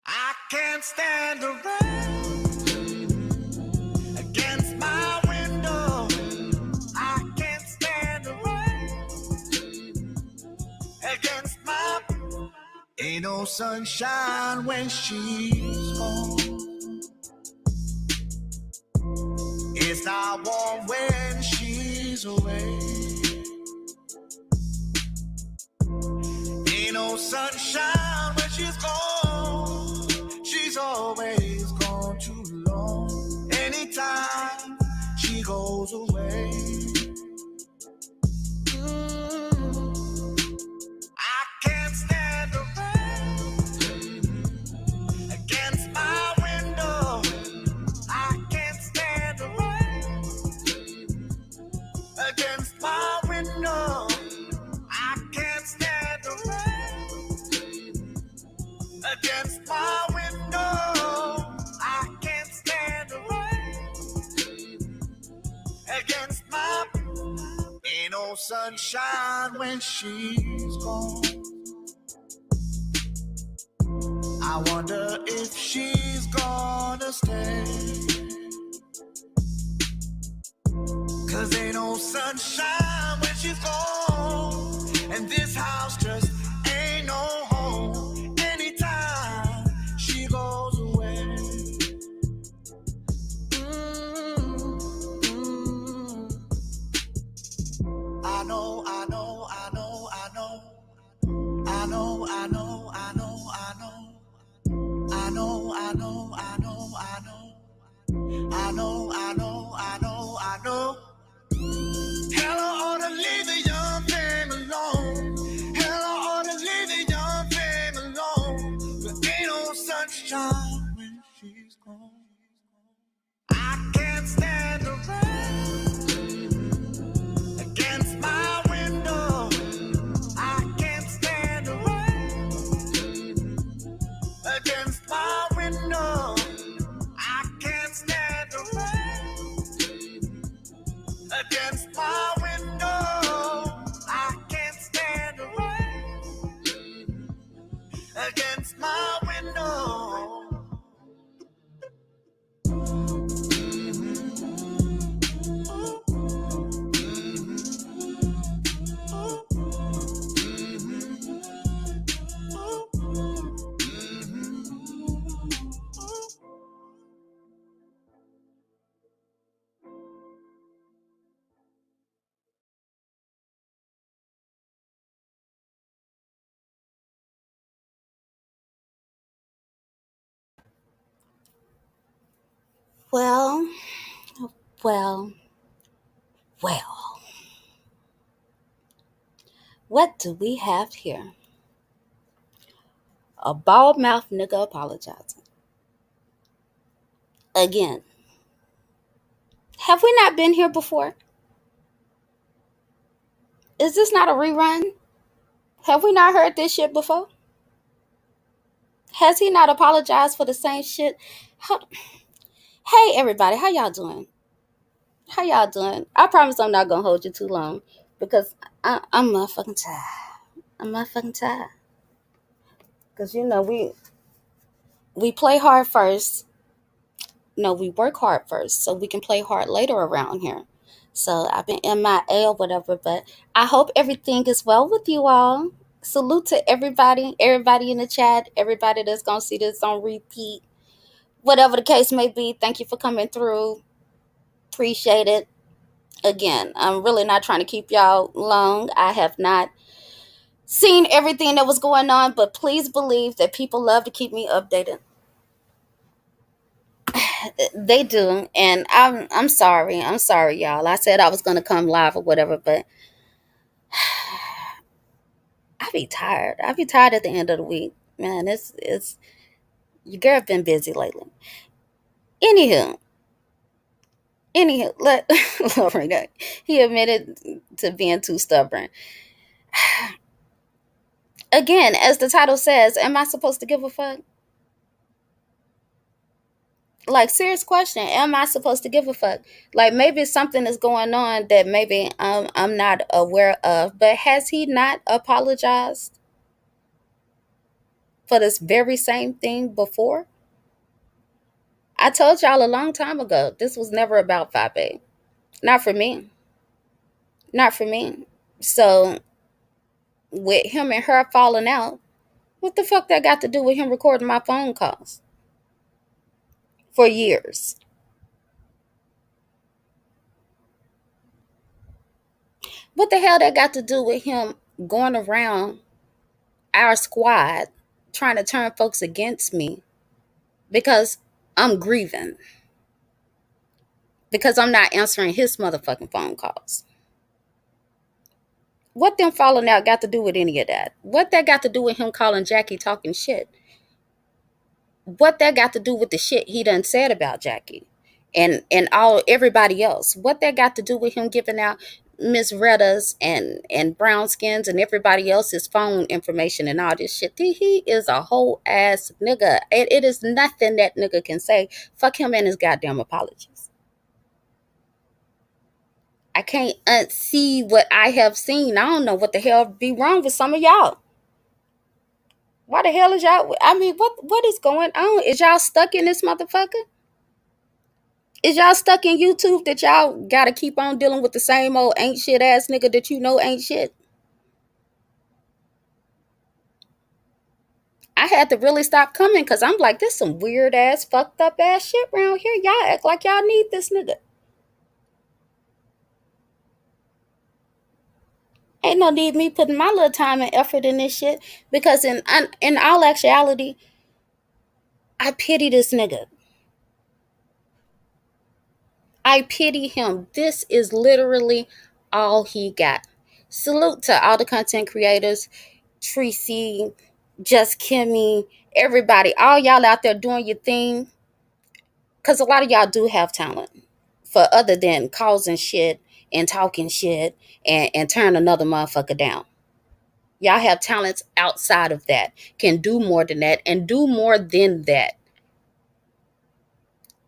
I can't stand the rain against my window. I can't stand the rain against my. Ain't no sunshine when she's gone. It's not warm when she's away. Ain't no sunshine when she's gone. She's always gone too long. Anytime she goes away. I can't stand the rain against my window. I can't stand the rain against my window. I can't stand the rain against my window. I can't stand the rain against my. Ain't no sunshine when she's gone. I wonder if she's gonna stay. 'Cause ain't no sunshine when she's gone. And this house just ain't no home. Anytime she goes away. I know, I know, I know, I know. I know, I know, I know, I know. I know, I know, I know, I know. I know, I know, I know, I know. Hell, I ought to leave the young thing alone. Hell, I ought to leave the young thing alone. But ain't no sunshine when she's gone. I can't stand the rain against my window. I can't stand the rain against my window. I can't stand the rain against my window. I can't stand the rain against my window. Well, well, well. What do we have here? A bald mouth nigga apologizing. Again. Have we not been here before? Is this not a rerun? Have we not heard this shit before? Has he not apologized for the same shit? Hey everybody, how y'all doing? How y'all doing? I promise I'm not gonna hold you too long because I'm motherfucking tired. I'm motherfucking tired. Cause you know we play hard first. No, we work hard first so we can play hard later around here. So I've been MIA or whatever, but I hope everything is well with you all. Salute to everybody in the chat, everybody that's gonna see this on repeat. Whatever the case may be, thank you for coming through. Appreciate it. Again, I'm really not trying to keep y'all long. I have not seen everything that was going on, but please believe that people love to keep me updated. They do, and I'm sorry. I'm sorry, y'all. I said I was gonna come live or whatever, but I be tired. I be tired at the end of the week. Man, it's your girl been busy lately. Anywho, let Lorena, he admitted to being too stubborn. Again, as the title says, am I supposed to give a fuck? Like, serious question. Am I supposed to give a fuck? Like, maybe something is going on that maybe I'm not aware of. But has he not apologized for this very same thing before? I told y'all a long time ago, this was never about 5A. Not for me. Not for me. So, with him and her falling out, what the fuck that got to do with him recording my phone calls for years? What the hell that got to do with him going around our squad trying to turn folks against me because I'm grieving, because I'm not answering his motherfucking phone calls? What them falling out got to do with any of that? What that got to do with him calling Jackie talking shit? What that got to do with the shit he done said about Jackie and all everybody else? What that got to do with him giving out Miss Retta's and brown skins and everybody else's phone information and all this shit? He is a whole ass nigga. It is nothing that nigga can say. Fuck him and his goddamn apologies. I can't unsee what I have seen. I don't know what the hell be wrong with some of y'all. Why the hell is y'all? I mean, what is going on? Is y'all stuck in this motherfucker? Is y'all stuck in YouTube that y'all gotta keep on dealing with the same old ain't shit ass nigga that you know ain't shit? I had to really stop coming because I'm like, this some weird ass, fucked up ass shit around here. Y'all act like y'all need this nigga. Ain't no need me putting my little time and effort in this shit because in all actuality, I pity this nigga. I pity him. This is literally all he got. Salute to all the content creators, Tracy, Just Kimmy, everybody, all y'all out there doing your thing. Because a lot of y'all do have talent for other than causing shit and talking shit and turn another motherfucker down. Y'all have talents outside of that, can do more than that and do more than that.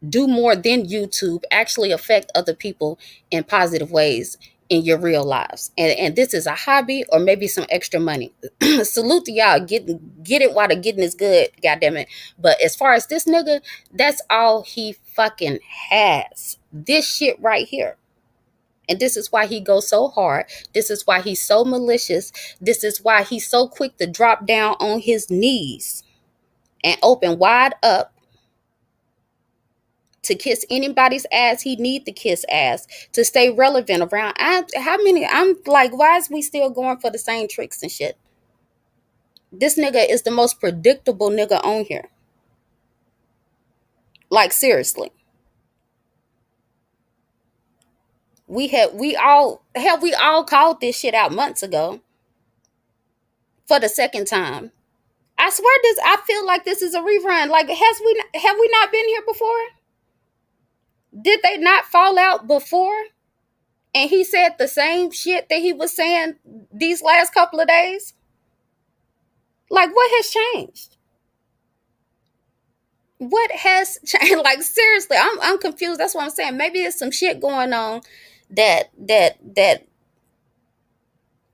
Do more than YouTube, actually affect other people in positive ways in your real lives. And this is a hobby or maybe some extra money. Salute to y'all. Get it while the getting is good, goddamn it. But as far as this nigga, that's all he fucking has. This shit right here. And this is why he goes so hard. This is why he's so malicious. This is why he's so quick to drop down on his knees and open wide up to kiss anybody's ass he need to kiss ass to stay relevant around. I'm like, why is we still going for the same tricks and shit? This nigga is the most predictable nigga on here. Like, seriously. We all called this shit out months ago for the second time. I swear I feel like this is a rerun. Like, have we not been here before? Did they not fall out before? And he said the same shit that he was saying these last couple of days? Like, what has changed? What has changed? Like, seriously, I'm confused. That's what I'm saying. Maybe there's some shit going on that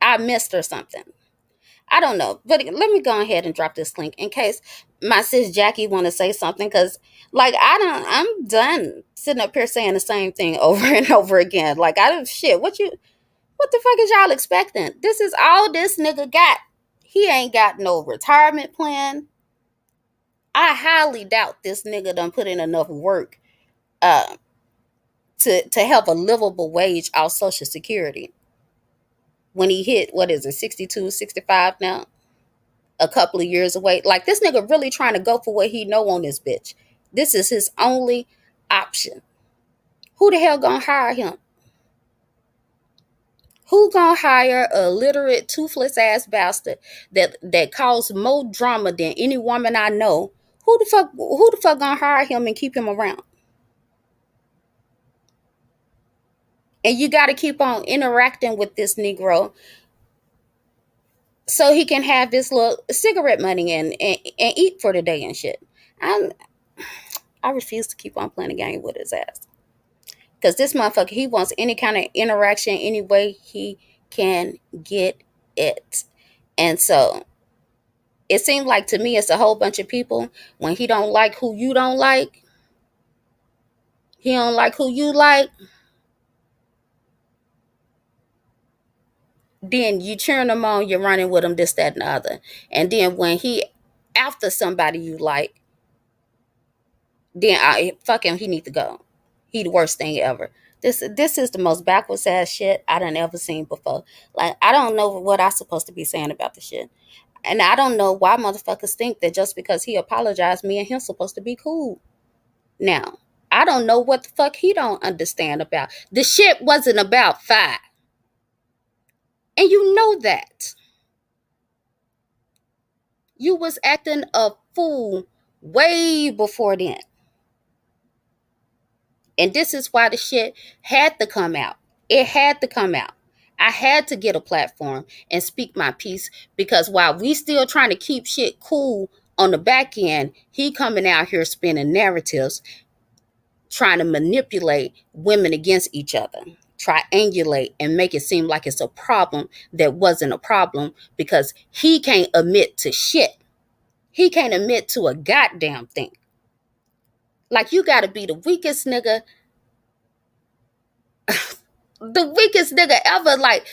I missed or something. I don't know. But let me go ahead and drop this link in case my sis Jackie want to say something, because like I'm done sitting up here saying the same thing over and over again. Like, I don't shit. What the fuck is y'all expecting? This is all this nigga got. He ain't got no retirement plan. I highly doubt this nigga done put in enough work uh, to have a livable wage off Social Security when he hit, what is it, 62, 65 now? A couple of years away. Like, this nigga really trying to go for what he know on this bitch. This is his only option. Who the hell gonna hire him? Who gonna hire a illiterate, toothless ass bastard that caused more drama than any woman I know? Who the fuck gonna hire him and keep him around? And you got to keep on interacting with this Negro so he can have this little cigarette money and eat for the day and shit. I'm, I refuse to keep on playing a game with his ass. Because this motherfucker, he wants any kind of interaction any way he can get it. And so it seems like to me it's a whole bunch of people when he don't like who you don't like, he don't like who you like, then you cheering him on, you're running with him, this, that, and the other. And then when he after somebody you like, then fuck him, he need to go. He the worst thing ever. This is the most backwards ass shit I done ever seen before. Like, I don't know what I supposed to be saying about the shit. And I don't know why motherfuckers think that just because he apologized, me and him supposed to be cool. Now, I don't know what the fuck he don't understand about. The shit wasn't about Fi. And you know that. You was acting a fool way before then. And this is why the shit had to come out. It had to come out. I had to get a platform and speak my piece, because while we still trying to keep shit cool on the back end, he coming out here spinning narratives, trying to manipulate women against each other, triangulate and make it seem like it's a problem that wasn't a problem, because he can't admit to shit. He can't admit to a goddamn thing. Like, you gotta be the weakest nigga ever. Like,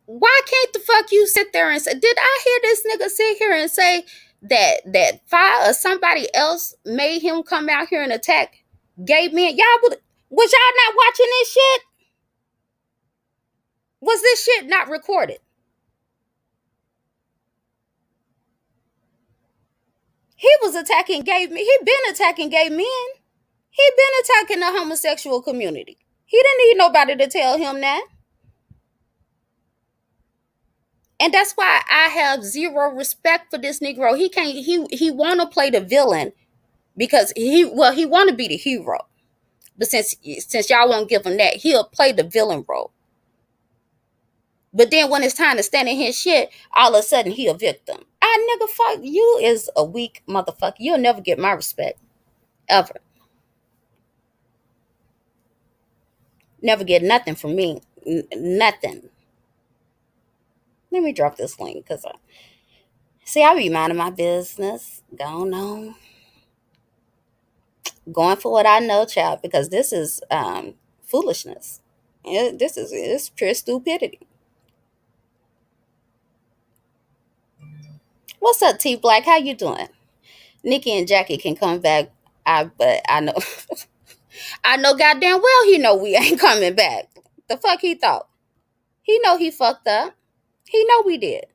why can't the fuck you sit there and say, did I hear this nigga sit here and say that Fi or somebody else made him come out here and attack gay men? Was y'all not watching this shit? Was this shit not recorded? He was attacking gay men. He been attacking gay men. He been attacking the homosexual community. He didn't need nobody to tell him that. And that's why I have zero respect for this Negro. He can't. He want to play the villain because he want to be the hero. But since y'all won't give him that, he'll play the villain role. But then when it's time to stand in his shit, all of a sudden he a victim. Nigga, fuck you is a weak motherfucker. You'll never get my respect. Ever. Never get nothing from me. Nothing. Let me drop this link because I be minding my business. Going on. Going for what I know, child, because this is foolishness. It's pure stupidity. What's up, T Black? How you doing? Nikki and Jackie can come back. But I know I know goddamn well he know we ain't coming back. The fuck he thought? He know he fucked up. He know we did.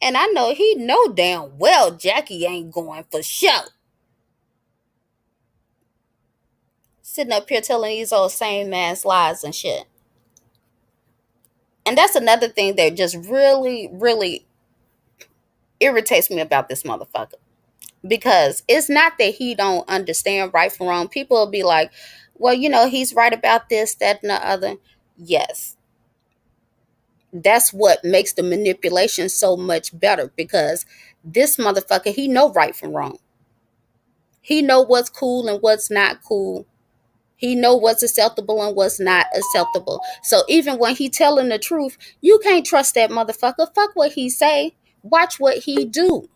And I know he know damn well Jackie ain't going for show. Sitting up here telling these old same ass lies and shit. And that's another thing that just really, really irritates me about this motherfucker. Because it's not that he don't understand right from wrong. People will be like, well, he's right about this, that, and the other. Yes. That's what makes the manipulation so much better, because this motherfucker, he know right from wrong. He know what's cool and what's not cool. He know what's acceptable and what's not acceptable. So even when he telling the truth, you can't trust that motherfucker. Fuck what he say. Watch what he do.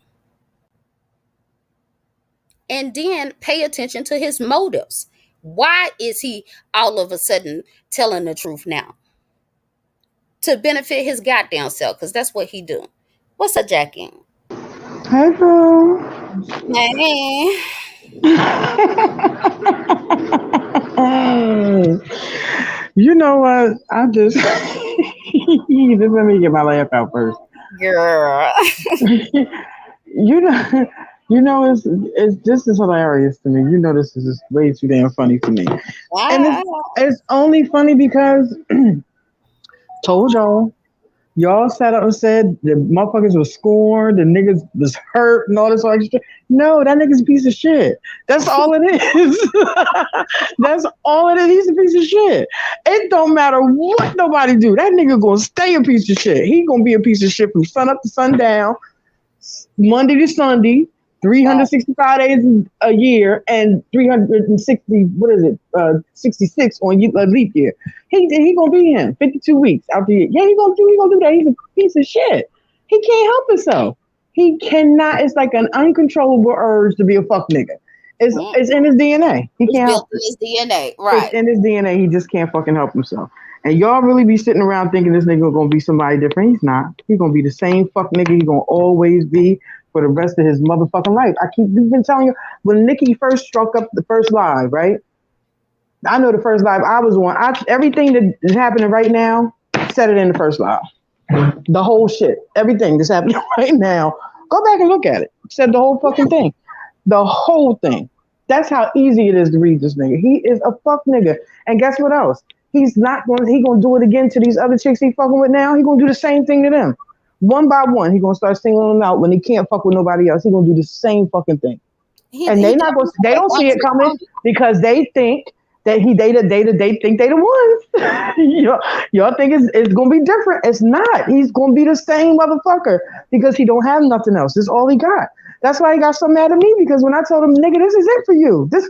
And then pay attention to his motives. Why is he all of a sudden telling the truth now? To benefit his goddamn self, because that's what he do. What's up, Jackie? Hey, girl. Hey. You know what? I just let me get my laugh out first. Girl. you know, it's this is hilarious to me. This is just way too damn funny for me, and it's only funny because told y'all sat up and said the motherfuckers was scorned, the niggas was hurt and all this extra. No, that nigga's a piece of shit. That's all it is. That's all it is. He's a piece of shit. It don't matter what nobody do. That nigga gonna stay a piece of shit. He gonna be a piece of shit from sun up to sundown. Monday to Sunday, Right. 365 days a year, and 360, what is it, 66 on a leap year. He gonna be him 52 weeks out the year. Yeah, he gonna do that. He's a piece of shit. He can't help himself. He cannot. It's like an uncontrollable urge to be a fuck nigga. It's in his DNA. He It's can't help built in it. his DNA. It's Right. in his DNA. He just can't fucking help himself. And y'all really be sitting around thinking this nigga gonna be somebody different. He's not. He's gonna be the same fuck nigga he gonna always be for the rest of his motherfucking life. We've been telling you when Nikki first struck up the first live, right? I know the first live I was on. Everything that is happening right now, said it in the first live. The whole shit, everything that's happening right now. Go back and look at it. Said the whole fucking thing. The whole thing. That's how easy it is to read this nigga. He is a fuck nigga. And guess what else? He's not going he gonna do it again to these other chicks he fucking with now. He gonna do the same thing to them. One by one, he gonna start singling them out when he can't fuck with nobody else. He gonna do the same fucking thing. And He done they it don't see once it with coming Tony. because they think that they think they the ones. Y'all think it's gonna be different. It's not. He's gonna be the same motherfucker because he don't have nothing else. This is all he got. That's why he got so mad at me because when I told him, nigga, this is it for you. This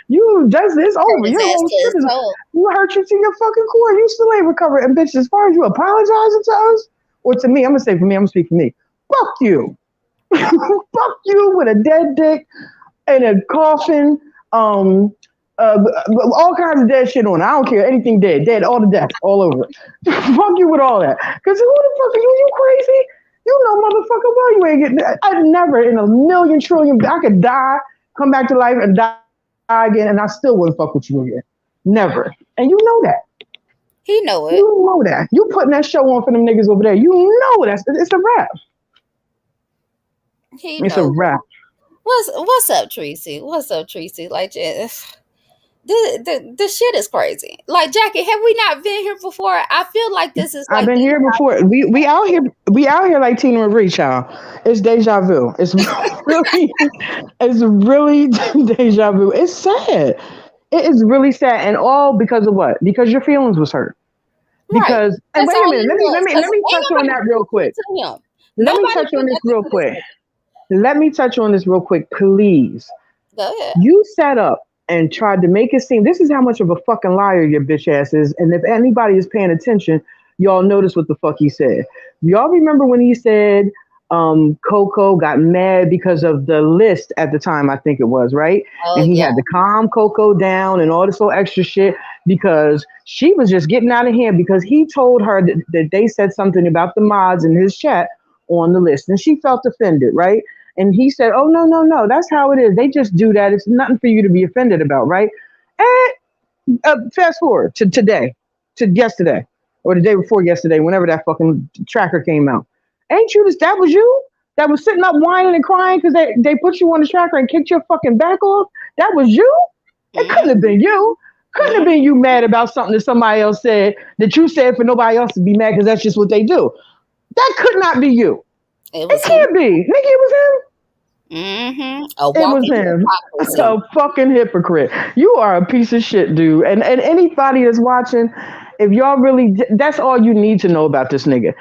you just it's Turn over. his Your ass whole to his shit is toe. you hurt you to your fucking core. You still ain't recovered. And bitch, as far as you apologizing to us or to me, I'm gonna say for me, I'm gonna speak for me. Fuck you. Fuck you with a dead dick and a coffin, um, all kinds of dead shit on it. I don't care. Anything dead, all the death, all over it. Fuck you with all that. Because who the fuck are you? You crazy? You know, motherfucker, well, you ain't getting that. I never in a million trillion, I could die, come back to life, and die again, and I still wouldn't fuck with you again. Never. And you know that. He You know it. know that. You putting that show on for them niggas over there. You know it's a wrap. He It's a knows it. wrap. What's up, Tracy? What's up, Tracy? Like, the shit is crazy. Like, Jackie, have we not been here before? I feel like this is I've like been the here before. We out here like Tina Marie, child. It's deja vu. It's really it's really deja vu. It's sad. It is really sad, and all because of what? Because your feelings was hurt. right. Because and That's wait a all minute, it was. let Because me ain't touch on nobody that did real nothing quick. to him. Let me Nobody touch did on this nothing real to this quick. nigga. Let me touch on this real quick, please. Go ahead. You sat up and tried to make it seem this is how much of a fucking liar your bitch ass is. And if anybody is paying attention, y'all notice what the fuck he said. Y'all remember when he said Coco got mad because of the list at the time, I think it was, right? And Oh he yeah. had to calm Coco down and all this whole extra shit because she was just getting out of hand because he told her that they said something about the mods in his chat on the list. And she felt offended, right? And he said, "Oh no, no, no, that's how it is. They just do that. It's nothing for you to be offended about, right?" And fast forward to today, to yesterday, or the day before yesterday, whenever that fucking tracker came out. Ain't you? That was you that was sitting up whining and crying because they put you on the tracker and kicked your fucking back off. That was you. It couldn't have Mm-hmm. been you. Couldn't have been you mad about something that somebody else said that you said for nobody else to be mad because that's just what they do. That could not be you. It It was him. can't be. Nikki, it was him. Mm-hmm. A It was walking him. hypocrisy. A fucking hypocrite. You are a piece of shit, dude. And anybody that's watching, if y'all really, that's all you need to know about this nigga.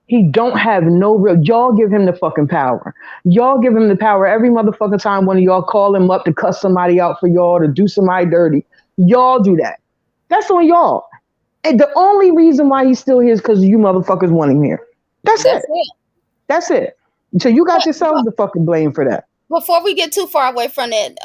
He don't have no real. Y'all give him the fucking power. Y'all give him the power every motherfucking time one of y'all call him up to cuss somebody out for y'all to do somebody dirty. Y'all do that. That's on y'all. And the only reason why he's still here is because you motherfuckers want him here. That's That's it. it. That's it. So you got But yourselves to fucking blame for that. before we get too far away from that,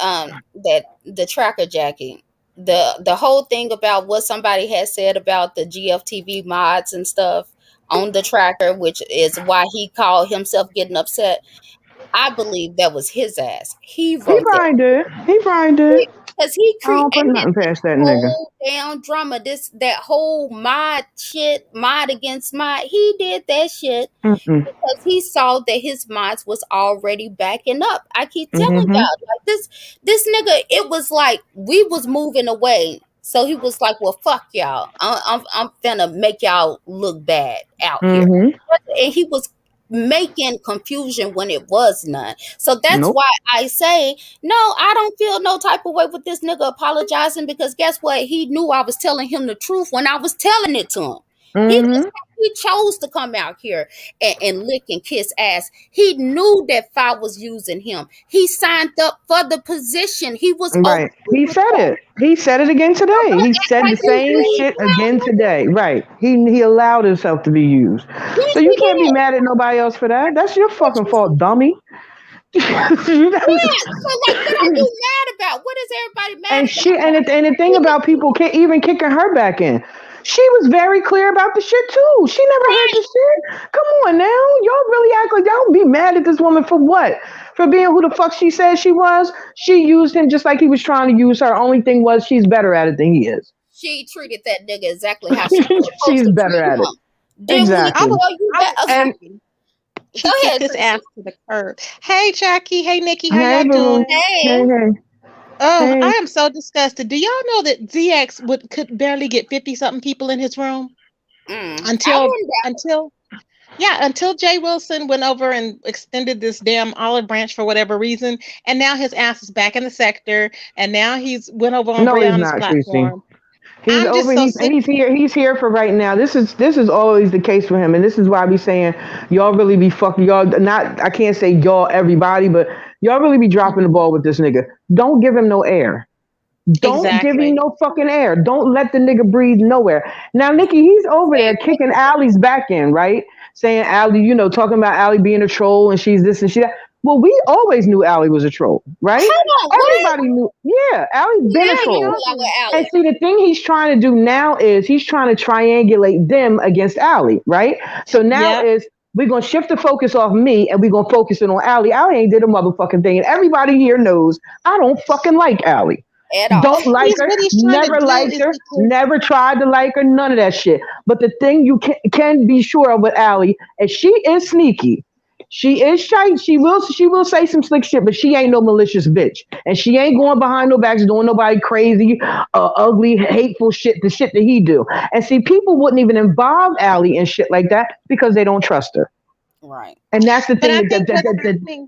that the tracker Jackie, the whole thing about what somebody has said about the GFTV mods and stuff on the tracker, which is why he called himself getting upset. I believe that was his ass. He He wrote that probably did. He probably did. because he I don't put created nothing this past that nigga. whole damn drama. That whole mod shit, mod against mod. He did that shit Mm-mm. because he saw that his mods was already backing up. I keep telling Mm-hmm. y'all, like this nigga, it was like we was moving away. So he was like, "Well, fuck y'all. I'm finna make y'all look bad out here." Mm-hmm. And he was making confusion when it was none. So that's Nope. why I say, no, I don't feel no type of way with this nigga apologizing because guess what? He knew I was telling him the truth when I was telling it to him. Mm-hmm. He chose to come out here and lick and kiss ass. He knew that Fi was using him. He signed up for the position. He was okay Right. He with said that. it. He said it again So today. don't He act said the like you same really shit again proud of it. today. Right. He allowed himself to be used. Yes, So he you can't be did. mad at nobody else for that. That's your Yes, fucking you fault, did. dummy. You know? Yeah. So like, what are you mad about? What is everybody mad And about? she and the thing about people even kicking her back in, she was very clear about the shit too. She never hid the Right. shit. Come on now, y'all really act like y'all be mad at this woman for what? For being who the fuck she said she was. She used him just like he was trying to use her. Only thing was she's better at it than he is. She treated that nigga exactly how she was supposed She's to better treat at it. him. Didn't we I Exactly. was tell you I that? was And happy. Go She kicked ahead, his ass Tracy. to the curb. Hey Jackie, hey Nikki, how hey, y'all boo boo. doing? Hey, Hey. hey, Oh, I hey. am so disgusted. Do y'all know that ZX could barely get 50 something people in his room I until wouldn't doubt it. until yeah, until Jay Wilson went over and extended this damn olive branch for whatever reason, and now his ass is back in the sector, and now he's went over on No, he's Brianna's not, Tracy. platform. He's I'm over. just so sick. He's here. He's here for right now. This is always the case for him, and this is why I be saying y'all really be fucking y'all. Not I can't say y'all everybody, but y'all really be dropping the ball with this nigga. Don't give him no air. Don't give him Exactly. no fucking air. Don't let the nigga breathe nowhere. Now, Nikki, he's over there Same kicking thing. Allie's back in, right? Saying Allie, talking about Allie being a troll and she's this and she that. Well, we always knew Allie was a troll, right? Hold on, what? Everybody knew. Yeah, Allie's been a Now you troll. feel like Exactly. with And Allie. see, the thing he's trying to do now is he's trying to triangulate them against Allie, right? So now Yep. is we're gonna shift the focus off me and we're gonna focus it on Allie. Allie ain't did a motherfucking thing, and everybody here knows I don't fucking like Allie. At all. Don't like her, What he's trying to never do liked is her, because never tried to like her, none of that shit. But the thing you can be sure of with Allie is she is sneaky. She is shy. She will say some slick shit, but she ain't no malicious bitch. And she ain't going behind no backs doing nobody crazy, ugly, hateful shit, the shit that he do. And see, people wouldn't even involve Allie in shit like that because they don't trust her. Right. And that's the but thing I that, think what's that happening.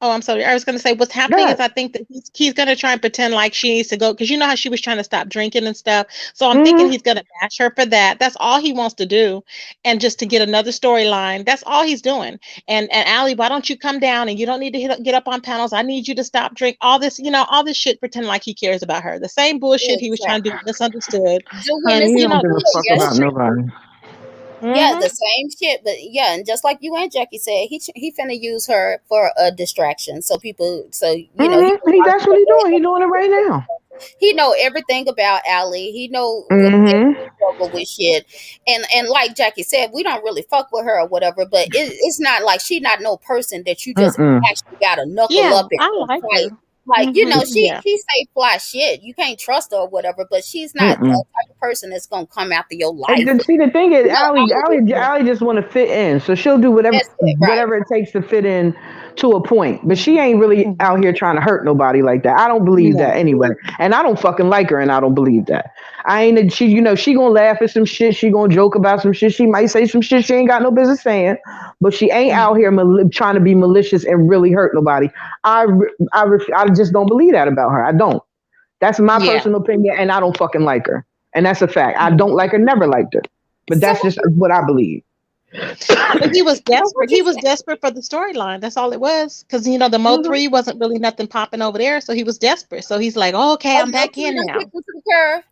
Oh, I'm sorry. I was going to say what's happening God. is I think that he's going to try and pretend like she needs to go because you know how she was trying to stop drinking and stuff. So I'm thinking Mm-hmm. he's going to bash her for that. That's all he wants to do, and just to get another storyline. That's all he's doing. And Allie, why don't you come down? And you don't need to get up on panels. I need you to stop drink. All this, all this shit. Pretend like he cares about her. The same bullshit he was trying to do. Exactly. Misunderstood, Doing the honey. He You don't know give same a this shit. fuck Yes, about bullshit. nobody. yeah, Mm-hmm. the same shit. But yeah, and just like you and Jackie said, he finna use her for a distraction. So people, so he That's what he doing. He doing it right now. he know everything about Allie. He know what Mm-hmm. struggle with shit, and like Jackie said, we don't really fuck with her or whatever. But it's not like she not no person that you just Mm-mm. actually got to knuckle Yeah, up and I like fight. her. Like Yeah. she say fly shit. You can't trust her or whatever. But she's not the Mm-mm. type of person that's gonna come after your And life. then, see, the thing is, Allie, All of this Allie, shit. Allie just want to fit in, so she'll do whatever, That's it, right? whatever it takes to fit in to a point. But she ain't really Mhm. out here trying to hurt nobody like that. I don't believe that No. anyway, and I don't fucking like her, and I don't believe that. I ain't. She, she gonna laugh at some shit. She gonna joke about some shit. She might say some shit she ain't got no business saying, but she ain't out here trying to be malicious and really hurt nobody. I just don't believe that about her. I don't. That's my Yeah. personal opinion, and I don't fucking like her. And that's a fact. I Yeah. don't like her, never liked her. But So that's just what I believe. But he was so desperate. what He you was say? desperate for the storyline. That's all it was. Because the Mo Mhm. 3 wasn't really nothing popping over there, so he was desperate. So he's like, oh, okay, Oh, I'm no, back three in done now. kicked him to the curb.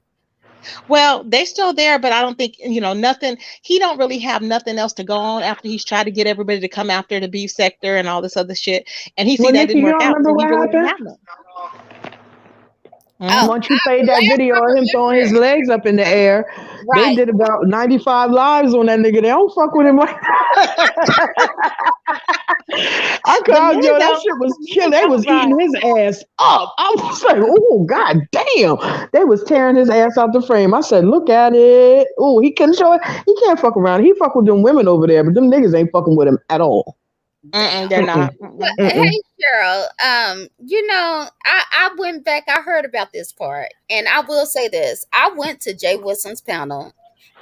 Well, they still there, but I don't think nothing. He don't really have nothing else to go on after he's tried to get everybody to come after the beef sector and all this other shit. And he see Well, that Nikki, didn't you work don't out, remember so he what really didn't happened? have none. Oh, Hmm. Once you the played that last video time of him throwing his I legs up in the air, they right. did about 95 lives on that nigga. They don't fuck with him like I The called men yo, that don't. shit was The chill. men They was don't, right? eating his ass up. I was like, oh god damn. They was tearing his ass out the frame. I said, look at it. Oh, he couldn't show it. He can't fuck around. He fuck with them women over there, but them niggas ain't fucking with him at all. Mm-mm, Damn. they're Mm-mm, not. But Mm-mm. mm-mm. hey, Cheryl, I went back. I heard about this part, and I will say this: I went to Jay Wilson's panel,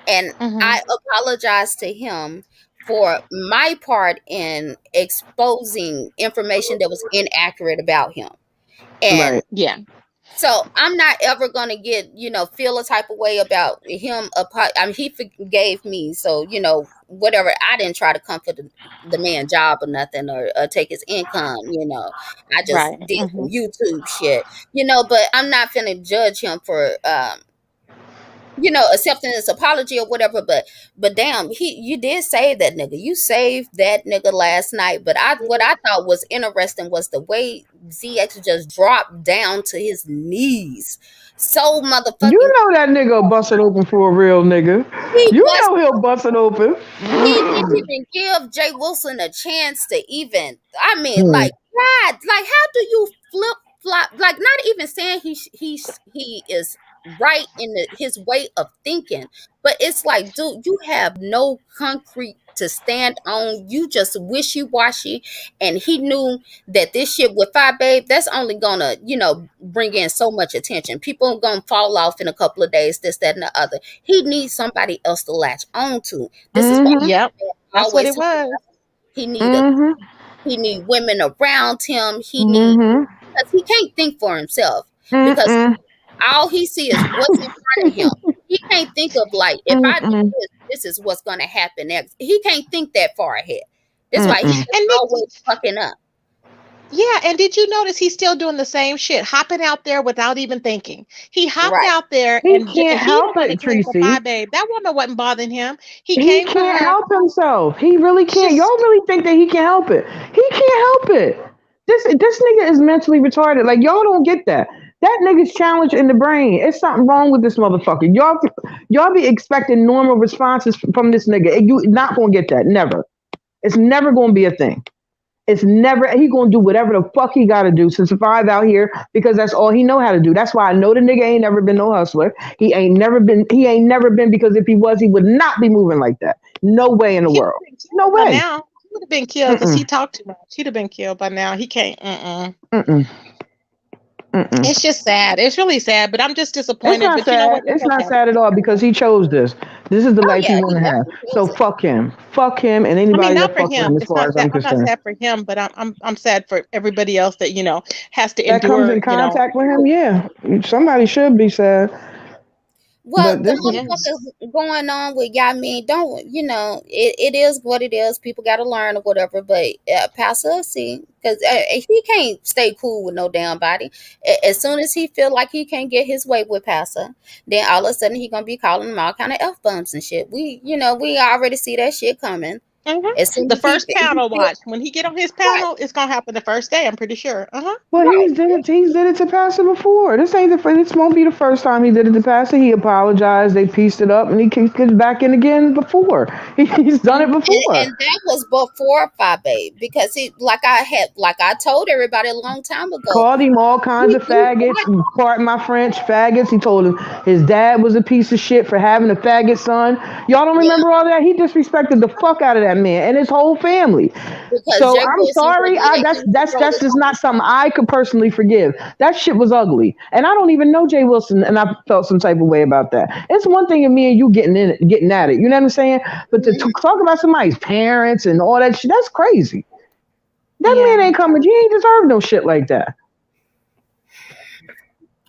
and Mm-hmm. I apologized to him for my part in exposing information that was inaccurate about him. And Right. Yeah. So I'm not ever gonna get, feel a type of way about him. I mean, he forgave me, so whatever. I didn't try to comfort the man job or nothing, or take his income. I just Right. did some YouTube shit. But I'm not finna judge him for accepting this apology or whatever. But damn, you did save that nigga. You saved that nigga last night. But what I thought was interesting was the way ZX just dropped down to his knees. So You motherfucking, know that nigga busted open for a real nigga. he You bust know he'll bust it open. he didn't even give Jay Wilson a chance to even. I mean, Hmm. like, God, like, how do you flip flop? Like, not even saying he is right in his way of thinking, but it's like, dude, you have no concrete to stand on. You just wishy washy, and he knew that this shit with Five Babe, that's only gonna bring in so much attention. People are gonna fall off in a couple of days. This, that, and the other. He needs somebody else to latch on to. This is why Mm-hmm. Yep. I That's what always it say was. he need a Mm-hmm. he need women around him. He need Mm-hmm. because he can't think for himself because Mm-mm. all he see is what's in front of him. He can't think of like if I do Mm-mm. this is what's gonna happen next. He can't think that far ahead. That's why he Mm-mm. just And Nikki, always fucking up. yeah, and did you notice he's still doing the same shit, hopping out there without even thinking? He hopped Right. out there He and can't he the help one that it, came for Tracy. Pie Babe. That woman wasn't bothering him. He He came for can't her. help himself. He really It's can't. just Y'all really think that he can help it? He can't help it. This nigga is mentally retarded. Like y'all don't get that. That nigga's challenged in the brain. It's something wrong with this motherfucker. Y'all be expecting normal responses from this nigga. And you not gonna get that. Never. It's never gonna be a thing. It's never he gonna do whatever the fuck he gotta do to survive out here because that's all he know how to do. That's why I know the nigga ain't never been no hustler. He ain't never been because if he was, he would not be moving like that. No way in the he would world. have been No killed by way. now. He would have been killed because Mm-mm. he talked too much. He'd have been killed by now. He can't. Mm-mm. Mm-mm. Mm-mm. It's just sad. It's really sad, but I'm just It's disappointed. not But you know sad. what? It's It's not okay. sad at all because he chose this. This is the Oh life he yeah, want he to have. definitely So chose it. fuck him. Fuck him and I mean, anybody not that for fuck with him. him as It's far not as sad. I'm I'm not concerned. sad for him, but I'm sad for everybody else that has to That comes endure. in contact with him, yeah. Somebody should be sad. Well, But the this is Yes. motherfuckers going on with y'all mean don't it is what it is. People got to learn or whatever. But Pastor, see, because he can't stay cool with no damn body. As soon as he feel like he can't get his way with Pastor, then all of a sudden he gonna be calling him all kind of f bombs and shit. We already see that shit coming. Hmm. As soon The as he first he panel feel watch when he get on his right, panel, it's gonna happen the first day. I'm pretty sure. Uh huh. well, right. he's did it to Pastor before. This won't be the first time he did it to Pastor. He apologized, they pieced it up, and he kicked it back in again before. He's done it Hmm. before. And that was before Five Babe because he like I told everybody a long time ago. Called him all kinds of He faggots. Pardon my French, faggots. He told him his dad was a piece of shit for having a faggot son. Y'all don't yeah, remember all that? He disrespected the fuck out of that man and his whole family. because So Jay I'm Wilson sorry. wouldn't I let that's him that's control that's his just own not something son. I could personally forgive. That shit was ugly, and I don't even know Jay Wilson, and I felt some type of way about that. It's one thing in me and you getting in it, getting at it. You know what I'm saying? But to Mhm. talk about somebody's parents and all that shit, that's crazy. That man Yeah. ain't coming. He ain't deserve no shit like that.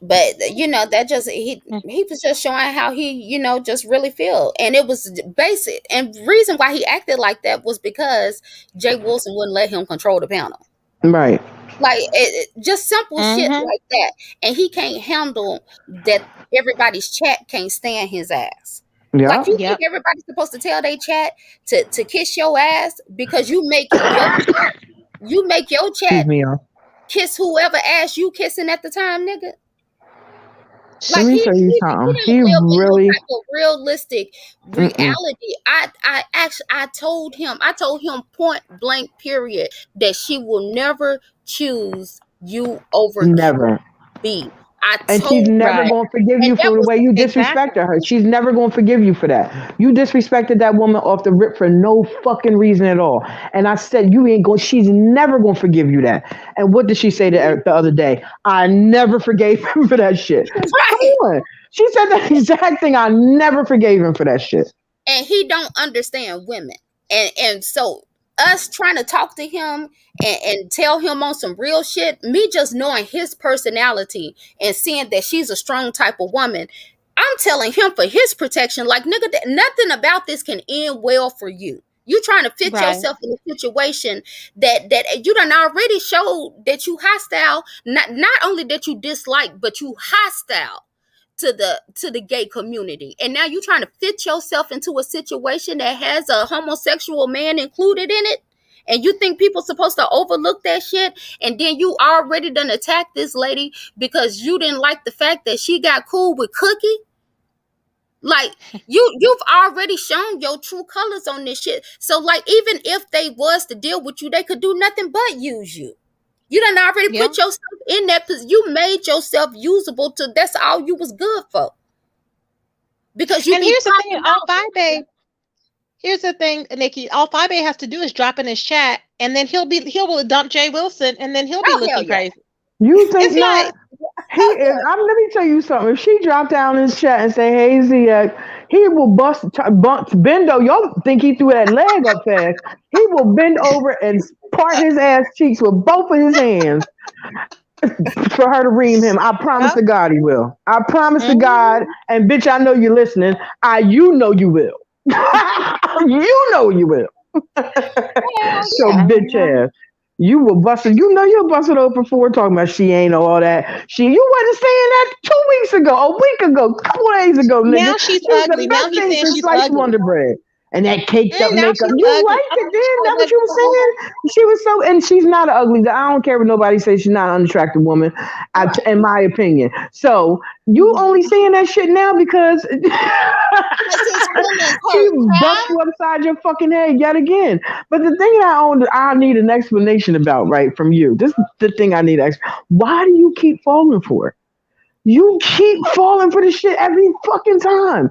But that just he was just showing how he just really feel, and it was basic. And reason why he acted like that was because Jay Wilson wouldn't let him control the panel. Right. Like just simple shit Hmm. like that, and he can't handle that. Everybody's chat can't stand his ass. Like, Yep. you think Yep. everybody's supposed to tell their chat to kiss your ass because you make your Excuse chat me, y'all. kiss whoever ass you kissing at the time, nigga. Let Like, me he tell you he, he something. don't He live in no really. type of realistic Mm-mm. reality. I told him point blank period that she will never choose you over Never. B. I And she's told him never Right. that, going to forgive and you that for the was way you disrespected Exactly. her. She's never going to forgive you for that. You disrespected that woman off the rip for no fucking reason at all. And I said, you ain't going, she's never going to forgive you that. And what did she say to Eric the other day? I never forgave him for that shit. Come right. on. She said that exact thing. I never forgave him for that shit. And he don't understand women, and so. us trying to talk to him and tell him on some real shit, me just knowing his personality and seeing that she's a strong type of woman, I'm telling him for his protection, like, nigga, nothing about this can end well for you. You trying to fit Right. yourself in a situation that you done already showed that you hostile. Not only that you dislike, but you hostile to the gay community. And now you trying to fit yourself into a situation that has a homosexual man included in it. And you think people supposed to overlook that shit? And then you already done attacked this lady because you didn't like the fact that she got cool with Cookie? Like, you've already shown your true colors on this shit. So like, even if they was to deal with you, they could do nothing but use you. You done already Yeah. put yourself in that position. You made yourself usable to, that's all you was good for. Because you And be here's the thing, popping all out. five Bay. Here's the thing, Nikki. All five Bay has to do is drop in his chat, and then he'll dump Jay Wilson, and then he'll be Oh, hell looking yeah. crazy. You think It's not? like, He Oh, is. Let me tell you something. If she dropped down his chat and say, "Hey, ZX," he will bend over. Y'all think he threw that leg up fast? He will bend over and part his ass cheeks with both of his hands for her to ream him. I promise yeah. to God, he will. I promise to God. Mhm. And bitch, I know you're listening. You know you will. You know you will. hell So yeah. bitch ass. You were busted. You know you're busted open for talking about she ain't all that. You wasn't saying that 2 weeks ago, a week ago, a couple days ago, nigga. Now she's She was the ugly. Now best he's thing saying since she's sliced ugly. Wonder Bread. And that caked up Now makeup. she's You ugly. liked I it thought she then. was That's what you ugly were the whole saying. time. She was so, and she's not ugly. I don't care what nobody says. She's not an unattractive woman, Right. in my opinion. So you Mhm. only saying that shit now because Because his feelings she hurt, bust child. you upside your fucking head yet again. But the thing I need an explanation about, right, from you. This is the thing I need. Why do you keep falling for it? You keep falling for this shit every fucking time.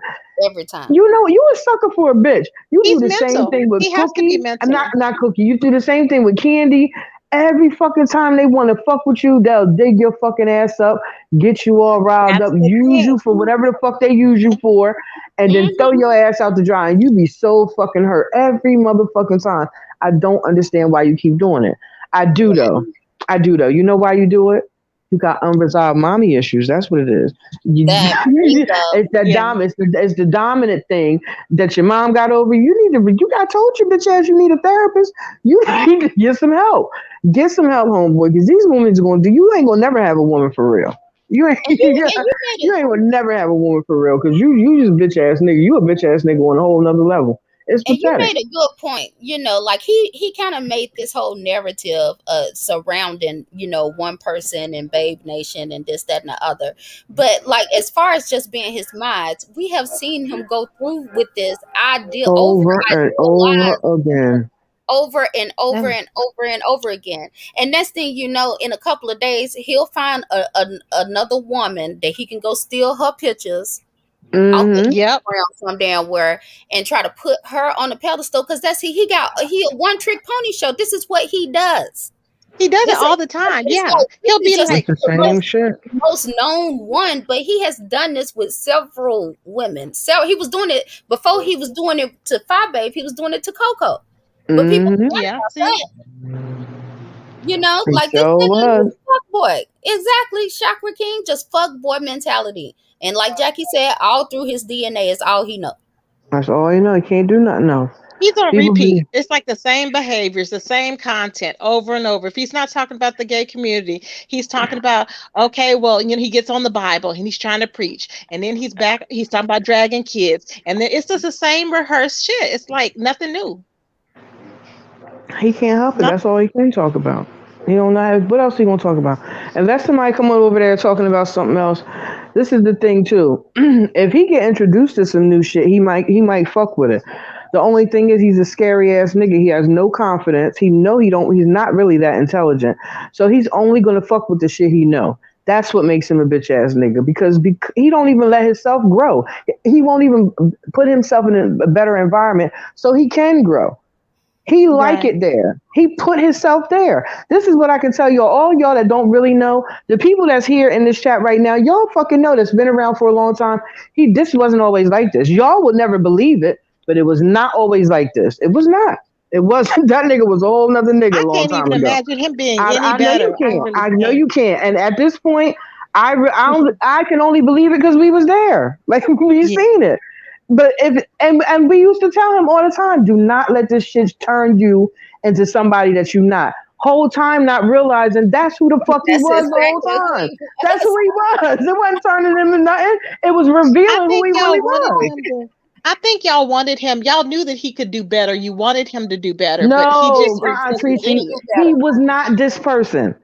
Every time. You know, you a sucker for a bitch. You do He's the same mental. thing with He has to be Cookie. I'm not mental. not Cookie. You do the same thing with Candy. Every fucking time they want to fuck with you, they'll dig your fucking ass up, get you all riled up, That's the use you thing. for whatever the fuck they use you for, and then throw Mm-hmm. your ass out to dry. And you be so fucking hurt every motherfucking time. I don't understand why you keep doing it. I do Right. though. I do though. You know why you do it? You got unresolved mommy issues. That's what it is. That bingo. It's that Yeah. it's the dominant thing that your mom got over. You got told you bitch ass you need a therapist. You need to get some help. Get some help, homeboy, because these women's going to do. You ain't gonna never have a woman for real. You ain't And you made you it. ain't gonna never have a woman for real because you just bitch ass nigga. You a bitch ass nigga on a whole nother level. It's And you pathetic. made a good point. Like he kind of made this whole narrative surrounding, one person and Babe Nation and this, that, and the other. But like, as far as just being his mods, we have seen him go through with this idea over Over and over idealized again. over and over Yeah. and over and over again. And next thing you know, in a couple of days, he'll find another woman that he can go steal her pictures off of Mm-hmm. Yep. Instagram some damn where and try to put her on the pedestal because that's he a one trick pony show. This is what he does. He does it This all is the time. it's Yeah. like He'll this is be just It's like, the the same shit. most known one, but he has done this with several women. So he was doing it before he was doing it to Fi Babe, he was doing it to Coco. But people Mm-hmm. forgot yeah, about see? that. He Like this sure nigga, was. he's a fuck boy. Exactly. Chakra King, just fuck boy mentality. And like Jackie said, all through his DNA is all he know. That's all you know. You can't do nothing else. He's on People be repeat. It's like the same behaviors, the same content over and over. If he's not talking about the gay community, he's talking about, okay, well, he gets on the Bible and he's trying to preach. And then he's back, he's talking about dragging kids. And then it's just the same rehearsed shit. It's like nothing new. he can't help it. That's Nothing. all he can talk about. He don't know what else he gonna talk about. Unless somebody come on over there talking about something else. This is the thing too. If he get introduced to some new shit, he might fuck with it. The only thing is he's a scary ass nigga. He has no confidence. He's not really that intelligent. So he's only gonna fuck with the shit he know. That's what makes him a bitch ass nigga because he don't even let himself grow. He won't even put himself in a better environment so he can grow. He like Right. it there. He put himself there. This is what I can tell you. All y'all that don't really know, the people that's here in this chat right now, y'all fucking know that's been around for a long time. This wasn't always like this. Y'all would never believe it, but it was not always like this. It was not. It wasn't. That nigga was a whole nother nigga a I long can't time even ago. imagine him being any I know you better. I can't. really I know can't. you can't. And at this point, I can only believe it because we was there. Like we Yeah. seen it. But if and we used to tell him all the time, do not let this shit turn you into somebody that you not. Whole time not realizing that's who the fuck he That's was the whole exactly who time. he That's was. who he was. It wasn't turning him into nothing. It was I revealing who think he y'all really wanted was. him to. I think y'all wanted him. Y'all knew that he could do better. You wanted him to do better, but he No, just was just an He Tracy, can do idiot. he better. was not this person.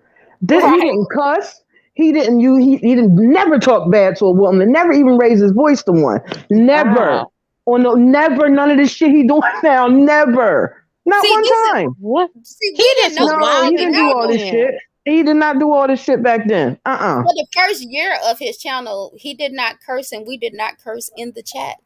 He Right. didn't cuss. He didn't you he didn't never talk bad to a woman. Never even raise his voice to one. Never. Wow. Or no, never none of this shit he doing now. Never. Not See, one this is time. What? see, He we didn't just know was this No, shit, he wilding and didn't do I all out this know shit. then. He did not do all this shit back then. for the first year of his channel, he did not curse, and we did not curse in the chat.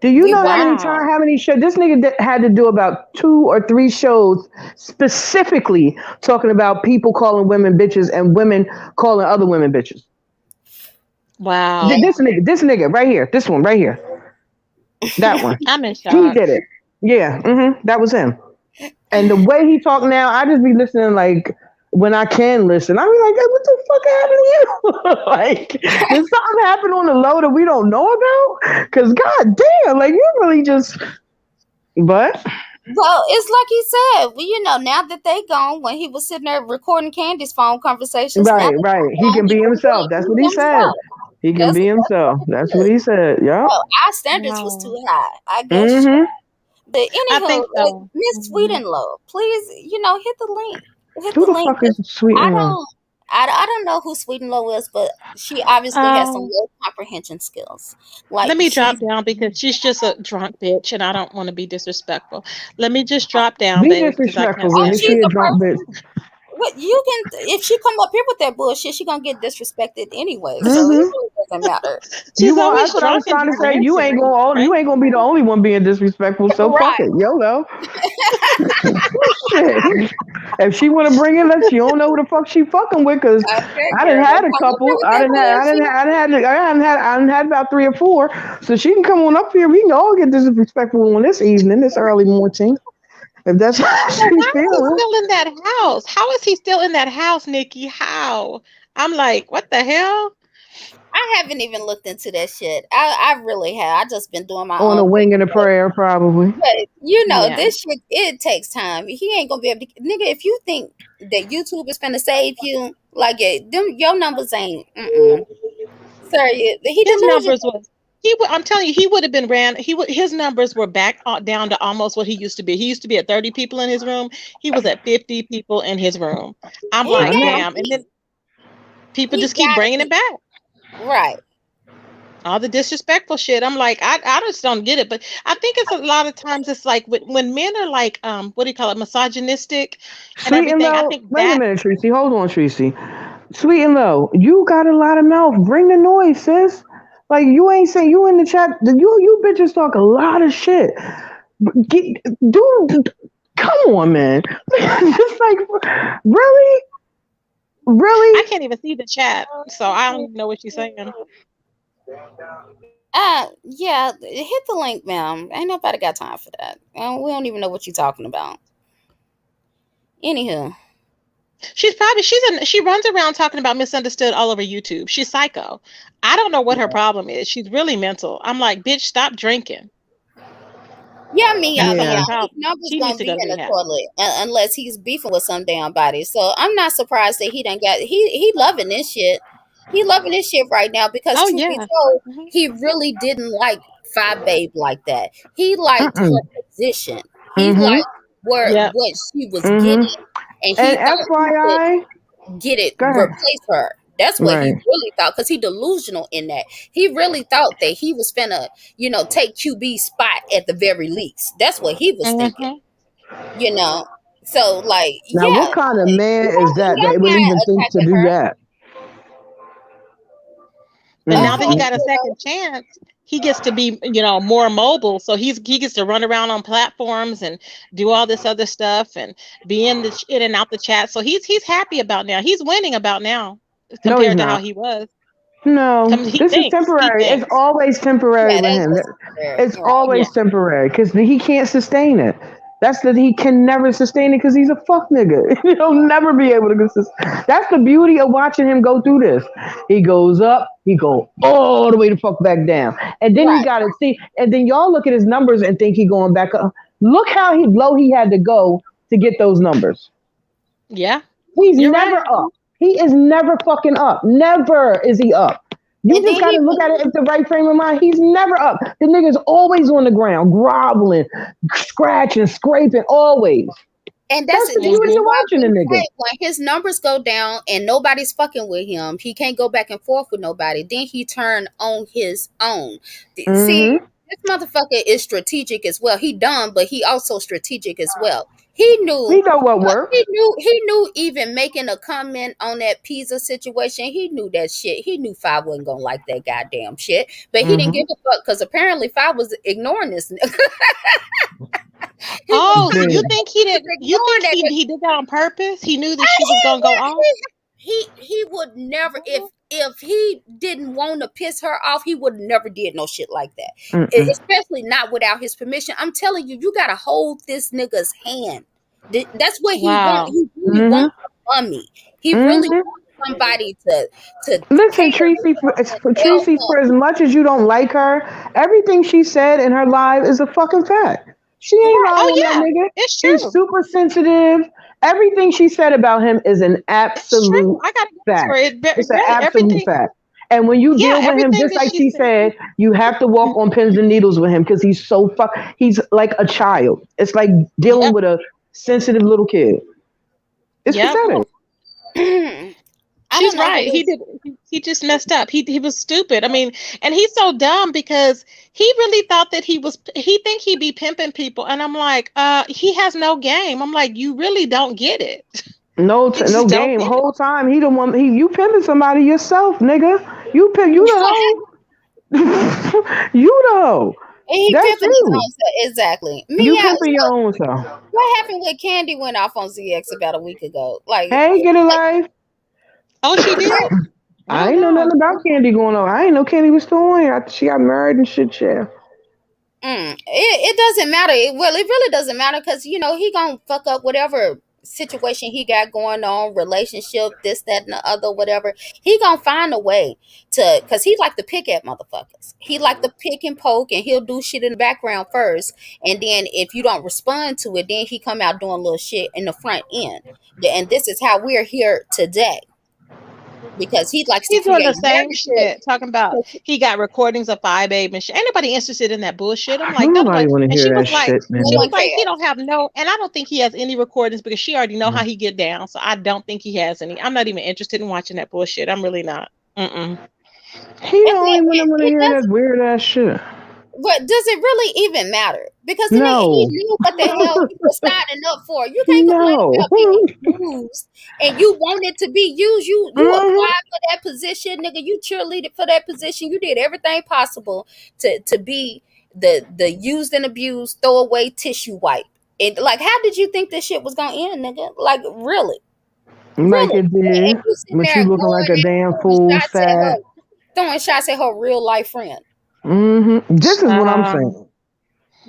Do you We know how weren't. many times, Wow. how many shows this nigga had to do about 2 or 3 shows specifically talking about people calling women bitches and women calling other women bitches? Yeah. Wow. This nigga right here, this one right here, that one, I'm in he shock. did it. Yeah, that was him. And the way he talk now, I just be listening like when I can listen. I be like, hey, what the fuck happened to you? Like, did something happen on the low that we don't know about? Cause god damn, like you really just. But Well, it's like he said. Now that they gone, when he was sitting there recording Candy's phone conversations, now right, that right, they he gone, can he be can himself. really That's what be he said. himself. He can That's be what himself. it That's what is. he said. Yep. Well, our standards was Wow. too high, I guess. Mm-hmm. But I anywho, think so. Miss Sweet Hmm. and Low, please, hit the link. Hit Who the the link. fuck is Sweet I and Low? don't, I don't know who Sweet and Low is, but she obviously has some Um, low comprehension skills. Like Let me drop she's down because she's just a drunk bitch, and I don't want to be disrespectful. Let me just drop down, Be baby, because I can't disrespectful then. oh, If stand she she's it. a a drunk person. bitch. What you can if she come up here with that bullshit, she gonna get disrespected anyway. So it Mm-hmm. really doesn't matter. You She's want? always That's what I was drunk and trying to just say. You ranting. ain't It's gonna. You ain't crazy. gonna be the only one being disrespectful. So fuck Right. it, YOLO. Shit. If she want to bring it, let she don't know who the fuck she fucking with. Cause Okay, I done girl. had Don't a come up here couple. with that bullshit. I done had about 3 or 4. So she can come on up here. We can all get disrespectful on this evening, this early morning, if that's how But she why is he feeling. still in that house? How is he still in that house, Nikki? How? I'm like, what the hell? I haven't even looked into that shit. I really have. I just been doing my On a own thing. wing and a prayer, probably. But Yeah. this shit it takes time. He ain't gonna be able to nigga, if you think that YouTube is gonna save you, like your numbers ain't Sir, he His numbers delusional. was he would I'm telling you, he would have been ran he would his numbers were back down to almost what he used to be. He used to be at 30 people in his room. He was at 50 people in his room. I'm He I like, know. gotta damn. And be. then people He just keep gotta bringing it be. back. Right. All the disrespectful shit. I'm like, I just don't get it. But I think it's a lot of times it's like when men are like, what do you call it, misogynistic and Sweet and everything. I low. think Wait a that minute, Tracy. Hold on, Tracy. Sweet and low. You got a lot of mouth. Bring the noise, sis. Like you ain't saying you in the chat. You bitches talk a lot of shit. Get, dude, come on, man. Just like really, I really. can't even see the chat, so I don't even know what she's saying. Yeah, hit the link, ma'am. Ain't nobody got time for that. We don't even know what you're talking about. Anywho. She runs around talking about misunderstood all over YouTube. She's psycho. I don't know what her problem is. She's really mental. I'm like, bitch, stop drinking. Yeah, I mean, That's the Yeah. whole his problem. number's She needs gonna to be go to in the rehab. toilet unless he's beefing with some damn body. So I'm not surprised that he done got he loving this shit. He loving this shit right now because Oh truth be yeah. told, Hmm. he really didn't like Phi Babe like that. He liked Mm-mm. her position. He Mm-hmm. liked where Yep. what she was Mm-hmm. getting, and And he thought he could FYI, get it go ahead. replace her. That's what he Right. really thought because he delusional in that. He really thought that he was finna, take QB's spot at the very least. That's what he was thinking, Hmm. you know. So like, Now, yeah, what kind of man is that y'all that would not even think to attacking do her. that? And Mm, now that he mm. got a second chance, he gets to be, more mobile. So he gets to run around on platforms and do all this other stuff and be in and out the chat. So he's happy about now. He's winning about now No, he's compared to how not. he was. No, He this is thinks. He temporary. It's thinks. always temporary Yeah, with that's him. just fair. It's Right. Yeah. always temporary because he can't sustain it. That's that he can never sustain it because he's a fuck nigga. He'll never be able to consist. That's the beauty of watching him go through this. He goes up, he go all the way the fuck back down, and then he Right. got to see. And then y'all look at his numbers and think he going back up. Look how low he had to go to get those numbers. Yeah, He's you're never right. up. He is never fucking up. Never is he up. You And then just got to he look at it at the right frame of mind. He's never up. The nigga's always on the ground, groveling, scratching, scraping, always. And That's the this beauty is of Hmm. why watching the we nigga. say when his numbers go down and nobody's fucking with him, he can't go back and forth with nobody. Then he turn on his own. See, Mm-hmm. this motherfucker is strategic as well. He dumb, but he also strategic as well. He He knew. know what works. He knew even making a comment on that pizza situation, he knew that shit. He knew Five wasn't gonna like that goddamn shit. But he didn't Mm-hmm. give a fuck because apparently Five was ignoring this nigga. Oh, so you Dude. think he He was did? You ignoring think that. he did that on purpose? He knew that she was He gonna go would off. he would never if he didn't want to piss her off, he would never did no shit like that. Mm-mm. Especially not without his permission. I'm telling you, you gotta hold this nigga's hand. That's what he want. Wow. He really Mm-hmm. wants a mummy. He really Mm-hmm. wants somebody to Listen, cater Tracy, to him for and tell Tracy, for as him. much as you don't like her, everything she said in her live is a fucking fact. She ain't Right. lying Oh on that yeah, nigga. it's He's true. super sensitive. Everything she said about him is an It's true. absolute I gotta give it to her. fact. It's an Really absolute everything. fact. And when you Yeah, deal with him, everything just that like she she said. said, you have to walk on pins and needles with him because he's so fuck. He's like a child. It's like dealing Yep. with a sensitive little kid. It's Yep. pathetic. I don't She's know who right. He this. did. He just messed up. He was stupid. I mean, and he's so dumb because he really thought that he was. He think he be pimping people, and I'm like, he has no game. I'm like, you really don't get it. No, You no just don't game. get it. Whole time he the one. You pimping somebody yourself, nigga. You pimp. You the hoe. You the hoe. He That's pimping his you. own self. Exactly. You Meow. pimping your own self. What happened with Candy went off on ZX about a week ago? Hey, get a life. Oh, she did. Oh I ain't know no. nothing about Candy going on. I ain't know Candy was still on here. She got married and shit. Yeah. It doesn't matter. Well, it really doesn't matter because he gonna fuck up whatever situation he got going on, relationship, this, that, and the other, whatever. He gonna find a way to, because he like to pick at motherfuckers. He like to pick and poke, and he'll do shit in the background first, and then if you don't respond to it, then he come out doing little shit in the front end. And this is how we're here today because he likes to He's doing the create same narrative. shit, talking about he got recordings of Five Babe and shit. Ain't nobody interested in that bullshit. I'm like, Don't don't nobody nobody. want to And hear that shit, No she man. was one like, he cares. don't have no, and I don't think he has any recordings because she already know how he get down. So I don't think he has any. I'm not even interested in watching that bullshit. I'm really not. Mm-mm. He the And only one that want to it hear that doesn't. weird ass shit. But does it really even matter? Because the nigga, he No. knew what the hell he was signing up for. You can't complain No. about being used and you wanted to be used. You Hmm. applied for that position, nigga. You cheerleaded for that position. You did everything possible to be the used and abused throwaway tissue wipe. And like, how did you think this shit was gonna end, nigga? Like, really, Like really? it And did. you sitting But there you looking like going a and damn fool, fat. throwing shots at her real life friend. This is what I'm Um, saying.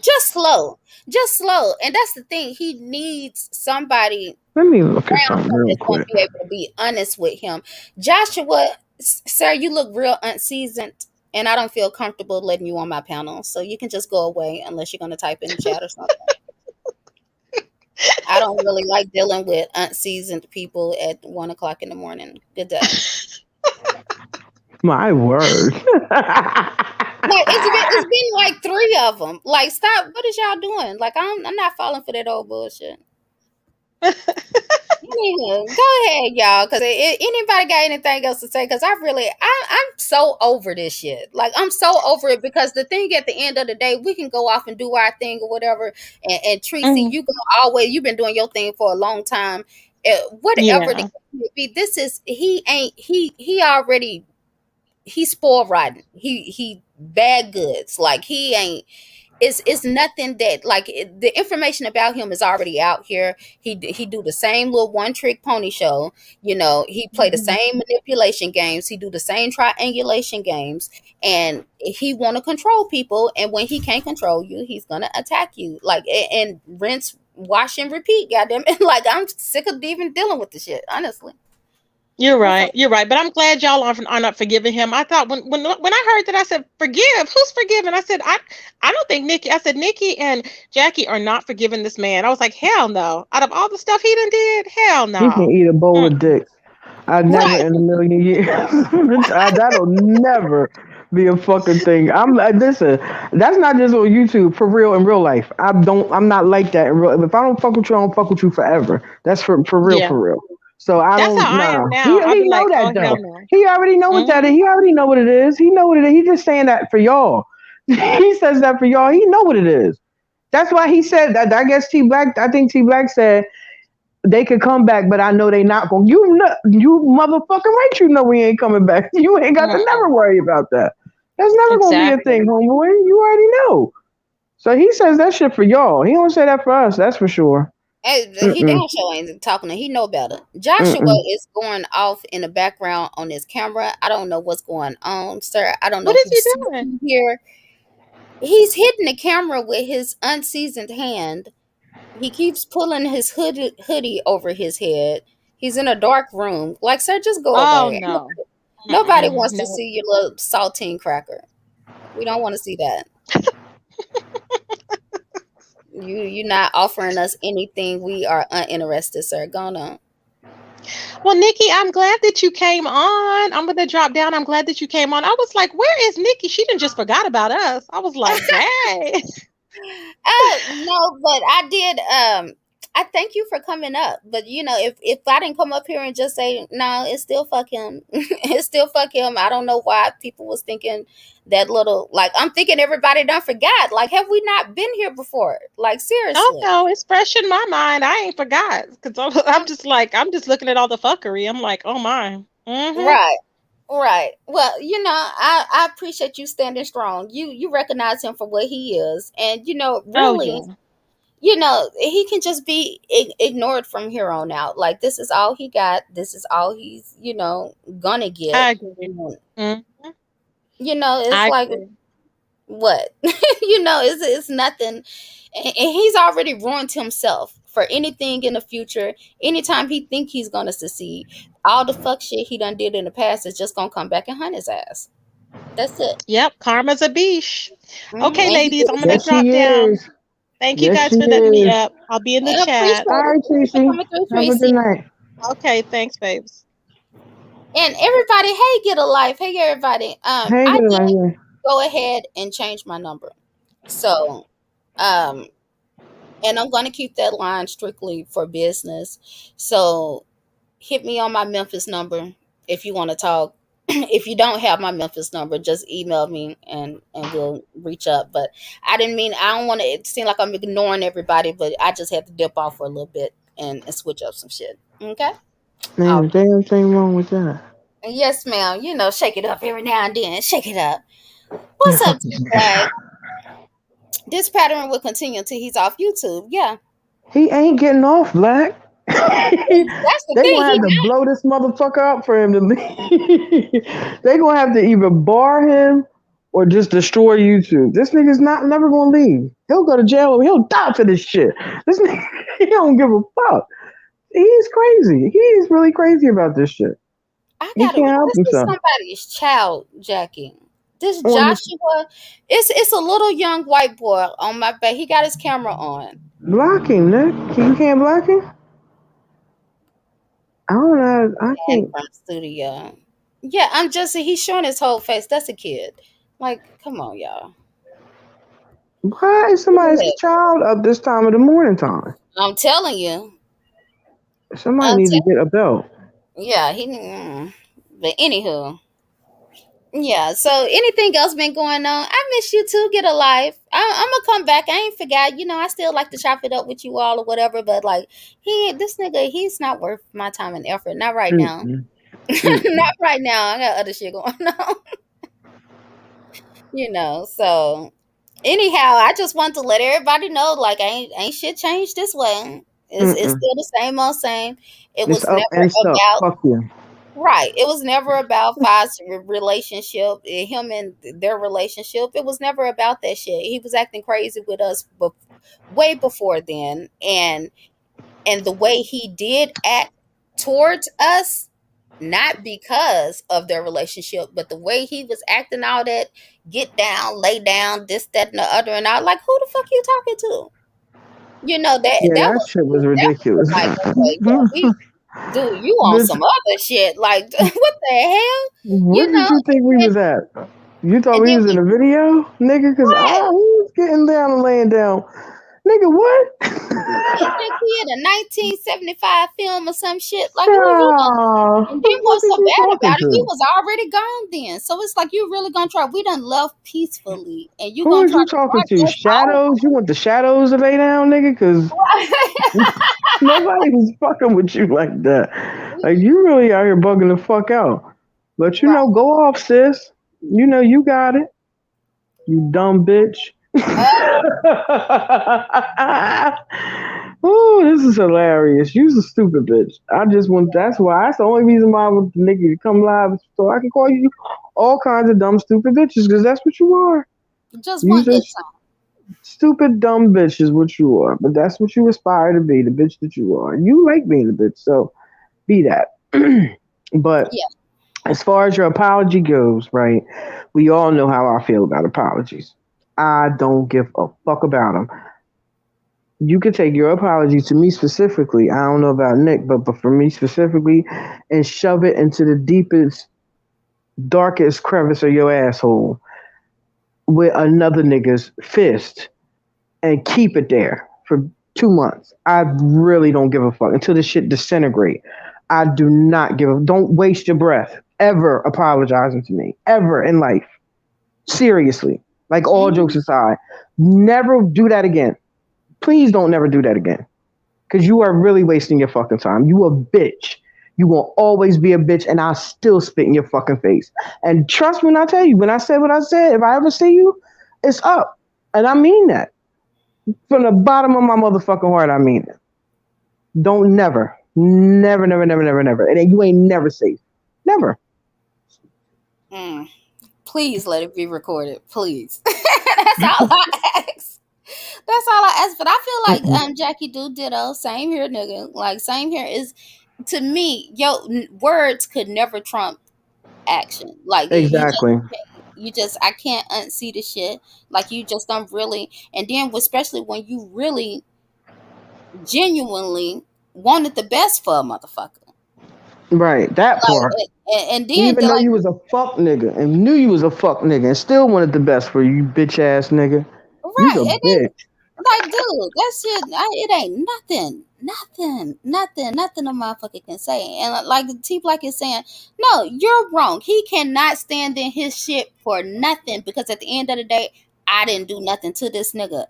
Just slow, just slow. And that's the thing. He needs somebody Let me look at around something him real that's going to quick. be able to be honest with him. Joshua, sir, you look real unseasoned, and I don't feel comfortable letting you on my panel. So you can just go away unless you're going to type in the chat or something. I don't really like dealing with unseasoned people at 1 o'clock in the morning. Good day. My word. Like it's been like three of them. Like, stop. What is y'all doing? Like, I'm not falling for that old bullshit. Yeah, go ahead, y'all. Because anybody got anything else to say? Because I'm so over this shit. Like, I'm so over it because the thing at the end of the day, we can go off and do our thing or whatever. And Tracy, mhm. you can always, you've been doing your thing for a long time. Whatever the Yeah. case may be, this is he ain't he already he's spoiled rotten. He bad goods. Like he ain't. it's nothing that like the information about him is already out here. He do the same little one trick pony show. He play the Mhm. same manipulation games. He do the same triangulation games, and he want to control people. And when he can't control you, he's gonna attack you. Like and rinse, wash, and repeat. Goddamn it! Like I'm sick of even dealing with the shit. Honestly, You're that's right. all. You're right. But I'm glad y'all are not forgiving him. I thought when I heard that, I said, "Forgive? Who's forgiving?" I said, I don't think Nikki. I said Nikki and Jackie are not forgiving this man. I was like, hell no. Out of all the stuff he done did, hell He can no. eat a bowl of Mm-mm. dick. I never Right. in a million years. That'll never be a fucking thing. Listen. That's not just on YouTube. For real, in real life, I'm not like that in real. If I don't fuck with you, I don't fuck with you forever. That's for real, Yeah, for real. So I that's don't. how I Nah. am He now. I'll he be know like, that oh though. hell no. He already know what that is. Hmm. He already know what it is. He know what it is. He just saying that for y'all. He says that for y'all. He know what it is. That's why he said that. I guess T Black. I think T Black said they could come back, but I know they not going. You motherfucking right. You know we ain't coming back. You ain't got to never Mm-mm. worry about that. That's never gonna be a thing, Exactly. homeboy. You already know. So he says that shit for y'all. He don't say that for us. That's for sure. He Mm-mm, damn sure ain't talking to. He know better. Joshua mm-mm. is going off in the background on his camera. I don't know what's going on, sir. I don't know What who is he sees doing? you here. He's hitting the camera with his unseasoned hand. He keeps pulling his hoodie over his head. He's in a dark room. Like, sir, just go Oh away. no. Nobody Mm-mm. wants to No. see your little saltine cracker. We don't want to see that. You're not offering us anything. We are uninterested, sir. Go on. Well, Nikki, I'm glad that you came on. I'm gonna drop down. I'm glad that you came on. I was like, where is Nikki? She didn't just forgot about us. I was like, dang. No, but I did. I thank you for coming up. But if I didn't come up here and just say no, it's still fuck him. It's still fuck him. I don't know why people was thinking that little. Like I'm thinking everybody done forgot. Like have we not been here before? Like Oh seriously. no, it's fresh in my mind. I ain't forgot because I'm just like I'm just looking at all the fuckery. I'm like, oh my. Mm-hmm. Right. Right. Well, I appreciate you standing strong. You recognize him for what he is, and Oh really, yeah, he can just be ignored from here on out. Like this is all he got. This is all he's gonna get. I agree. Mm, It's I like agree. what it's nothing, and he's already ruined himself for anything in the future. Anytime he think he's gonna succeed, all the fuck shit he done did in the past is just gonna come back and hunt his ass. That's it. Yep, karma's a beesh. Mhm. Okay, And he ladies, did I'm it gonna to Yes, drop she down. is. Thank you Yes, guys she for letting me is. up. I'll be in the I chat. appreciate All it. right, Thank you for Tracy. coming through, Have a good Tracy. night. Okay, thanks, babes. And everybody, hey, get a life. Hey, everybody. Hey, I good did night. go ahead and change my number. So, um, and I'm going to keep that line strictly for business. So, hit me on my Memphis number if you want to talk. If you don't have my Memphis number, just email me and we'll reach up. But I don't want to it seem like I'm ignoring everybody, but I just have to dip off for a little bit and switch up some shit. Okay? Ain't All a damn thing wrong with that. Yes, ma'am. Shake it up every now and then. Shake it up. What's up, T Flag? This pattern will continue until he's off YouTube. Yeah. He ain't getting off, Black. They That's the thing. gonna have to blow this motherfucker up for him to leave. They gonna have to either bar him or just destroy YouTube. This nigga's not never gonna leave. He'll go to jail or he'll die for this shit. This nigga, he don't give a fuck. He's crazy. He's really crazy about this shit. I He gotta. can't help This is himself. somebody's child, Jackie. This On his Joshua, it's a little young white boy on my back. He got his camera on. block him, Nick. You can't block him? I don't know. I And can't. from studio. Yeah, I'm just. He's showing his whole face. That's a kid. Like, come on, y'all. Why is Look somebody's at child up this time of the morning time? I'm telling you. Somebody I'm need to telling. get a belt. Yeah, but anywho. Yeah. So anything else been going on? I miss you too. Get a life. I'm gonna come back. I ain't forgot. I still like to chop it up with you all or whatever. But like, this nigga, he's not worth my time and effort. Not right now. Mm-mm, Not mm-mm. right now. I got other shit going on. So Anyhow, I just want to let everybody know, like, ain't shit changed this way. It's Mm-mm. still the same old same. It It's was up never and stuck. about Fuck you. right. It was never about Five's relationship, him and their relationship. It was never about that shit. He was acting crazy with us, way before then, and the way he did act towards us, not because of their relationship, but the way he was acting, all that get down, lay down, this, that, and the other, and I like, who the fuck you talking to? You know Yeah, that that was shit was that was ridiculous. like, okay, yeah, we dude, you on This, some other shit. Like, what the hell? You what did know, you think we was at? You thought and we then was in we a video, nigga? Cause I right. was getting down and laying down, nigga. What? You think we in a 1975 film or some shit? Like, who you know? Child, And who then the fuck what's is so you bad talking about it? He to? was already gone then. So it's like, you really gonna try? We done left peacefully, and you Who gonna is try you to talking drag to? us out? Shadows? You want the shadows to lay down, nigga? Cause nobody was fucking with you like that. Like you really out here bugging the fuck out. But you Right. know, go off, sis. You know you got it. You dumb bitch. Oh, this is hilarious. You's a stupid bitch. I just want. That's why. That's the only reason why I want Nikki to come live, so I can call you all kinds of dumb, stupid bitches. Because that's what you are. Just You one good just time. stupid, dumb bitch is what you are. But that's what you aspire to be, the bitch that you are. You like being a bitch, so be that. But Yeah. as far as your apology goes, right? We all know how I feel about apologies. I don't give a fuck about them. You could take your apology to me specifically. I don't know about Nick, but for me specifically, and shove it into the deepest, darkest crevice of your asshole with another nigga's fist and keep it there for 2 months. I really don't give a fuck until this shit disintegrate. I do not give a. Don't waste your breath ever apologizing to me ever in life. Seriously, like all jokes Mhm. aside, never do that again. Please don't never do that again. Because you are really wasting your fucking time. You a bitch. You will always be a bitch, and I'll still spit in your fucking face. And trust me when I tell you, when I said what I said, if I ever see you, it's up. And I mean that. From the bottom of my motherfucking heart, I mean it. Don't never, never, never, never, never, never. And you ain't never safe. Never. Mm. Please let it be recorded, please. That's all I ask. That's all I ask. But I feel like Mm-mm. Jackie do ditto. Same here, nigga. Like, same here is, to me, words could never trump action. Like, you just Exactly. I can't unsee the shit. Like, you just don't really, and then especially when you really genuinely wanted the best for a motherfucker. Right. That Like, part. and then Even they're though like, you was a fuck nigga and knew you was a fuck nigga and still wanted the best for you, bitch ass nigga. You's right, a and then bitch. like, dude, that shit, it ain't nothing a motherfucker can say. And like T Black is saying, no, you're wrong. He cannot stand in his shit for nothing, because at the end of the day, I didn't do nothing to this nigga.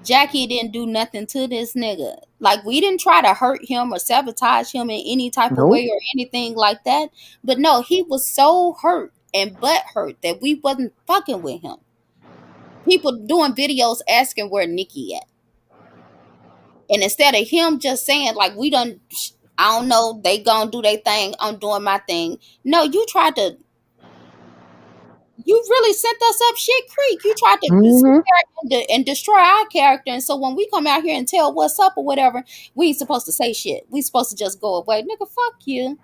Jackie didn't do nothing to this nigga. Like, we didn't try to hurt him or sabotage him in any type of way Nope. or anything like that. But no, he was so hurt and butt hurt that we wasn't fucking with him. People doing videos asking where Nikki at. And instead of him just saying, like, we done, I don't know, they gonna do their thing, I'm doing my thing. No, you really sent us up shit creek. You tried to sit Mm-hmm. there and destroy our character. And so when we come out here and tell what's up or whatever, we ain't supposed to say shit. We supposed to just go away. Nigga, fuck you.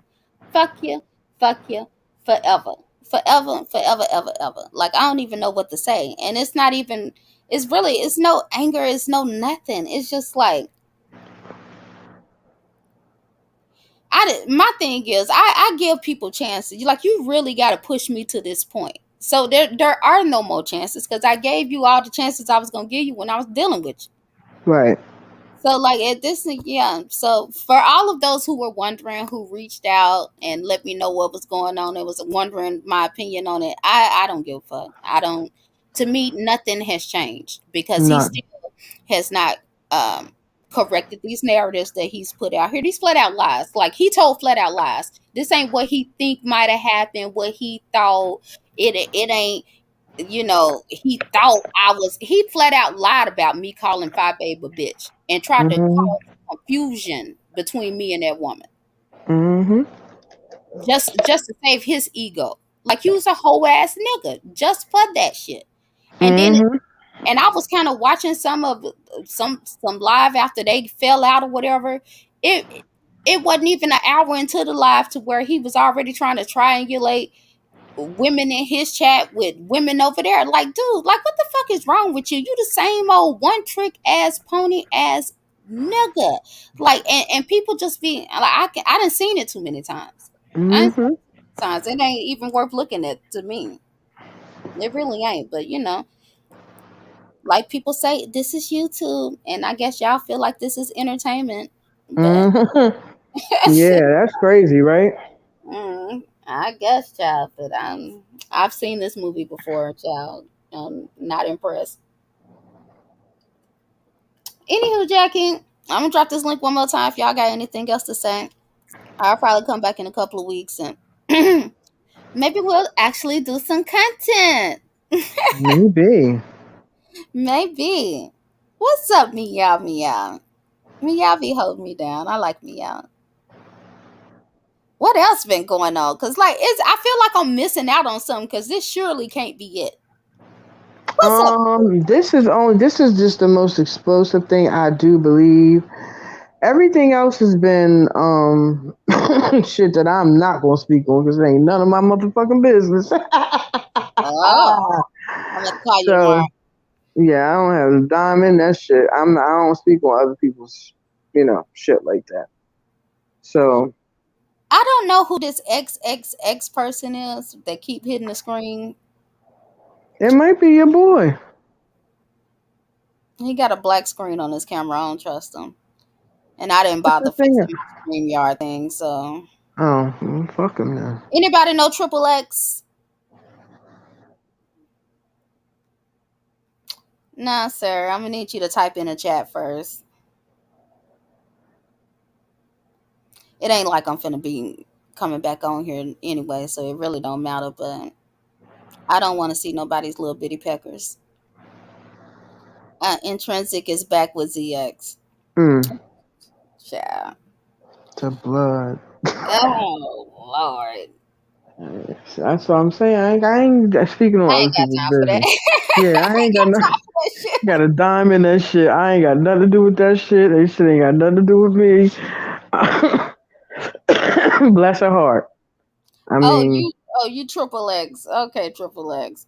Fuck you. Fuck you. Forever. Forever, forever, ever, ever. Like, I don't even know what to say. And it's not even, it's no anger, it's no nothing. It's just like, my thing is, I give people chances. Like, you really got to push me to this point. So there are no more chances, because I gave you all the chances I was gonna give you when I was dealing with you. Right. So, like, at this, yeah. So for all of those who were wondering, who reached out and let me know what was going on, and was wondering my opinion on it, I don't give a fuck. I don't. To me, nothing has changed, because he Not. still has not um corrected these narratives that he's put out here. These flat out lies. Like, he told flat out lies. This ain't what he think might have happened, what he thought. It ain't. he thought he flat out lied about me calling Phi Babe a bitch and tried to Mhm. cause confusion between me and that woman Mhm. just to save his ego. Like he was a whole ass nigga just for that shit. And then Mhm. and I was kind of watching some live after they fell out or whatever. It wasn't even an hour into the live to where he was already trying to triangulate women in his chat with women over there. Like, dude, like what the fuck is wrong with you? You the same old one trick ass pony ass nigga. Like, and people just be like, I done seen it too many times. I done seen Mhm. it too many times. It ain't even worth looking at to me. It really ain't. But like people say, this is YouTube, and I guess y'all feel like this is entertainment. But Mhm. Yeah, that's crazy, right? I guess, child. But I've seen this movie before, child. I'm not impressed. Anywho, Jackie, I'm gonna drop this link one more time if y'all got anything else to say. I'll probably come back in a couple of weeks and maybe we'll actually do some content. Maybe. Maybe. What's up, meow meow? Meow be holding me down. I like meow. What else been going on? Cause like I feel like I'm missing out on something because this surely can't be it. What's up? This is just the most explosive thing I do believe. Everything else has been shit that I'm not gonna speak on because it ain't none of my motherfucking business. Oh, I'm gonna call you tomorrow. So yeah, I don't have a dime in that shit. I don't speak on other people's shit like that. So I don't know who this XXX person is that keep hitting the screen. it might be your boy. He got a black screen on his camera. I don't trust him. And I didn't What's bother the thing? fixing my StreamYard thing. So Oh, well, fuck him then. anybody know Triple X? Nah, sir. I'm gonna need you to type in a chat first. It ain't like I'm finna be coming back on here anyway, so it really don't matter. But I don't want to see nobody's little bitty peckers. Intrinsic is back with ZX. Mm, Child. the blood. Oh Lord. That's what I'm saying. I ain't speaking on I other ain't got people's time for that. business. Yeah, I I ain't ain't got got no, time for that shit. got a dime in that shit. I ain't got nothing to do with that shit. That shit ain't got nothing to do with me. Bless her heart. I Oh, mean, you Triple X. Okay, Triple X.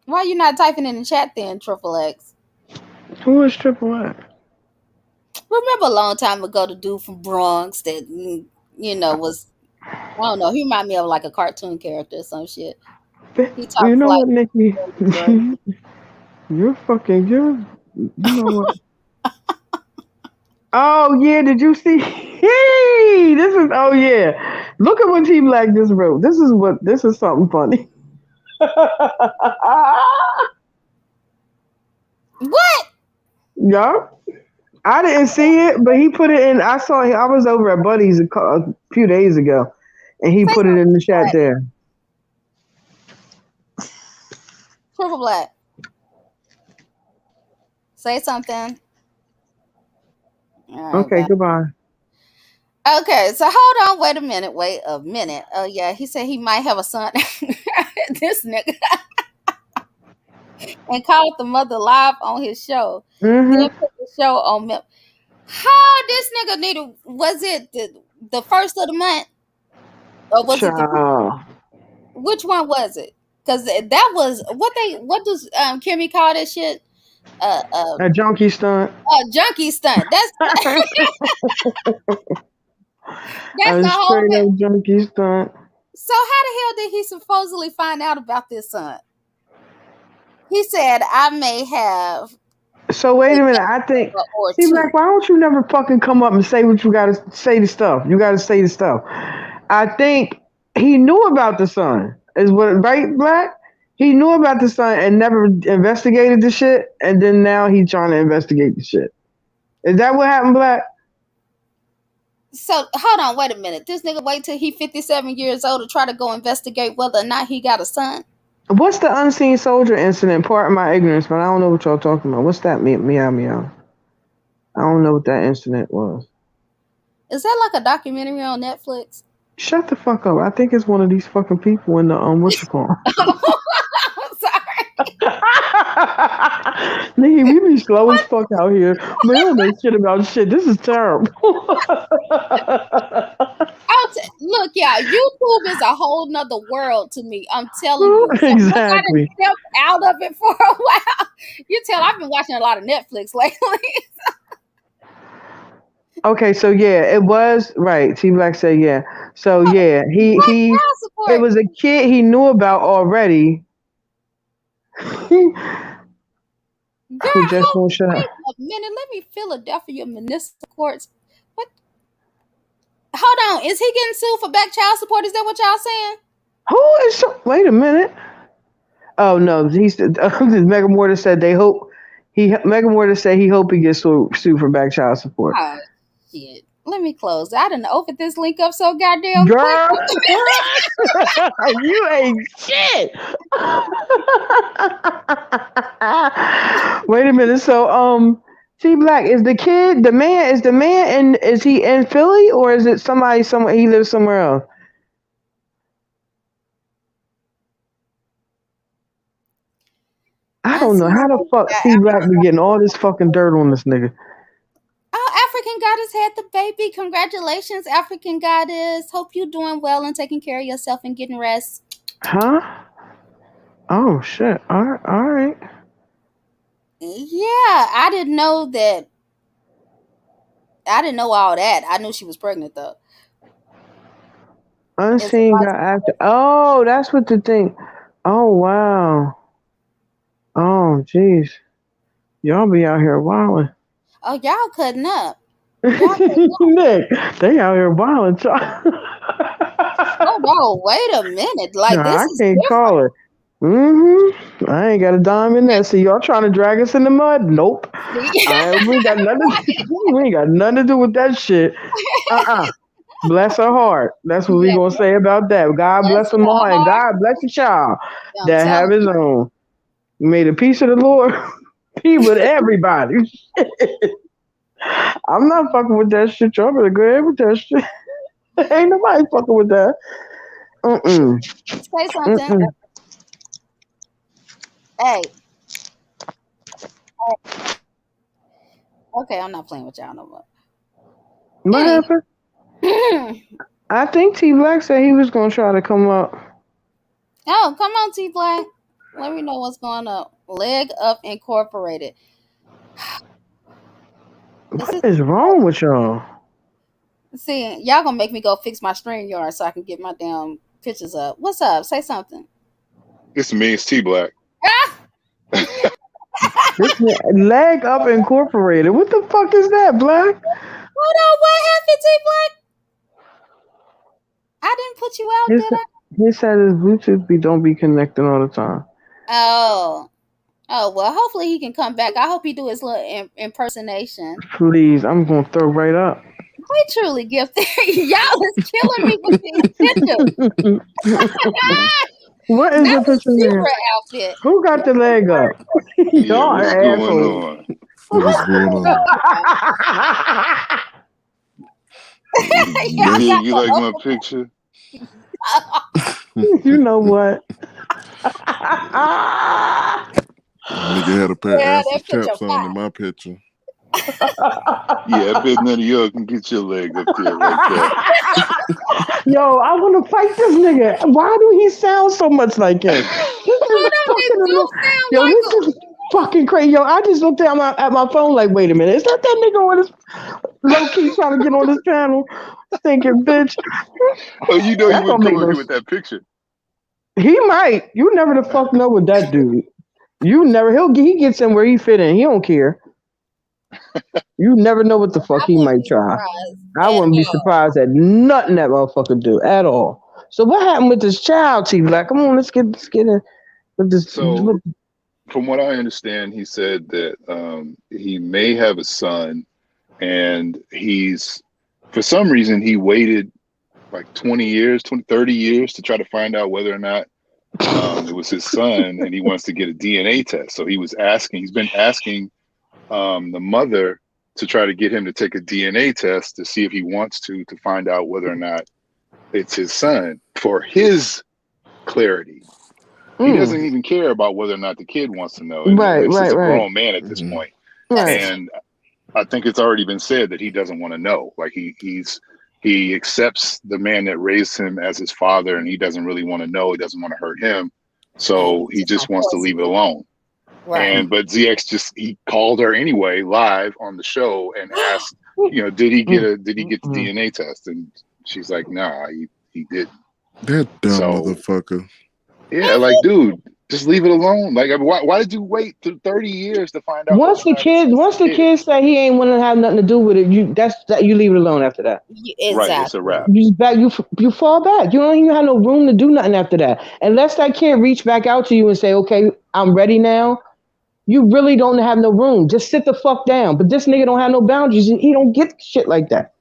Why you not typing in the chat then, Triple X? who is Triple X? Remember a long time ago the dude from Bronx that was I don't know, he reminded me of like a cartoon character or some shit. He You talks know like what, Nikki? girl. You know what? Oh yeah, did you see? Hey, this is oh yeah. Look at what T Black just wrote. This is something funny. What? Yeah, I didn't see it, but he put it in. I was over at Buddy's a few days ago, and he Say put it in something, the chat Black. there. Triple Black. Say something. All right, Okay, bye. goodbye. Okay, so hold on, wait a minute, wait a minute. Oh yeah, he said he might have a son. This nigga and called the mother live on his show. Then Mm-hmm. put the show on me. How this nigga needed was it the first of the month or was it the Child. which one was it? Because that was what does Kimmy call that shit? Uh uh A junkie stunt. junkie stunt. That's A the whole straight bit. up junkie stunt. So how the hell did he supposedly find out about this son? He said I may have So wait a a minute. I think younger or T two. Black, why don't you never fucking come up and say what you gotta say the stuff? You gotta say the stuff. I think he knew about the son. Is what right, Black? He knew about the son and never investigated the shit, and then now he's trying to investigate the shit. Is that what happened, Black? So hold on, wait a minute. This nigga wait till he 57 years old to try to go investigate whether or not he got a son. What's the unseen soldier incident? Pardon my ignorance, but I don't know what y'all talking about. What's that? Meow meow. I don't know what that incident was. Is that like a documentary on Netflix? Shut the fuck up. I think it's one of these fucking people in the what you call. I'm sorry. Nikki, we be slow as fuck out here. We don't know shit about shit. This is terrible. Look, y'all, YouTube is a whole nother world to me. I'm telling you. So once I done Exactly. stepped out of it for a while, you tell I've been watching a lot of Netflix lately. Okay, so yeah, it was right. T Black said yeah. So yeah, What he child it support? was a kid he knew about already. Who Girl, just won't shut up. wait a minute. Let me Philadelphia municipal courts. What? Hold on. Is he getting sued for back child support? Is that what y'all saying? Who is? Wait a minute. Oh no, he's Megan Mortis said they hope Megan Mortis said he hope he gets sued for back child support. Oh shit. Let me close. I didn't open this link up so goddamn quick. Girl, you ain't shit. Wait a minute. So T Black is the kid, the man and is he in Philly or is it somebody somewhere he lives somewhere else? I don't know Unseen how the soldier fuck got T Black be getting all this fucking dirt on this nigga. Oh, African Goddess had the baby. Congratulations, African Goddess. Hope you're doing well and taking care of yourself and getting rest. Huh? Oh shit. All right. Yeah, I didn't know that. I didn't know all that. I knew she was pregnant though. It's Unseen got after. Oh, that's what the thing. Oh wow. Oh jeez. Y'all be out here wilding. oh, y'all cutting up. Y'all cutting up. Nick, they out here wilding. Oh no, wait a minute. No, Like this I is can't different. call it. I ain't got a dime in that. So y'all trying to drag us in the mud? Nope. We ain't got nothing. We ain't got nothing to do with that shit. Bless her heart. That's what we Yeah, gonna say about that. God bless bless her your heart, and heart. God bless the child I'm that have telling his you. own. May the peace of the Lord be with everybody. I'm not fucking with that shit. Y'all better go ahead with that shit. Ain't nobody fucking with that. Mm-mm. Say something. Mm-mm. Hey, okay, I'm not playing with y'all no more. What Anywho. happened? I think T Black said he was gonna try to come up. Oh, come on, T Black. Let me know what's going on. Leg Up Incorporated. Is What this is wrong with y'all? see, y'all gonna make me go fix my string yard so I can get my damn pictures up. What's up? Say something. It's me, it's T Black. Ah! This leg up incorporated. What the fuck is that, Black? Hold on, what happened, T Black? I didn't put you out, He did said, I? he said his Bluetooth don't be connecting all the time. Oh. Oh well, hopefully he can come back. I hope he do his little impersonation. Please, I'm gonna throw right up. We truly gifted. Y'all is killing me with these pictures. What is Not the the picture there? zebra outfit. Who got the leg up? Yeah, Y'all what's are going assholes. on? What is going on? Y'all Big, got you the like my upper. picture? You know what? Nigga had a pair of Yeah, assless that picture chaps on in fine. my picture. Yeah, I bet none of y'all can get your leg up there like that. Yo, I want to fight this nigga. Why do he sound so much like him? This is Hold on, it fucking do sound yo. like This is fucking crazy. Yo, I just looked at my phone like, wait a minute, is that nigga on his low key trying to get on this panel? Thinking, bitch, Oh, you know he that wouldn't don't come make up no. here with that picture. He might. You never the fuck know with that dude. You never. He gets in where he fit in. He don't care. You never know what the fuck I he wouldn't might be try. surprised I at wouldn't be all. surprised at nothing that motherfucker do at all. So what happened with this child, T Black? Come on, let's get in with this. So, from what I understand, he said that he may have a son, and he's, for some reason, he waited like 20 years, 30 years to try to find out whether or not it was his son, and he wants to get a DNA test. So he's been asking the mother to try to get him to take a DNA test to see if he wants to find out whether or not it's his son for his clarity. He doesn't even care about whether or not the kid wants to know. And this is a grown man at this point. And I think it's already been said that he doesn't want to know. Like he accepts the man that raised him as his father, and he doesn't really want to know. He doesn't want to hurt him. So he just wants to leave it alone. Right. But ZX he called her anyway live on the show and asked, did he get the DNA test? And she's like, nah, he didn't. That dumb motherfucker. Yeah, like, dude, just leave it alone. Like, why did you wait 30 years to find out? Once the kid say he ain't want to have nothing to do with it, you leave it alone after that. Exactly. Right, it's a wrap. You fall back. You don't even have no room to do nothing after that. Unless that kid reach back out to you and say, okay, I'm ready now. You really don't have no room. Just sit the fuck down. But this nigga don't have no boundaries, and he don't get shit like that.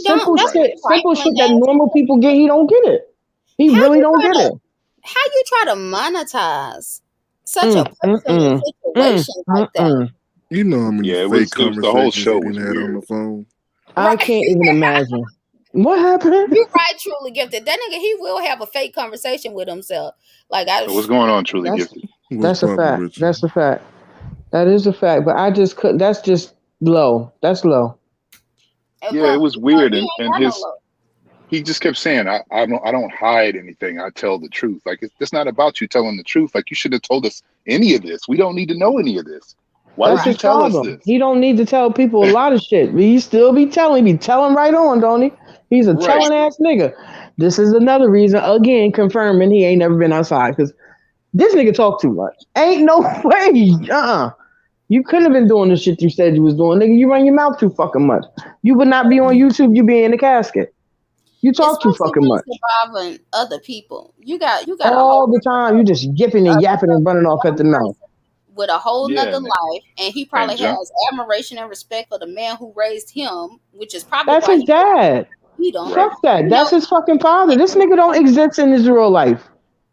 Simple shit that normal people get, he don't get it. He really don't get it. How you try to monetize such a personal situation like that? You know how many fake conversations the whole show he had on the phone? I can't even imagine. What happened? You right, Truly Gifted. That nigga, he will have a fake conversation with himself. Like, what's going on, Truly Gifted? That's a fact. That's a fact. That is a fact. But I just couldn't. That's just low. That's low. Yeah, it was weird, and he just kept saying, I don't hide anything. I tell the truth. Like, it's not about you telling the truth. Like, you should have told us any of this. We don't need to know any of this. Why did you tell us this? He don't need to tell people a lot of shit. But he still be telling right on, don't he? He's a telling ass nigga. This is another reason, again, confirming he ain't never been outside. Because this nigga talk too much. Ain't no way. You couldn't have been doing the shit you said you was doing. Nigga, you run your mouth too fucking much. You would not be on YouTube. You be in the casket. You talk too fucking much. Surviving other people. You got all the time. You just yipping and yapping and running off at the mouth. With a whole nother life, and he probably has admiration and respect for the man who raised him, which is probably that's his dad. He don't fuck that. That's his fucking father. This nigga don't exist in his real life.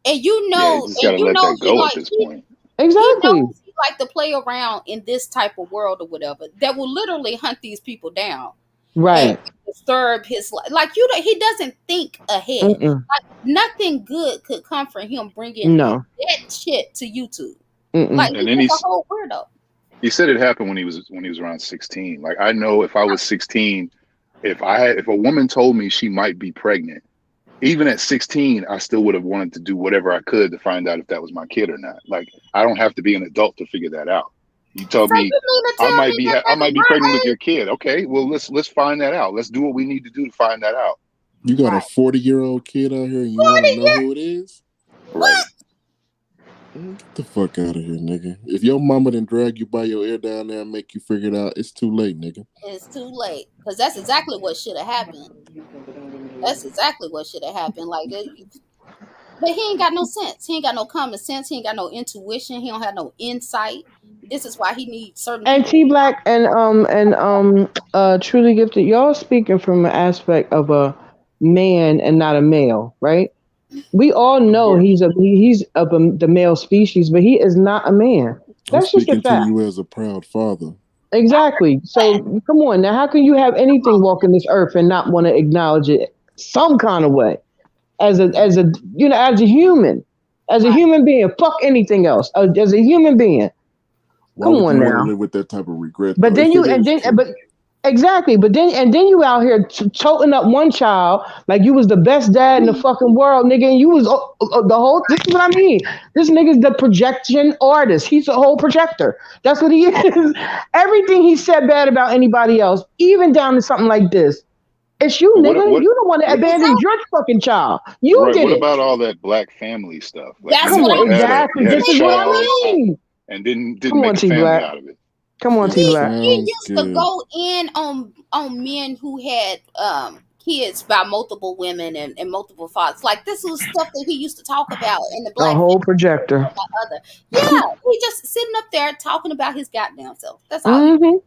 And you know, just gotta let that go at this point. Exactly. He like to play around in this type of world or whatever that will literally hunt these people down. Right. And disturb his life. Like, he doesn't think ahead. Like, nothing good could come from him bringing that shit to YouTube. Like, and then he's a whole weirdo. He said it happened when he was around 16. Like, I know if I was 16, if a woman told me she might be pregnant, even at 16, I still would have wanted to do whatever I could to find out if that was my kid or not. Like, I don't have to be an adult to figure that out. You told me I might be pregnant with your kid. Okay, well, let's find that out. Let's do what we need to do to find that out. You got a 40-year-old kid out here and you want to know who it is? Right. Get the fuck out of here, nigga. If your mama didn't drag you by your ear down there and make you figure it out, it's too late, nigga. It's too late. Because that's exactly what should have happened. That's exactly what should have happened. Like, but he ain't got no sense. He ain't got no common sense. He ain't got no intuition. He don't have no insight. This is why he needs certain. And T Black and Truly Gifted, y'all speaking from an aspect of a man and not a male, right? We all know he's of the male species, but he is not a man. That's just a fact. To you as a proud father. Exactly. So come on now, how can you have anything walking this earth and not want to acknowledge it some kind of way? As a human, as a human being, fuck anything else. As a human being, come on now. Live with that type of regret. But then exactly. But then you out here toting up one child like you was the best dad in the fucking world, nigga. And you was the whole. This is what I mean. This nigga's the projection artist. He's a whole projector. That's what he is. Everything he said bad about anybody else, even down to something like this. It's you, nigga. You don't want to abandon your fucking child. You did it. What about all that black family stuff? Like, that's what exactly. This is what I mean. And didn't make a family out of it. Come on, T Black. He used to go in on men who had kids by multiple women and multiple fathers. Like, this was stuff that he used to talk about in the black. A whole projector. Yeah, he just sitting up there talking about his goddamn self. That's all.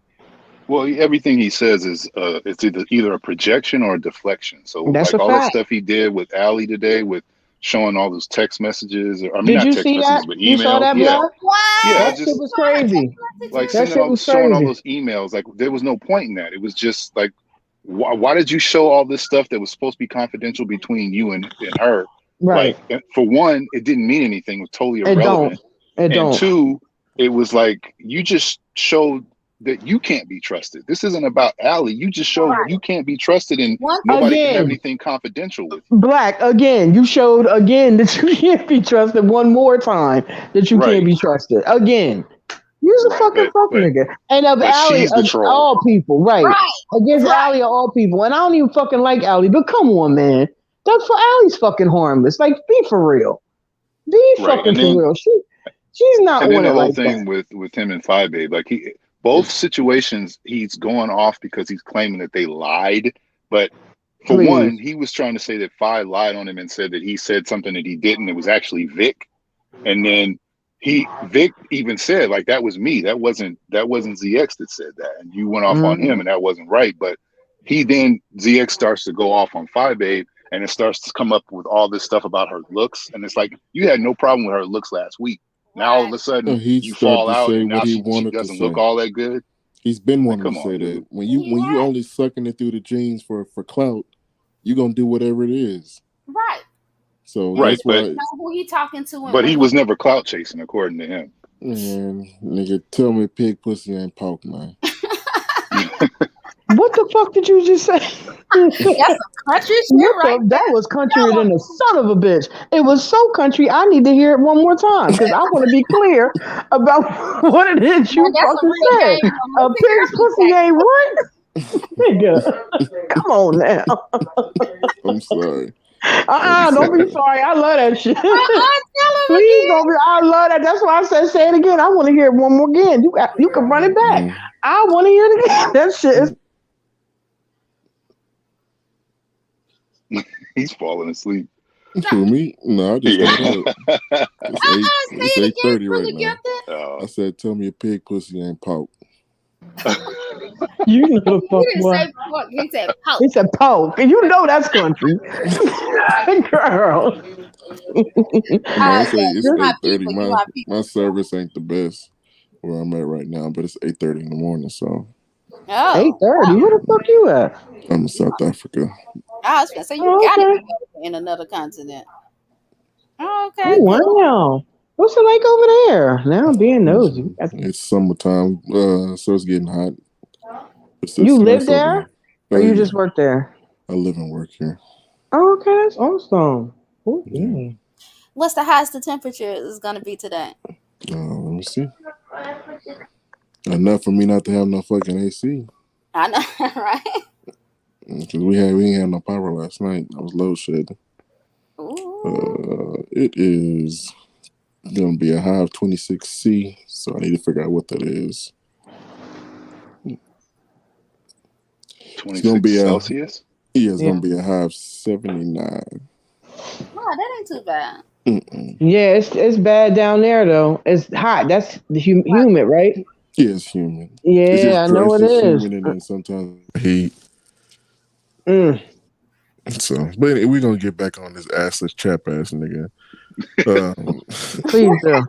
Well, everything he says is it's either a projection or a deflection. So that's like all fact. the stuff he did with Allie today with showing all those text messages. I mean, Did not you text see messages, that? but You saw emails. that, Yeah, Black? yeah. What? I That shit just was crazy. like That sending shit all, was showing all crazy. those emails. Like there was no point in that. It was just like, why did you show all this stuff that was supposed to be confidential between you and her? Right. Like, for one, it didn't mean anything. It was totally It don't. irrelevant. It And don't. two, it was like you just showed that you can't be trusted. This isn't about Allie. You just showed you can't be trusted, and nobody can have Again, anything confidential with you. Black, again, you showed again that you can't be trusted one more time that you can't Right, be trusted. Again. You's a right. fucking fuck nigga. And of But Allie, she's the of troll. all people, right. Against Allie of all people. And I don't even fucking like Allie, but come on, man. That's for Allie's fucking harmless. Like, be for real. Be Right, fucking for real. She's not and then on the it whole like thing that. with him and Phi Babe, like both situations, he's going off because he's claiming that they lied. But for Please. one, he was trying to say that Phi lied on him and said that he said something that he didn't. It was actually Vic. And then Vic even said, like, that was me. That wasn't ZX that said that. And you went off on him, and that wasn't right. But ZX starts to go off on Phi Babe, and it starts to come up with all this stuff about her looks. And it's like, you had no problem with her looks last week. Now all of a sudden he you started fall to out, say and now what he she wanted to doesn't look say. all that good. He's been Like, wanting to come say on, that. dude. When you only sucking it through the jeans for clout, you're gonna do whatever it is. Right. So Right, that's why. Know who he talking to, and but he was never clout chasing, according to him. Man, nigga, tell me pig pussy ain't pork, man. What the fuck did you just say? That's some country shit, right? That was country than a son of a bitch. It was so country. I need to hear it one more time because I want to be clear about what it is you fucking said. A pig's pussy ain't what? Nigga, come on now. I'm sorry. Don't be sorry. I love that shit. Please don't be. I love that. That's why I said say it again. I want to hear it one more again. You can run it back. I want to hear it again. That shit is. He's falling asleep. For me? No, I just stayed up. It's 8:30 right now. I said, tell me a pig pussy ain't pork. You know the fuck what? He said poke. He said poke. And you know that's country. Girl. I say it's 8:30. My service ain't the best where I'm at right now, but it's 8:30 in the morning, so 8:30? Where the fuck you at? I'm in South Africa. I was gonna say you gotta be in another continent. Okay. Wow. What's it like over there? Now I'm being nosy. It's summertime, so it's getting hot. You live there? Or you just work there? I live and work here. Oh, okay, that's awesome. Okay. What's the highest the temperature is gonna be today? Let me see. Enough for me not to have no fucking AC. I know, right? Because we ain't had no power last night. I was load shedding. It is gonna be a high of 26°C, so I need to figure out what that is. 26 Celsius? It's gonna be a high of 79. Wow, that ain't too bad. Yeah, it's bad down there though. It's hot. That's the humid, right? Yeah, it's humid. Yeah, I know it is. Humid and then sometimes heat. So, but anyway, we're gonna get back on this assless chap ass nigga. Please do.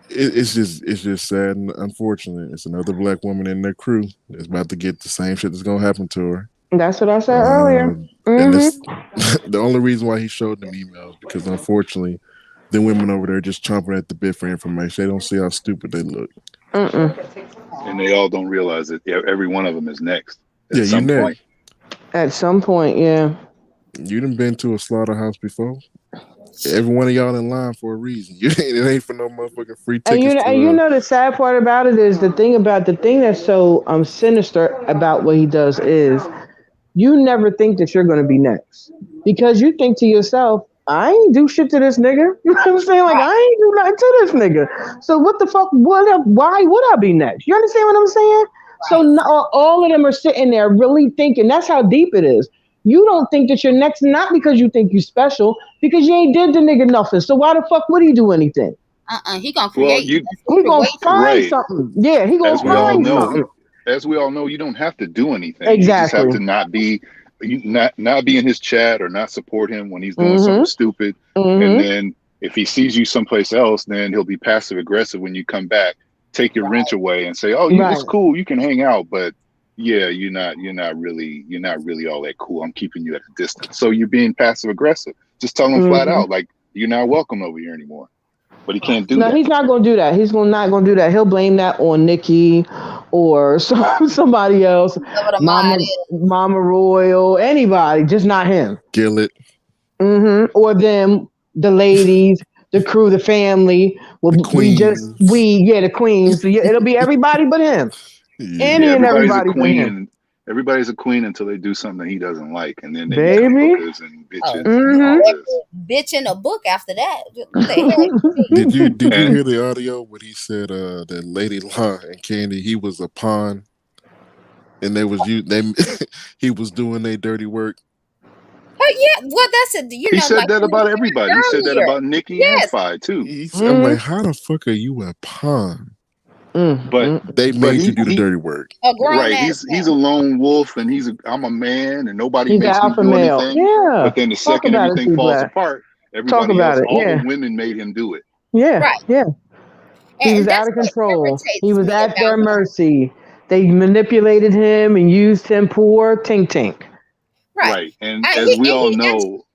It's just sad and unfortunate. It's another black woman in their crew that's about to get the same shit that's gonna happen to her. That's what I said earlier. And this, the only reason why he showed them emails because unfortunately, the women over there just chomping at the bit for information. They don't see how stupid they look. And they all don't realize that every one of them is next. At some point. At some point, yeah. You done been to a slaughterhouse before? Every one of y'all in line for a reason. It ain't for no motherfucking free tickets. And you know the sad part about it is the thing that's so sinister about what he does is you never think that you're going to be next because you think to yourself, I ain't do shit to this nigga. You know what I'm saying? Like I ain't do nothing to this nigga. So what the fuck? Why would I be next? You understand what I'm saying? So all of them are sitting there really thinking. That's how deep it is. You don't think that you're next, not because you think you're special, because you ain't did the nigga nothing. So why the fuck would he do anything? He gonna create. He gonna find something. Yeah, he gonna find something. As we all know, you don't have to do anything. Exactly. You just have to not be you not be in his chat or not support him when he's doing something Mm-hmm. stupid. And Mm-hmm. then if he sees you someplace else, then he'll be passive aggressive when you come back, take your wrench away and say, "Oh, it's Right. cool, you can hang out, but yeah, you're not really all that cool. I'm keeping you at a distance." So you're being passive aggressive. Just tell him flat Mm-hmm. out, like, you're not welcome over here anymore. But he can't do No, that. he's not gonna do that. Not gonna do that. He'll blame that on Nikki or somebody else, Whoever the mod Mama, is. Mama Royal, anybody, just not him. Gillett. Mm-hmm. Or them, the ladies, the crew, the family. The Well, Queens. yeah, the queens. So, yeah, it'll be everybody but him. Yeah. Yeah, Any and everybody but him, everybody's a queen until they do something that he doesn't like, and then they become baby. hookers and Oh, bitches and Mm-hmm. all this. every bitch in a book after that. What the hell? Did you And hear the audio when he said that Lady Law and Candy, he was a pawn and they he was doing their dirty work. Oh yeah, well that's it. he said Like that we about said everybody. He said that earlier. about Nikki and Yes, Fi too. I'm like, Mm-hmm. how the fuck are you a pawn? But Mm-hmm. They but made you he do the he dirty work. a grown right. ass He's a man. lone wolf, and I'm a man, and nobody He's an makes me alpha do male. anything. Yeah. But then the Talk second about it, everything C falls Black. apart, Talk everybody about else, it. all the Yeah. women made him do it. Yeah. Right, Yeah. He was and out that's of what control. He irritates was me at their about him. mercy. They manipulated him and used him poor tink tink. Right, Right. And I, he as we and all he actually know,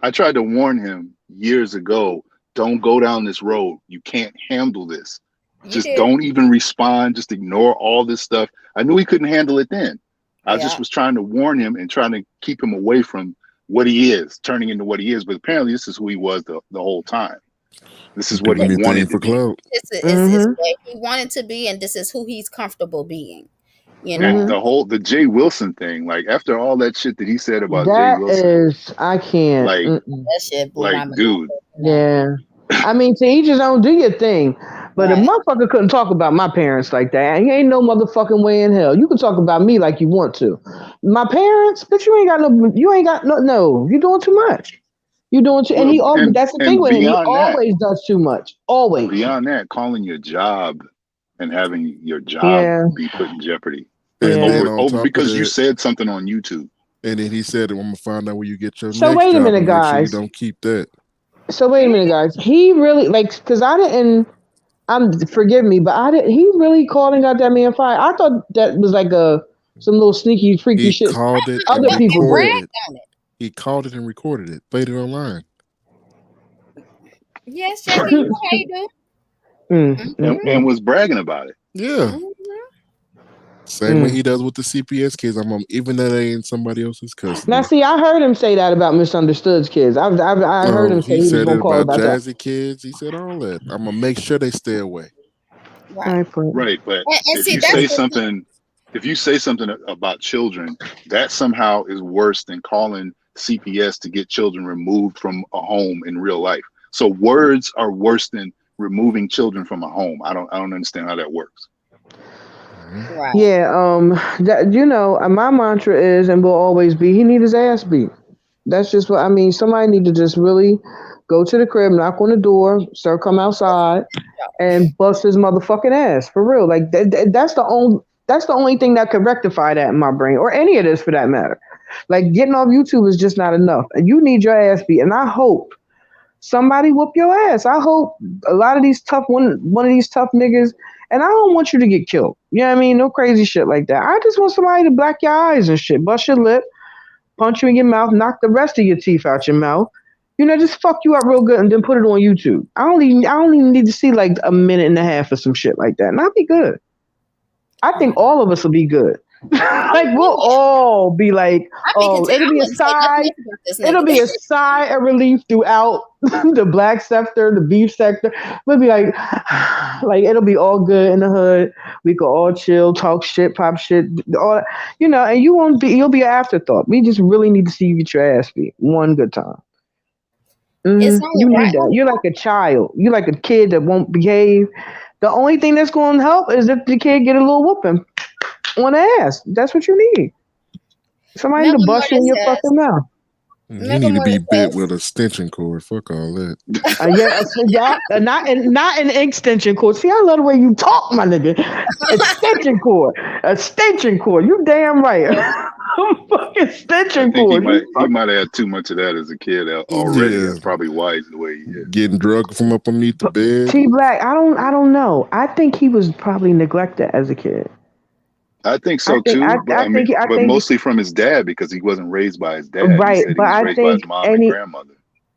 I tried to warn him years ago, don't go down this road. You can't handle this. you Just did. don't even respond. Just ignore all this stuff. I knew he couldn't handle it then. I just Yeah, was trying to warn him and trying to keep him away from what he is, turning into what he is. But apparently, this is who he was the whole time. This is what Do he anything wanted to for be. clout. it's Mm-hmm. where he wanted to be, and this is who he's comfortable being. You And know, Mm-hmm. the Jay Wilson thing, like after all that shit that he said about Jay That Wilson, is, I can't. like, Mm-mm. that shit blew my mind. dude, No, Yeah. I mean, to each his own, do your thing. But a right, motherfucker couldn't talk about my parents like that. And ain't no motherfucking way in hell. You can talk about me like you want to. My parents, but you ain't got no, you're doing too much. You're doing too, and well, that's the thing and with him. He beyond that, always does too much. Always. calling your job and having your job Yeah. be put in jeopardy, like And Yeah. then on over top of because you that, said something on YouTube. and then he said, I'm gonna find out where you get your So next wait a job minute, and make sure you guys. don't keep that. So wait a minute, guys. He really like because I didn't. Forgive me, but I didn't. He really called and got that man fired. I thought that was like some little sneaky, freaky He shit called it other and people and recorded did. bragged it. on it. He called it and recorded it, played it online. Yes, Jackie, you know how you do. And was bragging about it. Yeah. Mm-hmm. Same way Mm. he does with the CPS kids. Even though they ain't somebody else's Now, custody. see, I heard him say that about Misunderstood's kids. I heard him say He he was said gonna it call about about that. Jazzy kids. He said all that. I'm gonna make sure they stay away. All Right, right, Flint. Right, but and if see you that's say the thing. something, about children, that somehow is worse than calling CPS to get children removed from a home in real life. So words are worse than removing children from a home. I don't understand how that works. Mhm. Right, Yeah, that my mantra is and will always be he need his ass beat. That's just what I mean. Somebody need to just really go to the crib, knock on the door, sir, come outside, and bust his motherfucking ass for real. Like that's the only thing that could rectify that in my brain, or any of this for that matter. Like getting off YouTube is just not enough, and you need your ass beat. And I hope somebody whoop your ass. I hope a lot of these one of these tough niggas. And I don't want you to get killed. You know what I mean? No crazy shit like that. I just want somebody to black your eyes and shit, bust your lip, punch you in your mouth, knock the rest of your teeth out your mouth. Just fuck you up real good and then put it on YouTube. I don't even need to see like a minute and a half or some shit like that. And I'll be good. I think right. all of us will be good. Like we'll all be like, I be oh, content. I wouldn't say nothing else about this it'll be nigga. a sigh of relief throughout the black sector, the beef sector. We'll be like, like it'll be all good in the hood. We can all chill, talk shit, pop shit, all and you'll be an afterthought. We just really need to see you get your ass beat one good time. It's only You need right. that. You're like a child. You're like a kid that won't behave. The only thing that's going to help is if the kid get a little whooping on the ass. That's what you need. Somebody to Melvin bust you Morton in your says, fucking mouth. He need to be bit with a extension cord. Fuck all that. Not an extension cord. See, I love the way you talk, my nigga. Extension cord. You damn right. Fucking I extension think he cord. might have had too much of that as a kid already. Yeah, That's probably why he's the way he is. getting drug from up underneath the bed. T Black. I don't know. I think he was probably neglected as a kid. I think so too, but I mean, I but think mostly from his dad because he wasn't raised by his dad. He right, said he but was I raised by his think mom and grandmother.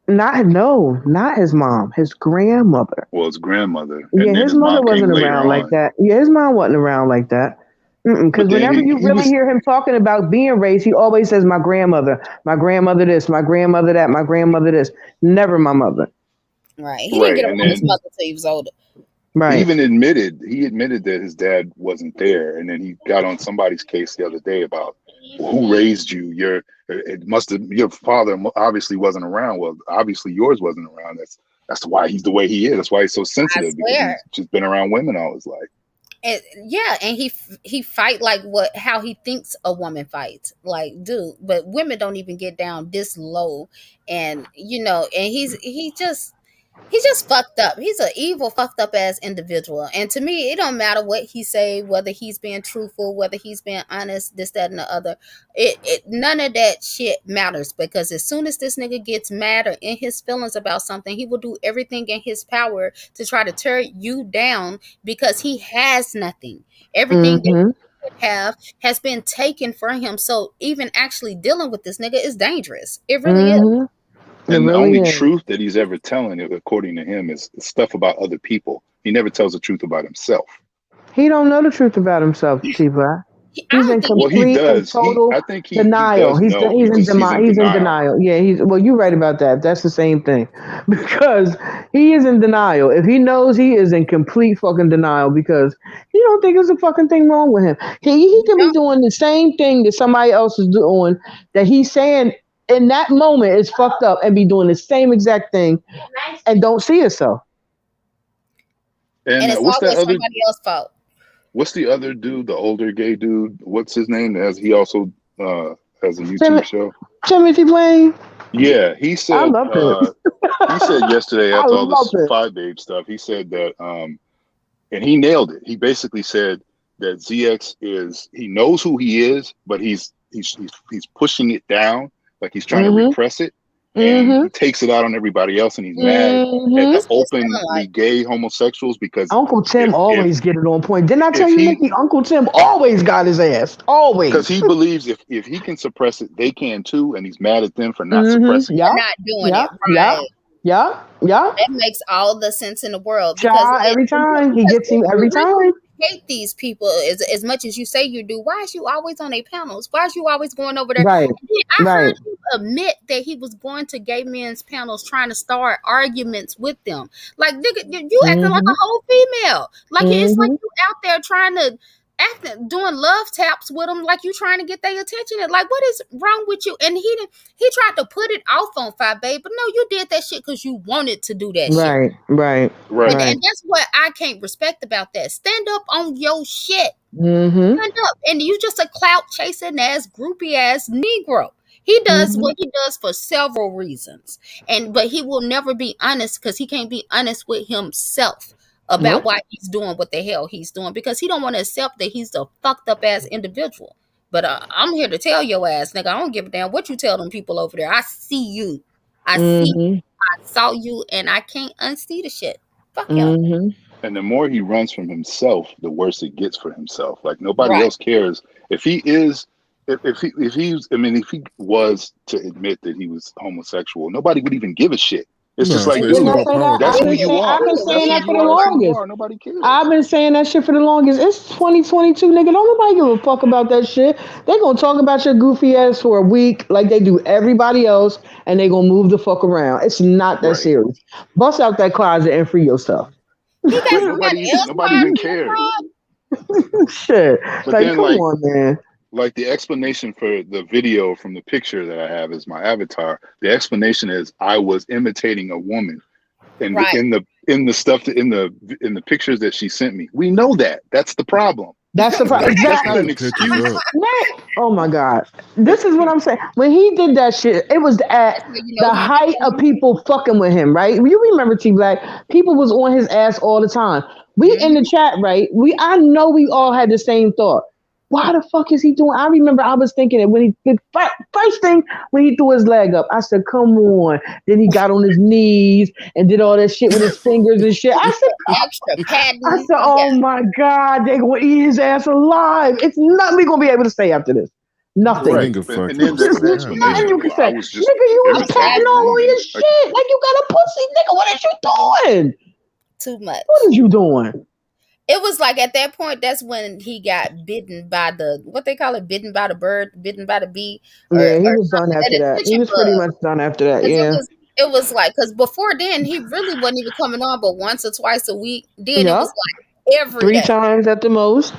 not his mom, his grandmother. Well, his grandmother, Yeah, and then his his mother mom came wasn't later around like on. that. Yeah, his mom wasn't around like that. Because But then whenever you he really was hear him talking about being raised, he always says, my grandmother this, my grandmother that, my grandmother this. Never my mother. Right. He didn't right, get and around his then mother till he was older. he Right. even admitted that his dad wasn't there, and then he got on somebody's case the other day about, well, who raised you? Your father obviously wasn't around. Well, obviously yours wasn't around. That's why he's the way he is. That's why he's so I sensitive because swear. he's just been around women all his life. And yeah, and he fight like how he thinks a woman fights, like, dude. But women don't even get down this low, and and he's just fucked up. He's an evil, fucked up ass individual. And to me, it don't matter what he say, whether he's being truthful, whether he's being honest, this, that, and the other. It none of that shit matters, because as soon as this nigga gets mad or in his feelings about something, he will do everything in his power to try to tear you down, because he has nothing. Everything that Mm-hmm. he could have has been taken from him. So even actually dealing with this nigga is dangerous. It really is. Mm-hmm. It And the really only is. truth that he's ever telling, according to him, is stuff about other people. He never tells the truth about himself. He don't know the truth about himself, T Black. I He's don't in think he Well, he complete and does. total I think he denial. does know. He's in He's in denial. denial. Yeah, you're right about that. That's the same thing. Because he is in denial. If he knows, he is in complete fucking denial, because he don't think there's a fucking thing wrong with him. He could be don't. doing the same thing that somebody else is doing, that he's saying in that moment is fucked up, and be doing the same exact thing and don't see itself. And And it's always somebody else's fault. what's the other dude, the older gay dude? What's his name? As he also has a YouTube Tim- show. Timothy Blaine, Yeah, I love it. he said yesterday I after all love this it. Five Babe stuff, he said that and he nailed it. He basically said that ZX he knows who he is, but he's pushing it down, like he's trying to Mm-hmm. repress it, and Mm-hmm. he takes it out on everybody else, and he's mad at Mm-hmm. the That's what it's feeling openly like. gay homosexuals because Uncle Tim if always get it on point. Didn't I tell if you, he Nikki? Uncle Tim always got his ass. because Always. he believes if he can suppress it, they can too, and he's mad at them for not Mm-hmm. suppressing it. They're Yup. not doing it Yup. Yup. right. Yup. Yup. That makes all the sense in the world, because Child, every time. He because gets him if every you time. really hate these people as much as you say you do, why is you always on their panels? Why is you always going over there? Right. And then I Right. heard him admit that he was going to gay men's panels trying to start arguments with them. Like, nigga, you acting like Mm-hmm. a whole female. Like, it's like Mm-hmm. you out there trying to doing love taps with them, like you trying to get their attention. And like, what is wrong with you? And he tried to put it off on Five Babe, but no, you did that shit because you wanted to do that shit. Right. Right. Right. Right. And that's what I can't respect about that. Stand up on your shit. Mm-hmm. Stand up. And you just a clout chasing ass, groupie ass Negro. He does Mm-hmm. what he does for several reasons. But he will never be honest, because he can't be honest with himself about Nope. why he's doing what the hell he's doing, because he don't want to accept that he's a fucked up ass individual. But I'm here to tell your ass, nigga, I don't give a damn what you tell them people over there. I see you. I see you. Mm-hmm. I saw you, and I can't unsee the shit. Fuck him. Mm-hmm. And the more he runs from himself, the worse it gets for himself. Like nobody Right. else cares if he is. If he was to admit that he was homosexual, nobody would even give a shit. It's just No, like, it's Didn't I dude, about say that? power that's who trip. you I've are. been That's saying who that for you the are. That's who you longest. are. Nobody I've cares. been saying that shit for the longest. It's 2022, nigga. Don't nobody give a fuck about that shit. They gonna talk about your goofy ass for a week like they do everybody else, and they gonna move the fuck around. It's not that Right. serious. Bust out that closet and free yourself. He got But somebody else nobody lying even to his cares. side. Shit. But Like, then come on, man. like the explanation for the video from the picture that I have as my avatar, the explanation is I was imitating a woman. And Right. in the stuff in the pictures that she sent me, we know that. That's the problem. That's the problem. That's not Exactly. an Put pictures excuse. up. No. Oh my God. This is what I'm saying. When he did that shit, it was at That's how you know the he height of people fucking with him, right? You remember T Black? People was on his ass all the time. We in the mm-hmm. chat, right? I know we all had the same thought. Why the fuck is he doing? I remember I was thinking it when first thing when he threw his leg up. I said, "Come on!" Then he got on his knees and did all that shit with his fingers and shit. Extra I padding. said, Yeah. "Oh my God, they gonna eat his ass alive." It's nothing we gonna be able to say after this. Nothing. Right. Finger And fucking then and the, There's stuff. the God nothing damn. you explanation, can well, I say. was just, Nigga, you I was every was time patting you're laughing all on moving, your shit. Like you got a pussy. Nigga, what is you doing? too What much. is you doing? It was like at that point, that's when he got bitten by the what they call it, bitten by the bird, bitten by the bee, Yeah, he or was done something, after an that. He attention was pretty bug. much done after that, Because yeah. it was like because before then he really wasn't even coming on, but once or twice a week. Then it was Yup. like every Three day, times at the most.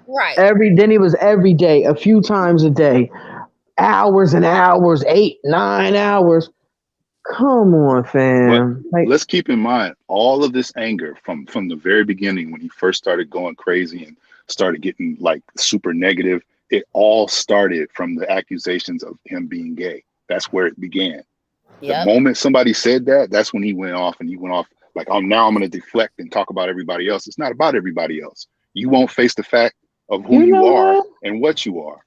right? Then he was every day, a few times a day. Hours and hours, 8, 9 hours. Come on, but fam. Like, let's keep in mind all of this anger from the very beginning when he first started going crazy and started getting like super negative. It all started from the accusations of him being gay. That's where it began. The Yep. moment somebody said that, that's when he went off, and he went off like, "Oh, now I'm going to deflect and talk about everybody else." It's not about everybody else. You won't face the fact of who you you know are what? and what you are.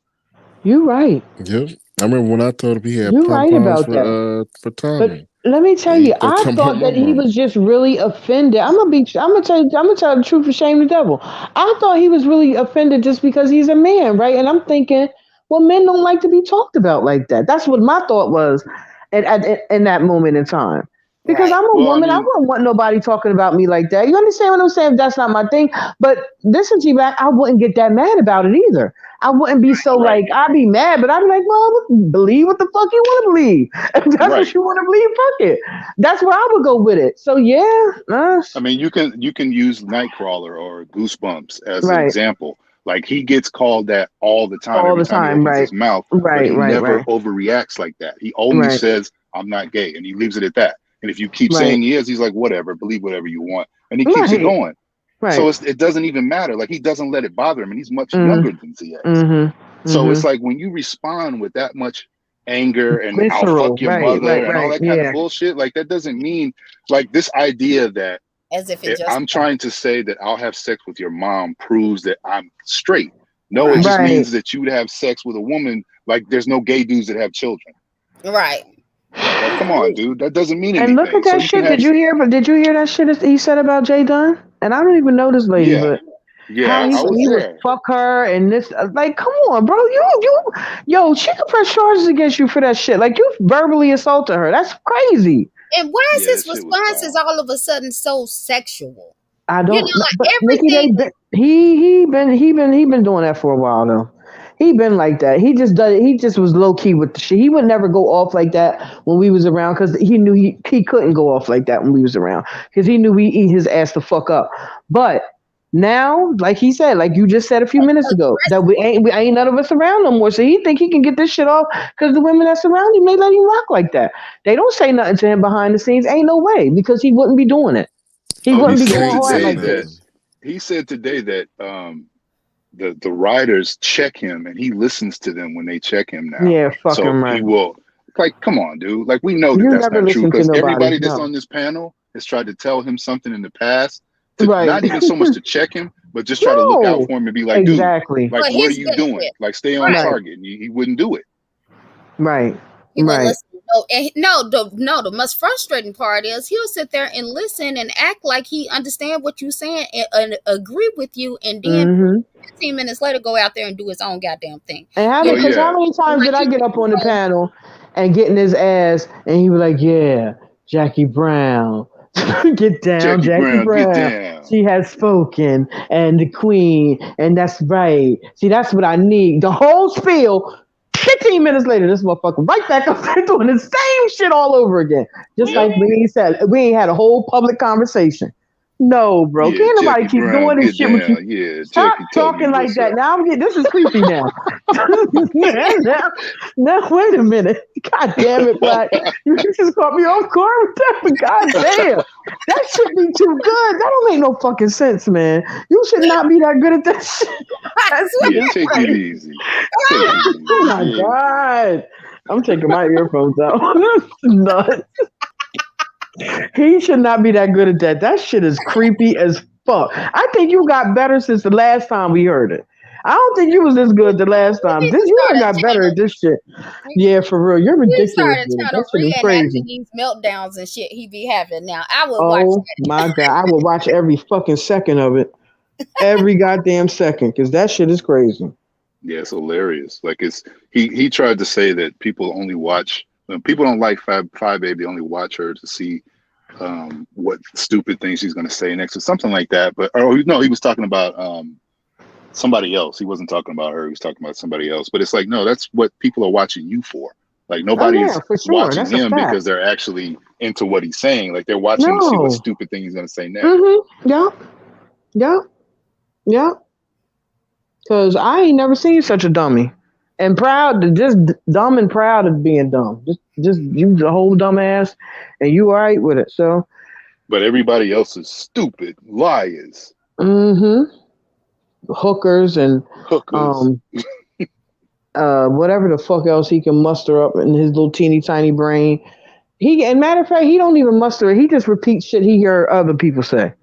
You right. Yep. I remember when I told him he had You pom right poms about that. for But Tommy. let me tell He you, put I them thought on my that he mama. was just really offended. I'm gonna tell the truth and shame the devil. I thought he was really offended just because he's a man, right? And I'm thinking, well, men don't like to be talked about like that. That's what my thought was in that moment in time. Because Right. I'm a Well, I woman, I mean, wouldn't want nobody talking about me like that. You understand what I'm saying? That's not my thing. But listen, G back, I wouldn't get that mad about it either. I wouldn't be so right, like I'd be mad, but I'd be like, well, believe what the fuck you want to believe. If that's what right. you want to believe, fuck it. That's where I would go with it. So yeah, I mean, you can use Nightcrawler or Goosebumps as an right, example. Like he gets called that all the time, all every the time he time, opens right, his mouth, but right, he right, never right, overreacts like that. He only right, says, "I'm not gay," and he leaves it at that. And if you keep right, saying he is, he's like, "Whatever, believe whatever you want," and he keeps it right, going. So right. it doesn't even matter. Like he doesn't let it bother him, and he's much Mm, younger than ZX. mm-hmm, So it's mm-hmm. like when you respond with that much anger and "I'll Visceral, fuck your right, mother" right, and all right. that kind of Yeah, bullshit, like that doesn't mean like this idea that As if it just I'm trying to say that I'll have sex with your mom proves that I'm straight. No, it right, just right. means that you would have sex with a woman. Like there's no gay dudes that have children. right. Like, come on, dude. That doesn't mean And look at anything. So that you can shit. have, Did you hear that shit that he said about Jay Dunn? And I don't even know this lady, yeah, but yeah, how I was he would there. fuck her and this, like, come on, bro. Yo, she could press charges against you for that shit. Like, you verbally assaulted her. That's crazy. And why is Yeah, that his shit was responses foul. all of a sudden so sexual? I You don't, know, but like Nikki, everything. he been doing that for a while though. He been like that. He just was low key with the shit. He would never go off like that when we was around because he knew he couldn't go off like that when we was around because he knew we eat his ass the fuck up. But now, like he said, like you just said a few minutes ago, that we ain't none of us around no more. So he think he can get this shit off because the women that surround him, they let him rock like that. They don't say nothing to him behind the scenes. Ain't no way because he wouldn't be doing it. He Oh, The he wouldn't be said going streets hard say today like that this. nothing. the writers check him and he listens to them when they check him now. Yeah, fucking So right. he will, like, come on, dude. Like we know that You that's never not true listen to because nobody. everybody that's No. on this panel has tried to tell him something in the past to Right. not even so much to check him, but just try to look out No. for him and be like, dude, Exactly. like, For what are his you doing? benefit. Like, stay on Right. Right. target. And he wouldn't do it. Right. He will Right. listen. No, and the most frustrating part is he'll sit there and listen and act like he understand what you're saying and agree with you, and then Mm-hmm. 15 minutes later go out there and do his own goddamn thing. And You Well, know, yeah, how many times like did I he get up on the knows. panel and get in his ass and he was like, yeah, Jackie Brown. Get down, Jackie Jackie Brown, get Brown. down. She has spoken and the queen, and that's right. See, that's what I need. The whole spiel. 15 minutes later, this motherfucker right back up there doing the same shit all over again. Just Yep. like we ain't said, we ain't had a whole public conversation. No, bro. Yeah, Can't nobody Jackie keep Brown, doing this get shit with you. down. Yeah, Stop Jackie, tell me talking like what's that. up. Now this is creepy now. Now, wait a minute. God damn it, Black. You just caught me off guard with that, but god damn. That shit be too good. That don't make no fucking sense, man. You should not be that good at that shit. I That shit swear. Yeah, is take it crazy. easy. Take it Oh easy. my Yeah. god. I'm taking my earphones out. Nuts. He should not be that good at that. That shit is creepy as fuck. I think you got better since the last time we heard it. I don't think you was this good the last You time. need This to you start done a got better at channel. this shit. Yeah, for real. You're You ridiculous start a with it. That channel shit is crazy. reenacting these meltdowns and shit he be having now. I would watch Oh my god. I will watch every fucking second of it. Every goddamn second. Cause that shit is crazy. Yeah, it's hilarious. Like it's he tried to say that people only watch when people don't like Five Baby, they only watch her to see what stupid things she's gonna say next or something like that. But no, he was talking about somebody else. He wasn't talking about her, he was talking about somebody else. But it's like, no, that's what people are watching you for. Like Oh yeah, nobody's for sure. watching That's a him fact. because they're actually into what he's saying. Like they're watching to see what No. stupid thing he's gonna say next. Mm-hmm. Yep. Yep. Yep. Cause I ain't never seen such a dummy. And proud, just dumb and proud of being dumb. Just you the whole dumbass, and you all right with it. So, But everybody else is stupid, liars, mm-hmm. Hookers and hookers. um whatever the fuck else he can muster up in his little teeny tiny brain. He and matter of fact, he don't even muster it. He just repeats shit he hear other people say.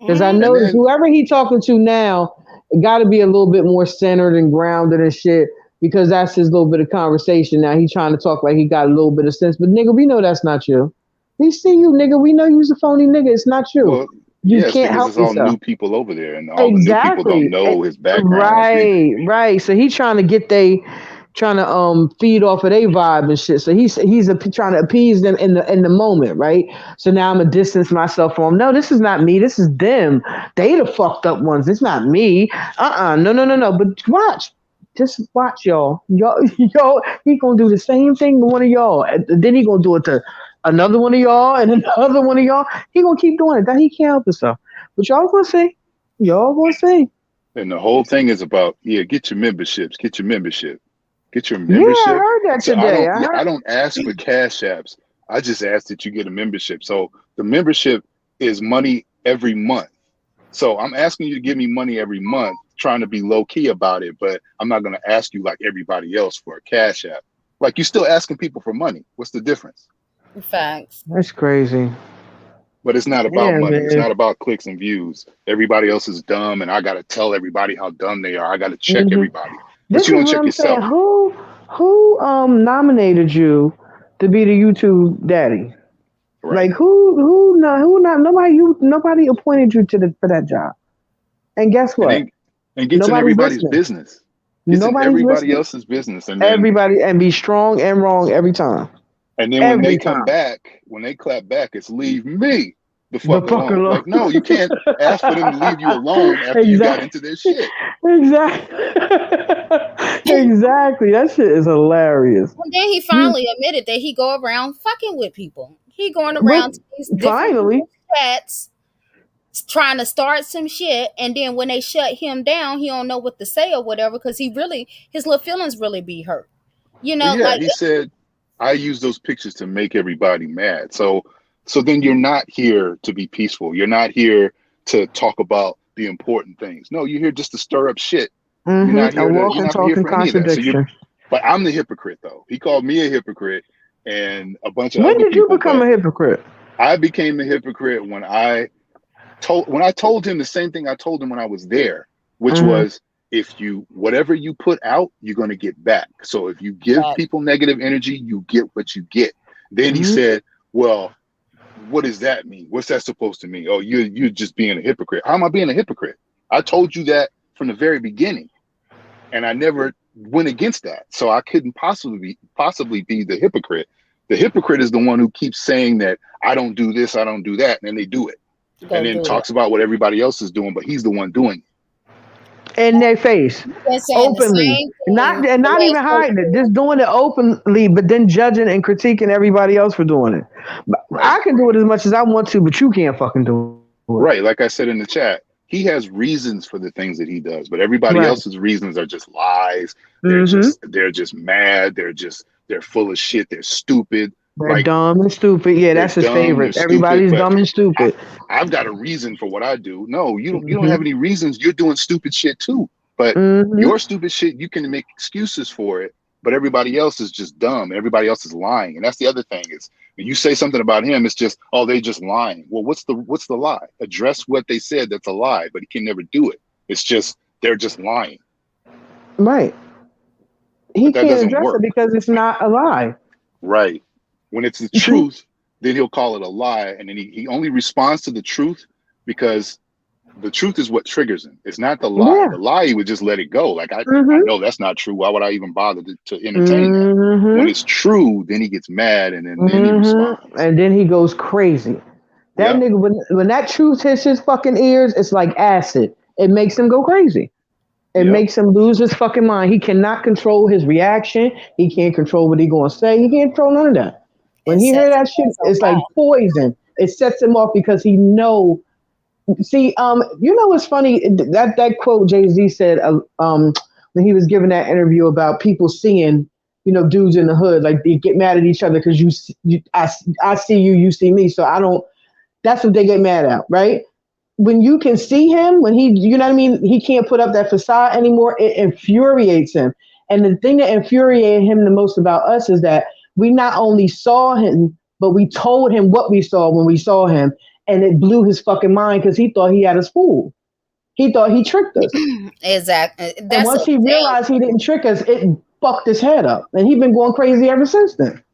Because I it. And notice then whoever he talking to now got to be a little bit more centered and grounded and shit. Because that's his little bit of conversation. Now he trying to talk like he got a little bit of sense, but nigga, we know that's not you. We see you, nigga. We know you's a phony nigga. It's not you. well, You yes, can't because help it's all yourself. new people over there, and all the new people don't Exactly. know his background. Like Right, right. So he's trying to trying to feed off of their vibe and shit. So trying to appease them in the moment, right? So now I'm gonna distance myself from them. No, this is not me. This is them. They the fucked up ones. It's not me. No, no, no, no. But watch. Just watch, y'all. Y'all, he gonna do the same thing to one of y'all. And then he gonna do it to another one of y'all and another one of y'all. He gonna keep doing it. That he can't help himself. But y'all gonna see. Y'all gonna see. and the whole thing is about, yeah, get your memberships, get your membership, get your Yeah, I membership. heard that So I today. don't, I yeah, heard. I don't ask for cash apps. I just ask that you get a membership. So the membership is money every month. So I'm asking you to give me money every month, trying to be low key about it, but I'm not going to ask you like everybody else for a cash app. Like you still asking people for money. What's the difference? Facts. That's crazy. But it's not about Yeah, money. It's man. not about clicks and views. Everybody else is dumb, and I got to tell everybody how dumb they are. I got to check hmm everybody, but This you is don't what check I'm saying. yourself. Who nominated you to be the YouTube daddy? Right. Like who not nobody appointed you to for that job. And guess And what? then and gets in Nobody's everybody's listening. business. Gets in Nobody's everybody listening. else's business, Everybody and be strong and wrong every time. and then when they Every come time. back, when they clap back, it's leave me the The fuck fuck alone. alone. Like, no, you can't ask for them to leave you alone after you got Exactly. into this shit. Exactly. Exactly. That shit is hilarious. And then he You finally admitted that he go around fucking with people. He going what around to these different finally. people's chats, trying to start some shit, and then when they shut him down, he don't know what to say or whatever because his little feelings really be hurt. You Well, know, yeah, like he said, I use those pictures to make everybody mad. So then you're not here to be peaceful. You're not here to talk about the important things. No, you're here just to stir up shit. A You're walking, not here talking for any of that. So you're contradiction. but I'm the hypocrite though. He called me a hypocrite and a bunch of When other did you people, become but a hypocrite? I became a hypocrite when I told him the same thing I told him when I was there, which Mm-hmm. was if you whatever you put out, you're going to get back. So if you give that. people negative energy, you get what you get. Then he Mm-hmm. said, "Well, what does that mean? What's that supposed to mean? Oh, you're just being a hypocrite. How am I being a hypocrite? I told you that from the very beginning, and I never went against that. So I couldn't possibly be the hypocrite. The hypocrite is the one who keeps saying that I don't do this, I don't do that, and then they do it, and Go then do it. talks about what everybody else is doing, but he's the one doing it. In their face, You've been saying the openly, same not thing and the not even last 30 hiding it, just years. doing it openly, but then judging and critiquing everybody else for doing it. But Right, I can do it as much as I want to, but you can't fucking do it. right. Like I said in the chat, he has reasons for the things that he does, but everybody Right. else's reasons are just lies. Mm-hmm. They're just mad. They're full of shit. They're stupid. They're Like dumb and stupid. Yeah, they're that's his dumb. They're favorite. stupid. Everybody's But dumb and stupid. I've got a reason for what I do. No, you don't have Mm-hmm. any reasons. You're doing stupid shit too. But Mm-hmm. your stupid shit, you can make excuses for it. But everybody else is just dumb. Everybody else is lying. And that's the other thing is when you say something about him, it's just, oh, they just lying. Well, what's the lie? Address what they said that's a lie, but he can never do it. It's just they're just lying. Right. He But that can't doesn't address it work. because it's not a lie. Right. When it's the See? truth, then he'll call it a lie. And then he only responds to the truth because the truth is what triggers him. It's not the lie. Yeah. The lie, he would just let it go. Like, I Mm-hmm. know that's not true. Why would I even bother to entertain that? When Mm-hmm. it's true, then he gets mad and then he Mm-hmm. responds. And then he goes crazy. That Yep. nigga, when that truth hits his fucking ears, it's like acid. It makes him go crazy. It Yep. makes him lose his fucking mind. He cannot control his reaction. He can't control what he gonna say. He can't control none of that. When It he hear sets that shit, us on it's like fire. poison. It sets him off because he know. See, you know what's funny? That quote Jay-Z said, when he was giving that interview about people seeing, dudes in the hood, like they get mad at each other because I see you, you see me, so I don't. That's what they get mad at, right? When you can see him, when he, you know what I mean, he can't put up that facade anymore. It infuriates him. And the thing that infuriated him the most about us is that we not only saw him, but we told him what we saw when we saw him, and it blew his fucking mind because he thought he had us fooled. He thought he tricked us. Exactly. And That's a once he damn. realized he didn't trick us, it fucked his head up. And he's been going crazy ever since then.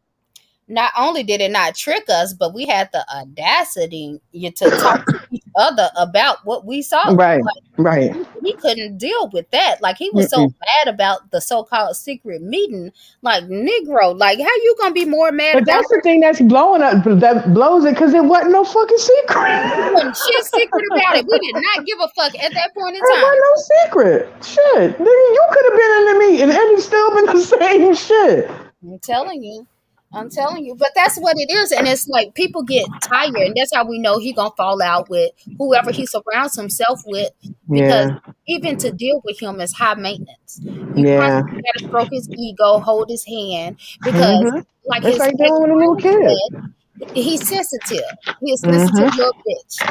Not only did it not trick us, but we had the audacity to talk to each other about what we saw. Right, Like right. he couldn't deal with that. Like he was so Mm-mm. mad about the so-called secret meeting. Like Negro, like how you gonna be more mad But about that's the thing that's blowing up, that blows it, because it wasn't no fucking when secret. shit secret about it? We did not give a fuck at that point in It time. wasn't no secret. Shit. Nigga, you could have been in the meeting and it still been the same shit. I'm telling you. I'm telling you. But that's what it is. And it's like people get tired. And that's how we know he gonna fall out with whoever he surrounds himself with. Because Yeah. even to deal with him is high maintenance. You Yeah. constantly gotta stroke his ego, hold his hand. Because Mm-hmm. like It's his like dealing with a little ex-wife kid. said, he's sensitive. He is sensitive Mm-hmm. little bitch.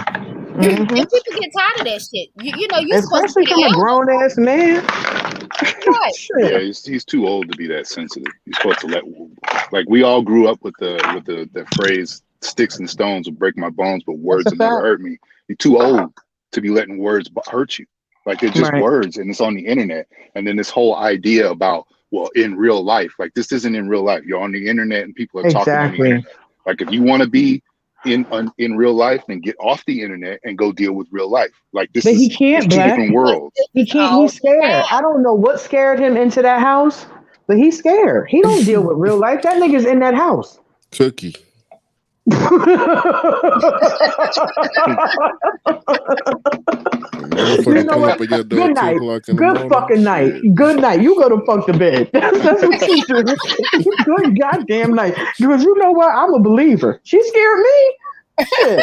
And Mm-hmm. people get tired of that shit. You're supposed to Especially be from the a elder. grown ass man. Right. Yeah, Shit. he's too old to be that sensitive. He's supposed to let, like, we all grew up with the phrase "sticks and stones will break my bones, but That's words a will never fact. hurt me." You're too old to be letting words hurt you. Like, they're just Right. words, and it's on the internet. And then this whole idea about, well, in real life, like, this isn't in real life. You're on the internet, and people are talking on the Exactly. internet. Like, if you want to be in real life, then get off the internet and go deal with real life. Like, But he it's can't, two Black. different But worlds. this He is can't. all He's scared. the I don't know what scared him into that house, but he's scared. He don't deal with real life. That nigga's in that house. Cookie. You Motherfucker know pull what? up at your door Good at 2 night. o'clock in the Good morning. fucking night. Shit. Good night. You go to fuck the bed. That's what you do. Good goddamn night. Because you know what? I'm a believer. She scared me. Shit.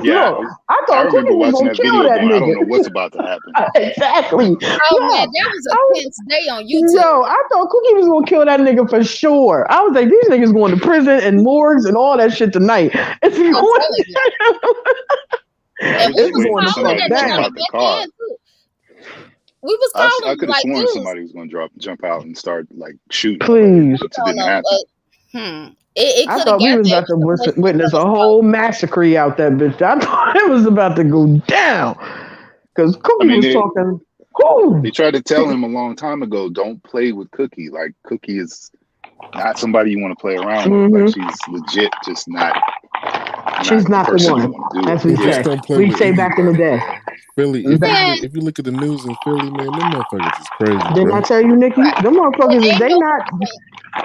Yeah, Look, I I thought Cookie remember was watching gonna that kill video that going, I don't nigga. know what's about to happen. Exactly. Oh man, Yeah. that was I a was, tense day on YouTube. yo, I thought Cookie was gonna kill that nigga for sure. I was like, these niggas going to prison and morgues and all that shit tonight. It's I'm going, telling you. I And was we just it's was waiting going for the calling fuck somebody that to jump nigga on down. the out the back car. end too. We was I calling could have like, sworn dude, somebody was going to jump out and start like shooting, but Please. it I don't didn't know, happen. it I could have thought we got was there. It about was to so much shit witness that a was whole massacre out that bitch. I thought it was about to go down. Because I Cookie mean, was talking, whoo. they tried to tell him a long time ago, don't play with Cookie. Like, Cookie is not somebody you want to play around with. Like, Hmm. she's legit just not She's the not the person you one, want to do it. as we Just say. Yeah. don't play We with say back in the anybody, day. man. Philly, man. if you look at the news in Philly, man, them motherfuckers is crazy, Didn't I bro. tell you, Nikki? Right. Them motherfuckers, It is ain't they no not. point.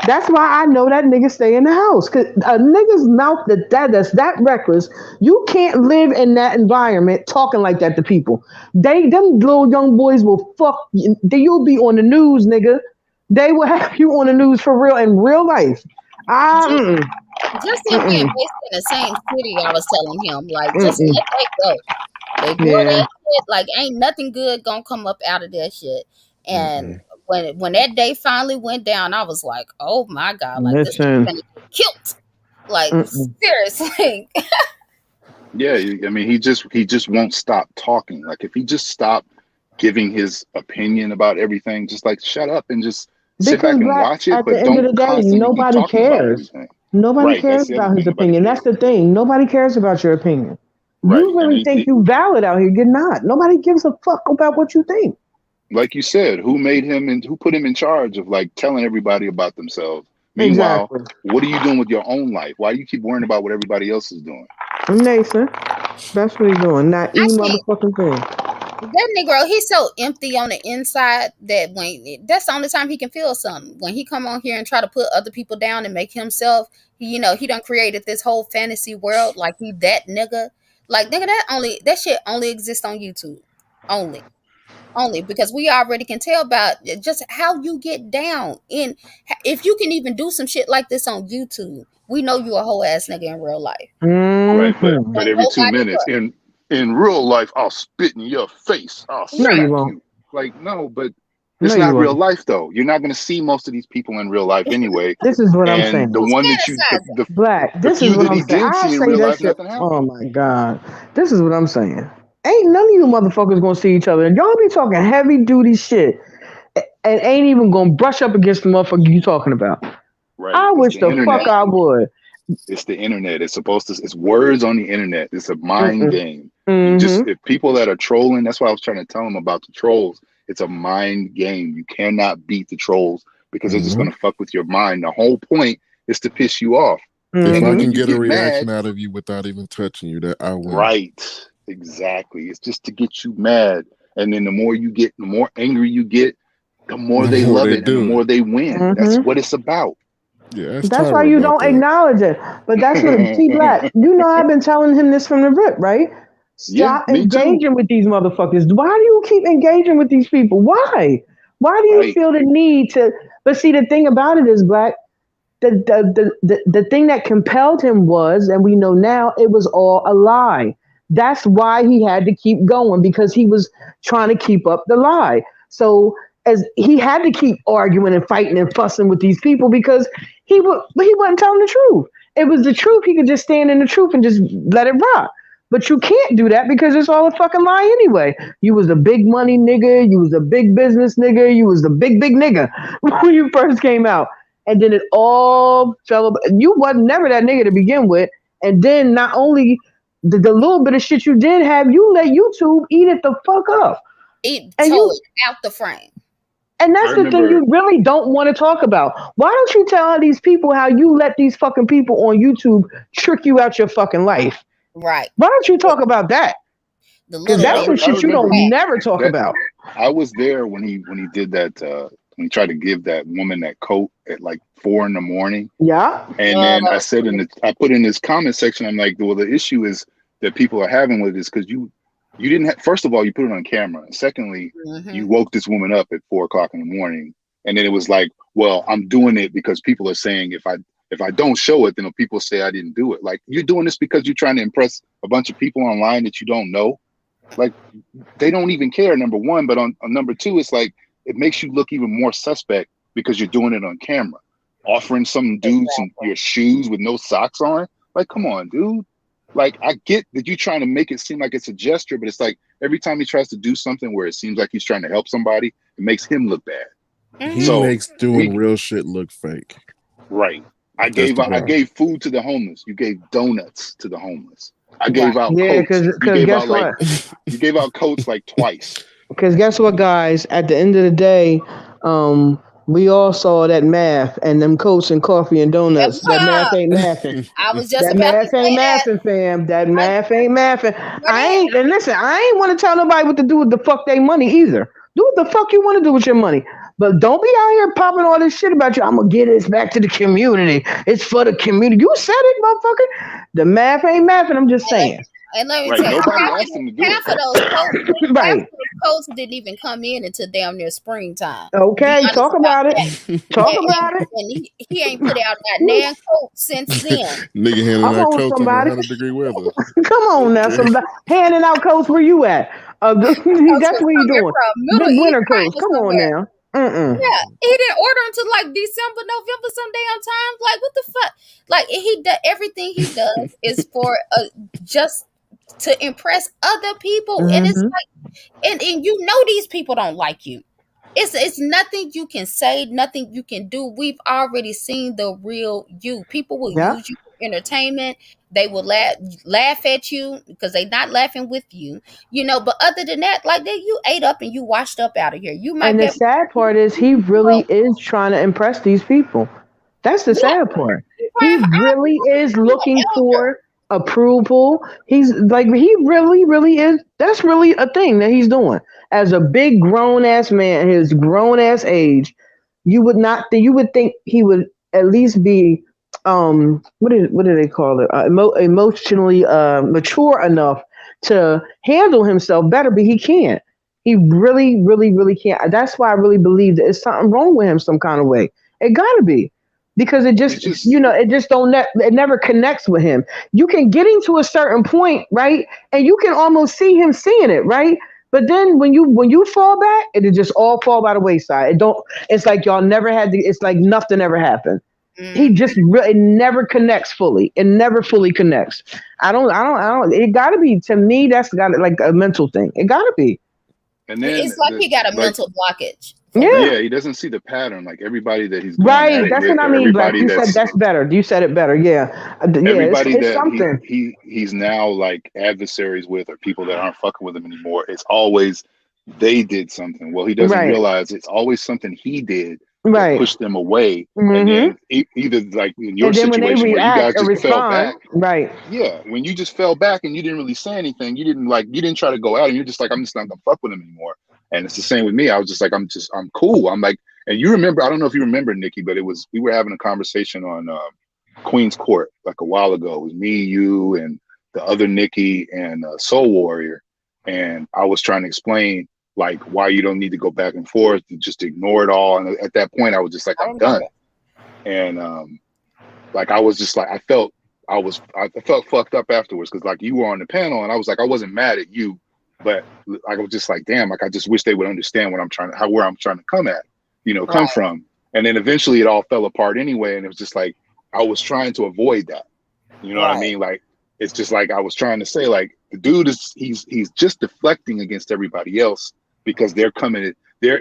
That's why I know that nigga stay in the house. Cause a nigga's mouth that's that reckless, you can't live in that environment talking like that to people. Them little young boys will fuck. You'll be on the news, nigga. They will have you on the news for real in real life. Ah, Just mm-mm, just him being mm-mm, based in the same city, I was telling him, like, just mm-mm. let that go. They do Yeah. that shit like ain't nothing good gonna come up out of that shit. And Mm-mm. when that day finally went down, I was like, oh my god, like this nigga Listen. finna get killed. Like Mm-mm. seriously. Yeah, I mean, he just won't stop talking. Like if he just stopped giving his opinion about everything, just like shut up and just sit Because back and Black, watch it, at the but end of don't the day, constantly keep nobody talking about cares. everything. Nobody Right, that's cares the other about his thing. Nobody opinion. That's cares. the thing. Nobody cares about your opinion. Right, You and really think you valid out here. You're not. Nobody gives a fuck about what you think. like you said, who made him and who put him in charge of like telling everybody about themselves? Meanwhile, Exactly. what are you doing with your own life? Why do you keep worrying about what everybody else is doing? Nathan, that's what he's doing. Not I e think motherfucking thing. that Negro, he's so empty on the inside that when that's the only time he can feel something. When he come on here and try to put other people down and make himself, he done created this whole fantasy world like he that nigga. Like nigga, that shit only exists on YouTube. Only. Only because we already can tell about just how you get down. And if you can even do some shit like this on YouTube, we know you a whole ass nigga in real life. Right, but Mm-hmm. but Ain't every two nobody minutes in real life, I'll spit in your face. I'll No, right. you smack won't. you. Like no, but No, it's you not real won't. life though. You're not going to see most of these people in real life anyway. This is what I'm And the saying. Who's one that you fantasizing? Black, the this is few what that I'm he saying. did I see in say real that life, shit. nothing Oh happened. my God. This is what I'm saying. Ain't none of you motherfuckers gonna see each other. And y'all be talking heavy duty shit and ain't even gonna brush up against the motherfucker you talking about. Right, I it's wish the the fuck internet. I would. It's the internet. It's supposed to. It's words on the internet. It's a mind Mm-mm. game. You just Mm-hmm. if people that are trolling. That's why I was trying to tell them about the trolls. It's a mind game. You cannot beat the trolls because they're just Mm-hmm. going to fuck with your mind. The whole point is to piss you off, If and I then Mm-hmm. when can you get a get reaction mad, out of you without even touching you, that I win. right? Exactly. It's just to get you mad, and then the more you get, the more angry you get, the more The they more love they it, and the do more it. they win. That's Mm-hmm. what it's about. Yeah, ask That's why Tyra you about don't that. acknowledge it. But that's what T Black, you know I've been telling him this from the rip, right? Yeah, Stop me too. engaging with these motherfuckers. Why do you keep engaging with these people? Why? Why do you Right. feel the need to but see the thing about it is Black, the thing that compelled him was, and we know now, it was all a lie. That's why he had to keep going because he was trying to keep up the lie. So as he had to keep arguing and fighting and fussing with these people because he wasn't telling the truth. It was the truth. He could just stand in the truth and just let it rock. But you can't do that because it's all a fucking lie anyway. You was a big money nigga. You was a big business nigga. You was the big nigga when you first came out, and then it all fell. You wasn't never that nigga to begin with, and then not only the little bit of shit you did have, you let YouTube eat it the fuck up, It and tore you. it out the frame. And I that's the thing remember. you really don't want to talk about. Why don't you tell all these people how you let these fucking people on YouTube trick you out your fucking life? Right. Why don't you talk about that? The Because little Yeah, that's bit some I shit you remember don't crack. never talk that. about. I was there when he did that. When he tried to give that woman that coat at like 4 in the morning, Yeah. and then I Oh, said I put in this comment section. I'm like, well, the issue is that people are having with this because you didn't have. First of all, you put it on camera, and secondly, mm-hmm. you woke this woman up at 4 o'clock in the morning, and then it was like, well, I'm doing it because people are saying if I don't show it, then people say I didn't do it. Like you're doing this because you're trying to impress a bunch of people online that you don't know. Like they don't even care, number one, but on number two, it's like it makes you look even more suspect because you're doing it on camera, offering some dude Exactly. your shoes with no socks on. Like, come on, dude. Like, I get that you're trying to make it seem like it's a gesture, but it's like every time he tries to do something where it seems like he's trying to help somebody, it makes him look bad. He Mm-hmm. So makes doing we real shit look fake. right. I That's gave the out, I problem. gave food to the homeless. You gave donuts to the homeless. I Right. gave out Yeah, coats. You because gave guess out like what? you gave out coats like twice. Because guess what, guys? At the end of the day, we all saw that math and them coats and coffee and donuts. That math ain't mathing. I was just That about to math ain't say that. mathing, fam. That I math ain't mathing. sure I did. ain't, and listen, I ain't want to tell nobody what to do with the fuck they money either. Do what the fuck you want to do with your money. But don't be out here popping all this shit about you. I'm going to get this back to the community. It's for the community. You said it, motherfucker. The math ain't mathing. I'm just And let, saying. and let me Right. tell you, Nobody asked him to do half it. of those coats, half of Right. coats didn't even come in until damn near springtime. Be Okay, honest talk about about it. that. Talk And, about it. he ain't put out that nan coat since then. Nigga handing Come out on, coats in somebody. 100-degree weather. Come on now, Okay. some handing out coats. Where you at? Coats That's was what you coming doing. from Middle Big East winter coats. China Come on somewhere. now. Mm-mm. Yeah, he didn't order until like December, November, some damn time. Like, what the fuck? Like, he does everything he does is for just to impress other people, and it's Mm-hmm. like, and you know these people don't like you. It's nothing you can say, nothing you can do. We've already seen the real you. People will Yeah. use you for entertainment. They will laugh at you because they not laughing with you, But other than that, like that, you ate up and you washed up out of here. You might And the get sad part is he really is trying to impress these people. That's the yeah, sad part. you He crying. I really is I'm an looking elder. for approval. He's like he really, really is. That's really a thing that he's doing. As a big grown ass man, his grown ass age, you would not think you would think he would at least be what do they call it? Emotionally mature enough to handle himself better, but he can't. He really, really, really can't. That's why I really believe that it's something wrong with him some kind of way. It gotta be. Because it He's just, just it just don't, it never connects with him. You can get him to a certain point, right? And you can almost see him seeing it, right? But then when you fall back, it'll just all fall by the wayside. It don't. It's like y'all never had to. It's like nothing ever happened. He Mm-hmm. just it never connects fully. It never fully connects. I don't. It got to be to me. That's got to like a mental thing. It got to be. and then It's like the he got a like mental blockage for real. Yeah. yeah, he doesn't see the pattern. Like everybody that he's going at Right. it That's with, what I or mean. Black. everybody You said that's that's better. You said it better. Yeah. Yeah. everybody It's that something. he's now like adversaries with, or people that aren't fucking with him anymore. It's always they did something. Well, he doesn't Right. realize it's always something he did that Right. pushed them away. And Hmm. then either like in your And then when they situation where you react guys or just fell respond, back. right. Yeah, when you just fell back and you didn't really say anything, you didn't try to go out, and you're just like, I'm just not gonna fuck with him anymore. And it's the same with me. I was just like, I'm cool. I'm like, and you remember, I don't know if you remember, Nikki, but we were having a conversation on Queen's Court like a while ago. It was me, you, and the other Nikki and Soul Warrior, and I was trying to explain like why you don't need to go back and forth, just ignore it all. And at that point, I was just like, I I'm done. remember. And like I was just like I felt fucked up afterwards because like you were on the panel and I was like I wasn't mad at you, but I was just like damn, like I just wish they would understand what I'm trying to where I'm trying to come at, come Right. from. And then eventually it all fell apart anyway, and it was just like I was trying to avoid that. You know what I Right. mean? Like it's just like I was trying to say like the dude is he's just deflecting against everybody else because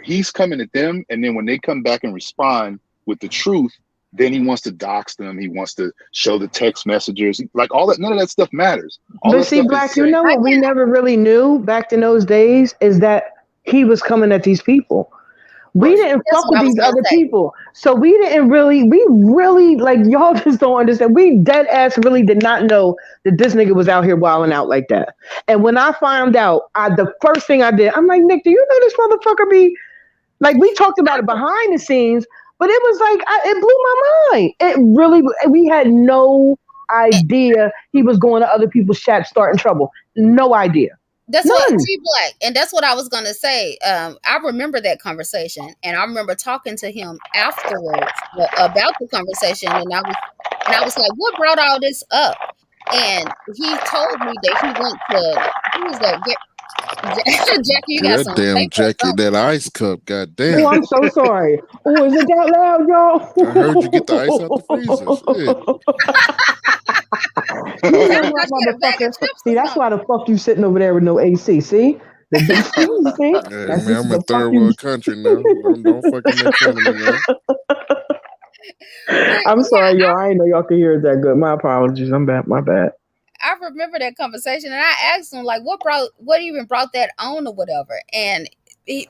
he's coming at them, and then when they come back and respond with the truth, then he wants to dox them. He wants to show the text messages. Like all that, none of that stuff matters. All But that see, stuff is Black, you saying, know I what we get never really knew back in those days is that he was coming at these people. We right, didn't that's fuck what with I was these gonna other say. people. So we really, like, y'all just don't understand. We dead ass really did not know that this nigga was out here wilding out like that. And when I found out, the first thing I did, I'm like, Nick, do you know this motherfucker be like, we talked about it behind the scenes, but it was like, it blew my mind. It really, we had no idea he was going to other people's chats starting trouble. No idea. That's what None. T Black, and that's what I was gonna say. I remember that conversation, and I remember talking to him afterwards about the conversation, and I was like, "What brought all this up?" And he told me that he went to who was that? Jackie, you Dude, got that some damn papers, jacket, that ice cup, Oh, goddamn. I'm so sorry. Oh, is it that loud, I heard you get the ice out the freezer. Shit. y'all? You It know sounded what, like you had a bag of motherfucker? chips See, or that's something. why the fuck you sitting over there with no AC. See, see, Hey that's man, this is I'm in the fuck third you. world country now. Don't fucking make fun of me now. But I'm yeah, sorry, y'all. I didn't know y'all could hear it that good. My apologies. I'm bad. My bad. I remember that conversation, and I asked him like, what even brought that on or whatever, and he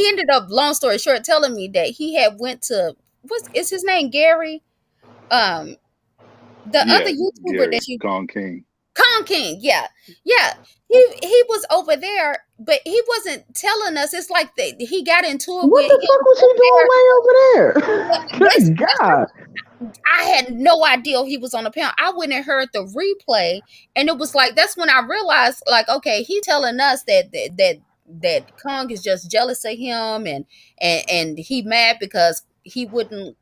ended up, long story short, telling me that he had went to what's is his name Gary, um, the other yeah, YouTuber Gary that you Gone King. Con King, yeah, yeah. He was over there, but he wasn't telling us. It's like he got into it What with the fuck him was over he doing way over there. there? Good God. I had no idea he was on the panel. I went and heard the replay, and it was like that's when I realized, like, okay, he telling us that that Kong is just jealous of him, and he mad because he wouldn't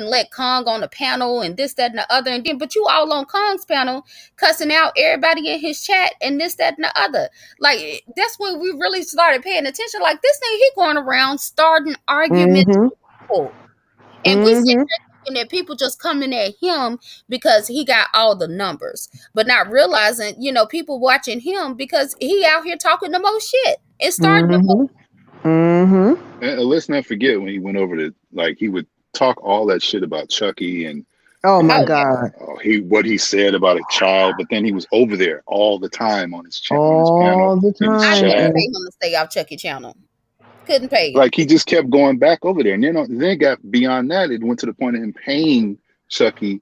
let Kong on the panel and this, that, and the other. And then, but you all on Kong's panel cussing out everybody in his chat and this, that, and the other. Like, that's when we really started paying attention. Like, this thing, he going around starting arguments Mm-hmm. with people. And we sit Mm-hmm. there thinking that people just coming at him because he got all the numbers, but not realizing, people watching him because he out here talking the most shit and starting the most. Mm-hmm. Mm-hmm. And let's not forget when he went over to, like, he would talk all that shit about Chucky Oh my Oh, and yeah. God. what he said about a child, but then he was over there all the time on his on his panel All the in his I time. couldn't chat. pay him to stay off Chucky Channel. Couldn't pay him. Like, he just kept going back over there, and then it got beyond that. It went to the point of him paying Chucky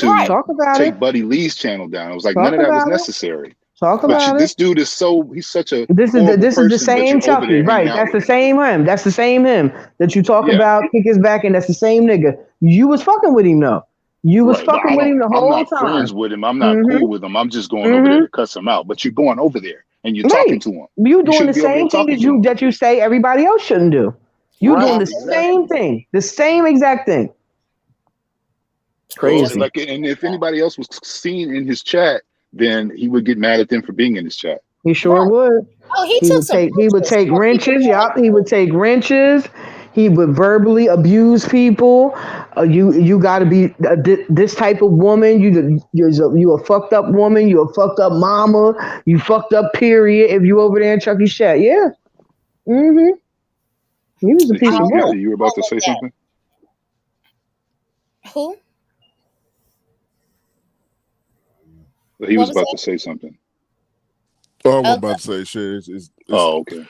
Right. to Talk about it. take Buddy Lee's channel down. It was like none Talk of that was about it. necessary. Talk But about it. this dude is he's such a This is horrible the person, but same you're over Chucky, there hanging right? out That's with the him. same him. That's the same him that you talk Yeah, about. Kick his back, and that's the same nigga. You was fucking with him though. You was right. But fucking with him the I'm whole not time. friends with him. I'm not Mm-hmm. cool with him. I'm just going over there Mm-hmm. to cuss him out. But you're going over there and you're talking Right. to him. You You doing the should be over there same thing talking to him. that you say everybody else shouldn't do. You doing Right, the Yes. same exactly. thing, the same exact thing. So, Crazy. like, and if anybody else was seen in his chat, then he would get mad at them for being in his chat. He sure Right. would. Oh, he took some He would pictures take of people wrenches. going Yup, he would through. take wrenches. He would verbally abuse people. You got to be this type of woman. You a fucked up woman. You a fucked up mama. You fucked up. Period. If you over there in Chucky's chat, yeah. Mm-hmm. He was a piece of All work. Nikki, you were about to of say that. something? Who? He What was was about that? to say something. Oh, I was Okay. about to say shit. Oh, okay.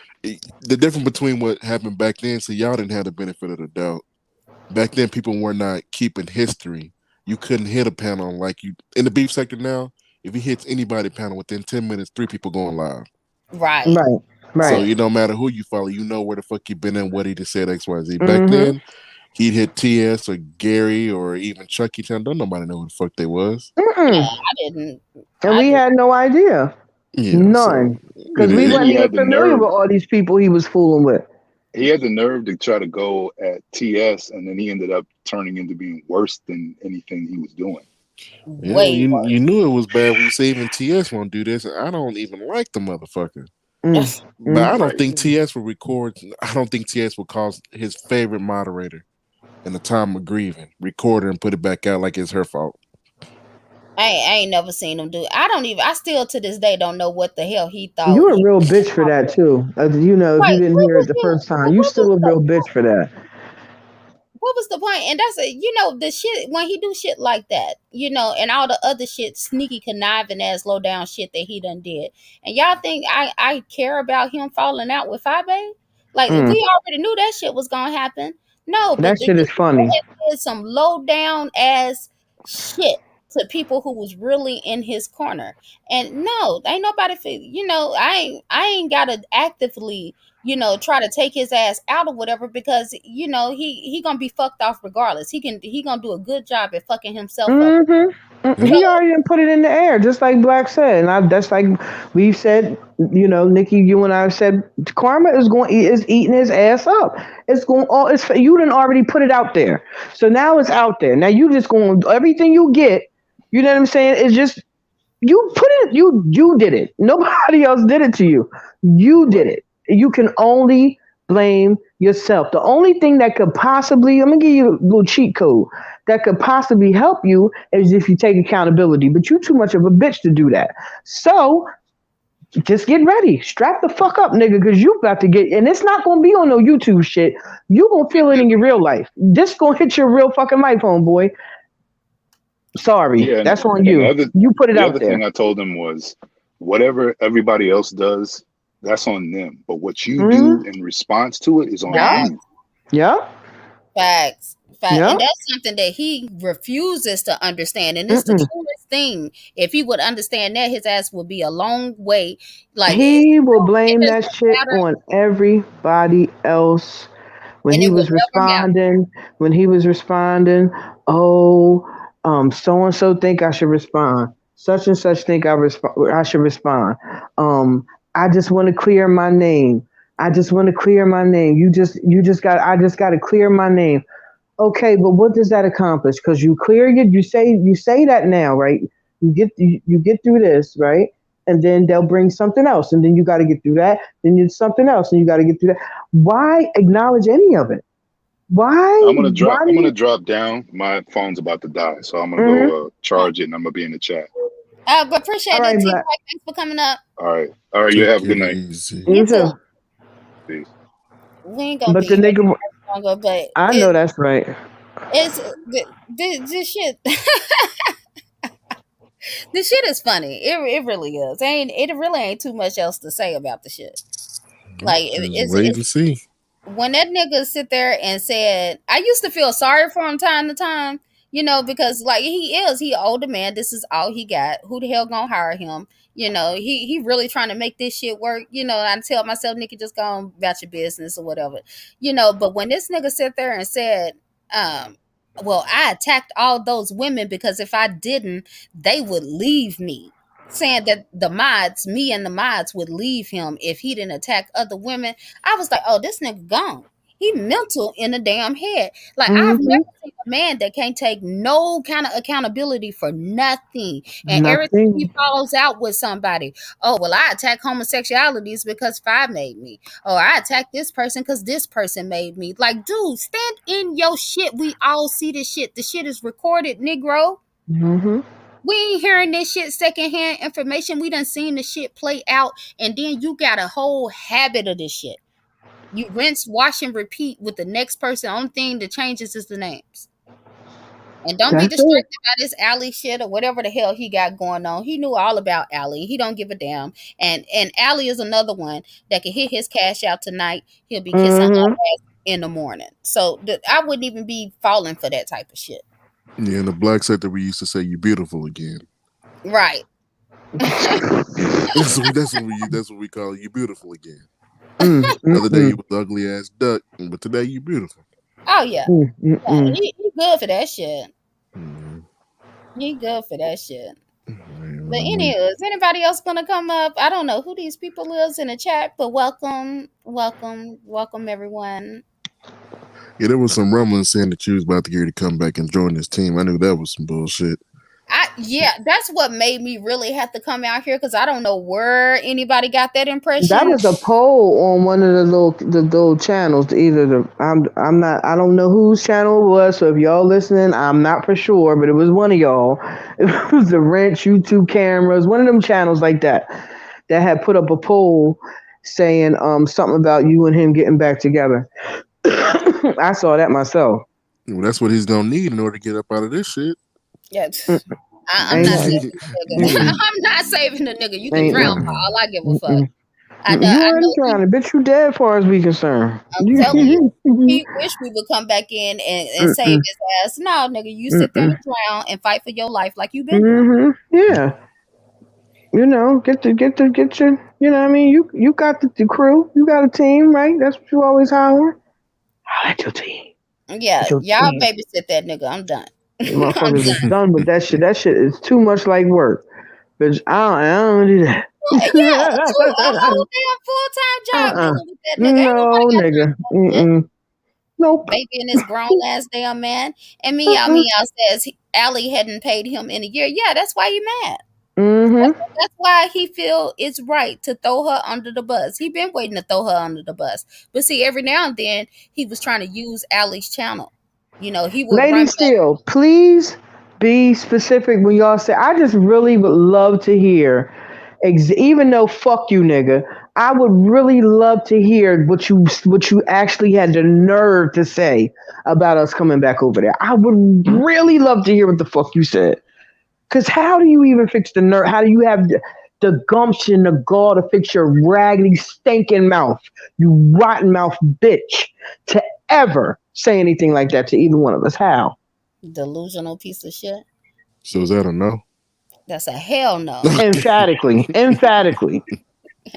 The difference between what happened back then. So y'all didn't have the benefit of the doubt. Back then, people were not keeping history. You couldn't hit a panel like you in the beef sector now. If he hits anybody panel within 10 minutes, 3 people going live. Right. Right. So Right. Right. you no matter who you follow, you know where the fuck you been and what he just said XYZ. Back Mm-hmm. then, he'd hit TS or Gary or even Chucky Town. Don't nobody know who the fuck they was. Yeah, Mm-mm. I didn't. And I we did. had no idea. Yeah, so None. it Because we And then is. wasn't he even had the familiar nerve. with all these people he was fooling with. He had the nerve to try to go at TS, and then he ended up turning into being worse than anything he was doing. Yeah, Way you knew it was bad when you say even TS won't do this. And I don't even like the motherfucker. Mm. worse. But Mm. I don't Right. think TS will record. I don't think TS will cause his favorite moderator in the time of grieving, record her and put it back out like it's her fault. I ain't never seen him do it. I still to this day don't know what the hell he thought You a he real was bitch for that accomplishing. too. If you Like, didn't what hear it was the the first time, but you what was still a the real bitch for that. what was the point? And that's the shit when he do shit like that, and all the other shit, sneaky conniving ass low down shit that he done did. And y'all think I care about him falling out with Fabe? Like, Mm. we already knew that shit was gonna happen. No, but That shit is he funny. did some low down ass shit to people who was really in his corner. And no, ain't nobody I ain't gotta actively try to take his ass out or whatever, because he gonna be fucked off regardless. He gonna do a good job at fucking himself up. Mm-hmm. Yeah. He So already done put it in the air, just like Black said, and that's like we've said. Nikki, you and I have said, karma is eating his ass up. It's going all. It's you done already put it out there, so now it's out there. Now you just going everything you get. You know what I'm saying? It's just you put it. You did it. Nobody else did it to you. You did Right. it. You can only blame yourself. The only thing that could possibly, I'm gonna give you a little cheat code that could possibly help you is if you take accountability. But you too much of a bitch to do that. So just get ready. Strap the fuck up, nigga, because you about to get, and it's not gonna be on no YouTube shit. You gonna feel it in your real life. This gonna hit your real fucking life, homeboy. Sorry, Yeah, that's on and you. You put it the out other there. thing I told him was, whatever everybody else does, that's on them. But what you Mm-hmm. do in response to it is on Yeah. facts, you. Yeah. facts, Yeah. and that's something that he refuses to understand. And it's the Mm-mm. truest thing. If he would understand that, his ass would be a long way. Like, He will it blame does that not shit matter, on everybody else when and he it would was never matter. responding. When he was responding, oh, so and so think I should respond. Such and such think I should respond. I just want to clear my name. I just want to clear my name. I just got to clear my name. Okay, but what does that accomplish? Because you clear it, you say that now, right? You get through this, right? And then they'll bring something else, and then you got to get through that. Then you something else, and you got to get through that. Why acknowledge any of it? Why? Why do I'm gonna you? drop down. My phone's about to die, so I'm gonna Mm-hmm. go charge it, and I'm gonna be in the chat. But All appreciate right, that, T. Black. Thanks for coming up. All right. You have Take a it good night. easy. You You too. too. Peace. We ain't gonna But the be nigga, longer, but I know that's right. it's this shit. This shit is funny. It really is. Ain't it really ain't too much else to say about the shit. Like Just wait and see. when that nigga sit there and said, I used to feel sorry for him time to time, because like he an older man. This is all he got. Who the hell gonna hire him? He really trying to make this shit work. I tell myself, Nikki, just go on about your business or whatever. But when this nigga sat there and said, um, well, I attacked all those women because if I didn't, they would leave me. Saying that me and the mods would leave him if he didn't attack other women. I was like, oh, this nigga gone. He mental in the damn head. Like I've Mm-hmm. never seen a man that can't take no kind of accountability for nothing. And every time he Nothing. follows out with somebody, oh well, I attack homosexualities because Fi made me. Oh, I attack this person because this person made me. Like, dude, stand in your shit. We all see this shit. The shit is recorded, Negro. Mm-hmm. We ain't hearing this shit secondhand information. We done seen the shit play out, and then you got a whole habit of this shit. You rinse, wash, and repeat with the next person. Only thing that changes is the names. And don't be That's it. distracted by this Allie shit or whatever the hell he got going on. He knew all about Allie. He don't give a damn. And Allie is another one that can hit his cash out tonight. He'll be kissing her Mm-hmm. ass in the morning. So I wouldn't even be falling for that type of shit. Yeah, in the black sector, we used to say "you beautiful" again. Right. That's what we call "you beautiful" again. The other day Mm-mm. you was ugly ass duck, but today you beautiful. Oh yeah. Yeah, Mm-mm. he good for that shit. Mm, He good for that shit. But man, anyway, is anybody else gonna come up? I don't know who these people is in the chat, but welcome, welcome, welcome everyone. yeah, there was some rumblings saying that you was about to get ready to come back and join this team. I knew that was some bullshit. That's what made me really have to come out here because I don't know where anybody got that That impression. was a poll on one of the little channels. Either I'm not I don't know whose channel it was. So if y'all listening, I'm not for sure, but it was one of y'all. It was the Ranch YouTube cameras, one of them channels like that had put up a poll saying something about you and him getting back together. I saw that myself. Well, that's what he's gonna need in order to get up out of this shit. Yeah, Mm, I'm ain't not that? saving the nigga. Mm-mm, I'm not saving the nigga. You can ain't drown that? for all I give a fuck. Mm-mm. You I already know he. drowning, bitch. You dead, far as we concerned. I'm telling you, he wish we would come back in and save Mm-mm, his ass. No, nigga, you sit there and mm-mm. drown and fight for your life like you been doing. Yeah. Get your, you know what I mean? You got the crew, you got a team, right? That's what you always holler. Holler at your team. Yeah, At your y'all team. babysit that nigga. I'm done. The I'm motherfuckers is done. done with that shit. That shit is too much like work. Bitch, I don't do that. Yeah, a whole damn full time job uh-uh. dealing with that nigga. Ain't nobody No, got time nigga. for that shit. Mm-mm. Nope. Baby and this grown ass damn man. And Uh-uh. meow says Allie hadn't paid him in a year. Yeah, that's why you mad. Mm-hmm. That's why he feel it's right to throw her under the bus. He been waiting to throw her under the bus. But see, every now and then he was trying to use Allie's channel. He would Lady run back. Steel, please be specific when y'all say. I just really would love to hear, even though fuck you, nigga. I would really love to hear what you actually had the nerve to say about us coming back over there. I would really love to hear what the fuck you said. Cause how do you even fix the nerve? How do you have the gumption, the gall to fix your raggedy, stinking mouth, you rotten mouth bitch, to ever say anything like that to either one of us? How? Delusional piece of shit. So is that a no? That's a hell no. Okay. Emphatically, emphatically.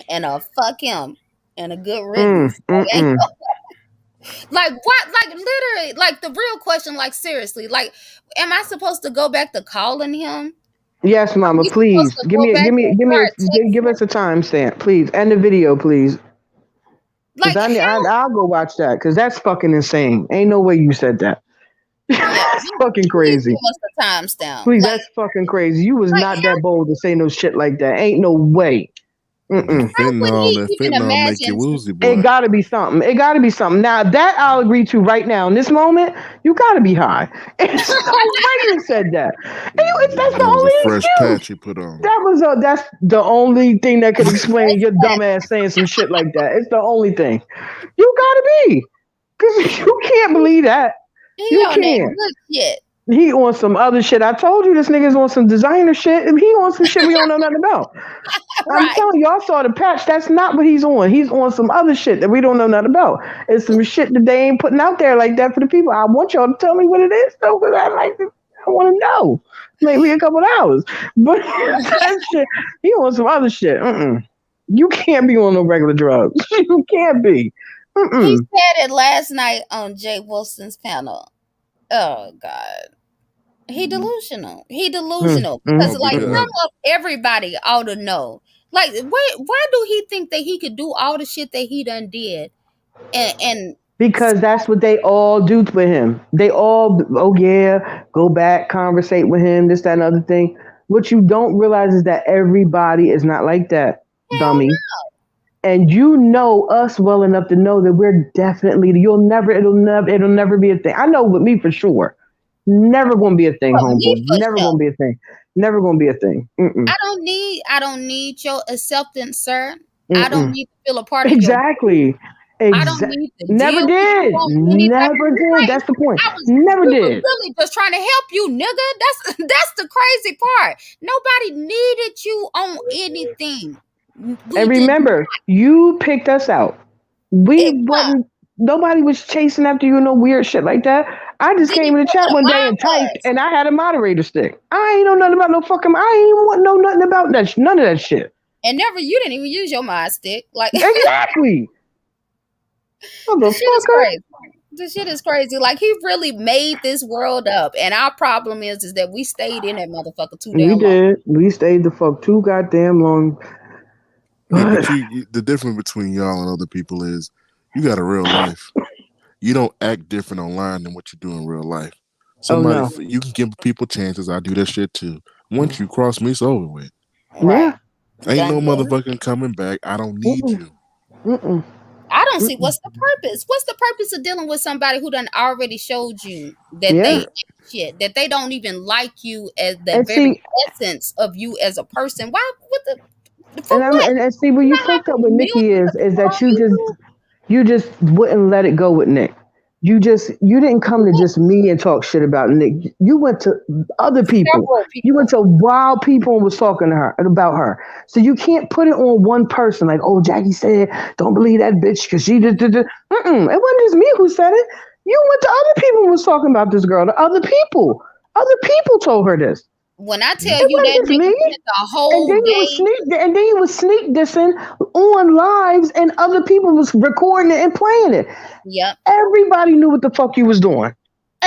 And a fuck him. And a good Mm, riddance. mm, Like, ain't mm. like what? Like literally, like the real question, like seriously, like, am I supposed to go back to calling him? Yes, Mama. We supposed Please to go back and start give texting. us a timestamp, please, and the video, please, because Like how? I'll go watch that because that's fucking insane. Ain't no way you said that. Yeah, That's fucking please crazy. give us the timestamp. Please, that's fucking crazy. You was not that bold to say no shit like that. Ain't no way. The Mm-mm. how would fentanyl, he that even fentanyl make you imagine? woozy, It boy. gotta be something. It gotta be something. Now that I'll agree to right now in this moment, you gotta be high. It's no way you said that. That's the That was a only fresh excuse. patch you put on. That's the only thing that could explain your dumb ass saying some shit like that. It's the only thing. You gotta be. Cause you can't believe that. He You on that can't. good shit, He on some other shit. I told you this nigga's on some designer shit. And he on some shit we don't know nothing about. I'm right? telling you, y'all saw the patch. That's not what he's on. He's on some other shit that we don't know nothing about. It's some shit that they ain't putting out there like that for the people. I want y'all to tell me what it is, though, because I want to know. Maybe a couple of hours. But that shit, he on some other shit. Mm-mm. You can't be on no regular drugs. You can't be. He Mm-mm. said it last night on Jay Wilson's panel. Oh God. He delusional. He Mm, delusional because mm, Oh, like because mm. some of everybody ought to know. Like why do he think that he could do all the shit that he done did and Because that's what they all do with him. They all, oh yeah, go back, conversate with him, this, that, and other thing. What you don't realize is that everybody is not like that, hell dummy. And you know us well enough to know that we're definitely, it'll never be a thing. I know with me for sure. Never gonna be a thing, no. For me homeboy. for Never sure. gonna be a thing. Never gonna be a thing. Mm-mm. I don't need your acceptance, sir. I don't Mm-mm. need to feel a part of your group. Exactly. I don't Exactly. need to Never deal with you did. on any type of Never did. like That's the point. I was Never we was did. really just trying to help you, nigga. That's the crazy part. Nobody needed you on anything. We And did remember, you picked us out. We it. wasn't. Nobody was chasing after you, no weird shit like that. I just Did came he in the tell chat you one why day it and typed, was? and I had a moderator stick. I ain't know nothing about no fucking. I ain't even want to know nothing about that. None of that shit. And never you didn't even use your mind stick. Like Exactly, the shit is motherfucker. crazy. The shit is crazy. Like he really made this world up. And our problem is that we stayed in that motherfucker too We damn long. did. We stayed the fuck too goddamn long. yeah, but But the difference between y'all and other people is you got a real life. You don't act different online than what you do in real life. oh Somebody, no, you can give people chances. I do that shit too. Once you cross me, it's over with. Right. yeah. Ain't Done no deal. motherfucking coming back. I don't need Mm-mm. you. Mm-mm. I don't see Mm-mm. what's the purpose. What's the purpose of dealing with somebody who done already showed you that they Yeah. ain't shit, that they don't even like you as the And very see, essence of you as a person? Why? What the? For and what? and see where You you not fucked up having with Nikki millions of is people that on YouTube. you just wouldn't let it go with Nick. You didn't come to just me and talk shit about Nick. You went to other people. Several You went people. to wild people and was talking to her about her. So you can't put it on one person like, oh, Jackie said, don't believe that bitch because she did. Mm-mm. It wasn't just me who said it. You went to other people and was talking about this girl. To other people. Other people told her this. When I tell Yeah. It you wasn't that just nigga me. spent the whole day, And then you was sneak dissing on lives, and other people was recording it and playing it. yep, Everybody knew what the fuck you was doing.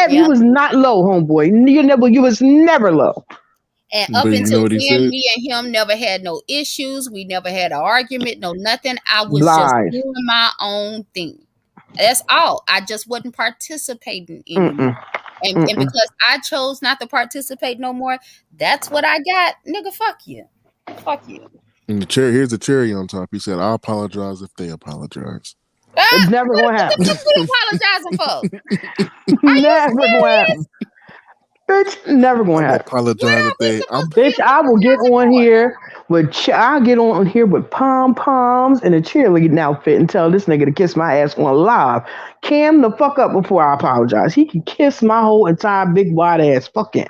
You yep. was not low, homeboy. You was never low. And up But you know until what he then, said? me and him never had no issues. We never had an argument, no nothing. I was just Lies. doing my own thing. That's all. I just wasn't participating anymore. Mm-mm. And Mm-mm. because I chose not to participate no more, that's what I got. Nigga, fuck you. Fuck you. And the cherry, here's the cherry on top. He said, "I apologize if they apologize." It's Ah, never gonna what the happen. fuck you apologizing for? Are you Never gonna serious? happen. Bitch, never gonna I'm happen. What apologize are if we they. I'm supposed to be Bitch, I will get apologizing on for? here I'll get on here with pom poms and a cheerleading outfit and tell this nigga to kiss my ass on live. Cam the fuck up before I apologize. He can kiss my whole entire big wide ass. Fuck him.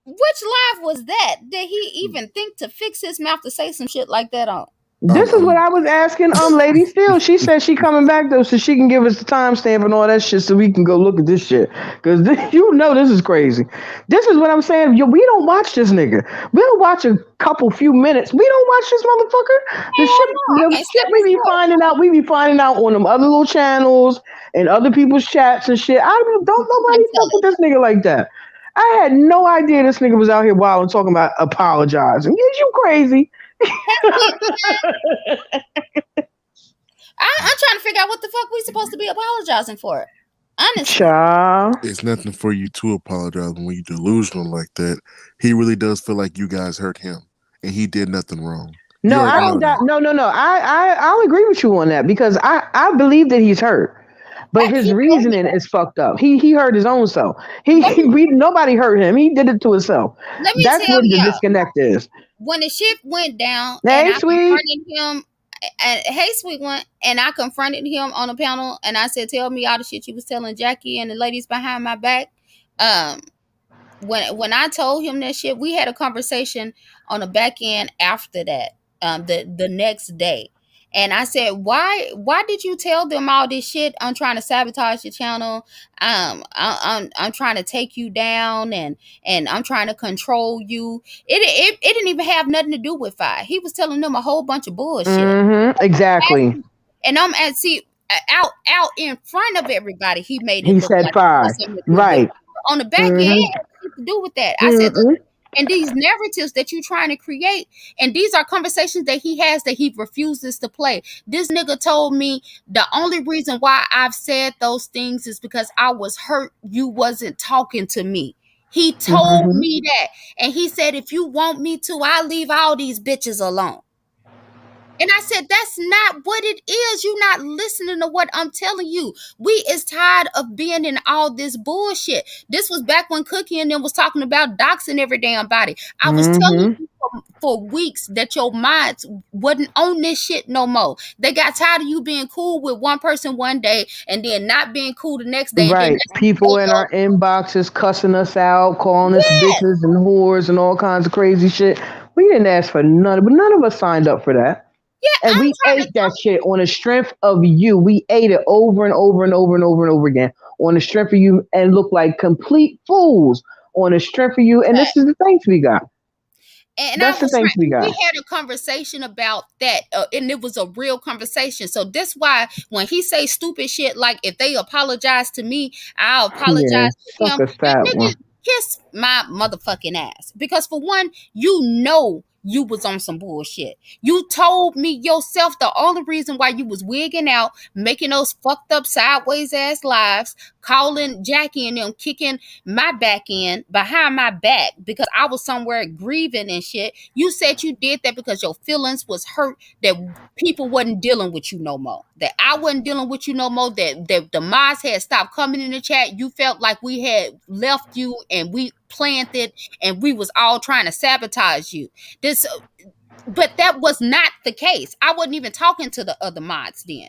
Which live was that? Did he even think to fix his mouth to say some shit like that on? This is what I'm I was asking Lady Still. She said she coming back though, so she can give us the timestamp and all that shit so we can go look at this shit. Cause you know this is crazy. This is what I'm saying. Yo, we don't watch this nigga. We'll watch a couple few minutes. We don't watch this motherfucker. Hell no, I The can't shit stand his voice. we be finding out on them other little channels and other people's chats and shit. Don't You can nobody tell fuck with it. this nigga like that. I had no idea this nigga was out here wild and talking about apologizing. Is you crazy? I'm trying to figure out what the fuck we supposed to be apologizing for. Honestly. Child. It's nothing for you to apologize when you're delusional like that. He really does feel like you guys hurt him, and he did nothing wrong. You No, I already Right. know don't that. doubt. No, no, no. I'll agree with you on that because I believe that he's hurt, but his He told me reasoning that. is fucked up. He hurt his own self. Let me Nobody hurt him. He did it to himself. let me That's tell where the y'all. disconnect is. When the shit went down and Hey, I sweet. confronted him, hey sweet one, and I confronted him on a panel and I said, tell me all the shit you was telling Jackie and the ladies behind my back. Um, when I told him that shit, we had a conversation on the back end after that, the next day. And I said, why did you tell them all this shit? I'm trying to sabotage your channel. I'm trying to take you down and I'm trying to control you. It didn't even have nothing to do with Fi. He was telling them a whole bunch of bullshit. Exactly. And I'm at see out in front of everybody, he made it He look said like it was five. something to do with Right. on the back end, it Mm-hmm. had shit to do with that. I said, look, Mm-mm. and these narratives that you're trying to create, and these are conversations that he has that he refuses to play. This nigga told me the only reason why I've said those things is because I was hurt you wasn't talking to me. He told Mm-hmm. me that. And he said, if you want me to, I'll leave all these bitches alone. And I said, that's not what it is. You're not listening to what I'm telling you. We is tired of being in all this bullshit. This was back when Cookie and them was talking about doxing every damn body. I was telling Mm-hmm. you for weeks that your minds wasn't on this shit no more. They got tired of you being cool with one person one day and then not being cool the next day. And then Right. that's People in your our inboxes cussing us out, calling us yeah, bitches and whores and all kinds of crazy shit. We didn't ask for none, but none of us signed up for that. yeah, And I'm we trying to ate that talk. shit on the strength of you. We ate it over and over and over and over and over again on the strength of you and looked like complete fools on the strength of you. And this is the things we got. And I That's the was things we trying, we got. had a conversation about that, and it was a real conversation. So that's why when he say stupid shit like if they apologize to me, I'll Yeah, apologize to suck him. a And fat nigga, one. kiss my motherfucking ass. Because for one, you know you was on some bullshit. You told me yourself the only reason why you was wigging out, making those fucked up sideways ass lives, calling Jackie and them, kicking my back end behind my back because I was somewhere grieving and shit. You said you did that because your feelings was hurt that people wasn't dealing with you no more. That I wasn't dealing with you no more. That the mods had stopped coming in the chat. You felt like we had left you and we planted and we was all trying to sabotage you. This but that was not the case. I wasn't even talking to the other mods then.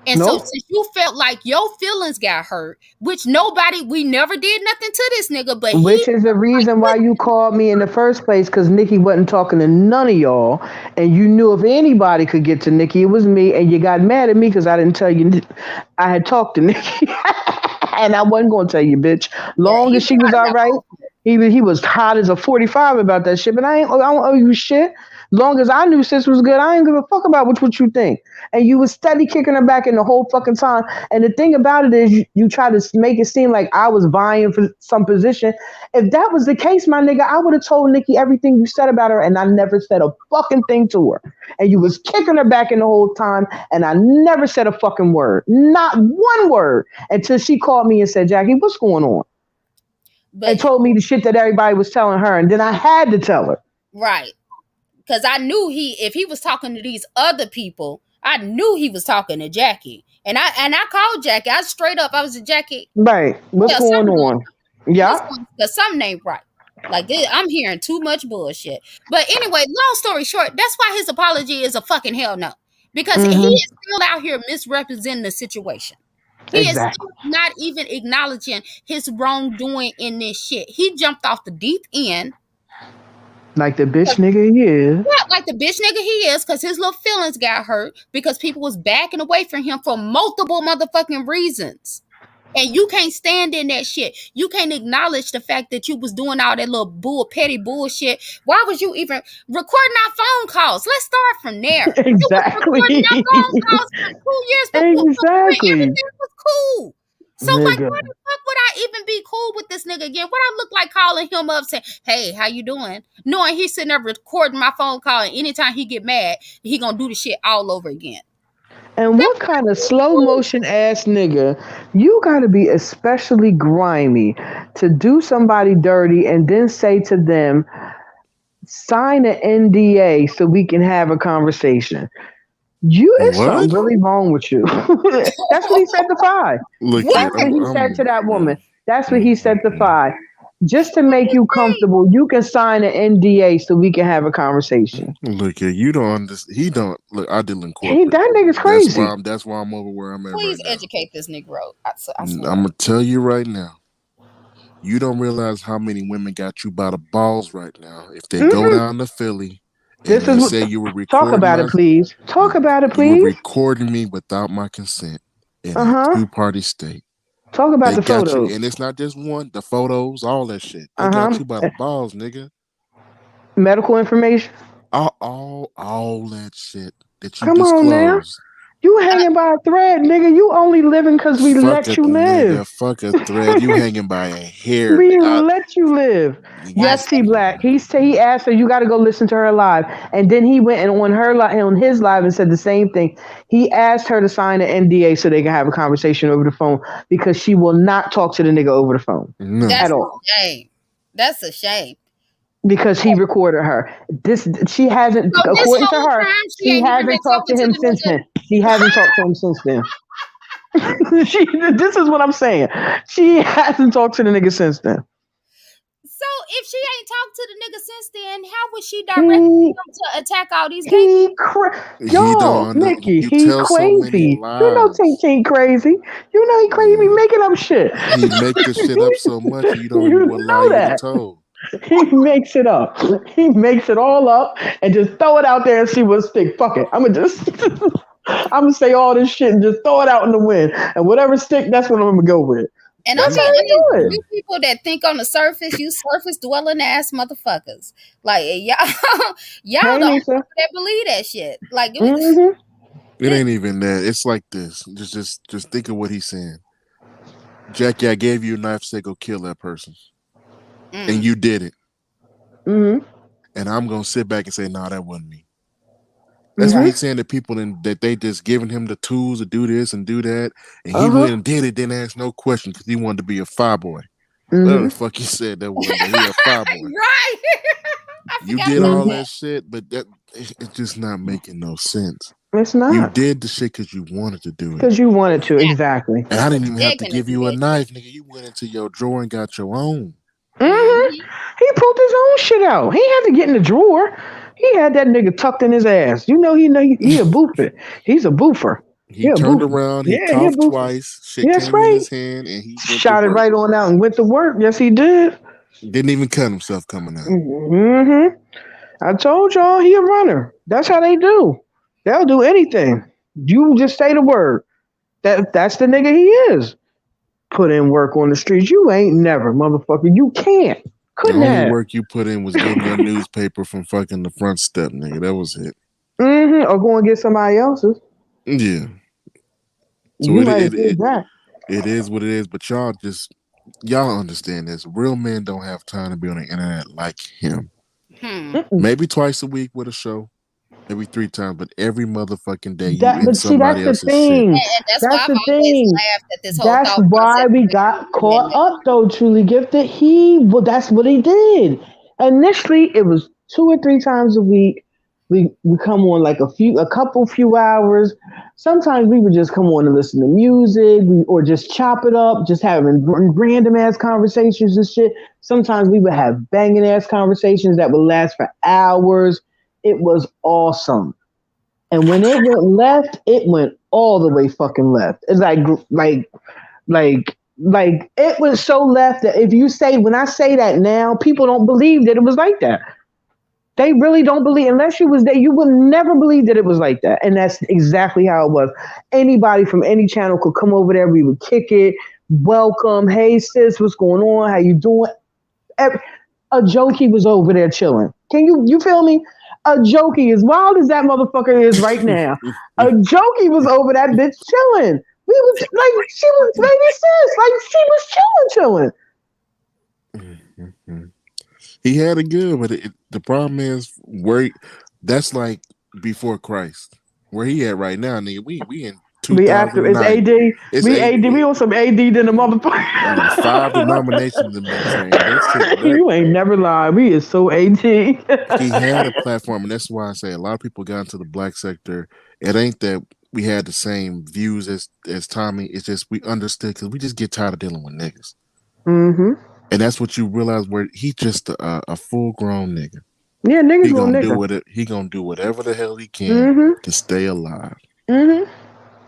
And so Nope. since you felt like your feelings got hurt, which we never did nothing to this nigga, but he Which is the reason why you called me in the first place, because Nikki wasn't talking to none of y'all, and you knew if anybody could get to Nikki, it was me, and you got mad at me because I didn't tell you I had talked to Nikki, and I wasn't going to tell you, bitch. yeah, Long he as was she was hot all about right, bullshit. he was hot as a 45 about that shit, but I don't owe you shit. Long as I knew sis was good, I ain't give a fuck about what you think. And you was steady kicking her back in the whole fucking time. And the thing about it is, you try to make it seem like I was vying for some position. If that was the case, my nigga, I would have told Nikki everything you said about her, and I never said a fucking thing to her. And you was kicking her back in the whole time, and I never said a fucking word, not one word, until she called me and said, "Jackie, what's going on?" But And told me the shit that everybody was telling her, and then I had to tell her. right. Because I knew if he was talking to these other people, I knew he was talking to Jackie. And I called Jackie. I straight up, I was a Jackie. Right, what's Yeah, going something on? going Yeah. because something ain't right. Like this, I'm hearing too much bullshit. But anyway, long story short, that's why his apology is a fucking hell no. Because he Mm-hmm. is still out here misrepresenting the situation. He is Exactly. still not even acknowledging his wrongdoing in this shit. He jumped off the deep end. Like the bitch nigga he is. Yeah, like the bitch nigga he is, because his little feelings got hurt because people was backing away from him for multiple motherfucking reasons. And you can't stand in that shit. You can't acknowledge the fact that you was doing all that little petty bullshit. Why was you even recording our phone calls? Let's start from there. You was Exactly. recording our phone calls for 2 years before when Exactly. everything was cool. So like, why Nigga. the fuck would I even be cool with this nigga again. What I look like calling him up saying, hey, how you doing? Knowing he's sitting there recording my phone call, and anytime he get mad, he gonna do the shit all over again. And what kind of slow motion ass nigga you gotta be especially grimy to do somebody dirty and then say to them, sign an NDA so we can have a conversation. You It's something What? really wrong with you. That's what he said to Fi. Look here, That's what he said to that woman. That's what mm, he said to mm. Fi. Just to What make is you he? comfortable, you can sign an NDA so we can have a conversation. Look here, you don't understand. He don't look. I deal in He corporate. That nigga's That's why crazy. I'm. That's why I'm over where I'm at right Please now. educate this Negro. I I'm swear. gonna tell you right now. You don't realize how many women got you by the balls right now. If they go Hmm. down to Philly and This they is what. say you were Talk recording about it, my, please. Talk about it, you were please. recording me without my consent in Uh a huh. two-party state. Talk about They the got you, photos. and it's not just one. The photos, all that shit. They Uh got you by huh. the balls, nigga. Medical information. All that shit that you Come on now. disclosed. You hanging by a thread, nigga. You only living because we Fuck let a you live. nigga. Fuck a thread. You hanging by a hair. We let you live. I Yes, say, T Black. He asked her, you got to go listen to her live, and then he went and on his live and said the same thing. He asked her to sign an NDA so they can have a conversation over the phone because she will not talk to the nigga over the phone No. at that's all a shame. That's a shame. because he recorded her. She hasn't, So this according to whole her, time she she ain't even been hasn't talked talking to to him the since nigga. then. She hasn't talked to him since then. This is what I'm saying. She hasn't talked to the nigga since then. So if she ain't talked to the nigga since then, how would she direct He him to attack all these gay people? He don't Y'all, under. Nikki, You he tell so many crazy. You know lies. Tink ain't crazy. You know he crazy. He Yeah. making up shit. He make this shit up so much you don't remember You what lie know you would have that. told. He makes it up. He makes it all up and just throw it out there and see what stick. Fuck it. I'm gonna say all this shit and just throw it out in the wind. And whatever stick, that's what I'm gonna go with. And That's how he do it. you people that think on the surface, you surface dwelling ass motherfuckers. Like y'all, y'all Hey the only Nisa. people that believe that shit. Like Mm-hmm. It ain't even that. It's like this. Just think of what he's saying. Jackie, I gave you a knife, say go kill that person. And mm, you did it. Mm-hmm. And I'm gonna sit back and say, nah, that wasn't me. That's what right. Mm-hmm. he's saying to people that they just giving him the tools to do this and do that. And he went Uh-huh. and did it, didn't ask no question because he wanted to be a fire boy. Whatever the Mm-hmm. fuck he said that was, but he a fire boy. Right. I You forgot did about all Mm-hmm. that that. shit, but it's just not making no sense. It's You not. did the shit because you wanted to do it. Because you wanted to, Exactly. exactly. And I But didn't you even have begged to him to give do you a that shit. knife, nigga. You went into your drawer and got your own. Mm-hmm. Mm-hmm. He pulled his own shit out. He had to get in the drawer. He had that nigga tucked in his ass. You know he a boofer. He's a boofer. He He a turned boofer. around, he Yeah, he a coughed boofer. twice, shit That's came in right. his hand, and he went to Shot it work. right on out and went to work. Yes, he did. Didn't even cut himself coming out. Mm-hmm. I told y'all he a runner. That's how they do. They'll do anything. You just say the word. That's the nigga he is. Put in work on the streets. You ain't never, motherfucker. You can't. The Couldn't only have. work you put in was getting your newspaper from fucking the front step, nigga. That was it. Mm-hmm. Or go and get somebody else's. Yeah. So You might have did that. it is what it is. But y'all understand this. Real men don't have time to be on the internet like him. Hmm. Mm-mm. Maybe twice a week with a show, maybe 3 times, but every motherfucking day you That, in but see, that's somebody the else's shit. thing. And that's why That's I've the always thing. laughed at this whole That's thought why process we of got women. caught up, though. Truly gifted. That's what he did. Initially, it was 2 or 3 times a week. We come on like a few hours. Sometimes we would just come on and listen to music, or just chop it up, just having random ass conversations and shit. Sometimes we would have banging ass conversations that would last for hours. It was awesome. And when it went left, it went all the way fucking left. It's like it was so left that if you say when I say that now, people don't believe that it was like that. They really don't believe unless you was there, you would never believe that it was like that. And that's exactly how it was. Anybody from any channel could come over there, we would kick it, welcome, hey sis, what's going on? How you doing? A jokey was over there chilling. You feel me? A jokey, as wild as that motherfucker is right now, a jokey was over that bitch chilling. We was like, she was baby sis, like she was chilling. Mhm. He had it good, but the problem is that's like before Christ. Where he at right now, nigga? We in We after it's 2009. AD. It's We eight. AD. We on some AD than the Nigga, motherfucker. 5 denominations have been changed. That shit. That You ain't never lied. We is so AD. he had a platform, and that's why I say a lot of people got into the black sector. It ain't that we had the same views as Tommy. It's just we understood because we just get tired of dealing with niggas, Mm-hmm. and that's what you realize. Where he just a full grown nigga. Yeah, niggas He gonna gonna do nigga. what he gonna do whatever the hell he can Mm-hmm. to stay alive. Mm-hmm.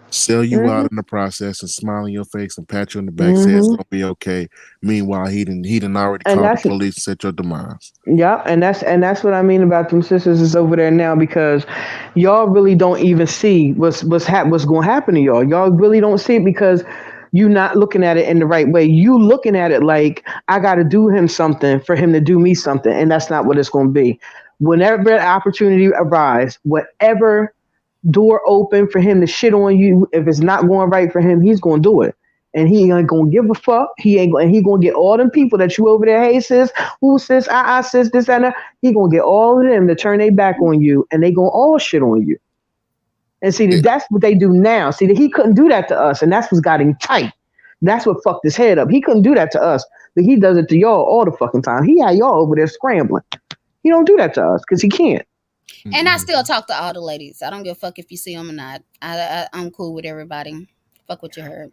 Sell you Mm-hmm. out in the process and smile in your face and pat you on the back, say it's Mm-hmm. gonna be okay. Meanwhile, he didn't already And called the that's police and set your demise. Yep, and that's what I mean about them sisters is over there now because y'all really don't even see what's going to happen to y'all. Y'all really don't see it because you not looking at it in the right way. You looking at it like I got to do him something for him to do me something, and that's not what it's going to be. Whenever the opportunity arises, whatever door open for him to shit on you. If it's not going right for him, he's gonna do it. And he ain't gonna give a fuck. And he gonna get all them people that you over there, hey sis, who sis, sis, this and that. He gonna get all of them to turn their back on you and they gonna all shit on you. And see It, that's what they do now. See that he couldn't do that to us, and that's what's got him tight. That's what fucked his head up. He couldn't do that to us, but he does it to y'all all the fucking time. He had y'all over there scrambling. He don't do that to us because he can't. And I still talk to all the ladies. I don't give a fuck if you see them or not. I'm cool with everybody. Fuck what you heard.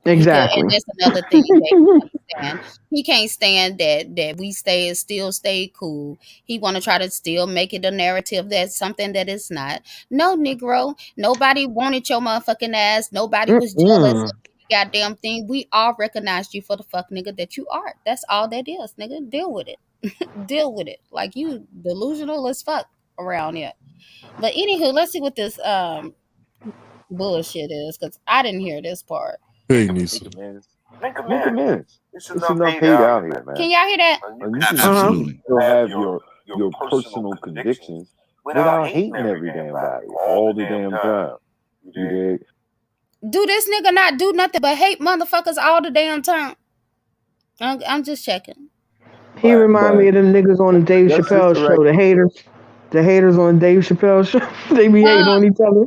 He could, and Exactly. that's another thing that he can't stand. He can't stand that we stay cool. He want to try to still make it a narrative that's something that it's not. No, Negro, nobody wanted your motherfucking ass. Nobody was jealous Mm-mm. of any goddamn thing. We all recognized you for the fuck nigga that you are. That's all that is, nigga. Deal with it. Deal with it. Like you delusional as fuck around here. But anywho, let's see what this bullshit is because I didn't hear this part. hey, Make Nisa. amends. Make amends. It's enough hate out here, man. Can y'all hear that? And you can Uh-huh. still have your personal convictions without hating every damn body all the damn time. You dig? Do this nigga not do nothing but hate motherfuckers all the damn time? I'm just checking. He remind me But of them niggas on the Dave your Chappelle sister right. show, the haters on the Dave Chappelle show. They be hating Uh, on each other.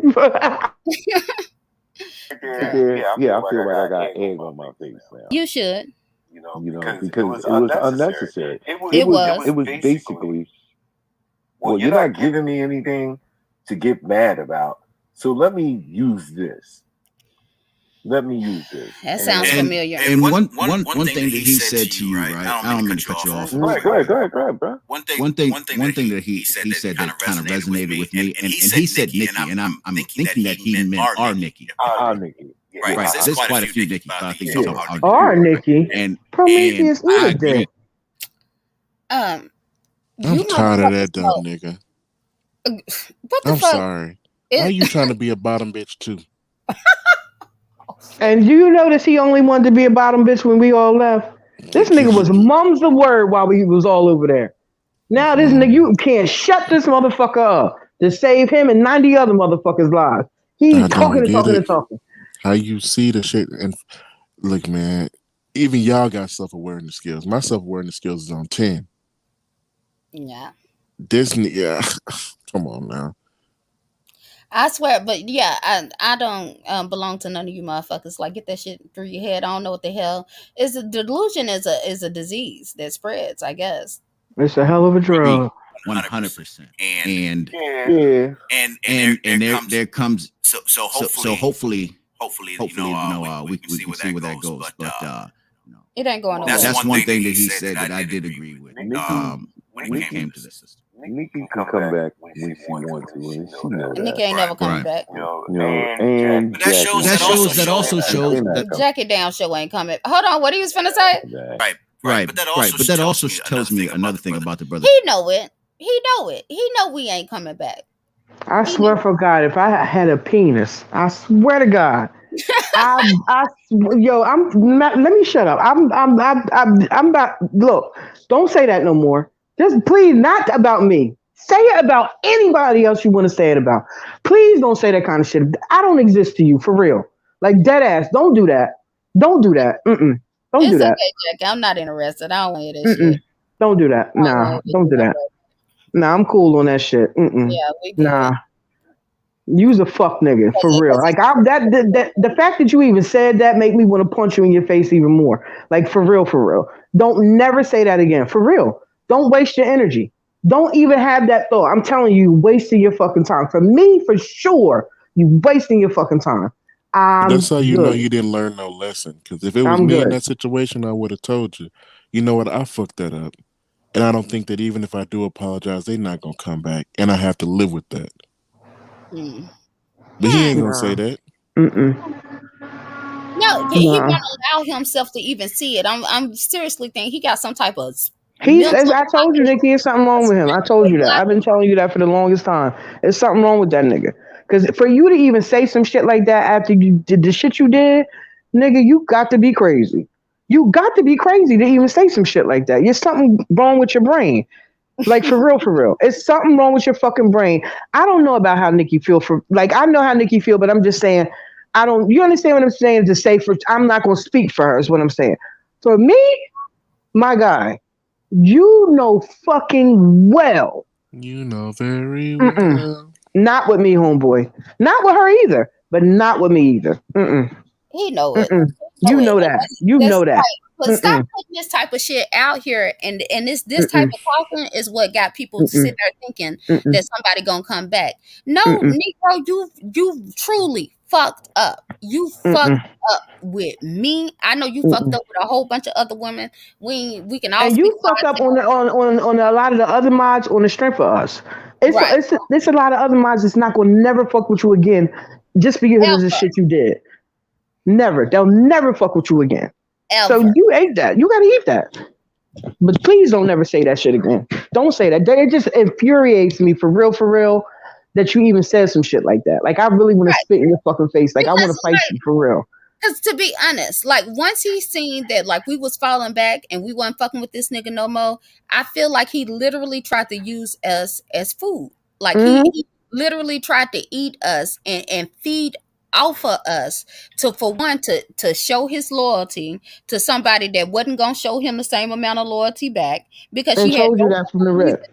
girl, There, yeah, I feel like I got egg on my face now. you should. Because it was unnecessary. It It was was. it was basically, well, you're not giving me anything to get mad about, so let me use this. Let me use this. That sounds And familiar. And one thing that he said to you, right? I don't mean to cut you off. go ahead, bro. One thing that he said that kind of resonated with me, and he said Nikki, and I'm thinking that he meant our Nikki, Our Nikki. right? Because there's quite a few Nikki, but I think he's talking about Or our Nikki, Nikki. and Prometheus, eat I a agree. dick. Um, I'm you tired of motherfuckers that dumb know nigga. what the I'm fuck? sorry. Why It, you trying to be a bottom bitch too? And do you notice he only wanted to be a bottom bitch when we all left? This nigga Because was mums the word while we was all over there. Now this nigga, you can't shut this motherfucker up to save him and 90 other motherfuckers' lives. He I talking don't and get talking it. and talking. How you see the shit and look, man. Even y'all got self awareness skills. My self awareness skills is on 10. yeah, Disney, yeah. Come on now. I swear. But yeah, I don't belong to none of you motherfuckers. Like, get that shit through your head. I don't know what the hell is a delusion. Is a disease that spreads. I guess. It's a hell of a agree drug. 100%. And Yeah. there comes so hopefully we can see where that goes. But It ain't going nowhere. that's one thing that he said that I did agree with. When it came to this system, Nikki can come back when she wants to, and she know Nikki that. ain't never coming right? back. And That also shows They're not that coming Jackie Down show ain't coming. Hold on, what he was finna say? back. right. But that also tells me another thing about the brother. He know it. He know it. He know we ain't coming back. I He swear know. for God, if I had a penis, I swear to God, yo, let me shut up. I'm about, look, don't say that no more. Just please, not about me. Say it about anybody else you want to say it about. Please don't say that kind of shit. I don't exist to you, for real. Like, dead ass, don't do that. Don't do that. Mm-mm. Don't do It's that. okay, Jackie. I'm not interested. I don't want to hear that shit. Mm-mm. Don't do that. I don't Nah, want to hear don't do that. Nah, I'm cool on that shit. Mm-mm. Yeah, we Nah, good. you's a fuck nigga for real. Because Like I that the fact that you even said that make me want to punch you in your face even more. Like for real, for real. Don't never say that again. For real. Don't waste your energy. Don't even have that thought. I'm telling you, wasting your fucking time. For me, for sure, you wasting your fucking time. That's I'm how you know good. you didn't learn no lesson. Because if it was I'm me in good. that situation, I would have told you. You know what? I fucked that up, and I don't think that even if I do apologize, they're not gonna come back, and I have to live with that. hmm. But he ain't gonna say Nah. that. Mm-mm. No, he Nah. won't allow himself to even see it. I'm seriously thinking he got some type of He's, mental as I told you, Nikki, there's something a wrong with him. I told spiritual you that. block. I've been telling you that for the longest time. There's something wrong with that nigga. Because for you to even say some shit like that after you did the shit you did, nigga, you got to be crazy. You got to be crazy to even say some shit like that. There's something wrong with your brain. Like for real, for real. It's something wrong with your fucking brain. I don't know about how Nikki feel for like I know how Nikki feel, but I'm just saying I don't you understand what I'm saying to say for I'm not gonna speak for her is what I'm saying. For me, my guy, you know fucking well. You know very Mm-mm. well. Not with me, homeboy. Not with her either. But not with me either. Mm-mm. He know it. Mm-mm. He know You it. know And that. You that's know that. right. But stop Mm-mm. putting this type of shit out here. And this type Mm-mm. of talking is what got people Mm-mm. sitting there thinking Mm-mm. that somebody gonna come back. No, Mm-mm. Negro, you truly fucked up. You fucked Mm-mm. up with me. I know you fucked Mm-mm. up with a whole bunch of other women. We can all And speak you for fucked up ourselves. on a lot of the other mods on the strength of us. Right. It's a lot of other mods that's not gonna never fuck with you again just because of the Ever. shit you did. Never. They'll never fuck with you again. So Ever. you ate that. You gotta eat that. But please don't never say that shit again. Don't say that. It just infuriates me for real, that you even said some shit like that. Like I really want to Right. spit in your fucking face. Like I want to Because fight you for real. Cause to be honest, like once he seen that like we was falling back and we wasn't fucking with this nigga no more, I feel like he literally tried to use us as food. Like Hmm. he literally tried to eat us and feed off of us to for one to show his loyalty to somebody that wasn't gonna show him the same amount of loyalty back because And she had told you no that from the reason. rip.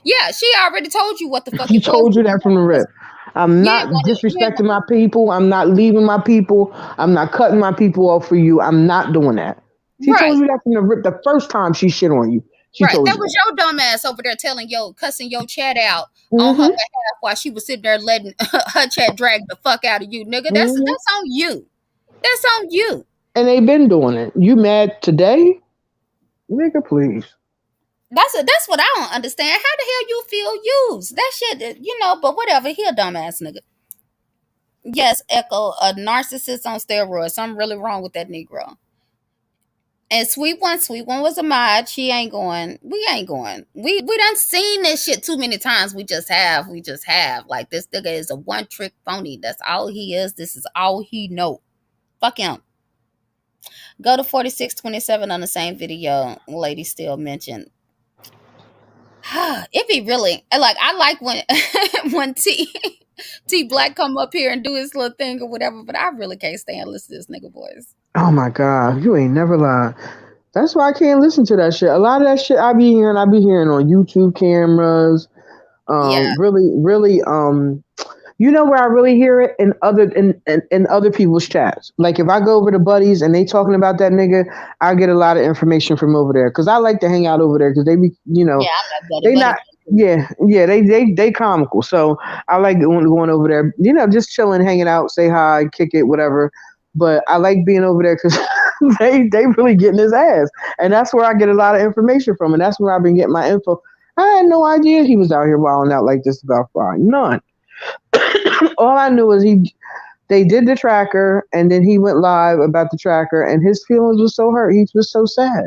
Yeah, she already told you what the fuck He it was. told you that from the rip. I'm You ain't not want to. You ain't disrespecting want. my people. I'm not leaving my people. I'm not cutting my people off for you. I'm not doing that. She told Right. you that from the rip the first time she shit on you. She Right. told That you was that. your dumb ass over there telling yo, cussing your chat out on her Hmm. behalf while she was sitting there letting her chat drag the fuck out of you, nigga. Hmm. That's on you. That's on you. And they been doing it. You mad today? Nigga, please. That's what I don't understand. How the hell you feel used? That shit, but whatever. He a dumbass nigga. Yes, Echo, a narcissist on steroids. Something really wrong with that Negro. And Sweet One was a mod. She ain't going. We ain't going. We done seen this shit too many times. We just have. We just have. Like this nigga is a one trick phony. That's all he is. This is all he know. Fuck him. Go to 4627 on the same video. Lady still mentioned. It be really like I like when when T Black come up here and do his little thing or whatever, but I really can't stand listen to this nigga voice. Oh my God, you ain't never lied. That's why I can't listen to that shit. A lot of that shit I be hearing on YouTube cameras. Yeah, Really, really, you know where I really hear it in other people's chats. Like if I go over to buddies and they talking about that nigga, I get a lot of information from over there because I like to hang out over there because they be, yeah, I'm not they not. buddy. Yeah, yeah, they comical. So I like going over there, just chilling, hanging out, say hi, kick it, whatever. But I like being over there because they really getting his ass, and that's where I get a lot of information from, and that's where I've been getting my info. I had no idea he was out here wilding out like this about far. None. All I knew was they did the tracker, and then he went live about the tracker, and his feelings was so hurt. He was so sad.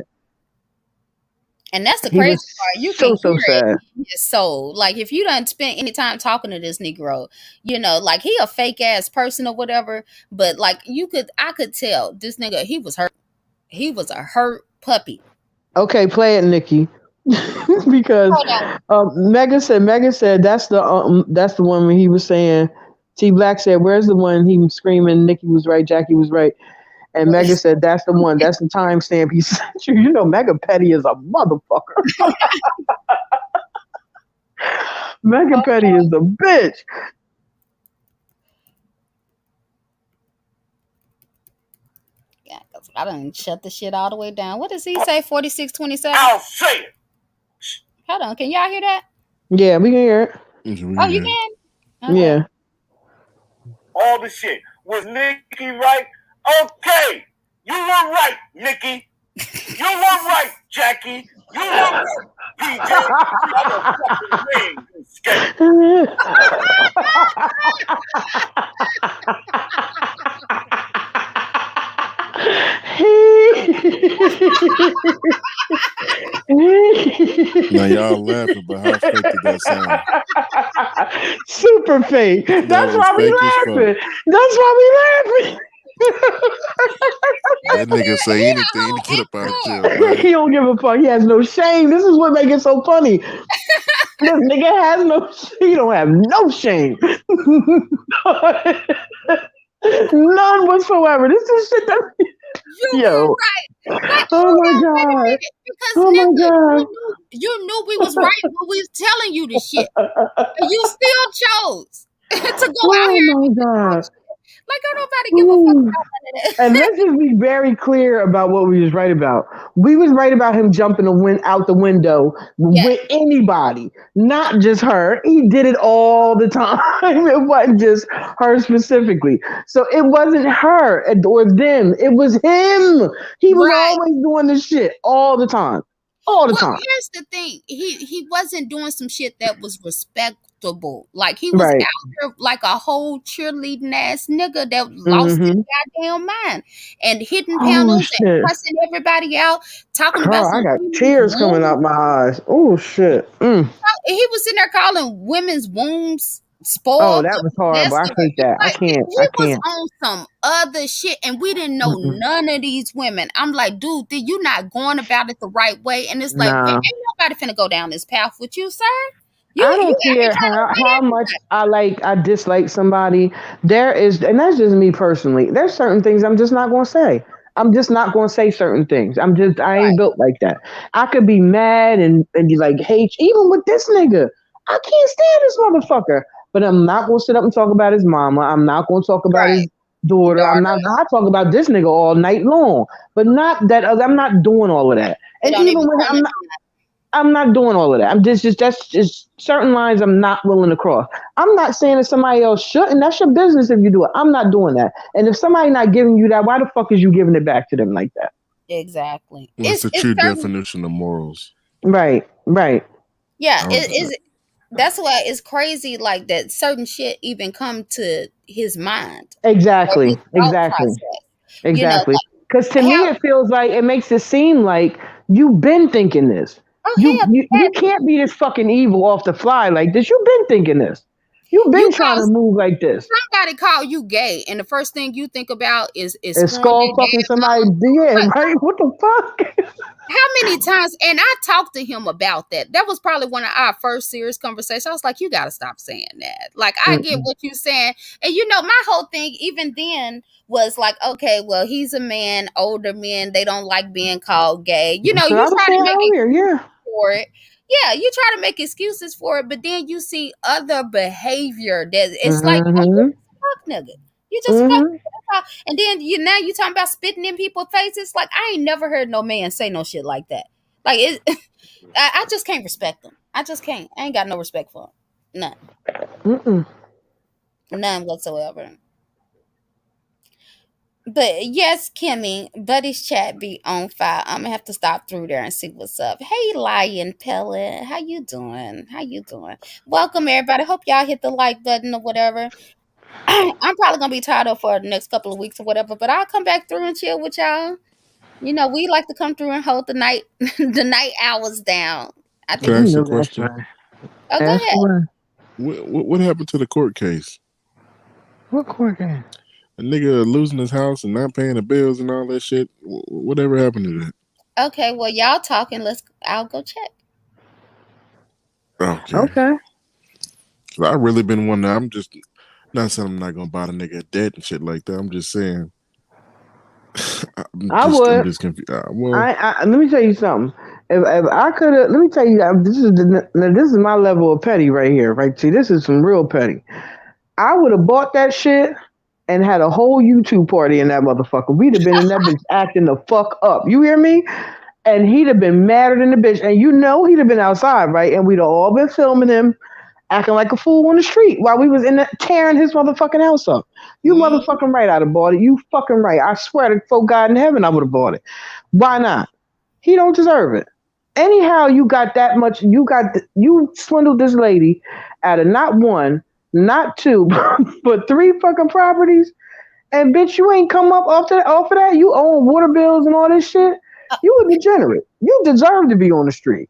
And that's the He crazy was part. You can so hear it sad. in his soul. Like if you don't spend any time talking to this Negro, like he a fake ass person or whatever. But like I could tell this nigga, he was hurt. He was a hurt puppy. Okay, play it, Nikki. Because Hold on. Mega said that's the one when he was saying T Black said, "Where's the one?" He was screaming, Nikki was right, Jackie was right. And Megan said, "That's the one. That's the timestamp he sent you." You know, Megan Petty is a motherfucker. Megan Petty is a bitch. Yeah, 'cause I done shut the shit all the way down. What does he say? 4627? I'll say it. Hold on. Can y'all hear that? Yeah, we can hear it. Oh, you can? Okay. Yeah. All the shit. Was Nikki right? Okay. You were right, Nikki. You were right, Jackie. You were right, PJ. Motherfucking ring, you skate. Now y'all laughing, but how fake did that sound? Super fake. That's was why we fake as fuck. laughing. That's why we laughing. That nigga say anything to get up out of jail. He don't give a fuck. He has no shame. This is what makes it so funny. This nigga has no. He don't have no shame. None whatsoever. This is shit that. You were right. Like, Oh my god. Because Oh my nigga, god. you knew we was right when we was telling you the shit. And you still chose to go out here Oh my god. like don't nobody give a fuck about none of that. And let's just be very clear about what we was right about. We was right about him jumping out the window with anybody, not just her. He did it all the time. It wasn't just her specifically. So it wasn't her or them. It was him. He was always doing this shit all the time. All the time. Here's the thing. He wasn't doing some shit that was respectable. Like he was out there like a whole cheerleading ass nigga that lost his goddamn mind and hitting panels and cussing everybody out, talking about some I got tears coming out my eyes. Oh shit. He was sitting there calling women's wombs spoiled. Oh, that was horrible. I hate that. I can't. He was on some other shit, and we didn't know none of these women. I'm like, dude, you're not going about it the right way. And it's like, ain't nobody finna go down this path with you, sir. I don't care how much I dislike somebody. There is, and that's just me personally. There's certain things I'm just not gonna say. I'm just not gonna say certain things. I ain't built like that. I could be mad and be like, hate, even with this nigga. I can't stand this motherfucker. But I'm not gonna sit up and talk about his mama. I'm not gonna talk about his daughter. I'm not gonna talk about this nigga all night long. But not that I'm not doing all of that. And even when I'm not doing all of that. That's just certain lines I'm not willing to cross. I'm not saying that somebody else shouldn't. That's your business if you do it. I'm not doing that. And if somebody not giving you that, why the fuck is you giving it back to them like that? Exactly. It's the true definition of morals. Right. Yeah, that's why it's crazy like that certain shit even come to his mind. Exactly. Because to me, it feels like it makes it seem like you've been thinking this. You can't be this fucking evil off the fly like this. You've been thinking this. You've been trying to move like this. Somebody call you gay, and the first thing you think about is skull fucking somebody. Yeah, right? What the fuck? How many times? And I talked to him about that. That was probably one of our first serious conversations. I was like, you got to stop saying that. Like, I get what you're saying. And, my whole thing, even then, was like, okay, well, he's a man, older men, they don't like being called gay. You try to make excuses for it. Yeah, you try to make excuses for it, but then you see other behavior that it's like, fuck nigga. You just fuck. And then now you talking about spitting in people's faces. Like, I ain't never heard no man say no shit like that. Like, I just can't respect them. I just can't. I ain't got no respect for them. None. None whatsoever. But yes, Kimmy, Buddy's chat be on fire. I'm gonna have to stop through there and see what's up. Hey, Lion Pellet, how you doing? Welcome everybody. Hope y'all hit the like button or whatever. I'm probably gonna be tied up for the next couple of weeks or whatever, but I'll come back through and chill with y'all. We like to come through and hold the night hours down. I think. Can I ask you a question? Oh, go ahead. What happened to the court case? What court case? A nigga losing his house and not paying the bills and all that shit. Whatever happened to that? Okay, well, y'all talking. I'll go check. Okay. So I really been wondering. I'm just not saying I'm not gonna buy the nigga a debt and shit like that. I'm just saying I I'm would. just confused. Well, Let me tell you something. If I could have, let me tell you, this is my level of petty right here. Right, see, this is some real petty. I would have bought that shit and had a whole YouTube party in that motherfucker. We'd have been in that bitch acting the fuck up. You hear me? And he'd have been madder than the bitch. And you know he'd have been outside, right? And we'd have all been filming him acting like a fool on the street while we was in the tearing his motherfucking house up. You motherfucking right, I'd have bought it. You fucking right. I swear to fuck God in heaven, I would have bought it. Why not? He don't deserve it. Anyhow, you got that much. You swindled this lady out of not one, not two, but three fucking properties. And bitch, you ain't come up off of that. You own water bills and all this shit. You a degenerate. You deserve to be on the street.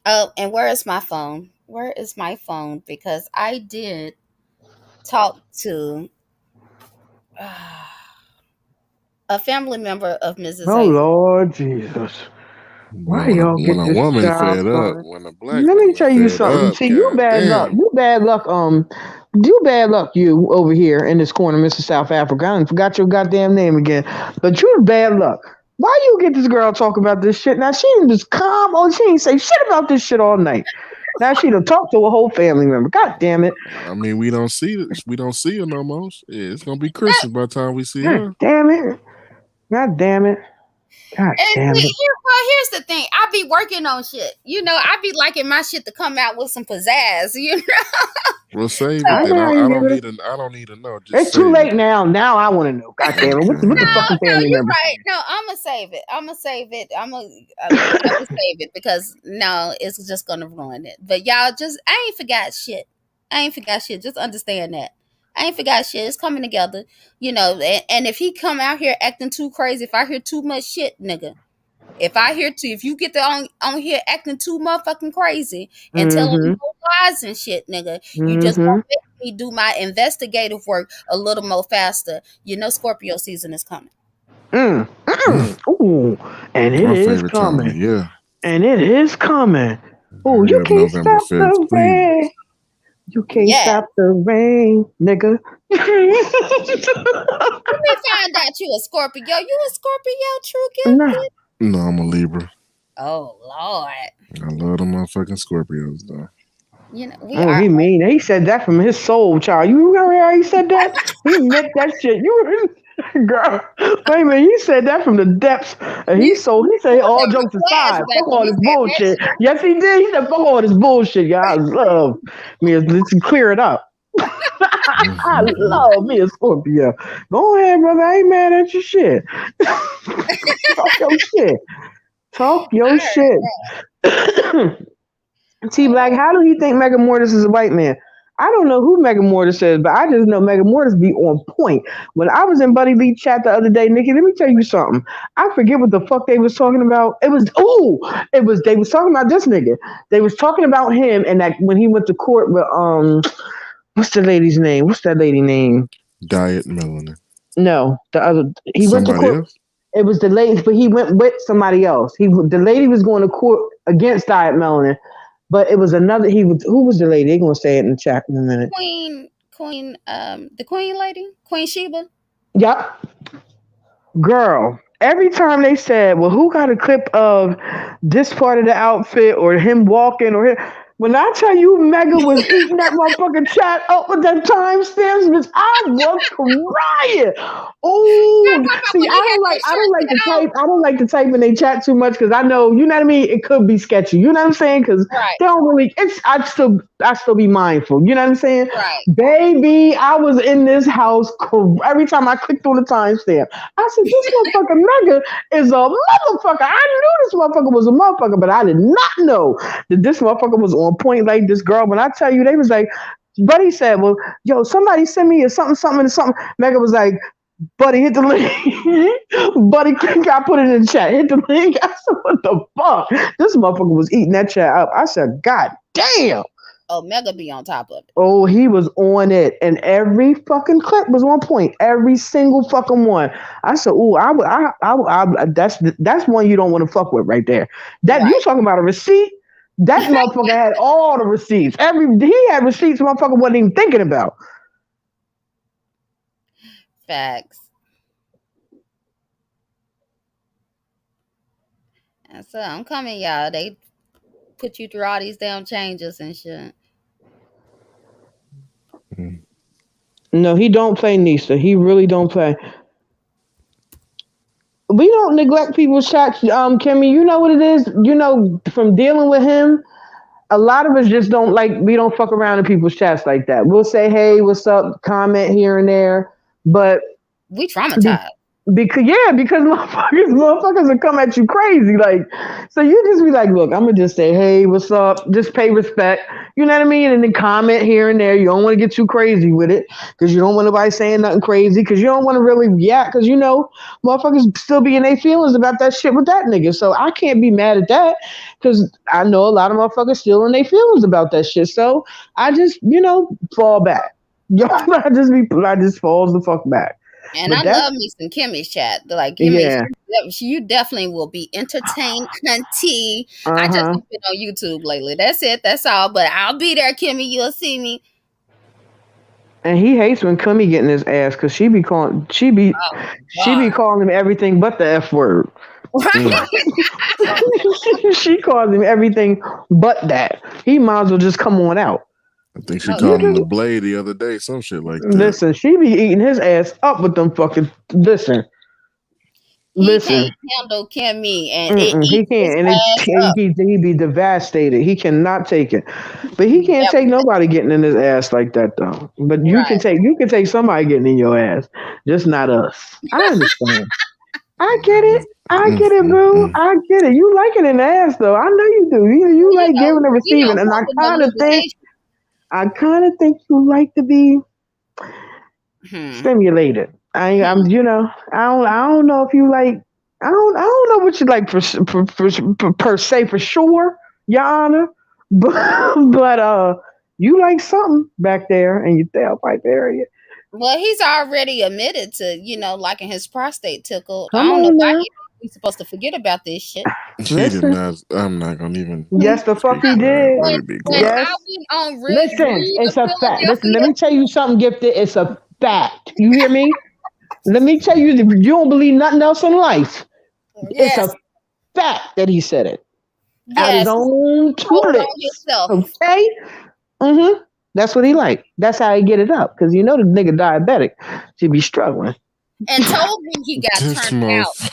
Oh, and where is my phone? Where is my phone? Because I did talk to a family member of Mrs. Oh Avery. Lord Jesus. Why boy, y'all when get a this woman job fed up, done? when a black Let me woman tell you fed something. up, See, you god bad luck. damn. You bad luck. You bad luck. You over here in this corner, Mr. South Africa. I forgot your goddamn name again. But you bad luck. Why you get this girl talk about this shit? Now she ain't just calm. Oh, she ain't say shit about this shit all night. Now she done talk to a whole family member. God damn it. I mean, we don't see her no more. Yeah, it's gonna be Christmas by the time we see God her. damn it. God damn it. God And damn see, it. here's the thing. I be working on shit. I be liking my shit to come out with some pizzazz. Well, save it I then. know So how you do it. I don't need to know. Just It's too save late it. now. Now I want to know. God damn it. What the Okay. fucking no, family you're member right. saying? No, I'm gonna save it. I'm gonna save it because no, it's just gonna ruin it. But y'all, I ain't forgot shit. I ain't forgot shit. Just understand that. I ain't forgot shit. It's coming together. And if he come out here acting too crazy, if I hear too much shit, nigga. If you get on here acting too motherfucking crazy and telling Mm-hmm. no lies and shit, nigga, you just Mm-hmm. gonna make me do my investigative work a little more faster. Scorpio season is coming. Mm. Mm. Mm, Ooh. And it my is favorite time of the coming. year. And it is coming. Ooh, Hurry you up, can't November stop 5th, the please. rain. You can't Yeah. stop the rain, nigga. Let me find out you a Scorpio. You a Scorpio true Nah. gifted? No, I'm a Libra. Oh Lord. I love the motherfucking Scorpios, though. We Oh, are. he mean. He said that from his soul, child. You remember how he said that? He meant that shit. Girl. Wait a minute. He said that from the depths of You his soul. He you said was all in my jokes aside. flashback Fuck when all he this said that bullshit. shit. Yes, he did. He said fuck all this bullshit, y'all. I love me. Let's clear it up. I Mm-hmm. love me a Scorpio. Go ahead, brother. I ain't mad at your shit. Talk your shit. Talk your shit. T Black, Oh, how do you think Mega Mortis is a white man? I don't know who Mega Mortis is, but I just know Mega Mortis be on point. When I was in Buddy Lee chat the other day, Nikki, let me tell you something. I forget what the fuck they was talking about. They was talking about this nigga. They was talking about him and that when he went to court with what's the lady's name? What's that lady name? Diet melanin. No, the other. He went to Somebody court. else? It was the lady, but he went with somebody else. The lady was going to court against Diet Melanin, but it was another. Who was the lady? They're gonna say it in the chat in a minute. the Queen lady, Queen Sheba. Yup, girl. Every time they said, "Well, who got a clip of this part of the outfit or him walking or him?" When I tell you Mega was eating that motherfucking chat up with them timestamps, bitch, I was crying. Y'all Oh, talking about see, when he had that shirt set on? I don't like to type in they chat too much because I know, you know what I mean. It could be sketchy. You know what I'm saying? Because Right, they don't really. I still be mindful. You know what I'm saying? right. Baby, I was in this house every time I clicked on the timestamp. I said, this motherfucker Mega is a motherfucker. I knew this motherfucker was a motherfucker, but I did not know that this motherfucker was on point like this girl. When I tell you, they was like, Buddy said, well, yo, somebody send me a something, something, and something. Mega was like, Buddy, hit the link. Buddy, I put it in the chat. Hit the link. I said, what the fuck? This motherfucker was eating that chat up. I said, God damn. Omega be on top of it. Oh, he was on it, and every fucking clip was on point. Every single fucking one. I said, "Ooh, that's one you don't want to fuck with right there." That you Right. talking about a receipt? That motherfucker had all the receipts. He had receipts. Motherfucker wasn't even thinking about. Facts. So I'm coming, y'all. They put you through all these damn changes and shit. Mm. No, he don't play Nisa. He really don't play. We don't neglect people's chats, Kimmy. You know what it is. You know from dealing with him. A lot of us just don't like. We don't fuck around in people's chats like that. We'll say, "Hey, what's up?" Comment here and there, but We traumatized. because motherfuckers will come at you crazy. Like, so you just be like, look, I'm gonna just say, hey, what's up? Just pay respect. You know what I mean? And then comment here and there. You don't want to get too crazy with it because you don't want nobody saying nothing crazy because you don't want to really react because you know motherfuckers still be in their feelings about that shit with that nigga. So I can't be mad at that because I know a lot of motherfuckers still in their feelings about that shit. So I just fall back. I just falls the fuck back. And But I that's love me some Kimmy's chat. Like Kimmy, yeah. you definitely will be entertained, hunty. I just Uh-huh. have been on YouTube lately. That's it. That's all. But I'll be there, Kimmy. You'll see me. And he hates when Cummy getting his ass because Oh she be God. calling him everything but the F word. Mm. She calls him everything but that. He might as well just come on out. I think she Oh You called him the just blade the other day, some shit like that. listen, she be eating his ass up with them fucking he can't listen. handle Kimmy, and it Mm-mm, he eats his can't, and ass up. he be devastated. He cannot take it, but he can't take Devastated. nobody getting in his ass like that though. But Right. you can take somebody getting in your ass, just not us. I understand. I get it. I Mm, get it, mm, boo. mm. I get it. You like it in the ass though. I know you do. You Well, like giving and we receiving, don't and fuck with no lubrication. I kind of think you like to be Hmm. stimulated. I'm, Hmm. I don't know if you like. I don't know what you like per se for sure, Your Honor, but you like something back there and your tailpipe area. Well, he's already admitted to, liking his prostate tickled. I Come don't know on why now, he's supposed to forget about this shit. She did listen. not. I'm not gonna even Yes, the fuck speak he for that. did. Let when me be when quiet. I Yes. went on Listen, Read it's of a fact. Listen, let Philadelphia, me tell you something, Gifted. It's a fact. You hear me? Let me tell you, if you don't believe nothing else in life, it's yes, a fact that he said it out his yes, own he two told on lips. himself Okay? Mm-hmm. That's what he like. That's how he get it up. Because you know the nigga diabetic. She be struggling. and told me he got This turned out. month.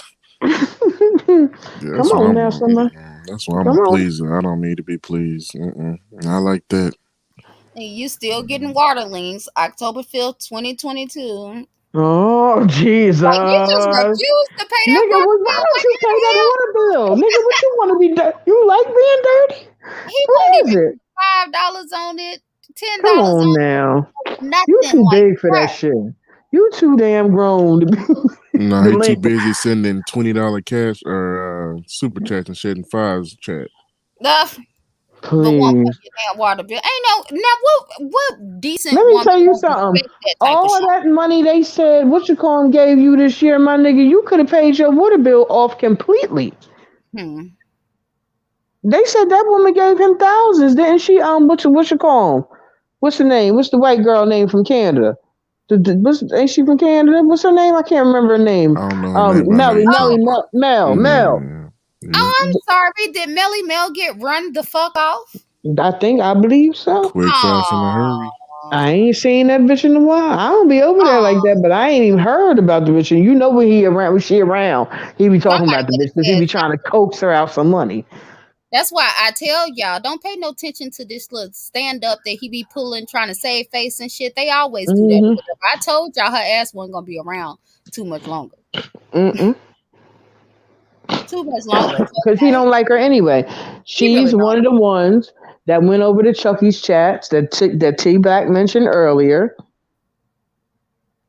Yeah, Come on now, summer. that's why I'm Come a on. pleaser. I don't need to be pleased. I like that. And you still getting water leans, October 5th, 2022. Oh, Jesus. Like you just refuse to pay that Nigga, water why bill. don't What you pay that the water bill? Nigga, what you want to be dirty? You like being dirty? hell? He What won't even is it? put $5 on it, Come $10 on on now. it, You nothing too like big for that that. shit. You too damn grown to be Nah, he too delinquent. busy sending $20 cash or super chats and shedding fives chat. Ugh, but won't pay Please. your damn water bill. Ain't no now what Let decent me woman tell you gonna something. respect that type of All shit? that money they said, what you call 'em, gave you this year, my nigga, you could have paid your water bill off completely. Hmm. They said that woman gave him thousands, didn't she? What you call 'em? What's her name? What's the white girl name from Canada? Ain't she from Canada? What's her name? I can't remember her name. I don't know her name, but I know Melly, you Oh, Melly, talking. Mel. Yeah, yeah. oh, I'm sorry. Did Melly Mel get run the fuck off? I believe so. Quick, fast, in a hurry. Oh, I ain't seen that bitch in a while. I don't be over there like oh, that, but I ain't even heard about the bitch. And you know when she around, he be talking somebody about the would bitch because have he said be trying to something. coax her out some money. That's why I tell y'all, don't pay no attention to this little stand up that he be pulling, trying to save face and shit. They always do that. Mm-hmm. Because if I told y'all her ass wasn't gonna be around too much longer. Mm-mm. Too much longer. Because he don't like her anyway. He really She's don't. one of the ones that went over to Chucky's chats that T Black mentioned earlier.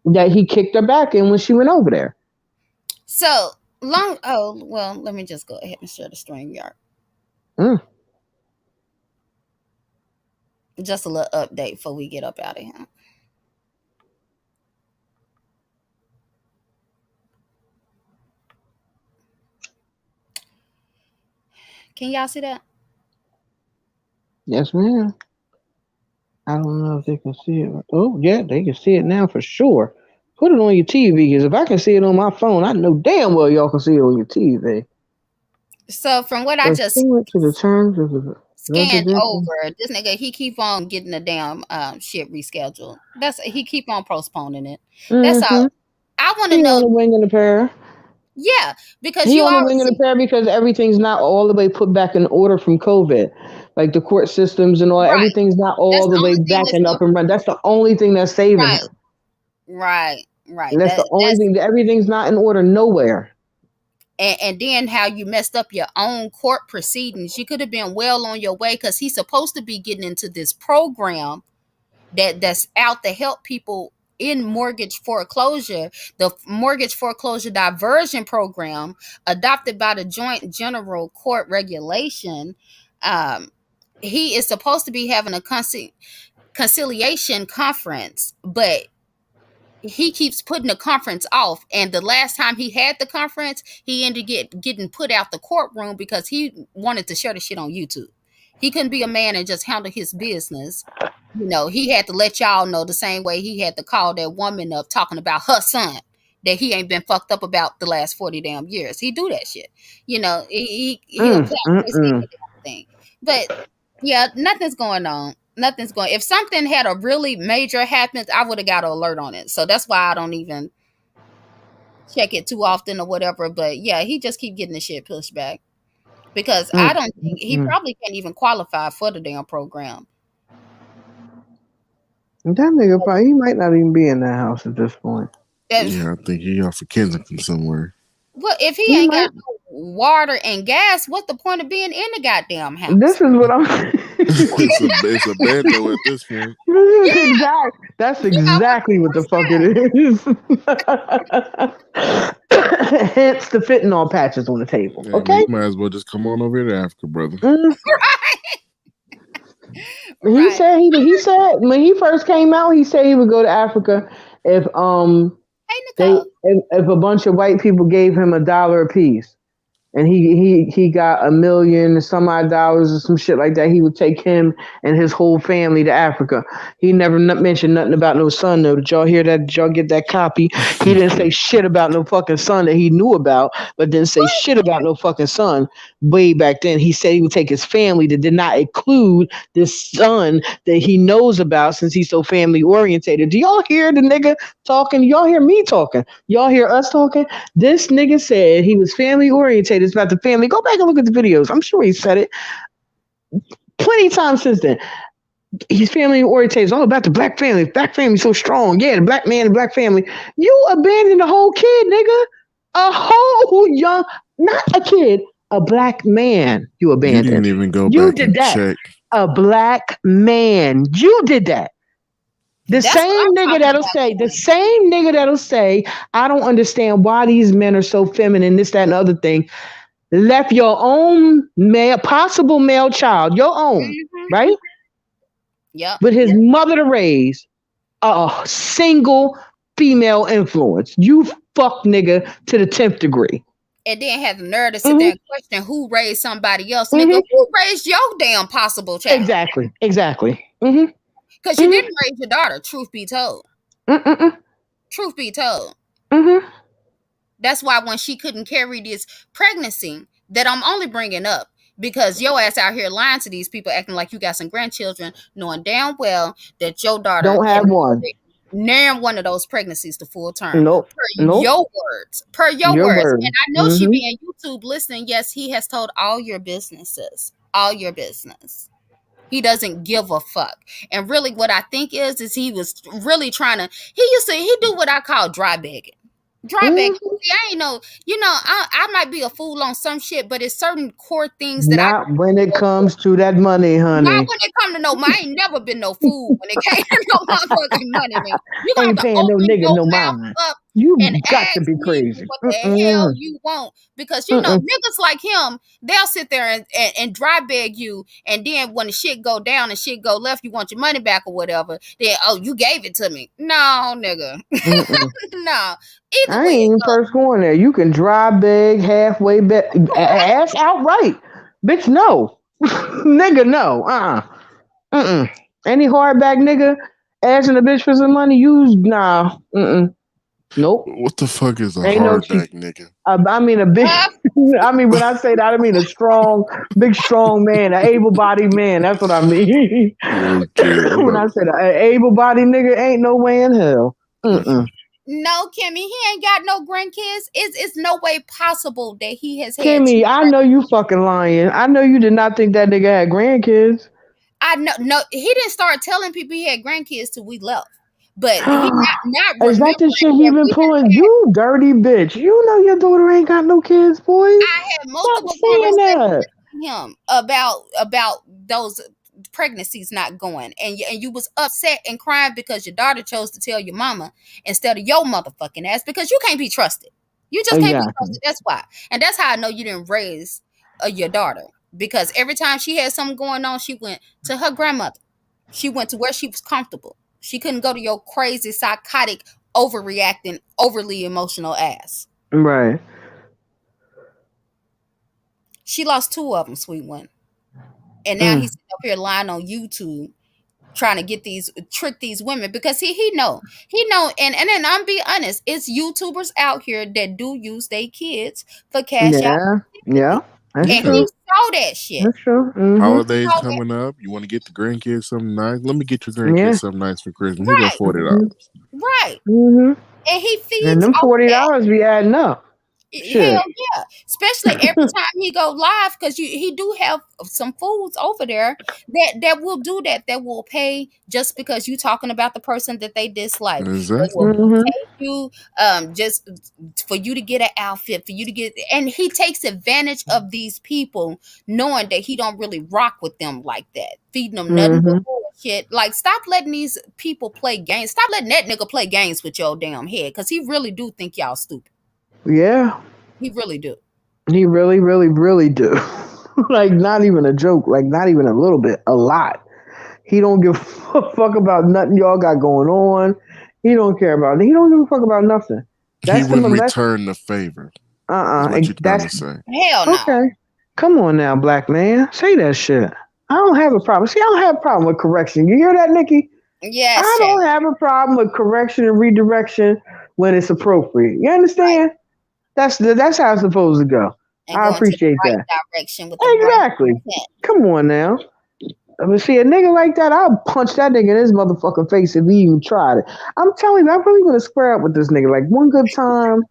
That he kicked her back in when she went over there. So long. Oh well, let me just go ahead and share the stream yard. Mm. Just a little update before we get up out of here. Can y'all see that? Yes, ma'am. I don't know if they can see it. Oh, yeah, they can see it now for sure. Put it on your TV because if I can see it on my phone, I know damn well y'all can see it on your TV. So from what I just Pursuant to the terms of the scanned residential. over, this nigga he keep on getting the damn shit rescheduled. That's he keep on postponing it. That's all. Mm-hmm. I want to He know. on the wing and the prayer. Yeah, because He you on the always wing and the see prayer because everything's not all the way put back in order from COVID. Like the court systems and all, right. everything's not That's all the the way only thing back that's and up and run. That's the only thing that's saving right, him. right. That's the only That's thing. Everything's not in order nowhere. and then how you messed up your own court proceedings. You could have been well on your way because he's supposed to be getting into this program that's out to help people in mortgage foreclosure, the mortgage foreclosure diversion program adopted by the Joint General Court regulation. Um, he is supposed to be having a conciliation conference, but he keeps putting the conference off. And the last time he had the conference, he ended getting put out the courtroom because he wanted to share the shit on YouTube. He couldn't be a man and just handle his business. You know, he had to let y'all know the same way he had to call that woman up talking about her son that he ain't been fucked up about the last 40 damn years. He do that shit. You know, he'll Mm, play mm, his mm. thing. But yeah, nothing's going on. Nothing's going. If something had a really major happened, I would have got an alert on it. So that's why I don't even check it too often or whatever. But yeah, he just keep getting the shit pushed back because Mm, I don't think mm, he mm. probably can't even qualify for the damn program. That nigga probably he might not even be in that house at this point. That, Yeah, I think he off of Kensington somewhere. well, if he He ain't might. got no water and gas, what's the point of being in the goddamn house? This is what I'm. It's a bando at this point. This is Yeah, exact. That's yeah, exactly what the what's fuck it that? is. Hence the fentanyl patches on the table. Yeah, well, Okay. you might as well just come on over here to Africa, brother. Mm. He Right. said he said when he first came out, he said he would go to Africa if Hey, Nicole. if a bunch of white people gave him $1 a piece. And he got 1 million some odd dollars or some shit like that. He would take him and his whole family to Africa. He never mentioned nothing about no son though. Did y'all hear that? Did y'all get that copy? He didn't say shit about no fucking son that he knew about, but didn't say shit about no fucking son way back then. He said he would take his family that did not include this son that he knows about since he's so family orientated. Do y'all hear the nigga talking? Y'all hear me talking? Y'all hear us talking? This nigga said he was family orientated. It's about the family. Go back and look at the videos. I'm sure he said it plenty of times since then. He's family orientated. It's all about the black family. Black family so strong. Yeah, the black man, the black family. You abandoned the whole kid, nigga. A whole young, not a kid, a black man you You didn't abandoned. even go You back did and that. check. A black man. You did that. The That's what same I'm nigga talking that'll about say, the doing. same nigga that'll say, I don't understand why these men are so feminine, this, that, and the other thing. Left your own male, possible male child, your own, Hmm. right? Yep. With his mother to raise a single female influence. You fuck nigga to the 10th degree. And then have the nerve to sit there Mm-hmm, and question who raised somebody else. Nigga, mm-hmm. who raised your damn possible child? Exactly, exactly. Mm-hmm, Because you mm-hmm, didn't raise your daughter, truth be told. mm-hmm, Truth be told. mm-hmm. That's why when she couldn't carry this pregnancy, that I'm only bringing up because your ass out here lying to these people, acting like you got some grandchildren, knowing damn well that your daughter Don't had have one. near one of those pregnancies to full term. Nope, Per nope. your words. Per your Your words. word. And I know she Mm-hmm. be on YouTube listening. Yes, he has told all your businesses. All your business. He doesn't give a fuck. And really what I think is he was really trying to he do what I call dry begging. Dry begging. Mm-hmm. See, I ain't know, I might be a fool on some shit, but it's certain core things that I Not when it comes to that money, not honey. when it come to no money. I ain't never been no fool when it came to no motherfucking money, man. You got Ain't to paying no open nigga your no mouth mind. up and You got to ask be me for crazy. what the hell Mm-mm. you want. Because Mm-mm. niggas like him, they'll sit there and dry beg you, and then when the shit go down and shit go left, you want your money back or whatever. Then you gave it to me. No, nigga. Mm-mm. No. Either I way ain't it even go. first going there. You can dry beg, halfway bet, ass outright. Bitch, no. Nigga, no. Mm-mm. Any hardback nigga asking a bitch for some money, you, nah. Mm-mm. Nope. What the fuck is a Ain't no cheap. hardback nigga? I mean a big. I mean when I say that, I mean a strong, big, strong man, an able-bodied man. That's what I mean. Okay, I'm When not. I say that, an able-bodied nigga ain't no way in hell. Mm-mm. No, Kimmy, he ain't got no grandkids. It's no way possible that he has had Kimmy, two. I know you fucking lying. I know you did not think that nigga had grandkids. I know, no, he didn't start telling people he had grandkids till we left. But he not Is that the remembering shit he that been we pulling? done You dirty bitch. You know your daughter ain't got no kids, boy. had Stop multiple saying that. conversations with him about those pregnancies not going, and you was upset and crying because your daughter chose to tell your mama instead of your motherfucking ass because you can't be trusted. You just can't be Exactly. trusted. That's why, and that's how I know you didn't raise your daughter because every time she had something going on, she went to her grandmother. She went to where she was comfortable. She couldn't go to your crazy, psychotic, overreacting, overly emotional ass. Right. She lost two of them, sweet one. And now Mm. he's up here lying on YouTube trying to get these trick these women because he know and then I'm be honest, it's YouTubers out here that do use their kids for cash out Yeah. Yeah. sympathy. That's And Yeah. he true. saw that shit. That's true. Holidays Saw that. coming up. You want to get the grandkids something nice? Let me get your Yeah. grandkids something nice for Christmas. Here go Right, hmm $40. right. hmm And he And feeds them off that. $40 be adding up. Hell Shit. yeah! Especially every time he go live, because he do have some foods over there that will do that. That will pay just because you talking about the person that they dislike. They will Exactly. hmm pay you just for you to get an outfit, for you to get, and he takes advantage of these people, knowing that he don't really rock with them like that, feeding them nothing but hmm bullshit. Like, stop letting these people play games. Stop letting that nigga play games with your damn head, because he really do think y'all stupid. Yeah. He really do. He really, really, really do. Like not even a joke. Like not even a little bit. A lot. He don't give a fuck about nothing y'all got going on. He don't care about it. He don't give a fuck about nothing. He That's him wouldn't unless return the favor, is uh-uh. what you're trying That's to say. Hell no. okay. Come on now, black man. Say that shit. I don't have a problem. See, I don't have a problem with correction. You hear that, Nikki? Yes, I Shay. don't have a problem with correction and redirection when it's appropriate. You Right. understand? That's how it's supposed to go. And I go into the appreciate right that. direction with the right Exactly. intent. Come on now. I mean, see a nigga like that, I'll punch that nigga in his motherfucking face if he even tried it. I'm telling you, I'm really gonna square up with this nigga. Like one good time,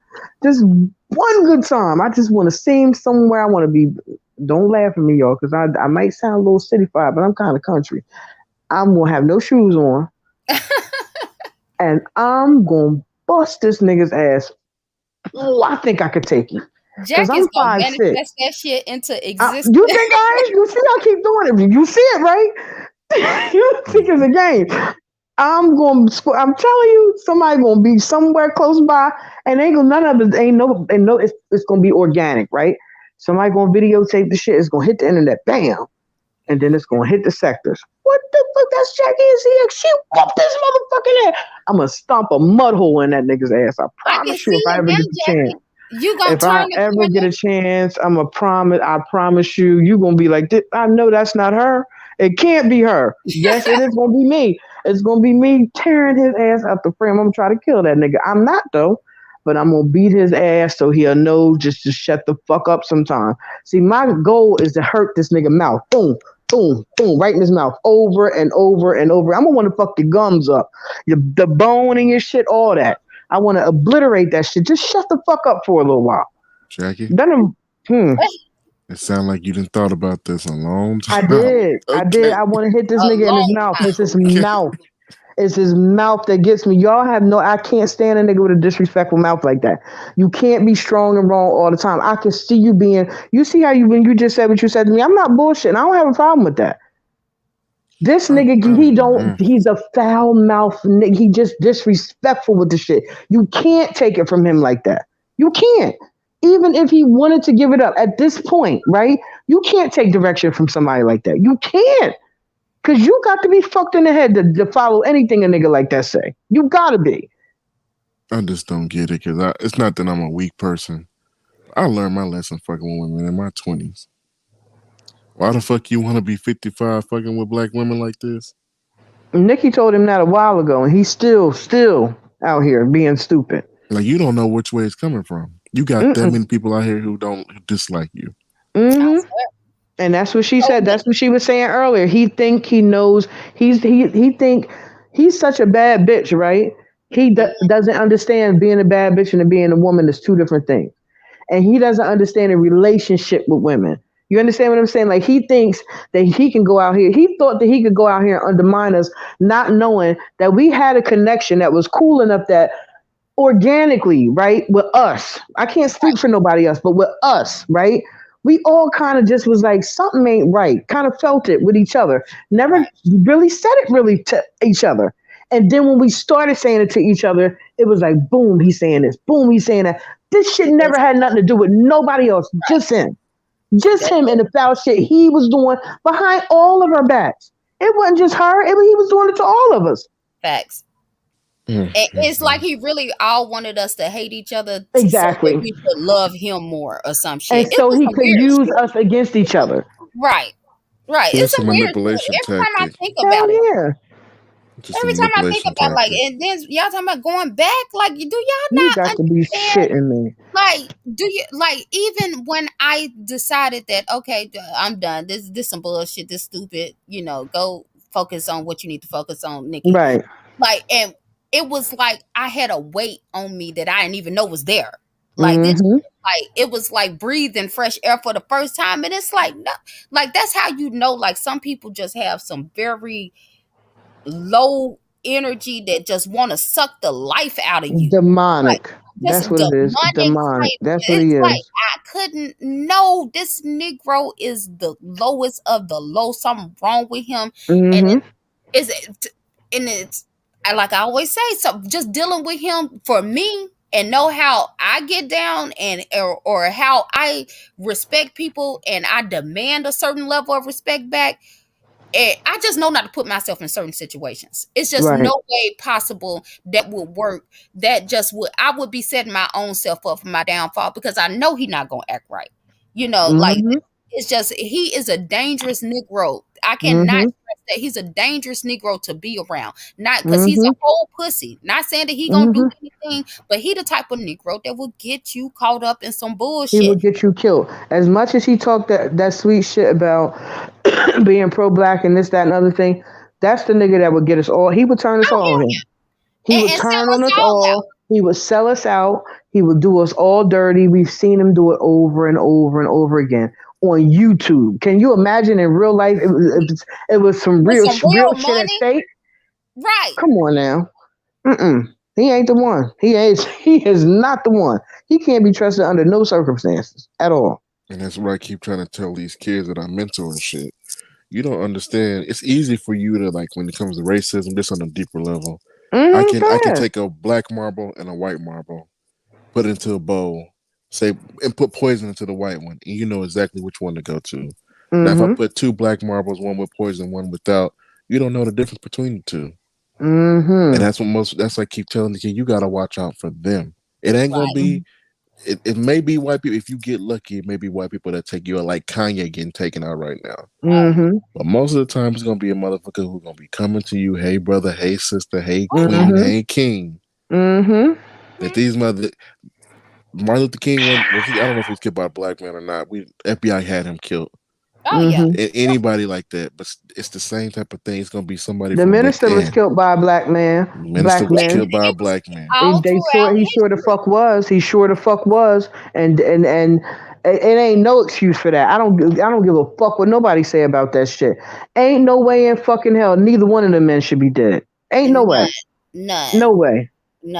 just one good time. I just want to see him somewhere. I want to be. Don't laugh at me, y'all, because I might sound a little cityfied, but I'm kind of country. I'm gonna have no shoes on, and I'm gonna bust this nigga's ass. Oh, I think I could take it, cause Jack I'm is gonna 5'6". manifest that shit into You existence. think I ain't? You see, I keep doing it. You see it, right? You think it's a Mhm. game. I'm telling you, somebody gonna be somewhere close by, and ain't gonna none of it ain't no and no. It's gonna be organic, right? Somebody gonna videotape the shit. It's gonna hit the internet, bam, and then it's gonna hit the sectors. What the fuck? That's Jackie and CX. She whooped this motherfucking ass. I'm gonna stomp a mud hole in that nigga's ass. I I can promise you, see if I it ever get the now, chance. Jackie. You gonna If I turn the ever get corner. a chance, I'm a promise. I promise you, you gonna be like, I know that's not her. It can't be her. Yes, it is gonna be me. It's gonna be me tearing his ass out the frame. I'm gonna try to kill that nigga. I'm not though, but I'm gonna beat his ass so he'll know just to shut the fuck up sometime. See, my goal is to hurt this nigga mouth. Boom, boom, boom, right in his mouth, over and over and over. I'm gonna want to fuck your gums up, the bone in your shit, all that. I want to obliterate that shit. Just shut the fuck up for a little while. Jackie, Then, it sounds like you didn't thought about this a long I time. did. I did. Okay. I want to hit this A nigga in his long mouth. It's time. his Okay. mouth. It's his mouth that gets me. Y'all have no. I can't stand a nigga with a disrespectful mouth like that. You can't be strong and wrong all the time. I can see you being. You see how you when you just said what you said to me. I'm not bullshitting. I don't have a problem with that. This nigga, he don't. Mm. He's a foul mouth nigga. He just disrespectful with the shit. You can't take it from him like that. You can't. Even if he wanted to give it up at this point, right? You can't take direction from somebody like that. You can't. Cause you got to be fucked in the head to follow anything a nigga like that say. You gotta be. I just don't get it because it's not that I'm a weak person. I learned my lesson fucking with women in my 20s. Why the fuck you want to be 55 fucking with black women like this? Nikki told him that a while ago, and he's still out here being stupid. Like you don't know which way it's coming from. You got that Mm-mm. many people out here who don't who dislike you. I Mm-hmm. swear. And that's what she Oh, said. That's what she was saying earlier. He think he knows. He think he's such a bad bitch, right? He doesn't understand being a bad bitch and being a woman is two different things. And he doesn't understand a relationship with women. You understand what I'm saying? Like he thinks that he can go out here. He thought that he could go out here and undermine us, not knowing that we had a connection that was cool enough that organically, right, with us. I can't speak for nobody else, but with us, right? We all kind of just was like something ain't right. Kind of felt it with each other. Never right. really said it really to each other. And then when we started saying it to each other, it was like boom, he's saying this. Boom, he's saying that. This shit never It's had nothing to do with nobody else. Just him. Just that him and the foul shit he was doing behind all of our backs. It wasn't just her. He was doing it to all of us. facts. And it's like he really all wanted us to hate each other so that Exactly. we would love him more or some And shit. It's so just he some could weird use shit. us against each other. Right. Right. It's It's a some weird manipulation shit. Every time I tactic. think Hell about it. yeah. Just a Every time I think manipulation about like, tactic. and then y'all talking about going back, like, do y'all You not got to be understand? shitting me. Like, do you like even when I decided that okay, I'm done. This some bullshit. This stupid. Go focus on what you need to focus on, Nikki. Right. Like, and it was like I had a weight on me that I didn't even know was there. Like this, Mm-hmm. like it was like breathing fresh air for the first time, and it's like no, like that's how you know. Like some people just have some very low energy that just want to suck the life out of you. Like Demonic. just That's what it is. demonic Demonic. type. That's what he It's like is. I couldn't know this Negro is the lowest of the low. Something wrong with him, and Mm-hmm. it's like I always say, so just dealing with him for me and know how I get down and or how I respect people and I demand a certain level of respect back. And I just know not to put myself in certain situations. It's just Right. no way possible that would work. That just would I would be setting my own self up for my downfall because I know he's not gonna act right. Like Mm-hmm. it's just he is a dangerous Negro. I cannot Mm-hmm. stress that he's a dangerous Negro to be around. Not because he's a Mm-hmm. whole pussy. Not saying that he gonna do Mm-hmm. anything, but he the type of Negro that will get you caught up in some He will bullshit. get you killed. As much as he talked that sweet shit about being pro-black and this, that, and other thing, that's the nigga that would get us all. He would turn us Oh all on him. He yeah, would and turn sell on us us all out. all. He would sell us out. He would do us all dirty. We've seen him do it over and over and over again on YouTube. Can you imagine in real life? It was some With some real real shit at money. stake. Right. Come on now. Mm-mm. He ain't the one. He is. He is not the one. He can't be trusted under no circumstances at all. And that's what I keep trying to tell these kids that I mentor and shit. You don't understand. It's easy for you to like when it comes to racism, just on a deeper level. I Mm-hmm. can I Go can ahead. take a black marble and a white marble, put it into a bowl, say and put poison into the white one, and you know exactly which one to go to. Now if I Mm-hmm. put two black marbles, one with poison, one without, you don't know the difference between the two. And Mm-hmm. that's what I keep telling the kid, you gotta watch out for them. It ain't gonna Right. be it may be white people. If you get lucky, it may be white people that take you out, like Kanye getting taken out right now. Oh, Mm-hmm. But most of the time, it's gonna be a motherfucker who's gonna be coming to you, hey brother, hey sister, hey oh yeah. queen, Mm-hmm. hey king. Mm-hmm. That these mother Martin Luther King one was he? I don't know if he was killed by a black man or not. We FBI had him killed. Oh yeah. Mm-hmm. Anybody like that, but it's the same type of thing. It's gonna be somebody The from minister was within. killed by a black man. Minister Black was man. killed by a It was black man. all throughout He sure the history. fuck was. He sure the fuck was. And it ain't no excuse for that. I don't give a fuck what nobody say about that shit. Ain't no way in fucking hell neither one of them men should be dead. Ain't no way. None. None. No way.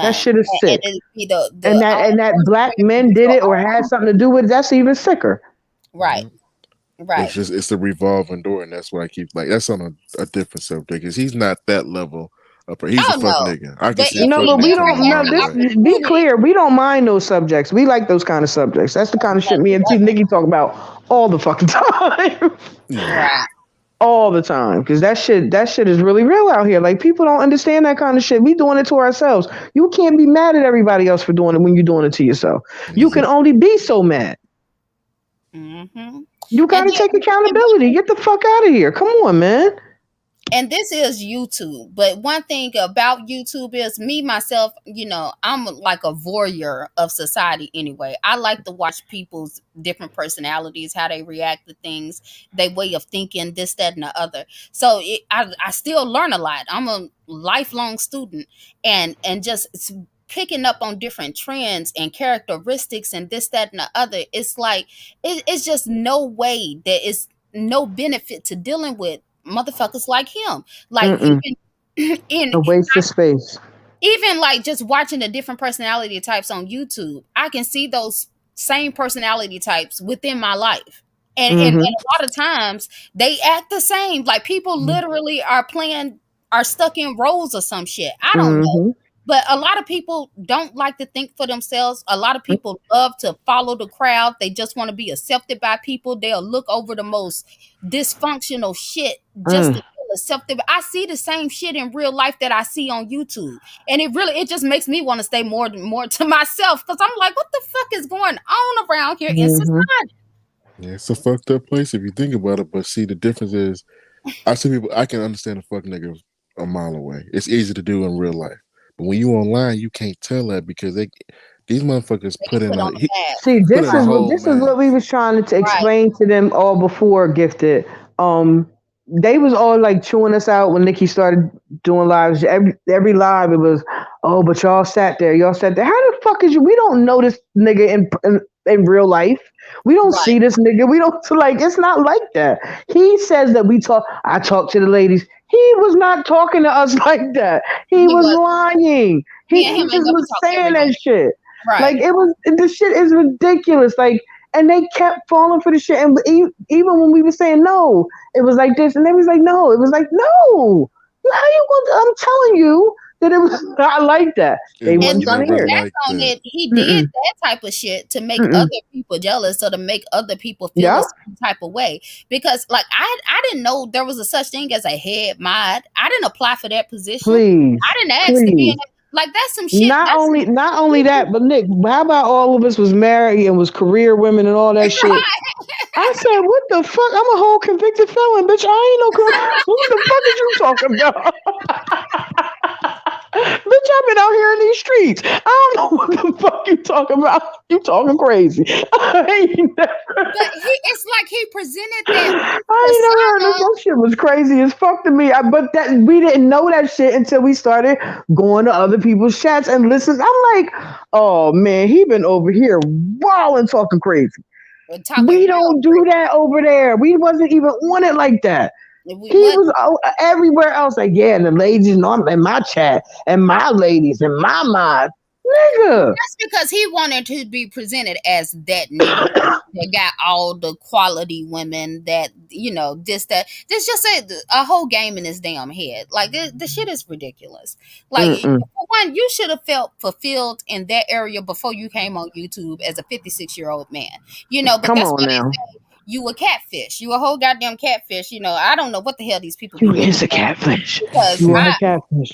That None. shit is And sick. it'd be the And that all and that first black family men for did it or had all. something to do with it, that's even sicker. Right. Yeah. Right. It's a revolving door, and that's why I keep like that's on a different subject because he's not that level up. He's a Oh fuck no. nigga. I can But see a if No, fuck he but we nigga from ever a don't had know mile the this. away. Be opportunity, clear, we don't mind those subjects. We like those kind of subjects. That's the kind of shit me and T Nikki talk about all the fucking time. Yeah. right. All the time. Because that shit is really real out here. Like people don't understand that kind of shit. We doing it to ourselves. You can't be mad at everybody else for doing it when you're doing it to yourself. You can Exactly. only be so mad. Mm-hmm. You And gotta take then accountability. Get the fuck out of here. Come on, man. and this is YouTube. But one thing about YouTube is me myself, I'm like a voyeur of society anyway. I like to watch people's different personalities, how they react to things, their way of thinking, this, that, and the other. So I still learn a lot. I'm a lifelong student, and just picking up on different trends and characteristics and this, that, and the other. It's like it's just no way that it's no benefit to dealing with motherfuckers like him. Like Mm-mm. even in A waste of space. even like just watching the different personality types on YouTube, I can see those same personality types within my life. And Mm-hmm. a lot of times they act the same. Like people literally are stuck in roles or some shit. I don't know. Mm-hmm. But a lot of people don't like to think for themselves. A lot of people love to follow the crowd. They just want to be accepted by people. They'll look over the most dysfunctional shit just to Mm. feel accepted. I see the same shit in real life that I see on YouTube. And it just makes me want to stay more to myself, because I'm like, what the fuck is going on around here in Mm-hmm. society? Yeah, it's a fucked up place if you think about it. But see, the difference is, I see people. I can understand a fuck nigga a mile away. It's easy to do in real life, but when you online, you can't tell that because these motherfuckers They put in put a on a mask. See, put in a Right, whole this is what we mask. was trying to right, explain to them all before Gifted. Um, they was all like chewing us out when Nikki started doing lives. Every live it was, oh, but y'all sat there. How the fuck is you? We don't know this nigga in real life. We don't right. see this nigga. We don't like. It's not like that. He says that we talk. I talk to the ladies. He was not talking to us like that. He He was was lying. Me and He him ain't just never was talked saying every that day. shit. Right. Like it was, the shit is ridiculous. Like, and they kept falling for the shit. And even when we were saying no, it was like this, and they was like no. It was like no. How you going? I'm telling you that it was not like that. It They was wasn't And trying to looking never hear it. back like on that. it, he did Mm-mm, that type of shit to make mm-mm. other people jealous or to make other people feel a Yeah, certain type of way. Because like I didn't know there was a such thing as a head mod. I didn't apply for that position. please, I didn't ask to be in please. it. Like that's some shit. Not only that, but Nick, how about all of us was married and was career women and all that shit? I said, what the fuck? I'm a whole convicted felon, bitch. I ain't no what the fuck is you talking about? Bitch, I've been out here in these streets. I don't know what the fuck you talking about. You talking crazy. I ain't never, But it's like he presented that I ain't never heard this. persona. That shit was crazy as fuck to me. But that we didn't know that shit until we started going to other people's chats and listen. I'm like, oh man, he been over here wilding talking crazy. Talking We real don't do crazy. that over there. We wasn't even on it like that. We He what was everywhere else. Like, yeah, and the ladies in my chat and my ladies and my mod. Nigga. That's because he wanted to be presented as that nigga that got all the quality women that this that this just a whole game in his damn head. Like the shit is ridiculous. Like Mm-mm. for one, you should have felt fulfilled in that area before you came on YouTube as a 56-year-old man. But Come that's on why they now. say you a catfish. You a whole goddamn catfish. I don't know what the hell these people be You looking is a at catfish. because You are a catfish.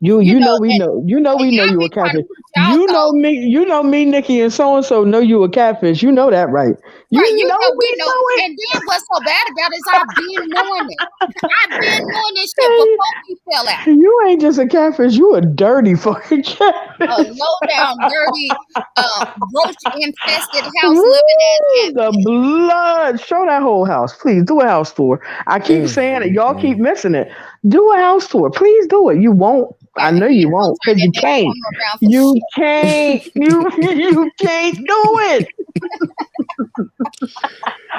You you you know know we and, know. You know and we know y'all you a be trying to catfish. put y'all thoughts. You know me, Nikki, and so know you a catfish. You know that, right? You Right, know we we know. know it. And then what's so bad about it is I've been knowing it. I've been knowing this shit Hey, before we fell out. you ain't just a catfish. You a dirty fucking A catfish. low down, dirty, roach infested house Woo, living ass the catfish. blood. Show that whole house, please. Do a house tour. I keep saying it. Y'all keep Mm-mm. missing it. Do a house tour. Please do it. You won't. I Yeah, know he you ain't gonna won't turn because that you damn can't. corner around for You shit. can't. You can't do it.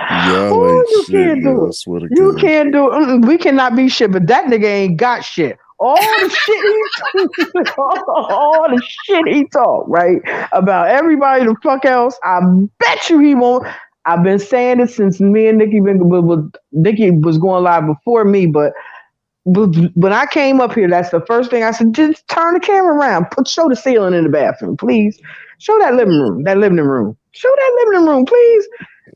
Y'all Oh, ain't you shit, can't do yo. I it. swear to You God. can't do it. We cannot be shit, but that nigga ain't got shit. All the shit he all the shit he talk, right? About everybody the fuck else. I bet you he won't. I've been saying it since me and Nikki Nikki was going live before me, but when I came up here, that's the first thing I said. Just turn the camera around. Show the ceiling in the bathroom, please. Show that living Please. room. That living room. Show that living room, please.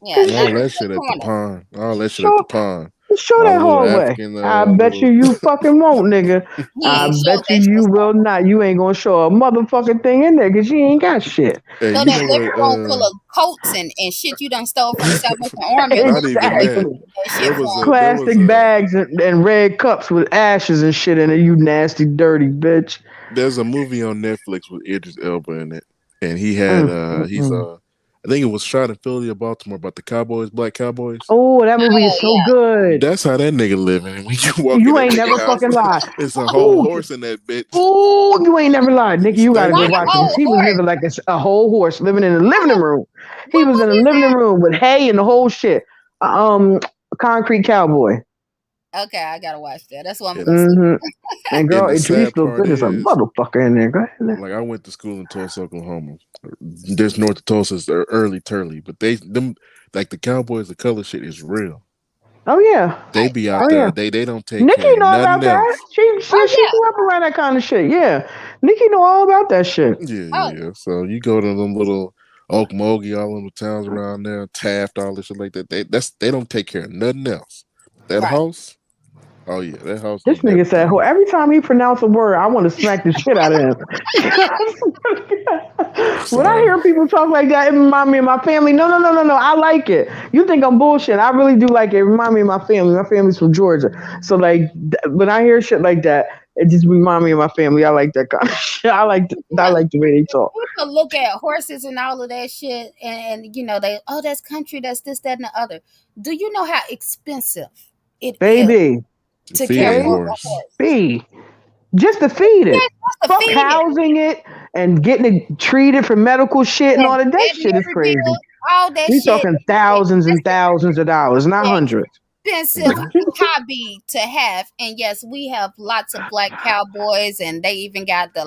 Yeah, Cause not All in that the shit at the corner. pond. All that shit at the show pond. Show my that little hallway. African I bet little. you fucking won't, nigga. He I ain't showed bet that you shit. will not. You ain't gonna show a motherfucking thing in there because you ain't got shit. Hey, So you that know living what? room full of coats and shit you done stole from the Salvation Army. Or Not even where you that. Exactly. get that There shit was from? Plastic bags and red cups with ashes and shit in it, you nasty, dirty bitch. there's a movie on Netflix with Idris Elba in it, and he had Mm, mm, he's mm. I think it was shot in Philly or Baltimore about the Cowboys, Black Cowboys. Oh, that movie is Oh so yeah. good. That's how that nigga living. And when you walk in You that ain't nigga never house, fucking lied. it's a whole Oh, horse in that bitch. oh, you ain't never lied, Nikki. You gotta go Why Stable. the watch it because whole he was horse? living like a whole horse, living in the living room. He What was in the movie is living room with hay and the whole shit. Concrete Cowboy. that? Okay, I gotta watch that. That's what I'm And, gonna see. Mm-hmm. And and girl, the Idris sad looked part good as a is, motherfucker in there. Go ahead. like I went to school in Tulsa, Oklahoma. There's North of Tulsa's early Turley, but they them like the Cowboys, the color shit is real. Oh yeah. They be out Oh there. yeah. They don't take Nikki care of know nothing about that. else. Oh She yeah. grew up around that kind of shit. Yeah. Nikki know all about that shit. Yeah, Oh yeah, yeah. So you go to them little Okmulgee, all them towns around there, Taft, all this shit like that. They don't take care of nothing else. That right. house, oh yeah, that house This need nigga said, everything. "Who every time he pronounce a word, I want to smack the shit out of him." When I Sorry. hear people talk like that, it remind me of my family. No, no, no, no, no. I like it. You think I'm bullshit? I really do like it. It remind me of my family. My family's from Georgia, so like when I hear shit like that, it just remind me of my family. I like that kind of shit. I like the way they talk, People look at horses and all of that shit, and they that's country, that's this, that, and the other. Do you know how expensive it is baby, To to feed care a for a horse, horse? baby. Just to feed it. Yes, just to Fuck feed it, housing it and getting it treated for medical shit and and all that. That shit is veterinary crazy. bills, all that We shit. talking thousands and thousands of dollars, not hundreds. Expensive yeah. hobby to have. And yes, we have lots of black cowboys, and they even got the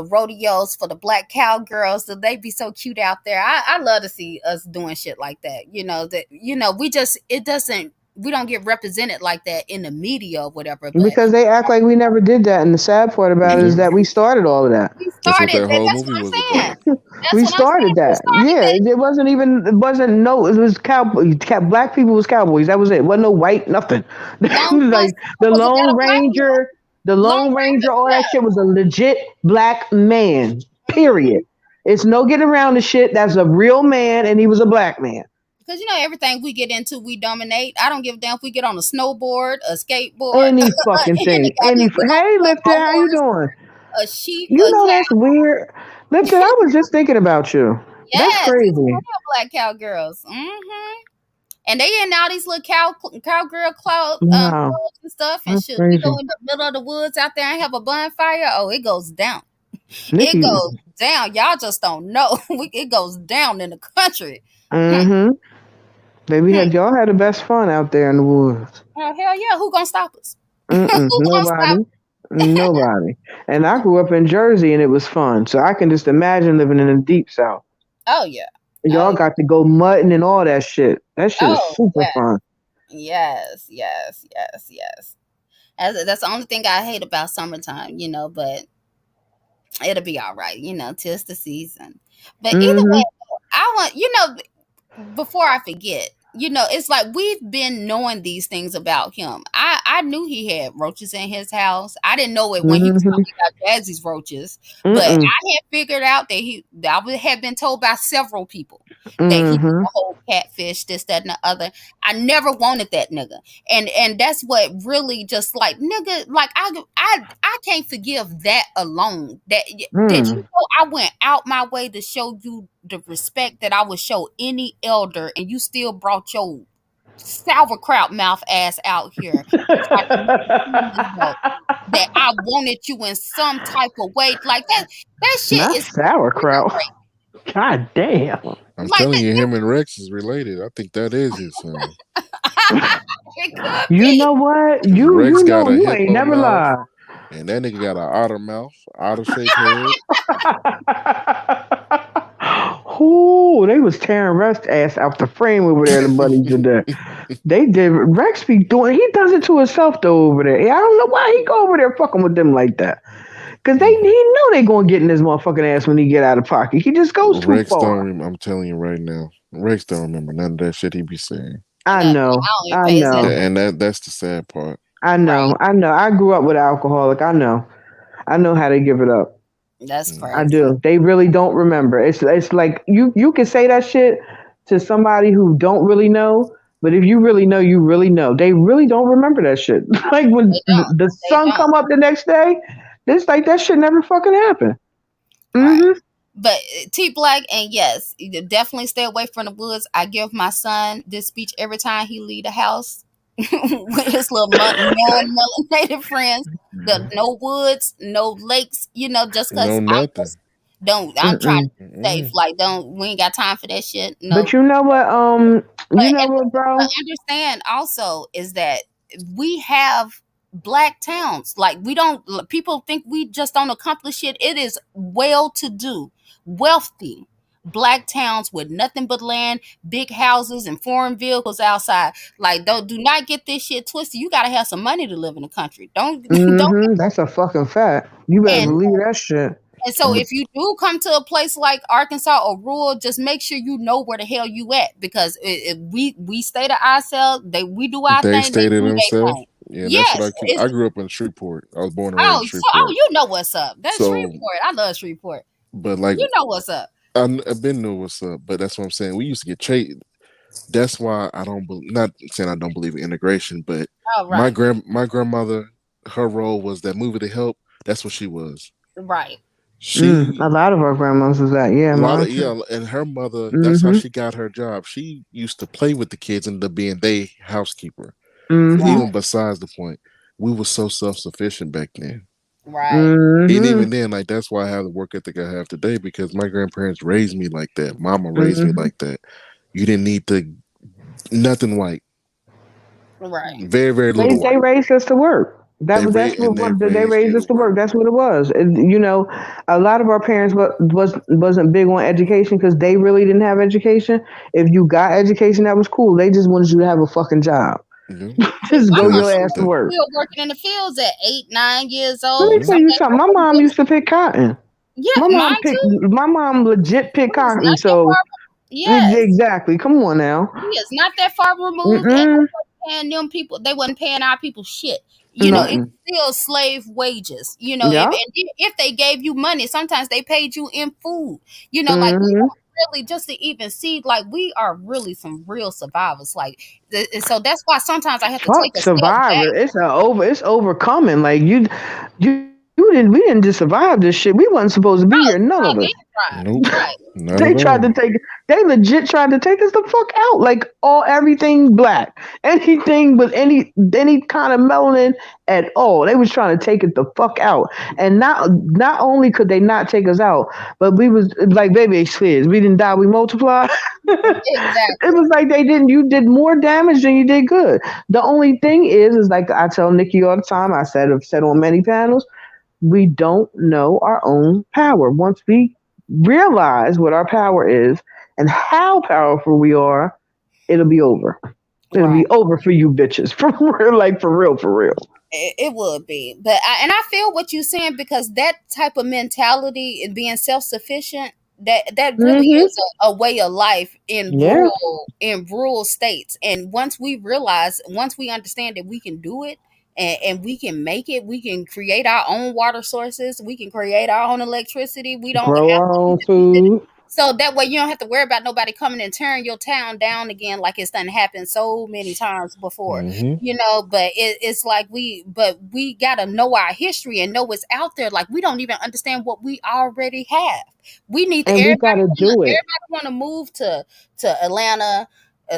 rodeos for the black cowgirls. So they be so cute out there. I love to see us doing shit like that. We don't get represented like that in the media or whatever. But Because they act like we never did that. And the sad part about it is Yeah. that we started all of that. we That's what started that that. whole That's movie what was I'm saying. about. That's We what I'm saying. started We that. started Yeah, that. it wasn't even, it wasn't no, it was black people was cowboys. That was it. Wasn't no white, nothing. Lone Star Like State was about a black man. The Lone Lone Ranger, Ranger, all that yeah. shit was a legit black man. Period. Mhm. It's no getting around the shit. That's a real man, and he was a black man. Because everything we get into, we dominate. I don't give a damn if we get on a snowboard, a skateboard, Any fucking any thing. goddamn. We gonna Hey, flip Lifted, a how you horse, doing? a sheep, You a know that's cow. weird. Lifted, I was just thinking about you. That's Yes, these crazy. real black cowgirls. And they in all these little cowgirl Wow, clubs and stuff. And that's shit, we go crazy. in the middle of the woods out there and have a bonfire. Oh, it goes down. It Nikki. goes down. Y'all just don't know. It goes down in the country. Hmm. Mm-hmm. Baby, Hmm. y'all had the best fun out there in the woods. Oh, hell yeah. Who gonna stop us? Who Mm-mm. gonna stop? Nobody. Nobody. And I grew up in Jersey and it was fun. So I can just imagine living in the deep south. Oh yeah. Y'all Oh, got to go mudding and all that shit. That shit is oh super yeah. fun. Yes, yes, yes, yes. That's the only thing I hate about summertime, but it'll be all right, tis the season. But either Mm-hmm. way, I want, before I forget, it's like we've been knowing these things about him. I knew he had roaches in his house. I didn't know it when he was Mm-hmm. talking about Jazzy's roaches, but Mm-mm. I had figured out that had been told by several people that he was Mm-hmm. a whole catfish, this, that, and the other. I never wanted that nigga, and that's what really just like nigga, like I can't forgive that alone. That Mm. I went out my way to show you the respect that I would show any elder, and you still brought your sauerkraut mouth ass out here to try to make it seem as though that I wanted you in some type of way. Like that shit Not is sauerkraut. irritating. God damn. I'm Like telling that, you, him and Rex is related. I think that is his son. it could You be. know what? Cause Rex You got know a you ain't hippo never mouth, lied. and that nigga got an otter mouth, otter shaped head. Ooh, they was tearing Rust ass out the frame over there, the buddies today. They did. Rex be doing. He does it to himself though over there. I don't know why he go over there fucking with them like that. Cause he know they gonna get in his motherfucking ass when he get out of pocket. He just goes too Rex far. don't. I'm telling you right now, Rex don't remember none of that shit he be saying. I Like, know. I don't even I pay attention. know. And that's the sad part. I Right. know. I know. I grew up with an alcoholic. I know. I know how they give it up. That's I Hmm. crazy. do. They really don't remember. It's like you can say that shit to somebody who don't really know, but if you really know, you really know. They really don't remember that shit. Like when They don't. the They sun don't. come up the next day, it's like that shit never fucking happened. Right. Mhm. But T Black, and yes, you definitely stay away from the woods. I give my son this speech every time he leave the house with his little non-melanated friends. The no woods, no lakes. Just No, cause I'm nothing. just don't. I'm trying to Mm-mm. be safe. Mm-mm. Like, don't. We ain't got time for that shit. But No. you know what? But You know and what, but bro? understand also is that we have black towns. Like, we don't. People think we just don't accomplish it. It is well to do, wealthy black towns with nothing but land, big houses, and foreign vehicles outside. Like, don't do not get this shit twisted. You gotta have some money to live in the country. Don't don't. That's a fucking fact. You better And believe that shit. and so, But if you do come to a place like Arkansas or rural, just make sure you know where the hell you at, because if we stay to ourselves, we do our they thing, they stayed in do their themselves. thing. Yeah, that's what Yes, I it's grew up in Shreveport. I was born and raised in oh, Shreveport. you know what's up. That's So, Shreveport. I love Shreveport. but like You know what's up. I've been knew what's up. But that's what I'm saying. We used to get chased. That's why I don't not saying I don't believe in integration, but Oh, right, my grandmother, her role was that movie to help. That's what she was. right, A She lot of our grandmas was that. Yeah, a lot of mine too. yeah, and her mother. That's how Mhm. she got her job. She used to play with the kids and ended up being they housekeeper. But Mhm. even besides the point, we were so self sufficient back then. right, And Mhm. even then, like that's why I have the work ethic I have today because my grandparents raised me like that. Mama raised me Mhm. like that. You didn't need to nothing white. right, Very, very little They white. raised us to work. They That's raised and they what they raised raised you to us to work. work. That's what it was. And, a lot of our parents wasn't big on education because they really didn't have education. If you got education, that was cool. They just wanted you to have a fucking job. Yeah. Shit, Just my go mama your Cause ass to was work. still working in the fields at 8, 9 years Let me old. tell mhm. Some you days something. My working mom books. used to pick cotton. Yeah, mine too. My mom legit picked We is cotton. not that So far. Yes. exactly. Come on now. We is not that far removed, and Mm-mm. they wasn't paying them people. They wasn't paying our people shit. It Nothing. was still slave wages. Yeah. If they gave you money, sometimes they paid you in food. Like, we Mm-hmm. don't really, just to even see, like, we are really some real survivors. Like, and so that's why sometimes I have to take Fuck a step back. Survivor. It's overcoming. Like we didn't just survive this shit. We wasn't supposed to be here. None Oh, of us. no, they ain't tried. Nope. Right. Not They at tried to all. take they legit tried to take us the fuck out. Like everything black. Anything with any kind of melanin at all. They was trying to take it the fuck out. And not only could they not take us out, but we was like baby experience. We didn't die, we multiplied. It Exactly. was like you did more damage than you did good. The only thing is like I tell Nikki all the time, I've said on many panels, we don't know our own power. Once we realize what our power is and how powerful we are, it'll be over. It'll Right. be over for you bitches. For real, like for real, for real. It would be, but I feel what you're saying, because that type of mentality and being self sufficient, that really Hmm. is a way of life Yeah. in rural states. And once we understand that we can do it, and we can make it, we can create our own water sources, we can create our own electricity. We don't Grow have our to be own dependent. food. So that way you don't have to worry about nobody coming and tearing your town down again, like it's done happened so many times before. Hmm. But it's like we gotta know our history and know what's out there. Like, we don't even understand what we already have. We need to And we gotta do it. everybody want to move to Atlanta,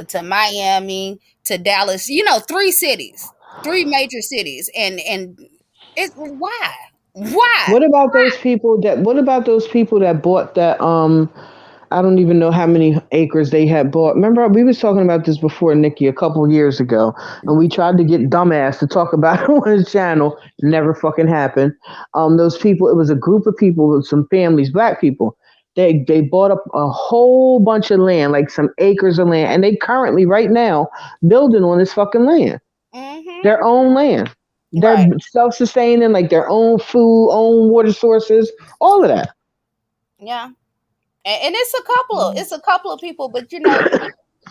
to Miami, to Dallas. 3 cities, 3 major cities, and it's why. What about those people that bought that I don't even know how many acres they had bought. Remember, we was talking about this before, Nikki, a couple years ago, and we tried to get dumbass to talk about it on his channel. Never fucking happened. Those people, it was a group of people with some families, black people. They bought up a whole bunch of land, like some acres of land, and they currently right now building on this fucking land, Mm-hmm. their own land. They're Right. self-sustaining, like their own food, own water sources, all of that. Yeah. And it's a couple of people, but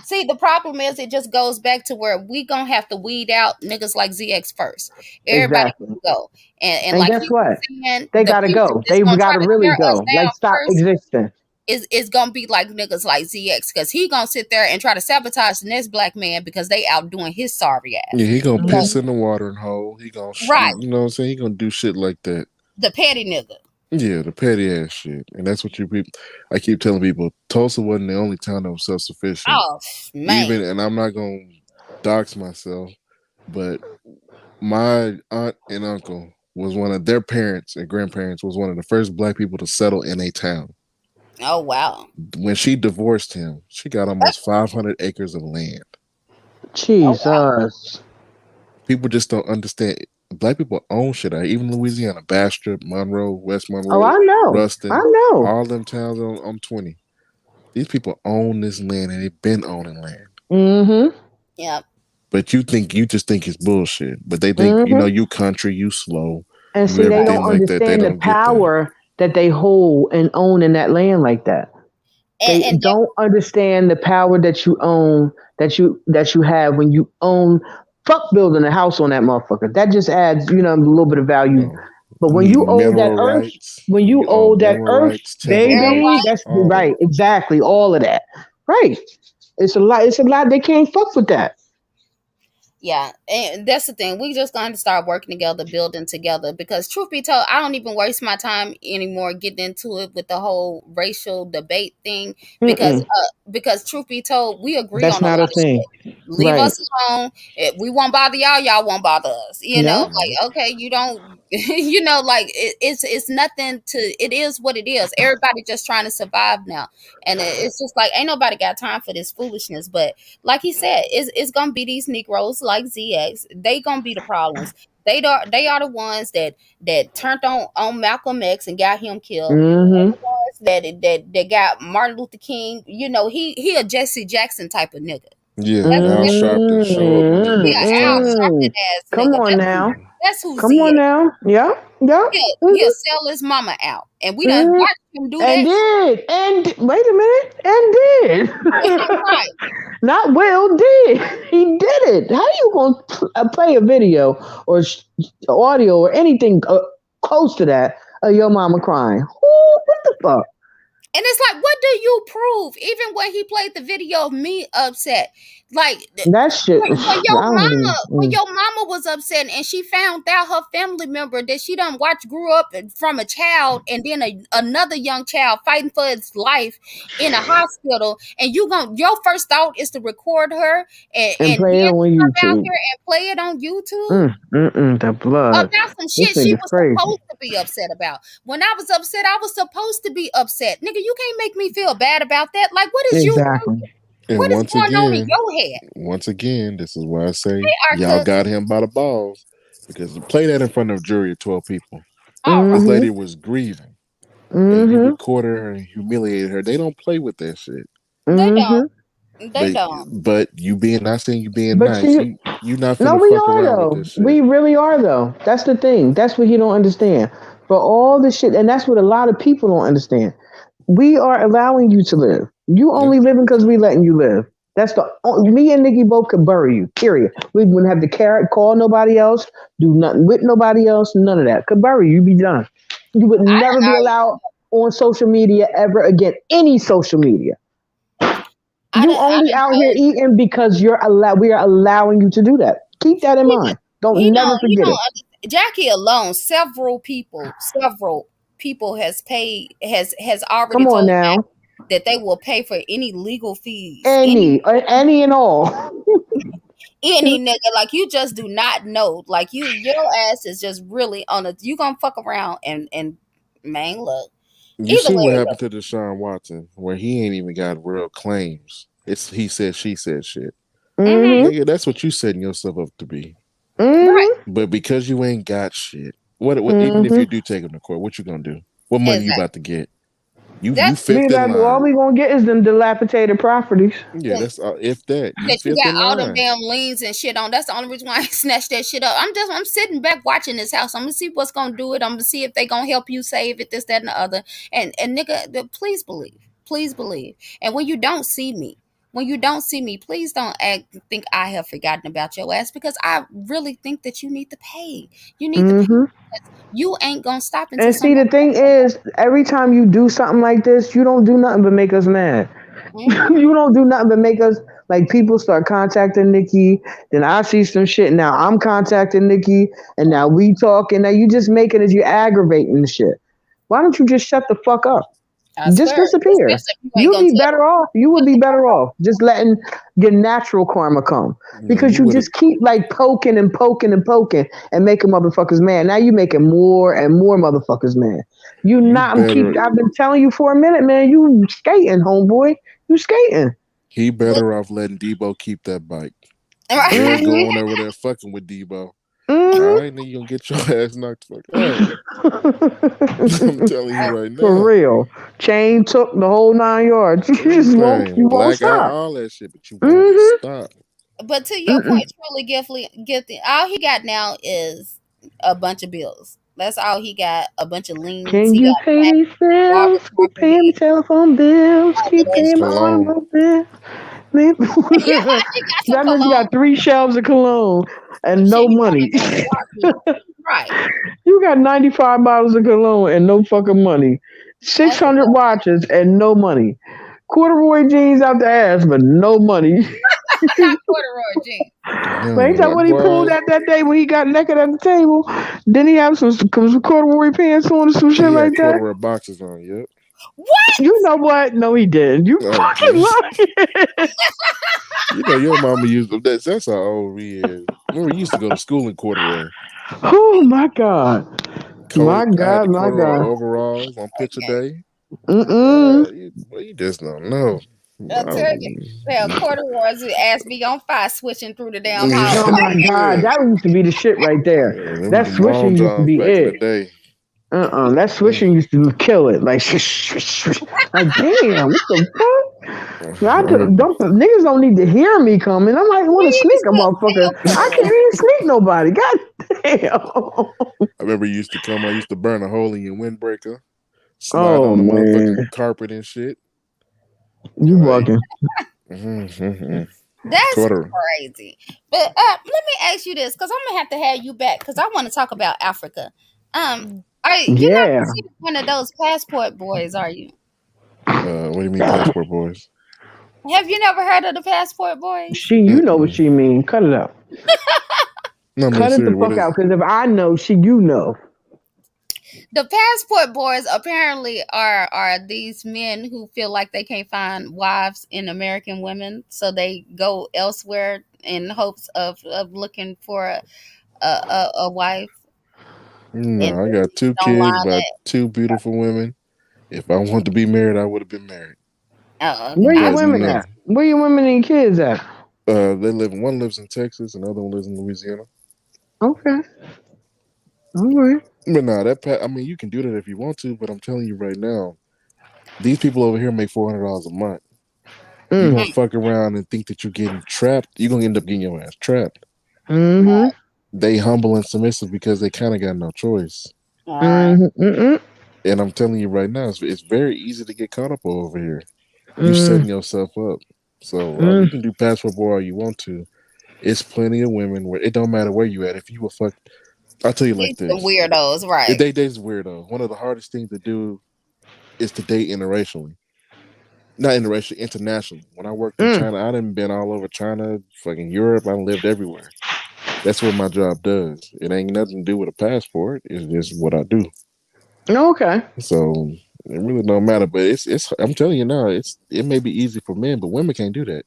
See, the problem is it just goes back to where we gonna have to weed out niggas like ZX first. Everybody Exactly. can go. And And like guess he was what? saying, They the gotta people go. that's They gonna try gotta to really tear us go. Like down stop first existing. is gonna be like niggas like ZX because he gonna sit there and try to sabotage the next black man because they outdoing his sorry Yeah, ass. he gonna So, piss Mhm. in the watering hole. He gonna, right, you know what I'm saying? He gonna do shit like that. the petty nigga. Yeah, the petty ass shit, and that's what you people. I keep telling people, Tulsa wasn't the only town that was self sufficient. Oh man. Even, and I'm not gonna dox myself, but my aunt and uncle was one of their parents and grandparents was one of the first black people to settle in a town. Oh wow. When she divorced him, she got almost 500 acres of land. Oh wow. Jesus. People just don't understand. Black people own shit. Even Louisiana, Bastrop, Monroe, West Oh, Monroe, I know. I Ruston, know. all them towns on 20. These people own this land and they've been owning land. Mm-hmm. Yeah. But you just think it's bullshit. But they think, Mm-hmm. you country, you slow, And you see, they don't everything like that. They understand the don't get that. power that they hold and own in that land like that. They And don't understand the power that you own, that you have when you own. Fuck building a house on that motherfucker. That just adds, a little bit of value. No. But You when need you own that mineral earth, rights. when you You own own that mineral earth, rights, timber baby, rights, that's all right, that. exactly, all of that. Right. It's a lot. It's a lot. They can't fuck with that. yeah, and that's the thing. We just going to start working together, building together. Because truth be told, I don't even waste my time anymore getting into it with the whole racial debate thing. Mm-mm. Because truth be told, we agree That's on a lot not a of thing. shit. Leave Right. us alone. We won't bother y'all. Y'all won't bother us. Yeah. Mhm. Like okay, you don't. Like it's nothing to. It is what it is. Everybody just trying to survive now, and it's just like ain't nobody got time for this foolishness. But like he said, it's gonna be these Negroes like ZX. They gonna be the problems. They are the ones that turned on Malcolm X and got him killed. Mm-hmm. That got Martin Luther King. He a Jesse Jackson type of nigga. Yeah, Al That's Sharpton show up when he he need a his Al time. Sharpton Mm-mm. ass Come nigga. on now. That's who Come on ZX. now. Yeah. Yeah. He'll Mm-hmm. sell his mama out, and we done Mm-hmm. watched him do And that. did. And wait a minute. And did. Right. Not will, did. He did it. How you going to play a video or audio or anything close to that of your mama crying? Who? What the fuck? And it's like, what do you prove? Even when he played the video of me upset, like That shit. I don't even. when your mama was upset and she found out her family member that she done watch grew up from a child and then another young child fighting for its life in a hospital, and your first thought is to record her And and play it then on come out YouTube. here and play it on YouTube The blood. about some This shit she nigga's was crazy. supposed to be upset about. When I was upset, I was supposed to be upset. Nigga, you can't make me feel bad about that. Like, what is you Exactly. thinking? And What is going on in your head? once again, this is why I say Hey, y'all Arthur. got him by the balls because to play that in front of a jury of 12 people. All right. This Mm-hmm. lady was grieving and you Mm-hmm. recorded her and humiliated her. They don't play with that shit. They Mm-hmm. don't. They But don't. you being not saying you being But nice, see, you not no, finna we fuck are around with though. this shit. We really are though. That's the thing. That's what he don't understand. For all the shit, and that's what a lot of people don't understand. We are allowing you to live. You Yeah. only living because we letting you live. That's me and Nikki both could bury you. Period. We wouldn't have to call nobody else, do nothing with nobody else, none of that. Could bury you. You be done. You would I never don't be know. allowed on social media ever again. Any social media. You I only done out here told eating because you're allowed. We are allowing you to do that. Keep that in mind. he Don't don't never forget it. Jackie alone, several people has already Come on told now. that they will pay for any legal fees. Any and all. Any nigga, like you just do not know. Like your ass is just really on a you gonna fuck around and man, look. You Either see way what it happened to Deshaun Watson, where he ain't even got real claims. It's he said, she said shit. goes. Mm-hmm. Mm-hmm. Nigga, that's what you setting yourself up to be. Right. Mm-hmm. But because you ain't got shit, what even if you Mm-hmm. do take him to court, what you gonna do? What money you Exactly. about to get? You That's fifth in All line. we gonna get is them dilapidated properties. Yeah, that's if that. You that you fifth got in all them line. damn liens and shit on. That's the only reason why I snatched that shit up. I'm sitting back watching this house. I'm gonna see what's gonna do it. I'm gonna see if they gonna help you save it, this, that, and the other. And nigga, please believe. Please believe. And when you don't see me, when you don't see me, please don't think I have forgotten about your ass, because I really think that you need to pay. You need to pay. Hmm. You ain't gonna stop until And see, somebody. the thing is, every time you do something like this, you don't do nothing but make us mad. Mhm. You don't do nothing but make us like people start contacting Nikki. Then I see some shit. Now I'm contacting Nikki, and now we talking. Now you just making it. You aggravating the shit. Why don't you just shut the fuck up? I Just swear, disappear. especially if you ain't You'll gonna be tell better off. You would be better off just letting your natural karma come Man, because you you would have. just keep like poking and poking and poking and making motherfuckers mad. Now you making more and more motherfuckers mad. You You not keep. better. I've been telling you for a minute, man. You skating, homeboy. You skating. He but better off letting Debo keep that bike. You ain't right. Hmm. going over there fucking with Debo. All Hmm. right, then you gonna get your ass knocked the fuck out. I'm telling you right For now. real. Chain took the whole 9 yards. You just won't. Everything, You won't black eye, stop. all that shit, but you won't Hmm. stop. But to your Mm-mm. point, truly, Gifty, all he got now is a bunch of bills. That's all he got. A bunch of liens. Can He you got pay tax, these bills? mortgage Keep paying my company, telephone bills. all of Keep that Some paying my shit. cologne. automobile bills. He got some That nigga cologne. got 3 shelves of cologne and Shit, no he probably money. got a heartbeat. Right. You got 95 bottles of cologne and no fucking money. That's a 600 watches and no money. Corduroy jeans out the ass, but no money. not corduroy jeans. I'm But telling ain't you, that that what he pulled boy, at that day when he got naked at the table? Didn't he have some corduroy pants on or some shit he had like that? corduroy boxes on. Yep. You know what? No, he didn't. You Oh, fucking lying. you know your mama used them. That's how old we is. Remember, we used to go to school in corduroy. Oh my god. My I had god, the my corduroy god. overalls on picture Okay. day. Mm-mm. You just don't know. I tell you, well, corduroys ass be on fire switching through the damn hallway. Oh my god. Yeah. That used to be the shit right there. That Them long swishing used to johns be back in the it. day. That Mm. swishing used to kill it. Like, like damn, what the fuck? Don't niggas don't need to hear me coming. I might want to You can sneak a still motherfucker. tell I can't corduroy. even sneak nobody. God damn. I remember you used to come. I used to burn a hole in your windbreaker, slide Oh on the man, motherfucking carpet and shit. you Like, bugging. mm-hmm. That's Quarter. crazy. But let me ask you this, because I'm gonna have to have you back, because I want to talk about Africa. You're not Yeah, considered one of those passport boys, are you? What do you mean, passport boys? Have you never heard of the passport boys? you know what Mm-mm. she mean. Cut it out. No, I'm being Cut it the serious. What fuck is out. it? Because if I know, you know. The passport boys apparently are these men who feel like they can't find wives in American women, so they go elsewhere in hopes of looking for a wife, and No, I then got two kids online. by two beautiful women. If I wanted to be married, I would have been married. Oh, okay. Where your As you women know, at? Where your women and your kids at? they live. One lives in Texas, another one lives in Louisiana. Okay, all right. But no, I mean, you can do that if you want to. But I'm telling you right now, these people over here make $400 a month. You Mm. gonna fuck around and think that you're getting trapped. You're gonna end up getting your ass trapped. Mm-hmm. They humble and submissive because they kind of got no choice. All right. Mm-hmm. Mm-mm. And I'm telling you right now, it's very easy to get caught up over here. You Mm. setting yourself up. So Mm. you can do passport boy all you want to. It's plenty of women where it don't matter where you at. If you a fuck, I'll tell you like It's the this: weirdos, if right? they date's weirdo. One of the hardest things to do is to date interracially. Not interracial, internationally. When I worked in Mm. China, I done been all over China, fucking Europe. I lived everywhere. That's what my job does. It ain't nothing to do with a passport. It's just what I do. Okay. So it really don't matter. But it's. I'm telling you now, it may be easy for men, but women can't do that.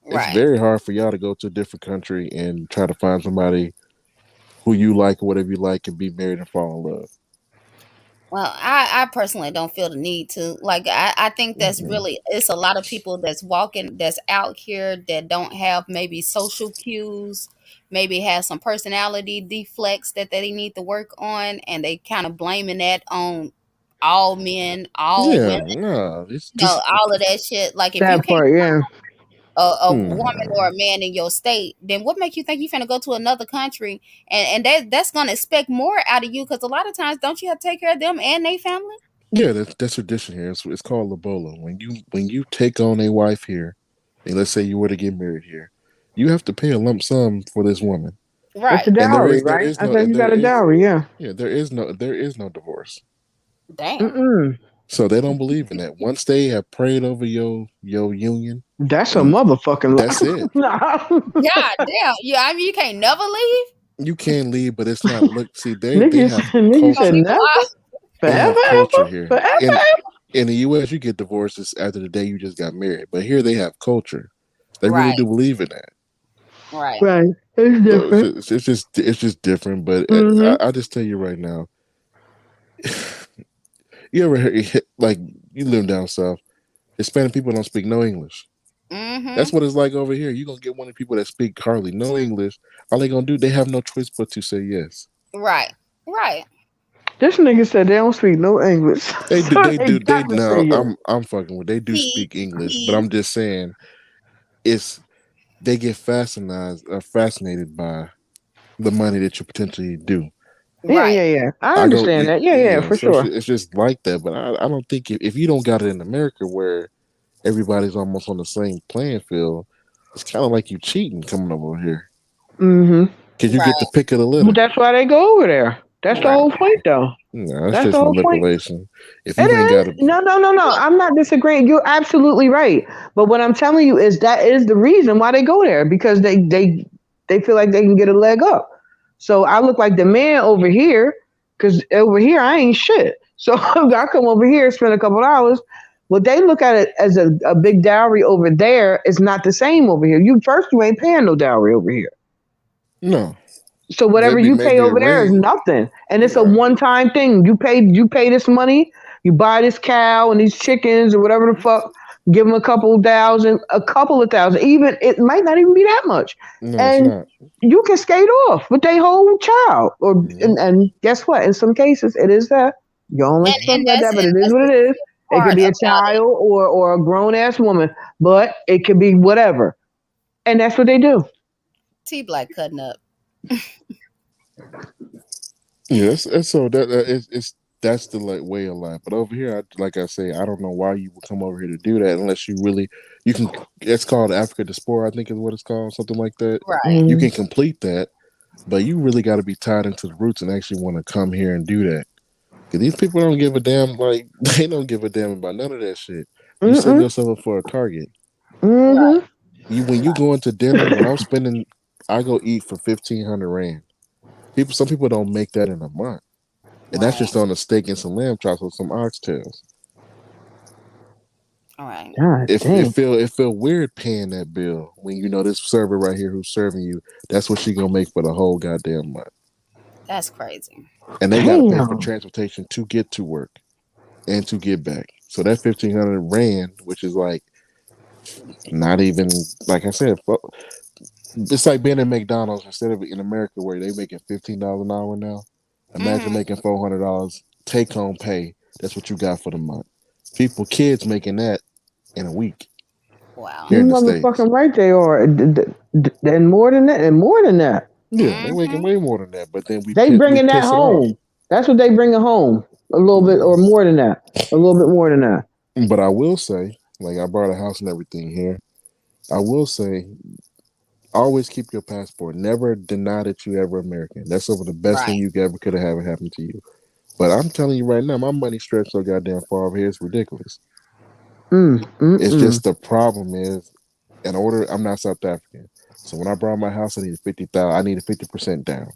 It's Right. very hard for y'all to go to a different country and try to find somebody who you like or whatever you like and be married and fall in love. Well, I personally don't feel the need to. Like, I think that's Mm-mm. really, it's a lot of people that's out here that don't have maybe social cues, maybe have some personality deflects that they need to work on, and they kind of blaming that on all men, all Yeah, women, no, it's just all of that shit. Like, if you That can't part, yeah. a woman or no. a man in your state, then what make you think you finna go to another country and that's gonna expect more out of you? Because a lot of times, don't you have to take care of them and their family? Yeah, that's tradition here. It's called lobola. When you take on a wife here, and let's say you were to get married here, you have to pay a lump sum for this woman. It's a Right. And dowry, right? I think you got a dowry. Yeah. there is no divorce. Damn. Mm-mm. So they don't believe in that. Once they have prayed over your union, That's a and motherfucking that's it. God damn. Yeah, I mean you can't never leave. You can leave, but it's not. Look, see, they Nikki, have Nikki Gonna said be culture. never, quiet. They forever, have ever, culture here. forever. In the U.S., you get divorces after the day you just got married, but here they have culture. They really Right. do believe in that. Right. Right. It's So different. it's just different. But Mm-hmm. I just tell you right now, you ever heard, like you live down south, Hispanic people don't speak no English. That's Mm-hmm. what it's like over here. You're gonna get one of the people that speak hardly no English. All they gonna do, they have no choice but to say yes. Right. Right. This nigga said they don't speak no English, They do, so they they do, got they to say now. yes. I'm fucking with. They do He speak English, but he I'm just saying it's they get fascinated by the money that you potentially do. Yeah, right. yeah, yeah. I I go, understand that. Yeah, yeah, yeah. for So sure. it's just like that. But I don't think if you don't got it in America where everybody's almost on the same playing field, it's kind of like you cheating coming over here Mm-hmm. because you get to Right. pick of the Well, litter. that's why they go over there. That's the Right. whole point, though. No, that's That's the just whole point. manipulation. If It you ain't got is. to, No, no, no, no. I'm not disagreeing. You're absolutely right. But what I'm telling you is that is the reason why they go there because they feel like they can get a leg up. So I look like the man over here because over here I ain't shit. So I come over here, spend a couple dollars. What they look at it as a big dowry over there is not the same over here. You ain't paying no dowry over here. no, So whatever you pay maybe a over there is ring. nothing, and it's a Right. one time thing. You pay this money, you buy this cow and these chickens or whatever the fuck. Give them a couple of thousand. Even it might not even be that much, No, it's and not. you can skate off with their whole child. Or Mhm. and guess what? In some cases, it is that you don't like to talk about that, but it is That's what the it is. It could part be a about it. child or a grown ass woman, but it could be whatever, and that's what they do. T Black cutting up. Yes, and so it's that's the like way of life. But over here, like I say, I don't know why you would come over here to do that unless you really you can. It's called Africa Diaspora, I think is what it's called, something like that. Right. You Mm, can complete that, but you really got to be tied into the roots and actually want to come here and do that. Because these people don't give a damn. Like they don't give a damn about none of that shit. You setting mm, yourself up for a target. Right. mm, You when you go into dinner, when I'm spending, I go eat for 1,500 rand. Some people don't make that in a month. And that's Right. just on a steak and some lamb chops with some oxtails. All right. God It damn. feel weird paying that bill when you know this server right here who's serving you. That's what she gonna make for the whole goddamn month, That's crazy. and they got to pay for Damn. transportation to get to work and to get back. So that 1,500 rand, which is like not even like I said, it's like being at McDonald's instead of in America where they making $15 an hour now. Imagine Mm-hmm. making $400 take home pay. That's what you got for the month. Kids making that in a week Wow. here You in the States. motherfucking right they are. And more than that, and more than that. Yeah, they making Mm-hmm. way more than that, but then They we bringing that piss it off. home. That's what they bringing home. A little bit Yeah. or more than that. A little bit more than that. But I will say, like I bought a house and everything here. I will say, always keep your passport. Never deny that you ever American. That's over the best thing Right. you ever could have happen to you. But I'm telling you right now, my money stretched so goddamn far over here. It's ridiculous. It's Mm. just the problem is, in order, I'm not South African. So when I brought my house, I needed 50,000. I needed 50% down.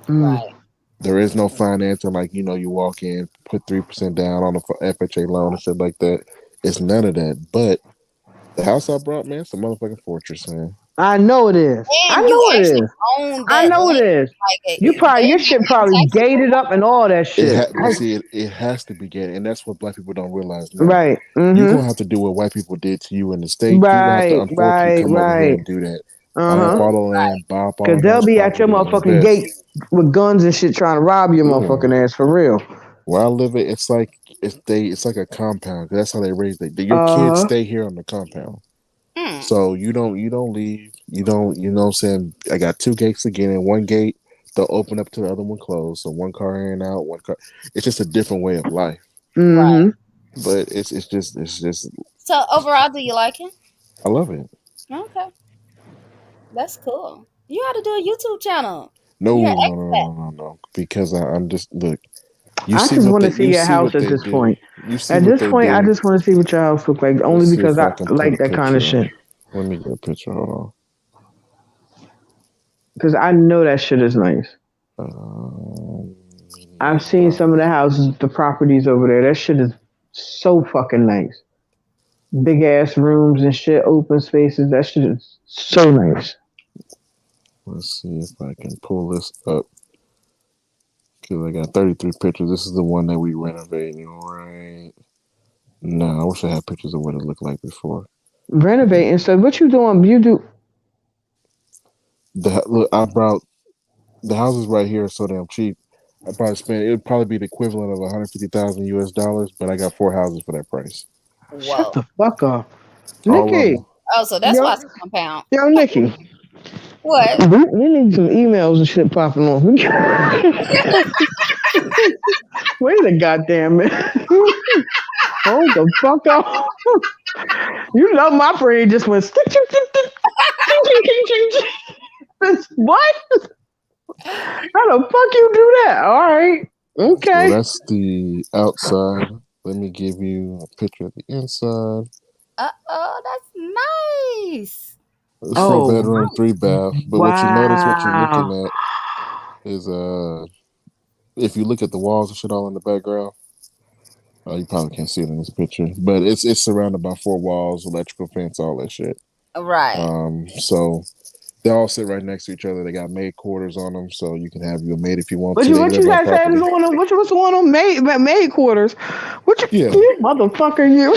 Mm. Right. There is no financing like you walk in, put 3% down on a FHA loan and shit like that. It's none of that. But the house I brought, man, it's a motherfucking fortress, man. I know it is. I And you know it actually is. own I that know it land. is. Like You probably they your not shit getting probably taxes no gated up and all that shit. But see, it has to be getting, and that's what black people don't realize now. Right. You're Mm-hmm. gonna have to do what white people did to you in the states. You're gonna have to Right. unfortunately Right. come over here Right. and do that. Uh Buy up huh. all the land, buy up all Cause the they'll nice be at your property, and motherfucking invest. gate with guns and shit trying to rob your Yeah. motherfucking ass for real. Where I live, it's like it's like a compound. That's how they raise your kids Uh huh. stay here on the compound. more. So you don't leave. You know what I'm saying? I got two gates to get in. One gate they'll open up to the other one closed. So one car in and out, one car. It's just a different way of life. Right. Mm-hmm. But it's just So overall, do you like it? I love it. Okay, that's cool. You ought to do a YouTube channel. No, You're an no, no, expert. no, no, no. Because I'm just look. I just want to see You your see house what at they this do. point. You see At what this they point, I do. just want to see what your house look like, only Let's see because if I I can put a like that kind of picture. shit. Let me get a picture. Hold Because I know that shit is nice. on. I've seen some of the houses, the properties over there. That shit is so fucking nice. Big ass rooms and shit, open spaces. That shit is so nice. Let's see if I can pull this up. Because I got 33 pictures. This is the one that we renovating, right? No, I wish I had pictures of what it looked like before. Renovating. So what you doing? You do. Look, I brought the houses right here are so damn cheap. I probably spent it would probably be the equivalent of 150,000 US dollars, but I got 4 houses for that price. Shut Whoa. the fuck up, All of Nikki. them. Oh, so that's why Yo, it's a compound. yo, Nikki. What? We need some emails and shit popping off. Wait a goddamn minute. Hold the fuck up. You know my brain just went stick, tick, tick, tick, tick, tick, tick, tick, tick. What? How the fuck you do that? All right. So Okay. that's the outside. Let me give you a picture of the inside. Oh, that's nice. It's Oh, four Oh, bedroom, three bath. But what you notice, what you're looking wow. at is if you look at the walls and shit all in the background, you probably can't see it in this picture, but it's surrounded by four walls, electrical fence, all that shit. right. So they all sit right next to each other. They got maid quarters on them, so you can have your maid if you want to. They What you live on guys had property. going on? What's going on? Maid quarters. Yeah, You motherfucker, you.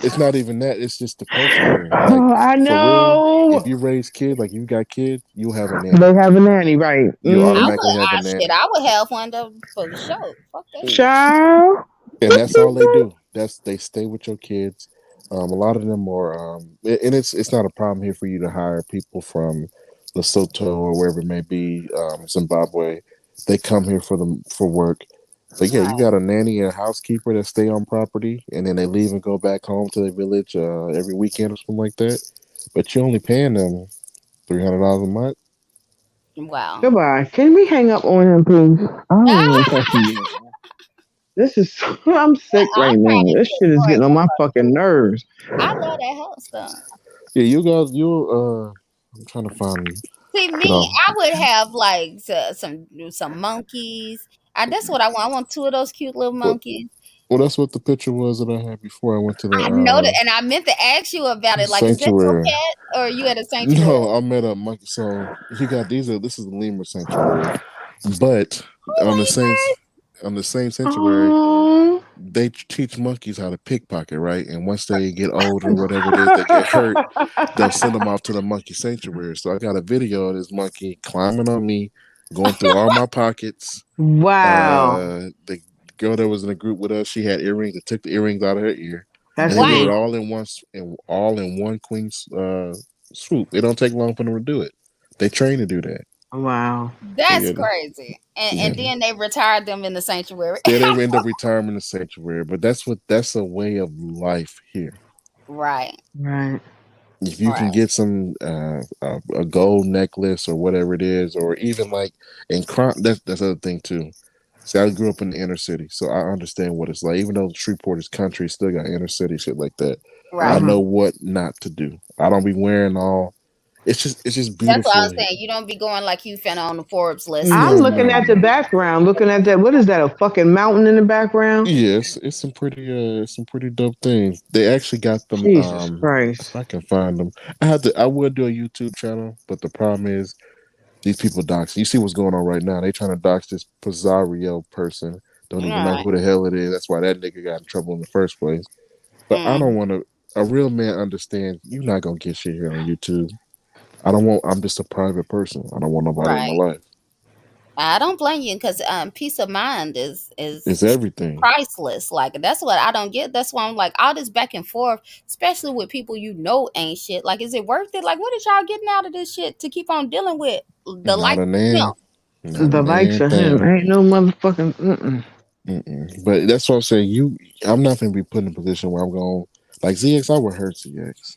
it's not even that. It's just the person here. Like I for real, if know. you raise kids, like you got kids, you'll have a They nanny. have a nanny, right? You I Mm-hmm. automatically would. have a Shit. nanny. I would have one for the show. Fuck that shit. Child. And that's all they do. That's they stay with your kids. A lot of them are, and it's not a problem here for you to hire people from Lesotho or wherever it may be, Zimbabwe. They come here for work. But yeah, you Right. got a nanny and a housekeeper that stay on property, and then they leave and go back home to their village every weekend or something like that. But you're only paying them $300 a month. Wow. Goodbye. Can we hang up on him, please? I don't want to talk to you. This is. I'm sick I'm right trying now. to This get shit is more. getting on my fucking nerves. I love that house though. Yeah, you guys, I'm trying to find See get me, off. I would have like some monkeys. That's what I want. I want two of those cute little What monkeys. Well, that's what the picture was that I had before I went to I know that, the and I meant to ask you about it. Like, is that your sanctuary. cat or are you at a sanctuary? No, I met a monkey. So you got these. This is the lemur sanctuary, but Oh on the my same god! on the same sanctuary, Oh. they teach monkeys how to pickpocket, right? And once they get older, whatever it is, they get hurt, they'll send them off to the monkey sanctuary. So I got a video of this monkey climbing on me, going through all my pockets. Wow. The girl that was in the group with us, she had earrings. They took the earrings out of her ear, and That's they Wow, did it me. all in one queen swoop. It don't take long for them to do it. They train to do that. Wow. So that's yeah, crazy. yeah. And then they retired them in the sanctuary. Yeah, they end up retiring in the sanctuary, but that's a way of life here. Right, Right. If you can right, get some a gold necklace or whatever it is, or even like in crime, that's the other thing too. See, I grew up in the inner city, so I understand what it's like. Even though Shreveport is country, it's still got inner city shit like that. I right. Uh-huh. know what not to do. I don't be wearing all. It's just That's what I beautiful was saying. here. You don't be going like you found on the Forbes list and I'm No, stuff. looking no, at the no. background. Looking at that. What is that? A fucking mountain in the background? Yes, it's some pretty dope things. They actually got them. Jesus If Christ. I can find them, I would do a YouTube channel, but the problem is these people dox. You see what's going on right now? They trying to dox this Pizarro person. Don't even know Right. who the hell it is. That's why that nigga got in trouble in the first place. But I don't Mm, want to. A real man understands. You're not gonna get shit here on YouTube. I don't want. I'm just a private person. I don't want nobody in my right. life. I don't blame you because peace of mind It's is everything. priceless. Like that's what I don't get. That's why I'm like all this back and forth, especially with people you know ain't shit. Like, is it worth it? Like, what is y'all getting out of this shit to keep on dealing with the Not like a him? nan. Not a The likes nan of him thing. ain't no motherfucking. Mm-mm. But that's what I'm saying. I'm not gonna be put in a position where I'm going like ZX. I would hurt ZX,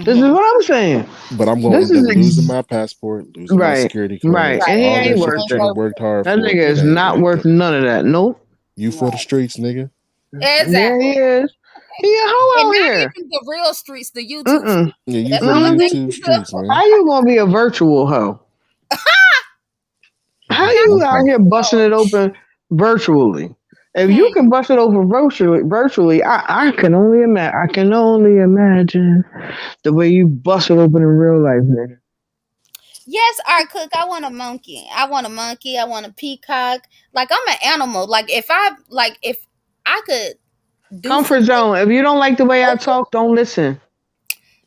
This is Mhm. what I'm saying. but I'm gonna This end up is losing my passport, losing my right, security right, clearance, and Right. he all And that ain't it shit worth that you ain't it. done worth worked hard That for. nigga It is ain't not worth worth it. none of that. Nope. You it. for the Right. streets, nigga. Yeah, he Exactly. is. He a hoe And out not here. even the real streets, the YouTube Mm-mm. streets. Yeah, you That's for the the only thing Mm-hmm. YouTube you streets, good man. How you gonna be a virtual hoe? How you out Okay. here busting it open virtually? If for. you can bust it open virtually, I can only imagine. I can only imagine the way you bust it open in real life, nigga. Yes, Art Cook, I want a monkey. I want a monkey. I want a peacock. Like I'm an animal. If I could do some Comfort shit. zone. If you don't like the way I talk, don't listen.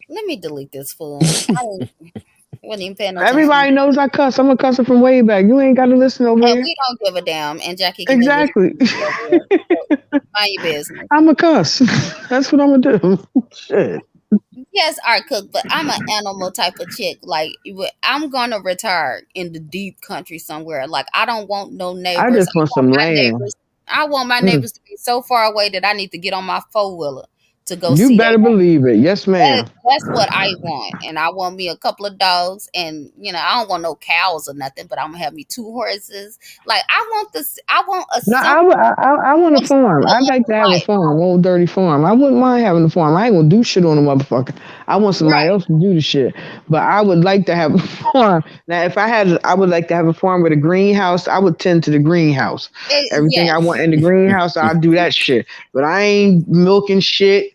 Let me delete this fool. Wasn't even paying no attention. Everybody knows I cuss. I'm a cusser from way back. You ain't got to listen over And here. we don't give a damn. And Jackie can do what Exactly. she do over here. So mind your business. I'm a cuss. That's what I'm gonna do. Shit. Yes, Art Cook, but I'm an animal type of chick. I'm gonna retire in the deep country somewhere. Like I don't want no I neighbors. just want some land. I want my Mm. neighbors to be so far away that I need to get on my four wheeler to go You see better their. believe it. Yes, ma'am. That's what I want, and I want me a couple of dogs, and I don't want no cows or nothing, but I'm gonna have me two horses. Like I want this. I want a No, simple, I want a farm. I'd like to have a life. farm, old dirty farm. I wouldn't mind having a farm. I ain't gonna do shit on a motherfucker. I want somebody Right? else to do the shit. But I would like to have a farm. Now, if I would like to have a farm with a greenhouse. I would tend to the greenhouse. Everything I want Yes, in the greenhouse, I'll do that shit. But I ain't milking shit,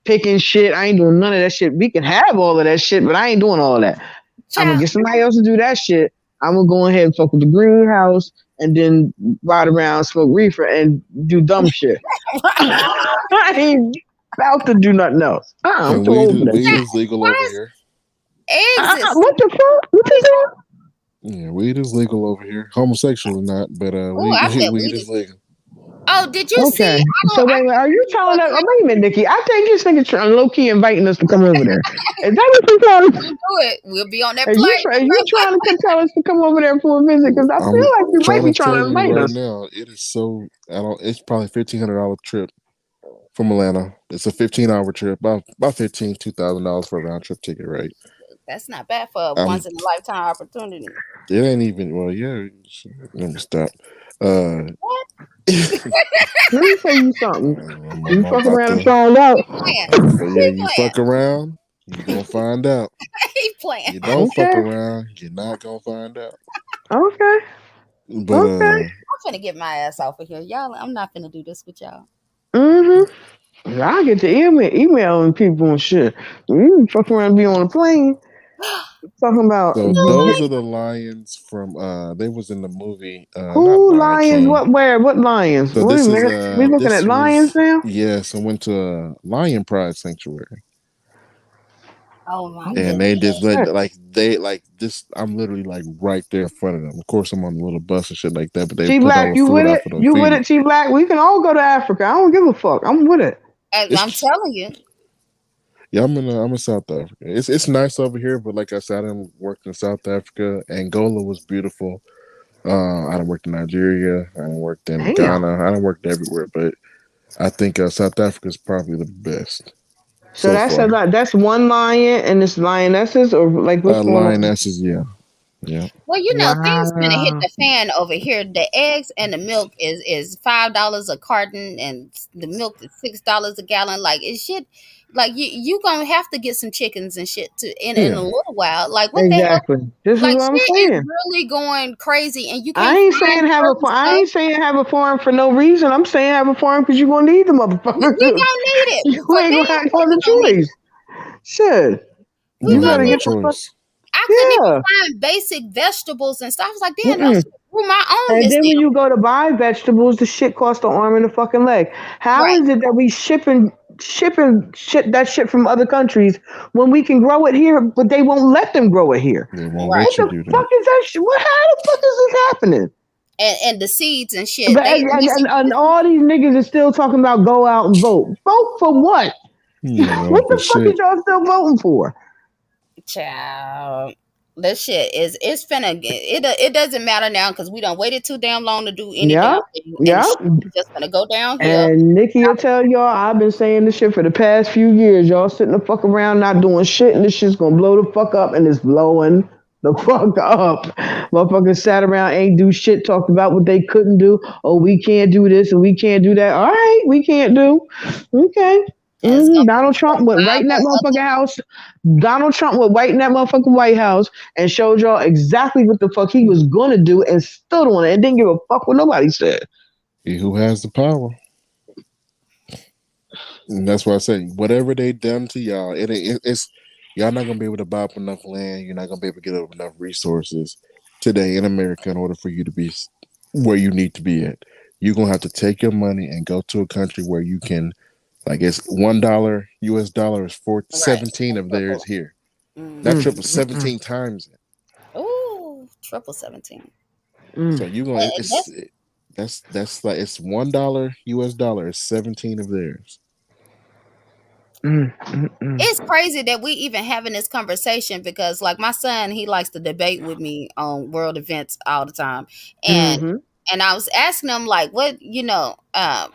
picking shit. I ain't doing none of that shit. We can have all of that shit, but I ain't doing all that. I'm gonna child. get somebody else to do that shit. I'm gonna go ahead and fuck with the greenhouse and then ride around, smoke reefer, and do dumb shit. Right? I ain't about to do nothing else. I'm And too old for that weed shit. is legal over Why here. is eggs? What the fuck? What you doing? Yeah, weed is legal over here. Homosexual is not, but Oh, I bet weed we is did. legal. Oh, did you see? Okay. So I wait a minute. Are can't you remember telling what us? Oh, country. wait a minute, Nikki. I think this nigga low key inviting us to come over there. Is that what you trying? Don't do it. We'll be on that Are plane. you trying to tell us to come over there for a visit? Because I feel I'm like you might trying be to trying tell to you invite right us. now, it is so I don't. It's probably $1,500 trip from Atlanta. It's a 15-hour trip, about $2,000 for a round trip ticket, right? That's not bad for a Um, once in a lifetime opportunity. it ain't even. Well, yeah. Let me stop. Uh, What? Let me tell you something. You I'm fuck about around and to. find out. Playing. Yeah, He you playing. fuck around, you gonna find out. He playing. You don't fuck Okay. around, you're not gonna find out. Okay. But Okay. I'm finna get my ass off of here, y'all. I'm not finna do this with y'all. Mm-hmm. I get to emailing people and shit. You fuck around and be on a plane talking about so those are the lions from. They was in the movie. Not who Lion lions, King. what, where, what lions? So Wait a minute. We looking at this lions was now? yes. I went to a lion pride sanctuary, Oh my and goodness. they just Shit. like they like this. I'm literally like right there in front of them. Of course, I'm on the little bus and shit like that. But they T put all Black, the you food with out it? for them to You with feed. it, T Black? We can all go to Africa. I don't give a fuck. I'm with it. I'm It's telling you. yeah. I'm in South Africa. It's nice over here, but like I said, I didn't work in South Africa. Angola was beautiful. I done worked in Nigeria. I done worked in Damn. Ghana. I done worked everywhere, but I think South Africa is probably the best So so that's a far. lot. That's one lion and this lionesses, or like what's going on? Lionesses, yeah, yeah, Well, things finna hit Wow. the fan over here. The eggs and the milk is $5 a carton, and the milk is $6 a gallon. Like it's shit. Like you gonna have to get some chickens and shit to in a yeah. little while. Like what the hell? Exactly. This is Like what I'm shit is saying. really going crazy, and you I can't ain't find saying have a certain farm. I stuff. ain't saying have a farm for no reason. I'm saying have a farm because you're gonna need the We motherfucker. gonna need it You for ain't gonna damn have no sure. We other gonna need it. choice. Shit. We You You don't gonna have better no need get it. the fuck. choice. I couldn't even Yeah. find basic vegetables and stuff. I was like, damn, I Mm-mm. should grew my own And this then when damn. you go to buy vegetables, the shit costs an arm and a fucking leg. How Right. is it that we shipping shit from other countries when we can grow it here, but they won't let them grow it here? They won't Right. What let you the do fuck that. is that shit? How the fuck is this happening? And the seeds and shit. But They and all these niggas are still talking about go out and vote. Vote for what? You ain't What voting for the fuck is shit. y'all still voting for? child. This shit is it's finna it doesn't matter now because we done waited too damn long to do any damn Yep. thing, and the Yep. shit is just gonna go downhill. And Nikki will tell y'all, I've been saying this shit for the past few years. Y'all sitting the fuck around not doing shit, and this shit's gonna blow the fuck up, and it's blowing the fuck up. Motherfuckers sat around, ain't do shit, talked about what they couldn't do. Oh, we can't do this and we can't do that. All right, we can't do. Okay. And it's gonna Donald be Trump went right in that survival of motherfucking the house. Donald Trump went right in that motherfucking White House and showed y'all exactly what the fuck he was gonna do and stood on it and didn't give a fuck what nobody said. He who has the power. And that's why I say whatever they done to y'all, it's y'all not gonna be able to buy up enough land. You're not gonna be able to get up enough resources today in America in order for you to be where you need to be at. You're gonna have to take your money and go to a country where you can, like it's $1 US dollar is right. 17 of theirs Triple. here. Mm. Not Mm, triple, mm, mm, 17 times it. Ooh, triple 17. mm, So you gonna That's that's like it's $1 US dollar is 17 of theirs. mm, mm, mm. it's crazy that we even having this conversation because like my son he likes to debate with me on world events all the time, and Mm-hmm. I was asking him like what I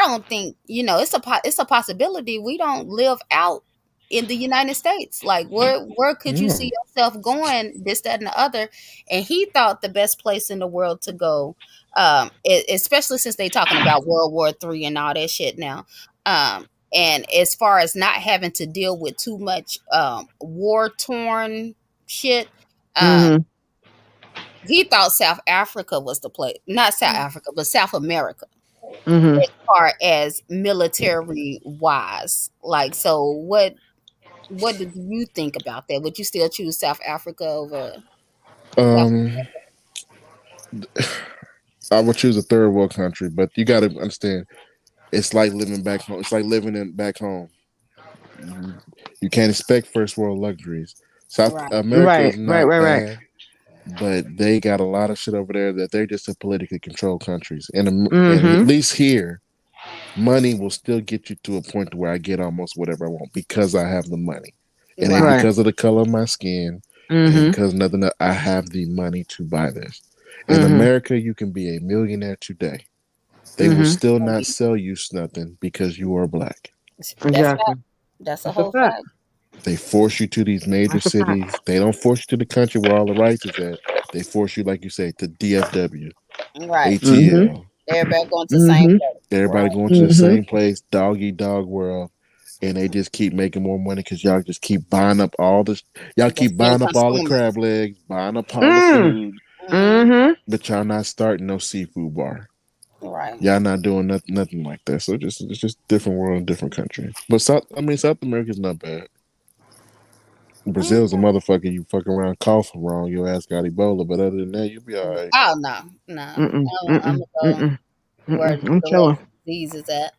don't think it's a possibility we don't live out in the United States. Like where could you Yeah. see yourself going, this that and the other? And he thought the best place in the world to go, especially since they talking about World War III and all that shit now, and as far as not having to deal with too much war torn shit, um, Mm-hmm. he thought South Africa was the place, not South Africa, but South America, Mm-hmm. as far as military wise. Like, so what did you think about that? Would you still choose South Africa over South? Um, I would choose a third world country, but you got to understand, it's like living back home. It's like living in back home. You can't expect first world luxuries. South Right. America Right, is right, not right, right. bad, but they got a lot of shit over there that they're just a politically controlled countries. And at Mm-hmm. least here, money will still get you to a point to where I get almost whatever I want because I have the money. It ain't Right. Right. because of the color of my skin. It ain't Mm-hmm. because nothing. I have the money to buy this. In Mm-hmm. America, you can be a millionaire today. They will Mm-hmm. still not sell you nothing because you are black. That's Exactly. fact. That's a That's a whole fact. fact. They force you to these major That's a fact. cities. They don't force you to the country where all the rights is at. They force you, like you say, to DFW, Right. Mm-hmm. ATL. Everybody going to the same Mm-hmm. place. Everybody Right. going to the Mm-hmm. same place, dog eat dog world, and they just keep making more money because y'all just keep buying up all this. Y'all Just keep being buying up all the crab consumers. legs, buying up all the Mm. food, Hmm. Mm-hmm. but y'all not starting no seafood bar. Right. Y'all not doing nothing like that. So it's just different world, different country. But South America's not bad. Mm. Brazil's a motherfucker. You fucking around coughing wrong, your ass got Ebola. But other than that, you'll be all right. Oh no, no. Mm-mm. I'm Mm-mm. gonna go Mm-mm. where Mm-mm. I'm the chilling. latest disease is at.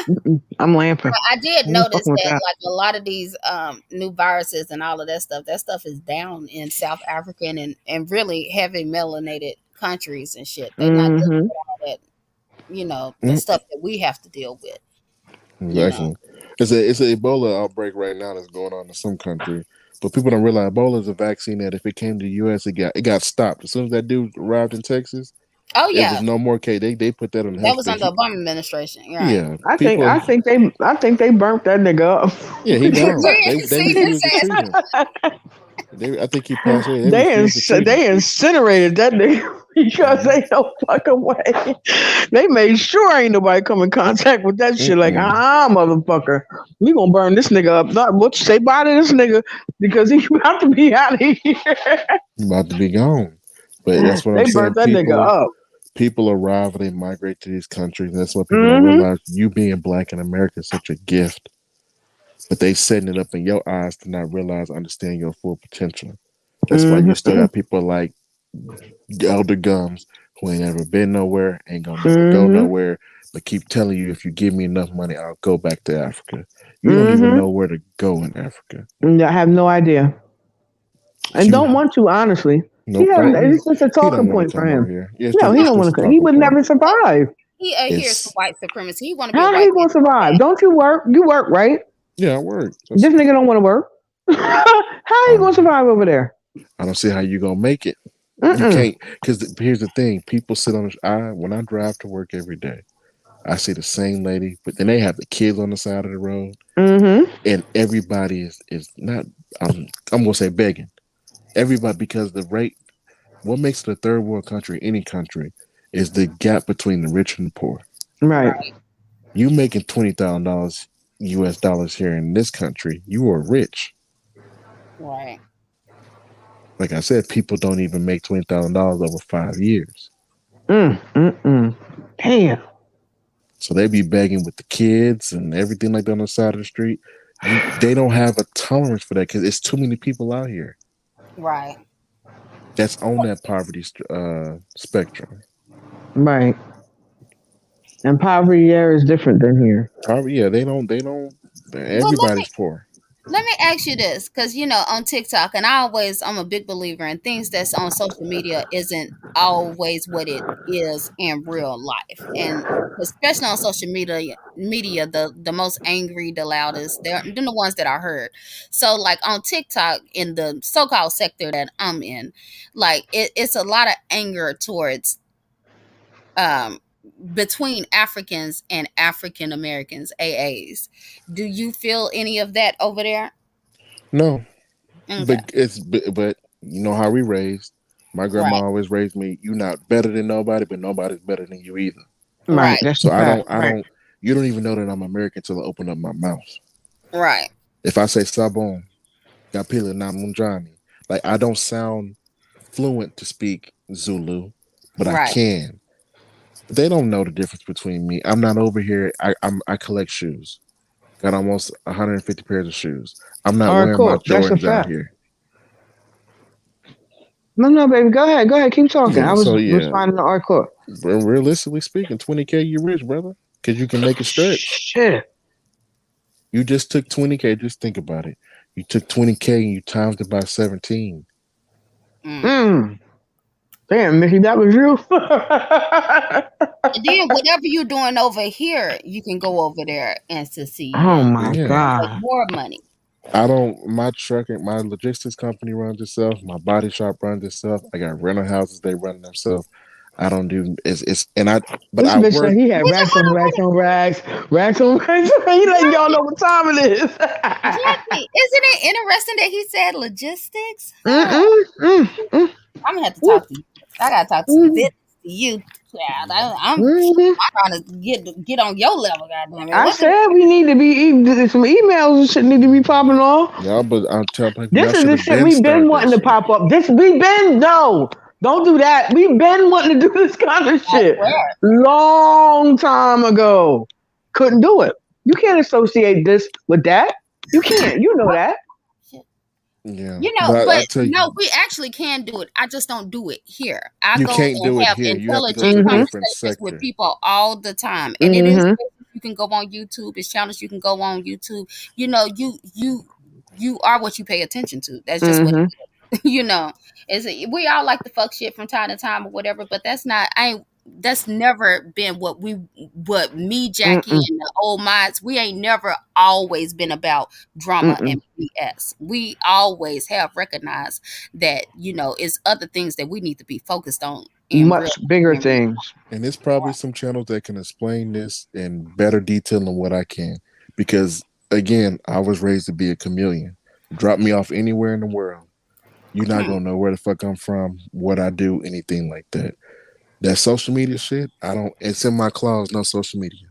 Mm-mm. I'm lamping. I did I ain't notice fucking with that that. like a lot of these new viruses and all of that stuff is down in South African and really heavy melanated countries and shit. They not dealing Mm-hmm. with all that, the Mm, stuff that we have to deal with, you know. exactly. It's a Ebola outbreak right now that's going on in some country. But people don't realize Ebola is a vaccine that if it came to the U.S., it got stopped as soon as that dude arrived in Texas. Oh It was yeah, no more case. They put that on the that health was stage. under Obama administration, right? Yeah, I think people. I think they I think they burnt that nigga Yeah, he gone. They See, his refused to treat him. ass. I think he passed away. They They refused to treat him. they incinerated that nigga because Mm-hmm. ain't no fucking way. They made sure ain't nobody come in contact with that shit. Like, Mm-mm. motherfucker, we gonna burn this nigga up. Not what you say bye to this nigga because he about to be out of here. About to be gone. But that's what I'm They saying. burnt that nigga up. People arrive and they migrate to these countries. That's why people don't Mm-hmm. realize you being black in America is such a gift. But they setting it up in your eyes to not realize, understand your full potential. That's why you still Mm-hmm. got people like Elder Gums who ain't never been nowhere, ain't gonna never go Mm-hmm. nowhere, but keep telling you if you give me enough money, I'll go back to Africa. You don't even Mm-hmm. know where to go in Africa. And I have no idea. And You don't want to, honestly. He nope, has don't it's just a he talking don't want point to for come over him. here. Yeah, No, he it's don't just want a to he talking would point. never survive. He adheres to It's white supremacy. He want to be a How white he gonna man. survive? Don't you work? You work, right? yeah, I work. This nigga don't want to work. How you gonna Um survive over there? I don't see how you gonna make it. You Mm-mm. can't, because here's the thing: people sit on. When I drive to work every day, I see the same lady, but then they have the kids on the side of the road, Mm-hmm. and everybody is not. I'm gonna say begging everybody because the rate. What makes it a third world country, any country, is the gap between the rich and the poor. Right. Right. You making $20,000 U.S. dollars here in this country, you are rich. Right. Like I said, people don't even make $20,000 over 5 years. Mm. Damn. So they be begging with the kids and everything like that on the side of the street. They don't have a tolerance for that because it's too many people out here Right. that's on that poverty spectrum. Right. And poverty there is different than here. Poverty, yeah, they don't. Well, Everybody's poor. let me ask you this, because on TikTok, and I'm a big believer in things that's on social media isn't always what it is in real life, and especially on social media, the most angry, the loudest, they're the ones that are heard. So, like on TikTok, in the so-called sector that I'm in, like it's a lot of anger towards um between Africans and African Americans, AAs. Do you feel any of that over there? No, Okay. but you know how we raised. My grandma Right. always raised me. You're not better than nobody, but nobody's better than you either. Right. Right. That's So a fact. I don't. You don't even know that I'm American until I open up my mouth. Right. If I say Sabon, Kapila Namunjani, like I don't sound fluent to speak Zulu, but I Right. can. They don't know the difference between me. I'm not over here. I collect shoes. Got almost 150 pairs of shoes. I'm not All right, wearing my cool. That's a Jordans out fact. here. No, baby. Go ahead. Go ahead. Keep talking. I Yeah, was so yeah, responding to hardcore. realistically speaking, 20K, you rich, brother, because you can make it stretch. Shit. You just took 20K. Just think about it. You took 20K and you times it by 17. Mm. Mm. Damn, Mickey, that was you. And then whatever you're doing over here, you can go over there and succeed Oh and my Yeah, make god. more money. I don't. My trucking, my logistics company runs itself. My body shop runs itself. I got rental houses; they run themselves. I don't do it's and I, but This I bitch said work. he had Wait, racks on hold racks on, on racks, racks on racks. He letting y'all know what time it is. Jackie, isn't it interesting that he said logistics? Huh. Mm-mm, mm, I'm gonna have to mm, talk to you. I gotta talk to mm, this to you, child. I'm mm. trying to get on your level, goddamn it. I What the said we need to be some emails and shit need to be popping off. Yeah, but I'm telling people This y'all is should the have shit been we've been started that wanting to shit. pop up. This we been no, don't do that. We've been wanting to do this kind of I shit swear. long time ago. Couldn't do it. You can't associate this with that. You can't. You know that. Yeah, But I tell you, no, we actually can do it. I just don't do it here. I you go can't and do it have here. You have to go intelligent to a Mm-hmm. different conversations with sector. people all the time. And it is Mm-hmm. places you can go on YouTube. It's channels you can go on YouTube. You are what you pay attention to. That's just what Mm-hmm. you know. We all like to fuck shit from time to time or whatever, but that's never been what me, Jackie, Mm-mm. and the old mods, we ain't never always been about drama Mm-mm. and BS. We always have recognized that, it's other things that we need to be focused on in real Much bigger in real things. And there's probably some channels that can explain this in better detail than what I can. Because again, I was raised to be a chameleon. Drop me off anywhere in the world. You're not Hmm. gonna know where the fuck I'm from, what I do, anything like that. That social media shit, I don't it's in my claws, no social media.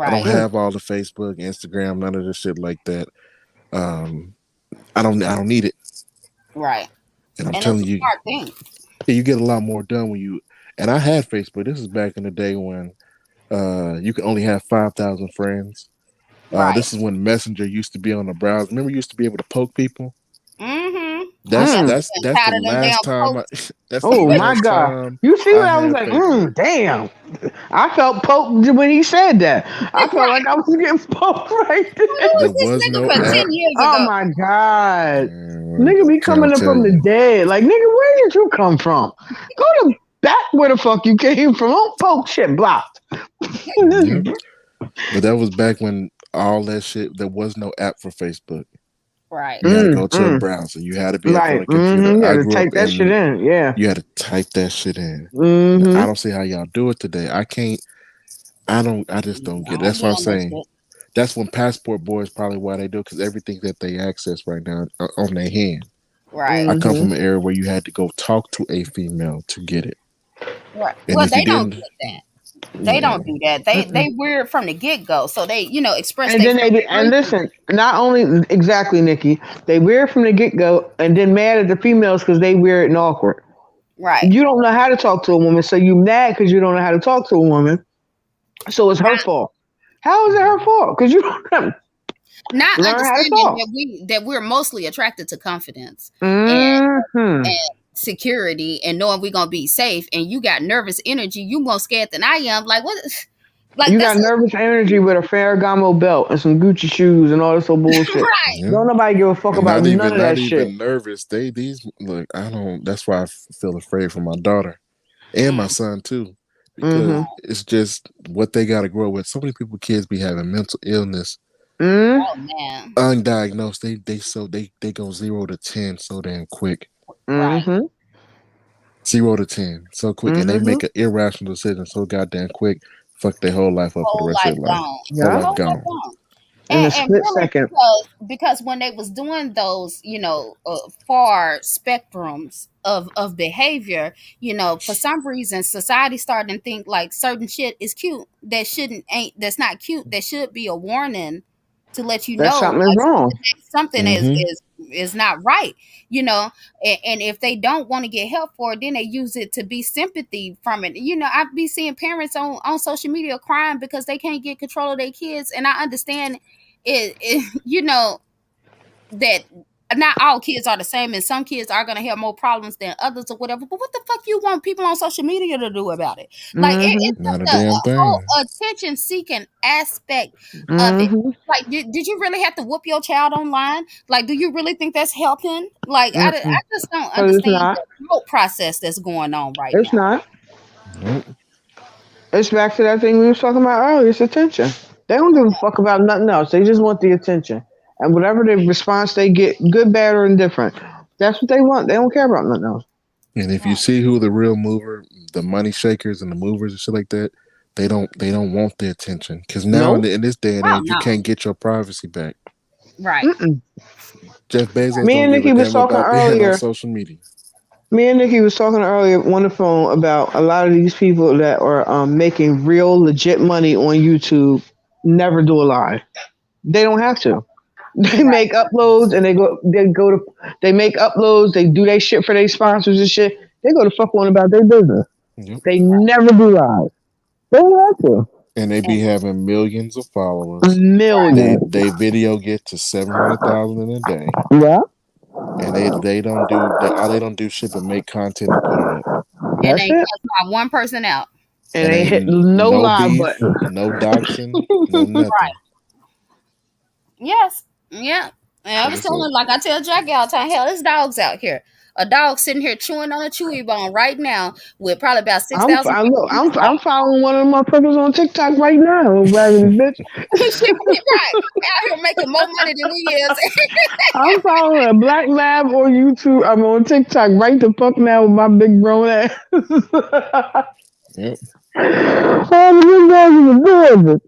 I don't Right, Mm. have all the Facebook, Instagram, none of the shit like that. Um, I don't need it. right. And I'm And it's telling a you, smart thing. you get a lot more done when you and I had Facebook. This is back in the day when you could only have 5,000 friends. Right. This is when Messenger used to be on the browser. Remember, you used to be able to poke people. Mm-hmm. I That's got Mm. that's sick and that's the tired of them damn last time I. posts. That's the Oh my last god. time You see I what I was had like? Facebook. Damn. I felt poked when he said that. I felt like I was getting poked right Who there. There was this was nigga no from app. 10 years Oh ago? my god. Man, Nigga be can I coming up tell from the you? dead. Like, nigga, where did you come from? Go to back where the fuck you came from. Don't poke shit blocked. Yep. But that was back when all that shit. There was no app for Facebook. Right. You had to go to a Mm. browser. You had to be in front Right. of a computer. You got I to grew type up that shit in. in. Yeah. You had to type that shit in. I Mm-hmm. don't see how y'all do it today. I can't. I don't. I just don't I get it. don't That's be what I'm on that saying. shit. That's when passport boys probably why they do because everything that they access right now on their hand. Right. I come Mm-hmm. from an era where you had to go talk to a female to get it, Right. and Well, if you they don't didn't, get that. They don't man, do that. They weird from the get go. So they, express And their then and frustration. listen, not only exactly, Nikki, they weird from the get go, and then mad at the females because they weird and awkward. Right. You don't know how to talk to a woman, so you mad because you don't know how to talk to a woman. So it's her fault. How is it her fault? Because you don't have, Not learn how to understanding talk. that we're mostly attracted to confidence and Mm-hmm. security and knowing we're gonna be safe. And you got nervous energy. You more scared than I am. Like what? Like You that's got nervous energy with a Ferragamo belt and some Gucci shoes and all this old bullshit. right. yeah. Don't nobody give a fuck And about not none even of not that shit. even nervous. They these look. I don't. That's why I feel afraid for my daughter and my Mm, son too, because Mm-hmm. it's just what they got to grow with. So many people, kids, be having mental illness Mm-hmm. oh man. undiagnosed. They go 0 to 10 so damn quick. Right. Mm-hmm. 0 to 10 so quick, and they Mm-hmm. make an irrational decision so goddamn quick. Fuck their whole life up for the Whole rest of life their life. gone. Whole Yeah. life Whole life gone. gone. In a And split really second. because when they was doing those far spectrums of behavior, for some reason society started to think like certain shit is cute that shouldn't ain't that's not cute, that should be a warning to let you That know something is like wrong. something is Mm-hmm. is is not right, and if they don't want to get help for it, then they use it to be sympathy from it. I be seeing parents on social media crying because they can't get control of their kids, and I understand it that not all kids are the same, and some kids are going to have more problems than others or whatever. But what the fuck you want people on social media to do about it? Like Mm-hmm. it's Not a just a damn whole thing. attention seeking aspect of it. Mm-hmm. Like, did you really have to whoop your child online? Like, do you really think that's helping? Like, I Mm-mm. just don't Because it's understand not. the thought process that's going on right It's now. not. Nope. It's back to that thing we was talking about earlier. It's attention. They don't give a fuck about nothing else. They just want the attention. And whatever the response they get, good, bad, or indifferent, that's what they want. They don't care about nothing else. And if you see who the real mover, the money shakers and the movers and shit like that, they don't want the attention. Because now Nope. in this day and Oh age, you no, can't get your privacy back. right? Mm-mm. Jeff Bezos Me don't and give a Nikki was damn talking about being on earlier. social media. Me and Nikki was talking earlier on the phone about a lot of these people that are making real, legit money on YouTube. Never do a live. They don't have to. They Right. make uploads and they make uploads, they do their shit for their sponsors and shit. They go to fuck on about their business. Yep. They never do live. They don't have to. And they be having millions of followers. They Millions. they video get to 700,000 in a day, Yeah, and they don't do shit but make content and put it up. And that's ain't it. cuss not one person out. And And they hit ain't no no live beef, button. no doxing, no Right. nothing. Yes. Yeah. And I But was it's a telling, like I tell Jackie all the time, hell, there's dogs out here. A dog sitting here chewing on a chewy bone right now with probably about 6,000 people Look, on his I'm back. following one of the motherfuckers on TikTok right now, raggedy bitch. Shit, right. Out here making more money than we is. I'm following a black lab on YouTube. I'm on TikTok right the fuck now with my big grown ass. yep. Oh, the big ass is adorable.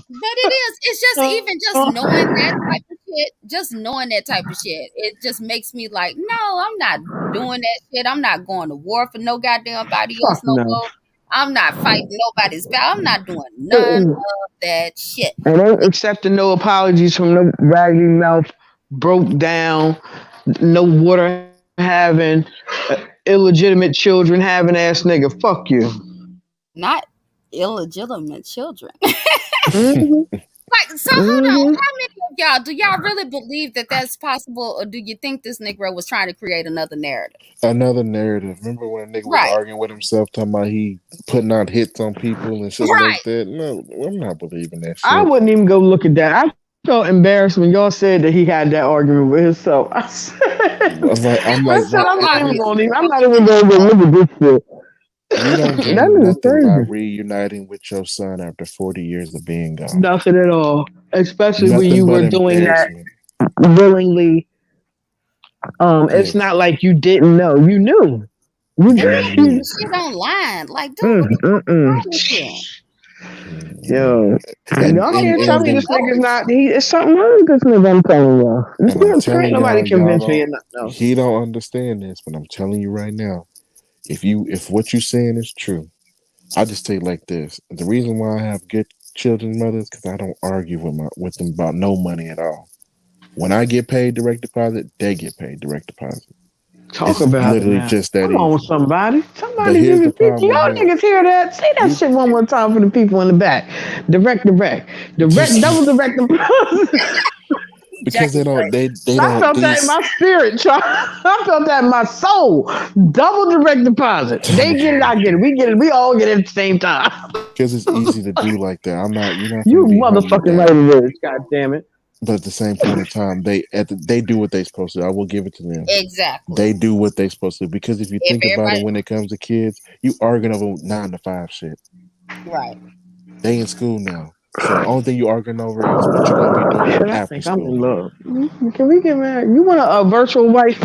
But it is. It's just even just knowing that type of shit, just knowing that type of shit, it just makes me like, no, I'm not doing that shit. I'm not going to war for no goddamn body else Fuck no no. more. I'm not fighting nobody's battle. I'm not doing none Mm-mm. of that shit. And ain't accepting no apologies from no raggedy mouth, broke down, no water having, illegitimate children having ass nigga. Fuck you. Not illegitimate children. Hmm. Like, so hold on. Hmm. How many of y'all do y'all really believe that that's possible, or do you think this Negro was trying to create another narrative? Another narrative. Remember when a nigga was Right. arguing with himself, talking about he putting out hits on people and shit like Right. that? No, I'm not believing that I shit. wouldn't even go look at that. I felt embarrassed when y'all said that he had that argument with himself. I said, I'm I like, said bro, I'm not even we going to. I'm not even going to go look at this shit. we don't That gain is nothing by crazy. reuniting with your son after 40 years of being gone. Nothing at all. Especially when Nothing you but were doing that. embarrassment. willingly. It's Yes. not like you didn't know. You knew. You And then Mm-hmm. put knew. the shit online. Like, dude, Mm, what the fuck is mm, wrong with you? Mm-hmm. Yo, And y'all and can't tell and me then this nigga's Adults. not. It's something wrong with this nigga. I'm telling y'all. and I'm Can't telling nobody y'all, y'all convince me don't. of nothing else. He don't understand this, but I'm telling you right now, if what you saying is true, I just tell you like this. The reason why I have good children's mothers because I don't argue with them about no money at all. When I get paid direct deposit, they get paid direct deposit. Talk It's about it literally now. just that Come on, easy. somebody. But Somebody give here's me the problem with y'all him. niggas hear that? Say that You shit one more time for the people in the back. Direct, double direct. because Jackie's right. they I don't felt that in these my spirit. I felt that in my soul. Double direct deposit. They get it, I get it. We get it. We all get it at the same time. because it's easy to do like that. You're not You gonna be hunting me motherfucking right down. it is. God damn it. But at the same point in time, they do what they supposed to. I will give it to them. Exactly. They do what they supposed to because if you If think about it, everybody, when it comes to kids, you arguing over 9 to 5 shit. right. They in school now, so only thing you arguing over is what you gonna be doing Shit, I after think I'm in school. love. Can we get married? You want a virtual wife?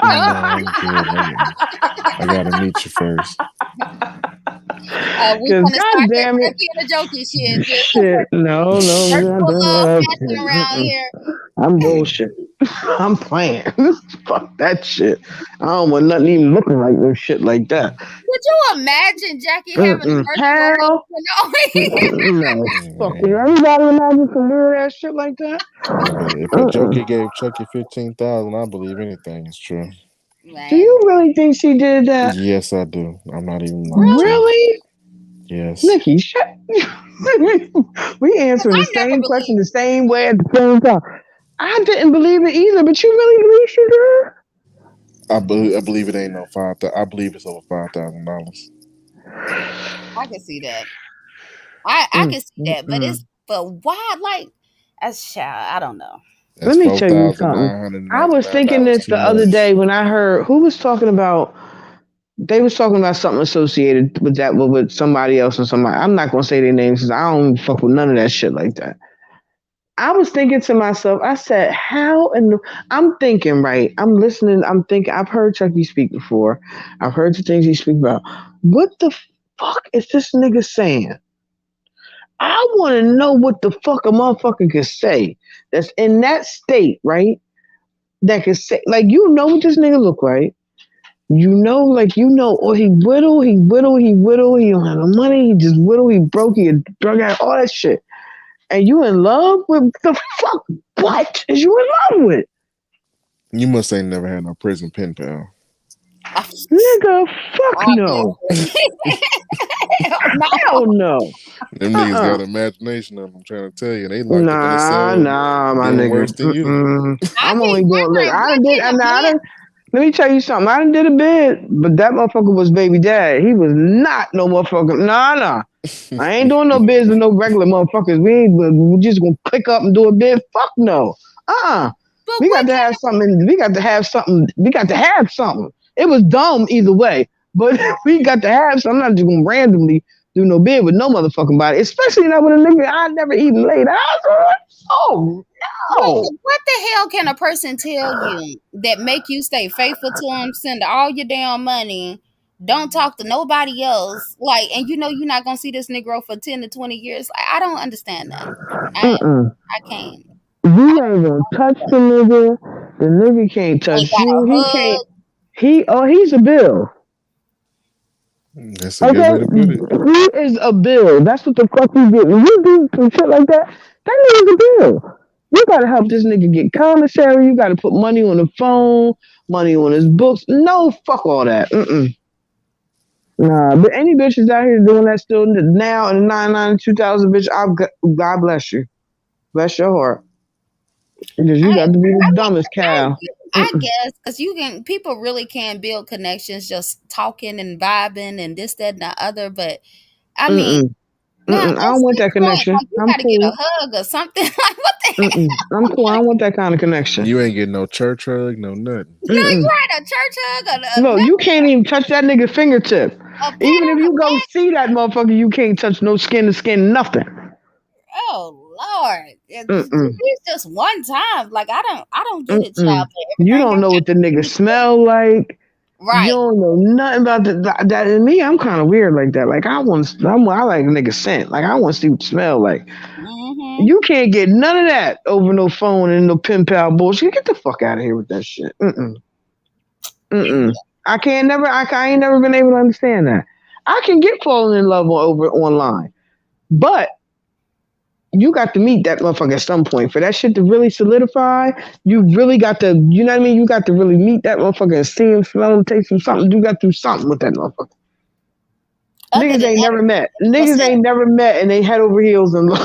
No, I'm good. I gotta meet you first. We Because gonna start god that damn it. turkey and the jokey shit. Just Shit. No, no, virtual love no. matching around here. I'm bullshit. I'm playing. Fuck that shit. I don't want nothing even looking like no shit like that. Could you imagine Jackie having a virtual Hell husband over here? no. Fucking Man, everybody imagine some weird ass shit like that. but if a joker gave Chucky 15,000, I believe anything is true. Do Man, you really think she did that? Yes, I do. I'm not even lying to really? you. Really? Yes, Nikki, shut. We Because answering the I never same question believed the it. same way at the same time. I didn't believe it either, but you really believe she did? I believe it ain't no five. I believe it's over $5,000. I can see that. I Mm, can see mm, that, mm. but why? Like, as child, I don't know. That's Let me four tell you thousand something. nine hundred I ninety was nine thinking dollars this too the other day much. when I heard who was talking about. They was talking about something associated with that, with somebody else and somebody. I'm not gonna say their names because I don't fuck with none of that shit like that. I was thinking to myself, I said, how in the, I'm thinking, right? I'm listening, I'm thinking, I've heard Chucky speak before. I've heard the things he speak about. What the fuck is this nigga saying? I want to know what the fuck a motherfucker can say that's in that state, right? That can say, like, you know what this nigga look like. You know, like, or he don't have no money, he just whittle, he broke, he a drug addict, all that shit. And you in love with the fuck? What is you in love with? You must ain't never had no prison pen pal. I, Nigga, fuck no. Hell no. Hell no. Them niggas Uh-uh. got imagination on them. I'm trying to tell you, they locked up in a Nah, cell nah, my doing nigga. worse than you. I I'm only think doing, look, I done one did, thing a man. let me tell you something. I done did a bit, but that motherfucker was baby dad. He was not no motherfucker. Nah. I ain't doing no bids with no regular motherfuckers. We just gonna click up and do a bid. Fuck no. Uh-uh. But We what got to have something. We got to have something. We got to have something. It was dumb either way, but we got to have something. I'm not just gonna randomly do no bid with no motherfucking body, especially not with a nigga I never even laid eyes on. Oh no. what the hell can a person tell you that make you stay faithful to them, send all your damn money, don't talk to nobody else, like, and you know you're not gonna see this Negro for 10 to 20 years? Like, I don't understand that. I Mm-mm. I can't. You ain't gonna touch the nigga. The nigga can't Ain't touch got a you. He can't. hug. He's a bill. That's a good Okay, way to put it. he is a bill. That's what the fuck you get. When you do some shit like that, that nigga's a bill. You gotta help this nigga get commissary. You gotta put money on the phone, money on his books. No, fuck all that. Mm-mm. Nah, but any bitches out here doing that still now in the 99 2000 bitch, God bless you. Bless your heart. Because you I got to be the I mean, dumbest cow. I guess because you can, people really can build connections just talking and vibing and this, that, and the other. But I mean, Mm-mm. now Mm-mm. I don't what's want the that point? connection. Like, you I'm got to get a cool. hug or something. Like, what the hell? Mm-mm. I'm cool. I don't want that kind of connection. You ain't getting no church hug, no nothing. No, Mm-mm. you're right. A church hug, No, you can't even touch that nigga fingertip. a pet Even if on the you go back. see that motherfucker, you can't touch no skin to skin, nothing. Oh Lord, Mm-mm. it's just one time. Like I don't get it, child. Mm-mm. But You everything don't know what the nigga else, smell like. You right? don't know nothing about that. And me, I'm kind of weird like that. Like I like nigga scent. Like I want to see what smell like. Mm-hmm. You can't get none of that over no phone and no pen pal bullshit. Get the fuck out of here with that shit. Mm-mm. Mm-mm. I ain't never been able to understand that. I can get falling in love over online, but you got to meet that motherfucker at some point. For that shit to really solidify, you really got to, you know what I mean? You got to really meet that motherfucker and see him, smell him, taste him, something. You got to do something with that motherfucker. Other Niggas than ain't that, never met. what's Niggas that? ain't never met and they head over heels in love.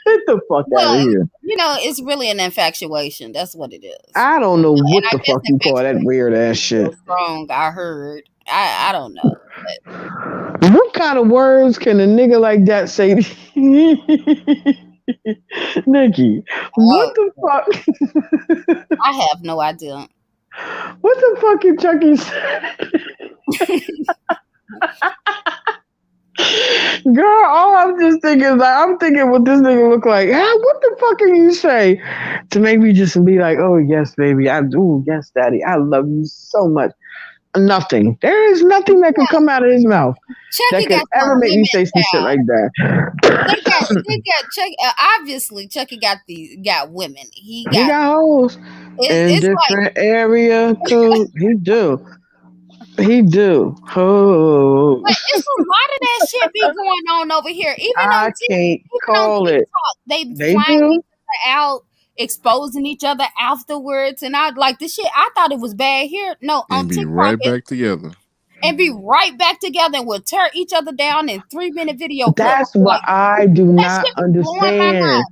Get the fuck out of Well, here. it's really an infatuation. That's what it is. I don't know And what I the guess fuck you call that infatuation weird ass is shit. so strong. I heard. I don't know. What kind of words can a nigga like that say to Nikki? What Oh, the fuck? I have no idea. What the fuck is Chucky say? Girl, all I'm just thinking is like, I'm thinking what this nigga look like. Huh? What the fuck can you say to make me just be like, oh yes, baby, I do, yes, daddy, I love you so much. Nothing. There is nothing that could come out of his mouth that Chucky could got ever some make me women, say some shit child. like that. They got Chucky. Obviously, Chucky got women. He He got. got hoes in It's like, different area code. He do. He do. Oh, but it's a lot of that shit be going on over here. I can't Even on call it. TikTok, they They flying each do. other out, exposing each other afterwards, and I like this shit. I thought it was bad here. No, on And be TikTok, right back together. and be right back together and will tear each other down in 3 minute video clips. That's what Like I do that not shit be blowing my understand.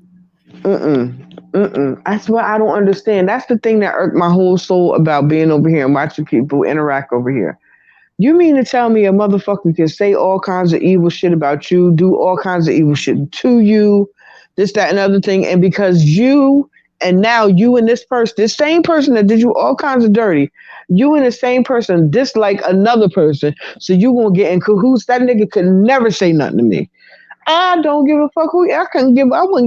mind. That's what I don't understand. That's the thing that irked my whole soul about being over here and watching people interact over here. You mean to tell me a motherfucker can say all kinds of evil shit about you, do all kinds of evil shit to you, this, that, and other thing, and because you and now you and this person, this same person that did you all kinds of dirty, you and the same person dislike another person, so you gonna get in cahoots. That nigga could never say nothing to me. I don't give a fuck who I wouldn't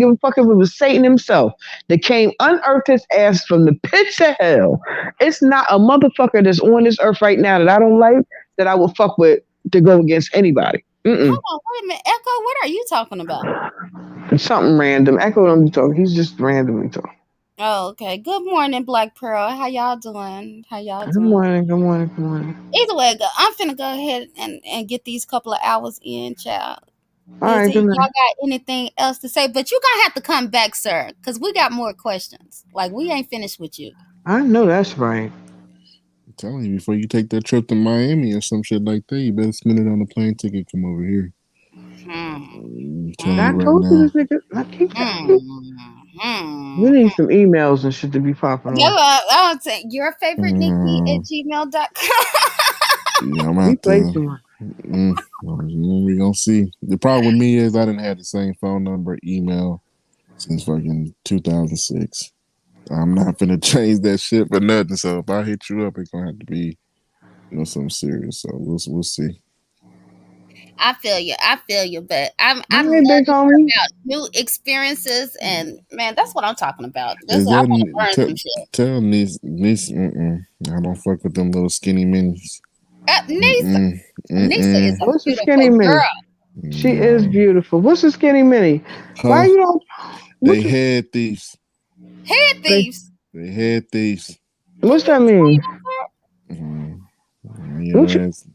give a fuck if it was Satan himself that came unearthed his ass from the pits of hell. It's not a motherfucker that's on this earth right now that I don't like that I would fuck with to go against anybody. Hold Mm-mm. on, wait a minute, Echo. What are you talking about? It's something random. Echo don't be talking. He's just randomly talking. Oh, okay. Good morning, Black Pearl. How y'all doing? How y'all Good doing? morning, good morning, good morning. Either way, I'm finna go ahead and get these couple of hours in, child. All Does right, good y'all night. got anything else to say? But you gonna have to come back, sir, because we got more questions. Like we ain't finished with you. I know that's right. I'm telling you, before you take that trip to Miami or some shit like that, you better spend it on a plane ticket. Come over here. Hmm. I'm telling I you Hmm. right told you now. this nigga. I keep telling you. Hmm. We Hmm. need some emails and shit to be popping No, off. I'll say your favorite Nikki at Um, gmail.com. yeah, I'm We out play to. too much. We gonna see. The problem with me is I didn't have the same phone number, email since fucking 2006. I'm not gonna change that shit for nothing. So if I hit you up, it's gonna have to be something serious. So we'll see. I feel you. I feel you. But I All love right, big to hear homie. about new experiences, and man, that's what I'm talking about. This Is I that want to learn some shit. tell niece? I don't fuck with them little skinny minis. Nisa, Mm-mm, Nisa is mm-mm. a What's a skinny beautiful mini? girl. She is No. beautiful. What's a skinny mini? Why Huh? you don't? They What's a, head thieves. Head they, thieves. They head thieves. Can what's you that explain mean? that? Mm-hmm. What you, Your ass.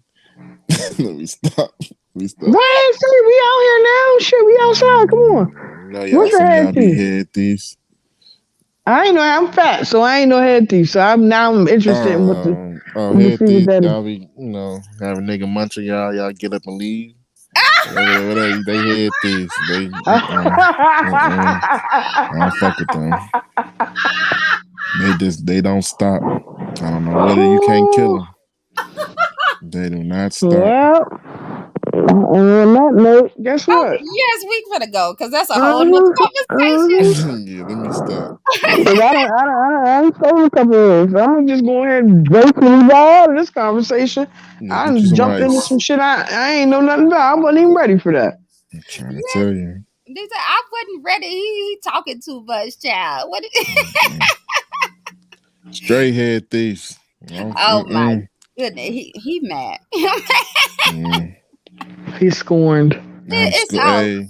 Let me stop. Let me stop. what? Say we out here now? Shit, we outside. Come on. No, y'all, What's a some of head y'all be thief? head thieves. I ain't know. I'm fat, so I ain't no head thief. So I'm interested in what the. Let me Head see what thieves. that is. Y'all be, have a nigga munch on y'all. Y'all get up and leave. Whatever. They head thieves. I don't fuck with them. They don't stop. I don't know whether you can't kill them. They do not stop. Well, on that note, guess Oh, what? yes, we gonna go because that's a whole nother Uh-huh, conversation. uh-huh. Yeah, let me stop. Cause I done stole a couple of those. I'm gonna just go ahead and gracefully out of this conversation. Yeah, I get you done some jumped into ice. some shit I ain't know nothing about. I wasn't even ready for that. I'm trying to Yes, tell you. They said I wasn't ready. He talking too much, child. What? Straight head thieves. Oh my goodness, he mad. Mm. He's scorned. It's all. Hey,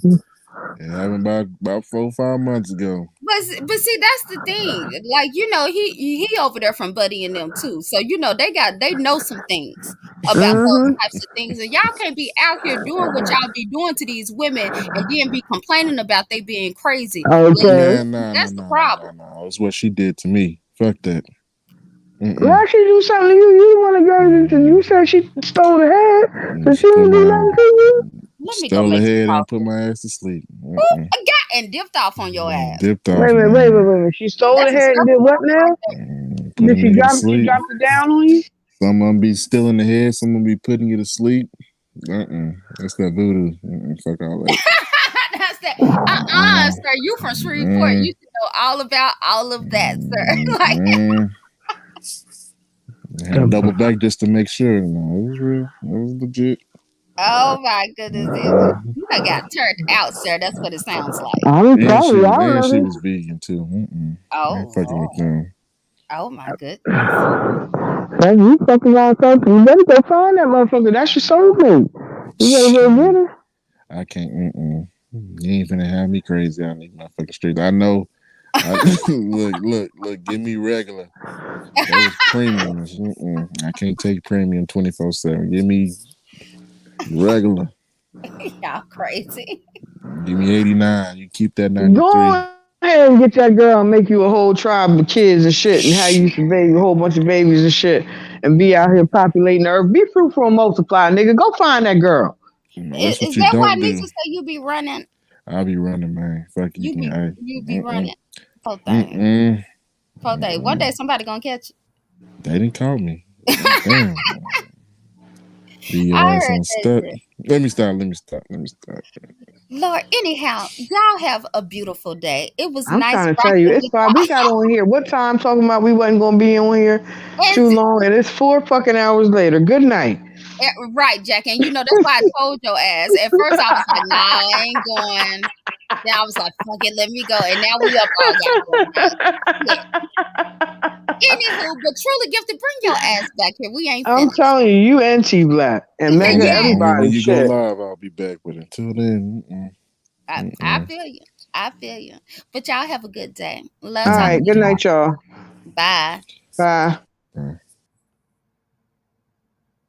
it happened about 4 or 5 months ago. But see, that's the thing. Like, he over there from Buddy and them too. So they know some things about those Mm-hmm. types of things, and y'all can't be out here doing what y'all be doing to these women, and then be complaining about they being crazy. Okay. Man, That's the problem. nah. It's what she did to me. Fuck that. Why she do something to you? You want to go? You said she stole the head, so She she put didn't do my nothing to you. Let me go stole the make some head and put coffee. my ass to sleep. I got and dipped off on your ass. Dipped Wait off, a minute, wait a minute, man. wait a minute. She stole the That's a head and did circle what now? Put a Did she nigga to drop? She sleep. dropped it down on you? Some of them be still in the head. Some of them be putting you to sleep. That's that voodoo. Fuck all that. That's that. Mm-mm. Sir. You from Shreveport? Mm-mm. You should know all about all of that, sir. Like, Mm-mm. I had to double back just to make sure. No, it was real. It was legit. oh my goodness, Mm. you done got turned out, sir. That's what it sounds like. I'm And telling she you, was I don't know vegan too. I ain't Oh fucking with Lord. them. Oh my goodness. Hey, you fucking around something. You better go find that motherfucker. That's your soulmate. You better go get Shit, her. I can't. You ain't finna have me crazy on these motherfucking streets. I know. Look. Give me regular. That was premium. I can't take premium 24/7. Give me regular. Y'all crazy. Give me 89. You keep that Go 93. ahead and get that girl and make you a whole tribe of kids and shit and how you used to baby a whole bunch of babies and shit and be out here populating the earth. Be fruitful and multiply, nigga. Go find that girl. That's Is what you that why don't Nisha do. say you be running? I'll be running, man. Fuck you. You be running. Poor thing. Mm-mm. Poor thing. One day somebody gonna catch you. They didn't call me. Damn. Be I your ass heard on that stuck. shit. Let me stop. Lord, anyhow, y'all have a beautiful day. It was I'm nice trying to tell you, rocking it's with fine. We got on here. What time talking about we wasn't gonna be on here y'all. too long, and it's 4 fucking hours later. Good night. Right, Jack. And that's why I told your ass. At first I was like, nah, I ain't going. Then I was like, fuck it, let me go. And now we up all goddamn night. Yeah. Anywho, but truly gifted, bring your ass back here. We ain't I'm finished. telling you, you anti-black and mega Yeah, Only when everybody you go shit. live, I'll be back. But until then, I feel you. I feel you. But y'all have a good day. Love All talking right, to good y'all. night, y'all. Bye. Bye. mm-mm.